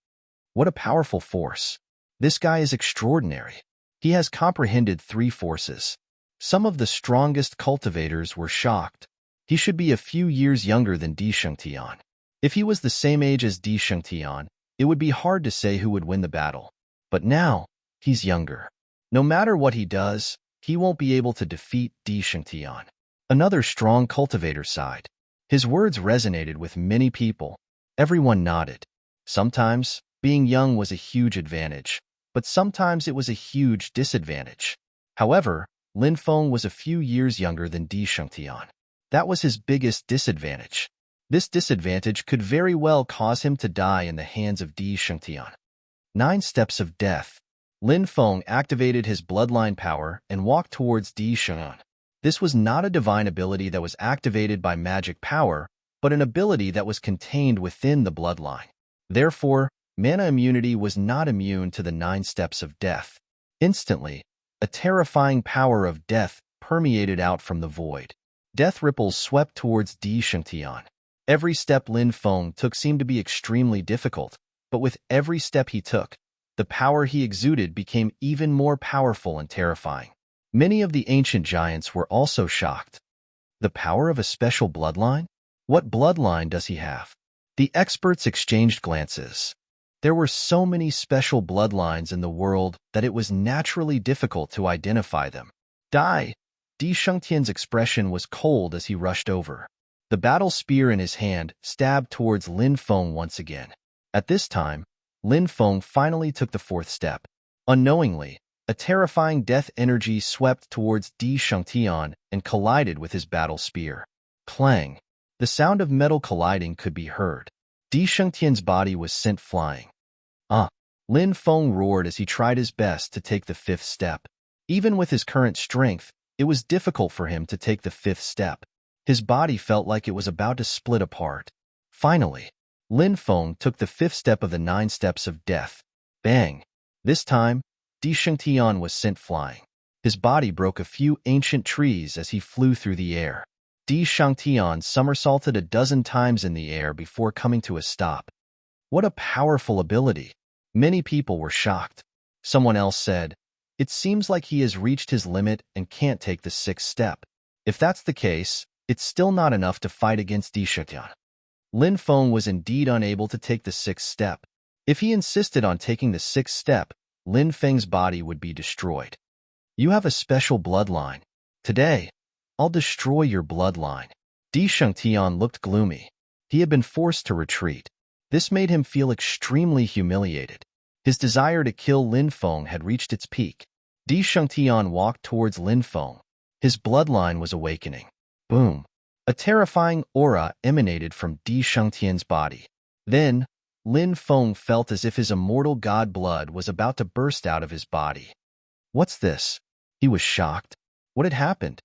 What a powerful force. This guy is extraordinary. He has comprehended three forces. Some of the strongest cultivators were shocked. He should be a few years younger than Di Shangtian. If he was the same age as Di Shangtian, it would be hard to say who would win the battle. But now, he's younger. No matter what he does, he won't be able to defeat Di Shangtian. Another strong cultivator sighed. His words resonated with many people. Everyone nodded. Sometimes, being young was a huge advantage, but sometimes it was a huge disadvantage. However, Lin Feng was a few years younger than Di Shangtian. That was his biggest disadvantage. This disadvantage could very well cause him to die in the hands of Di Shangtian. 9 steps of death. Lin Feng activated his bloodline power and walked towards Di Shangtian. This was not a divine ability that was activated by magic power, but an ability that was contained within the bloodline. Therefore, mana immunity was not immune to the 9 steps of death. Instantly, a terrifying power of death permeated out from the void. Death ripples swept towards Di Shangtian. Every step Lin Feng took seemed to be extremely difficult, but with every step he took, the power he exuded became even more powerful and terrifying. Many of the ancient giants were also shocked. The power of a special bloodline? What bloodline does he have? The experts exchanged glances. There were so many special bloodlines in the world that it was naturally difficult to identify them. Di Shangtian's expression was cold as he rushed over. The battle spear in his hand stabbed towards Lin Feng once again. At this time, Lin Feng finally took the 4th step. Unknowingly, a terrifying death energy swept towards Di Shangtian and collided with his battle spear. Clang! The sound of metal colliding could be heard. Di Shangtian's body was sent flying. Lin Feng roared as he tried his best to take the 5th step. Even with his current strength, it was difficult for him to take the 5th step. His body felt like it was about to split apart. Finally, Lin Feng took the 5th step of the 9 steps of death. Bang! This time, Di Shangtian was sent flying. His body broke a few ancient trees as he flew through the air. Di Shangtian somersaulted a dozen times in the air before coming to a stop. What a powerful ability! Many people were shocked. Someone else said, "It seems like he has reached his limit and can't take the 6th step." If that's the case, it's still not enough to fight against Di Shangtian. Lin Feng was indeed unable to take the 6th step. If he insisted on taking the 6th step, Lin Feng's body would be destroyed. You have a special bloodline. Today, I'll destroy your bloodline. Di Shangtian looked gloomy. He had been forced to retreat. This made him feel extremely humiliated. His desire to kill Lin Feng had reached its peak. Di Shangtian walked towards Lin Feng. His bloodline was awakening. Boom! A terrifying aura emanated from Di Shangtian's body. Then, Lin Feng felt as if his immortal god blood was about to burst out of his body. What's this? He was shocked. What had happened?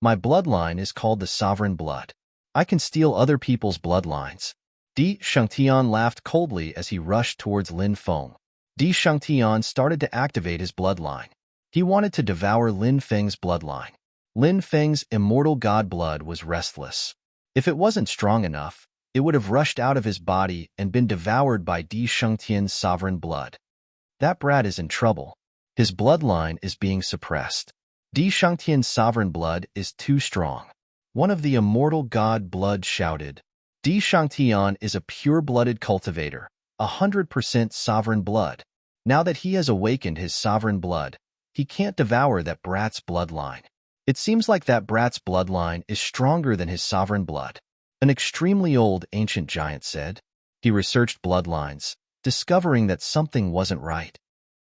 My bloodline is called the sovereign blood. I can steal other people's bloodlines. Di Shangtian laughed coldly as he rushed towards Lin Feng. Di Shangtian started to activate his bloodline. He wanted to devour Lin Feng's bloodline. Lin Feng's immortal god blood was restless. If it wasn't strong enough, it would have rushed out of his body and been devoured by Di Shangtian's sovereign blood. That brat is in trouble. His bloodline is being suppressed. Di Shangtian's sovereign blood is too strong. One of the immortal god blood shouted. Di Shangtian is a pure-blooded cultivator, 100% sovereign blood. Now that he has awakened his sovereign blood, he can't devour that brat's bloodline. It seems like that brat's bloodline is stronger than his sovereign blood. An extremely old ancient giant said. He researched bloodlines, discovering that something wasn't right.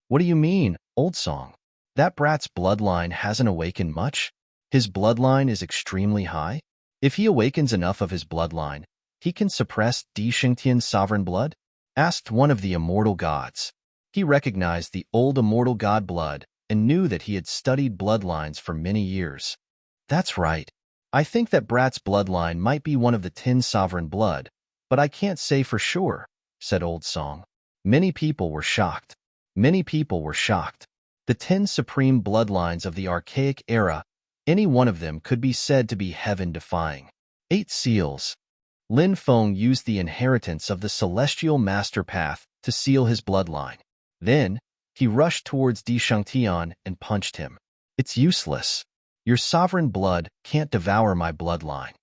What do you mean, old song? That brat's bloodline hasn't awakened much? His bloodline is extremely high? If he awakens enough of his bloodline, he can suppress Di Shangtian's sovereign blood? Asked one of the immortal gods. He recognized the old immortal god blood and knew that he had studied bloodlines for many years. That's right. I think that brat's bloodline might be one of the 10 sovereign blood, but I can't say for sure, said Old Song. Many people were shocked. Many people were shocked. The 10 supreme bloodlines of the archaic era, any one of them could be said to be heaven-defying. 8 seals. Lin Feng used the inheritance of the celestial master path to seal his bloodline. Then, he rushed towards Di Shangtian and punched him. It's useless. Your sovereign blood can't devour my bloodline,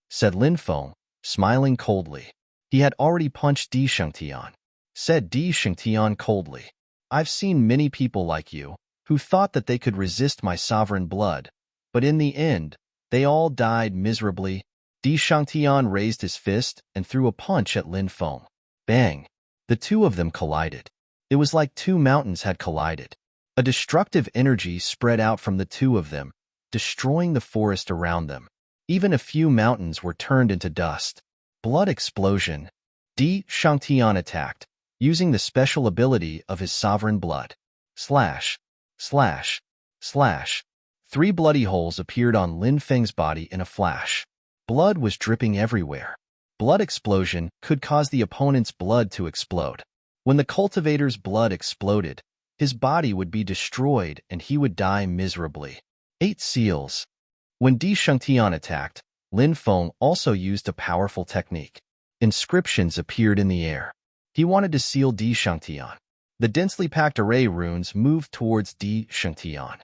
said Lin Feng, smiling coldly. He had already punched Di Shangtian. Said Di Shangtian coldly. I've seen many people like you, who thought that they could resist my sovereign blood, but in the end, they all died miserably. Di Shangtian raised his fist and threw a punch at Lin Feng. Bang! The two of them collided. It was like 2 mountains had collided. A destructive energy spread out from the two of them, destroying the forest around them. Even a few mountains were turned into dust. Blood explosion. Di Shangtian attacked, using the special ability of his sovereign blood. Slash, slash, slash. 3 bloody holes appeared on Lin Feng's body in a flash. Blood was dripping everywhere. Blood explosion could cause the opponent's blood to explode. When the cultivator's blood exploded, his body would be destroyed and he would die miserably. 8 seals. When Di Shangtian attacked, Lin Feng also used a powerful technique. Inscriptions appeared in the air. He wanted to seal Di Shangtian. The densely packed array runes moved towards Di Shangtian.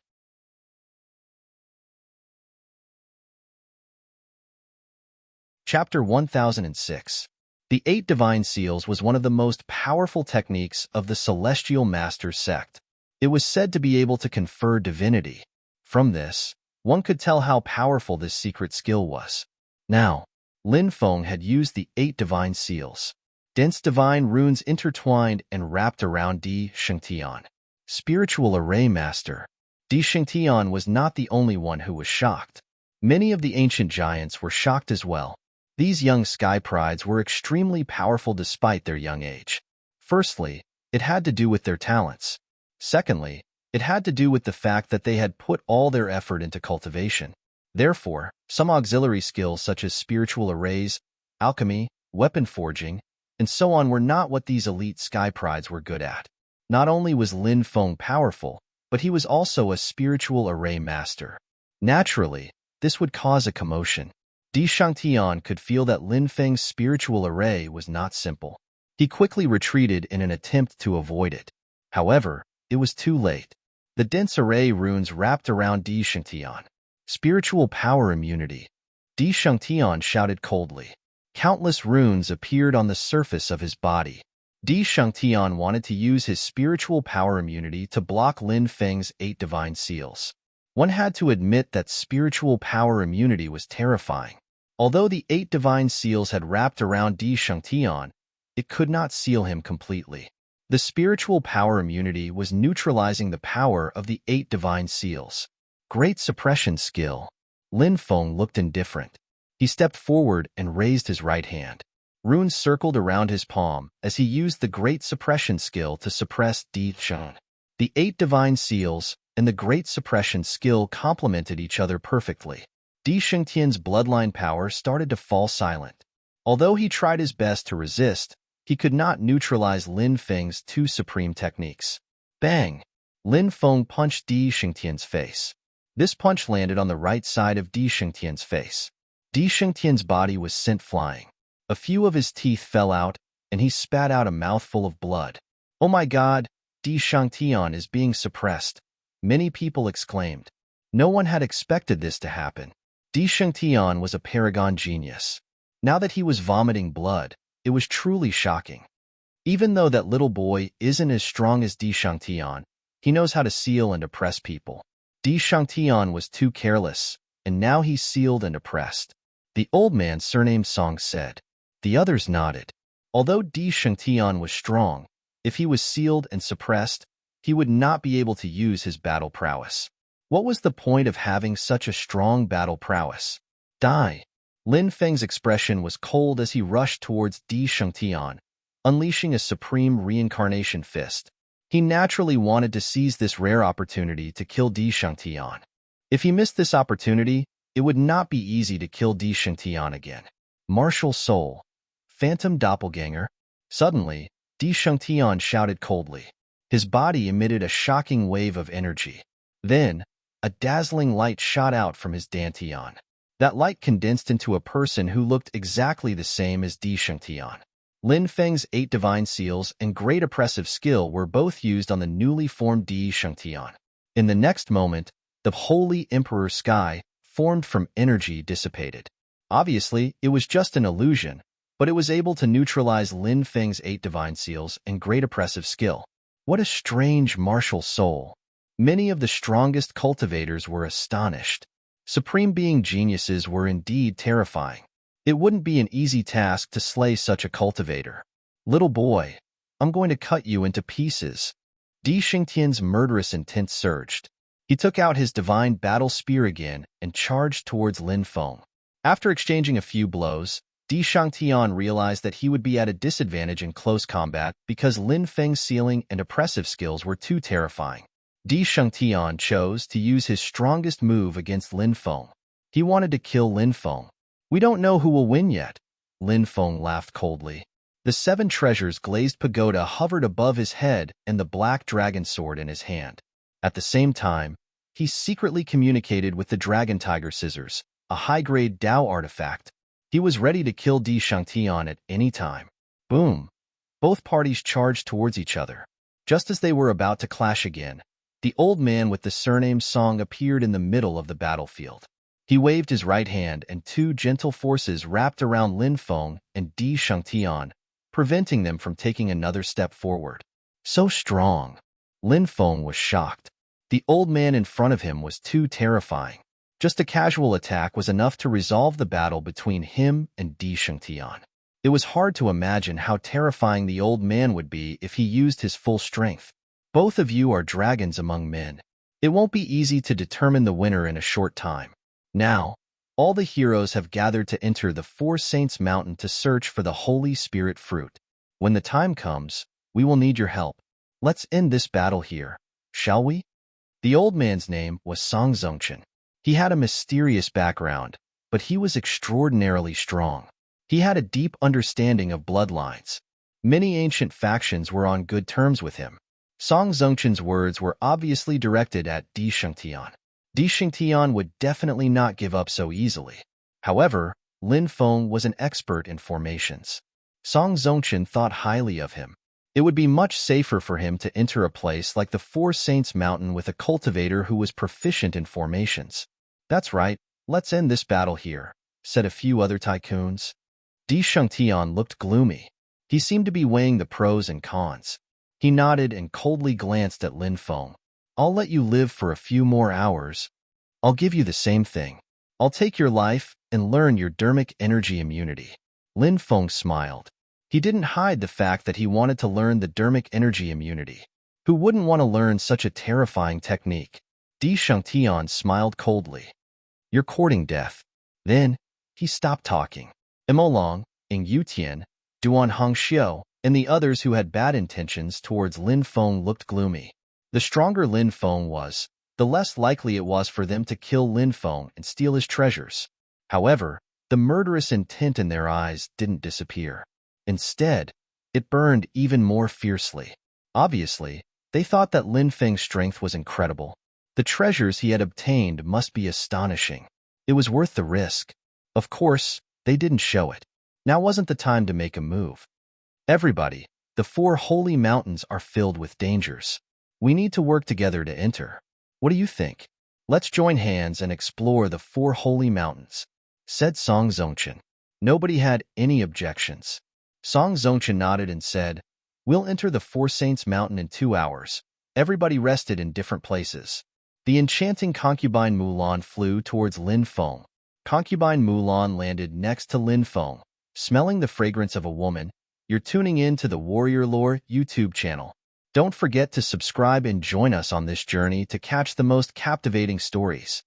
Chapter 1006. The 8 divine seals was one of the most powerful techniques of the Celestial Masters sect. It was said to be able to confer divinity. From this, one could tell how powerful this secret skill was. Now, Lin Feng had used the 8 divine seals. Dense divine runes intertwined and wrapped around Di Shangtian. Spiritual Array Master. Di Shangtian was not the only one who was shocked. Many of the ancient giants were shocked as well. These young sky prides were extremely powerful despite their young age. Firstly, it had to do with their talents. Secondly, it had to do with the fact that they had put all their effort into cultivation. Therefore, some auxiliary skills such as spiritual arrays, alchemy, weapon forging, and so on were not what these elite sky prides were good at. Not only was Lin Feng powerful, but he was also a spiritual array master. Naturally, this would cause a commotion. Di Shangtian could feel that Lin Feng's spiritual array was not simple. He quickly retreated in an attempt to avoid it. However, it was too late. The dense array runes wrapped around Di Shangtian. Spiritual power immunity. Di Shangtian shouted coldly. Countless runes appeared on the surface of his body. Di Shangtian wanted to use his spiritual power immunity to block Lin Feng's 8 divine seals. One had to admit that spiritual power immunity was terrifying. Although the 8 divine seals had wrapped around Di Shangtian, it could not seal him completely. The spiritual power immunity was neutralizing the power of the 8 divine seals. Great suppression skill. Lin Feng looked indifferent. He stepped forward and raised his right hand. Runes circled around his palm as he used the great suppression skill to suppress Di Shangtian. The 8 divine seals and the great suppression skill complemented each other perfectly. Di Shangtian's bloodline power started to fall silent. Although he tried his best to resist, he could not neutralize Lin Feng's 2 supreme techniques. Bang! Lin Feng punched Di Shangtian's face. This punch landed on the right side of Di Shangtian's face. Di Shangtian's body was sent flying. A few of his teeth fell out, and he spat out a mouthful of blood. Oh my God, Di Shangtian is being suppressed. Many people exclaimed. No one had expected this to happen. Di Shengtian was a paragon genius. Now that he was vomiting blood, it was truly shocking. Even though that little boy isn't as strong as Di Shengtian, he knows how to seal and oppress people. Di Shengtian was too careless, and now he's sealed and oppressed. The old man surnamed Song said. The others nodded. Although Di Shengtian was strong, if he was sealed and suppressed, he would not be able to use his battle prowess. What was the point of having such a strong battle prowess? Die. Lin Feng's expression was cold as he rushed towards Di Shengtian, unleashing a supreme reincarnation fist. He naturally wanted to seize this rare opportunity to kill Di Shengtian. If he missed this opportunity, it would not be easy to kill Di Shengtian again. Martial soul. Phantom doppelganger. Suddenly, Di Shengtian shouted coldly. His body emitted a shocking wave of energy. Then, a dazzling light shot out from his dantian. That light condensed into a person who looked exactly the same as Di Shengtian. Lin Feng's 8 divine seals and great oppressive skill were both used on the newly formed Di Shengtian. In the next moment, the holy emperor sky, formed from energy, dissipated. Obviously, it was just an illusion, but it was able to neutralize Lin Feng's 8 divine seals and great oppressive skill. What a strange martial soul. Many of the strongest cultivators were astonished. Supreme being geniuses were indeed terrifying. It wouldn't be an easy task to slay such a cultivator. Little boy, I'm going to cut you into pieces. Di Shengtian's murderous intent surged. He took out his divine battle spear again and charged towards Lin Feng. After exchanging a few blows, Di Shengtian realized that he would be at a disadvantage in close combat because Lin Feng's sealing and oppressive skills were too terrifying. Di Shengtian chose to use his strongest move against Lin Feng. He wanted to kill Lin Feng. We don't know who will win yet. Lin Feng laughed coldly. The 7 treasures glazed pagoda hovered above his head and the black dragon sword in his hand. At the same time, he secretly communicated with the dragon tiger scissors, a high-grade Dao artifact. He was ready to kill Di Shengtian at any time. Boom! Both parties charged towards each other. Just as they were about to clash again, the old man with the surname Song appeared in the middle of the battlefield. He waved his right hand and 2 gentle forces wrapped around Lin Feng and Di Shengtian, preventing them from taking another step forward. So strong. Lin Feng was shocked. The old man in front of him was too terrifying. Just a casual attack was enough to resolve the battle between him and Di Shengtian. It was hard to imagine how terrifying the old man would be if he used his full strength. Both of you are dragons among men. It won't be easy to determine the winner in a short time. Now, all the heroes have gathered to enter the 4 Saints Mountain to search for the Holy Spirit fruit. When the time comes, we will need your help. Let's end this battle here, shall we? The old man's name was Song Zongchen. He had a mysterious background, but he was extraordinarily strong. He had a deep understanding of bloodlines. Many ancient factions were on good terms with him. Song Zongchen's words were obviously directed at Di Shengtian. Di Shengtian would definitely not give up so easily. However, Lin Feng was an expert in formations. Song Zongchen thought highly of him. It would be much safer for him to enter a place like the 4 Saints Mountain with a cultivator who was proficient in formations. That's right, let's end this battle here, said a few other tycoons. Di Shengtian looked gloomy. He seemed to be weighing the pros and cons. He nodded and coldly glanced at Lin Feng. I'll let you live for a few more hours. I'll give you the same thing. I'll take your life and learn your dermic energy immunity. Lin Feng smiled. He didn't hide the fact that he wanted to learn the dermic energy immunity. Who wouldn't want to learn such a terrifying technique? Di Shengtian smiled coldly. You're courting death. Then, he stopped talking. Emolong, Ing Yutian, Duan Hongxiu, and the others who had bad intentions towards Lin Feng looked gloomy. The stronger Lin Feng was, the less likely it was for them to kill Lin Feng and steal his treasures. However, the murderous intent in their eyes didn't disappear. Instead, it burned even more fiercely. Obviously, they thought that Lin Feng's strength was incredible. The treasures he had obtained must be astonishing. It was worth the risk. Of course, they didn't show it. Now wasn't the time to make a move. Everybody, the 4 holy mountains are filled with dangers. We need to work together to enter. What do you think? Let's join hands and explore the four holy mountains, said Song Zongchen. Nobody had any objections. Song Zongchen nodded and said, "We'll enter the Four Saints Mountain in 2 hours." Everybody rested in different places. The enchanting concubine Mulan flew towards Lin Feng. Concubine Mulan landed next to Lin Feng, smelling the fragrance of a woman. You're tuning in to the Warrior Lore YouTube channel. Don't forget to subscribe and join us on this journey to catch the most captivating stories.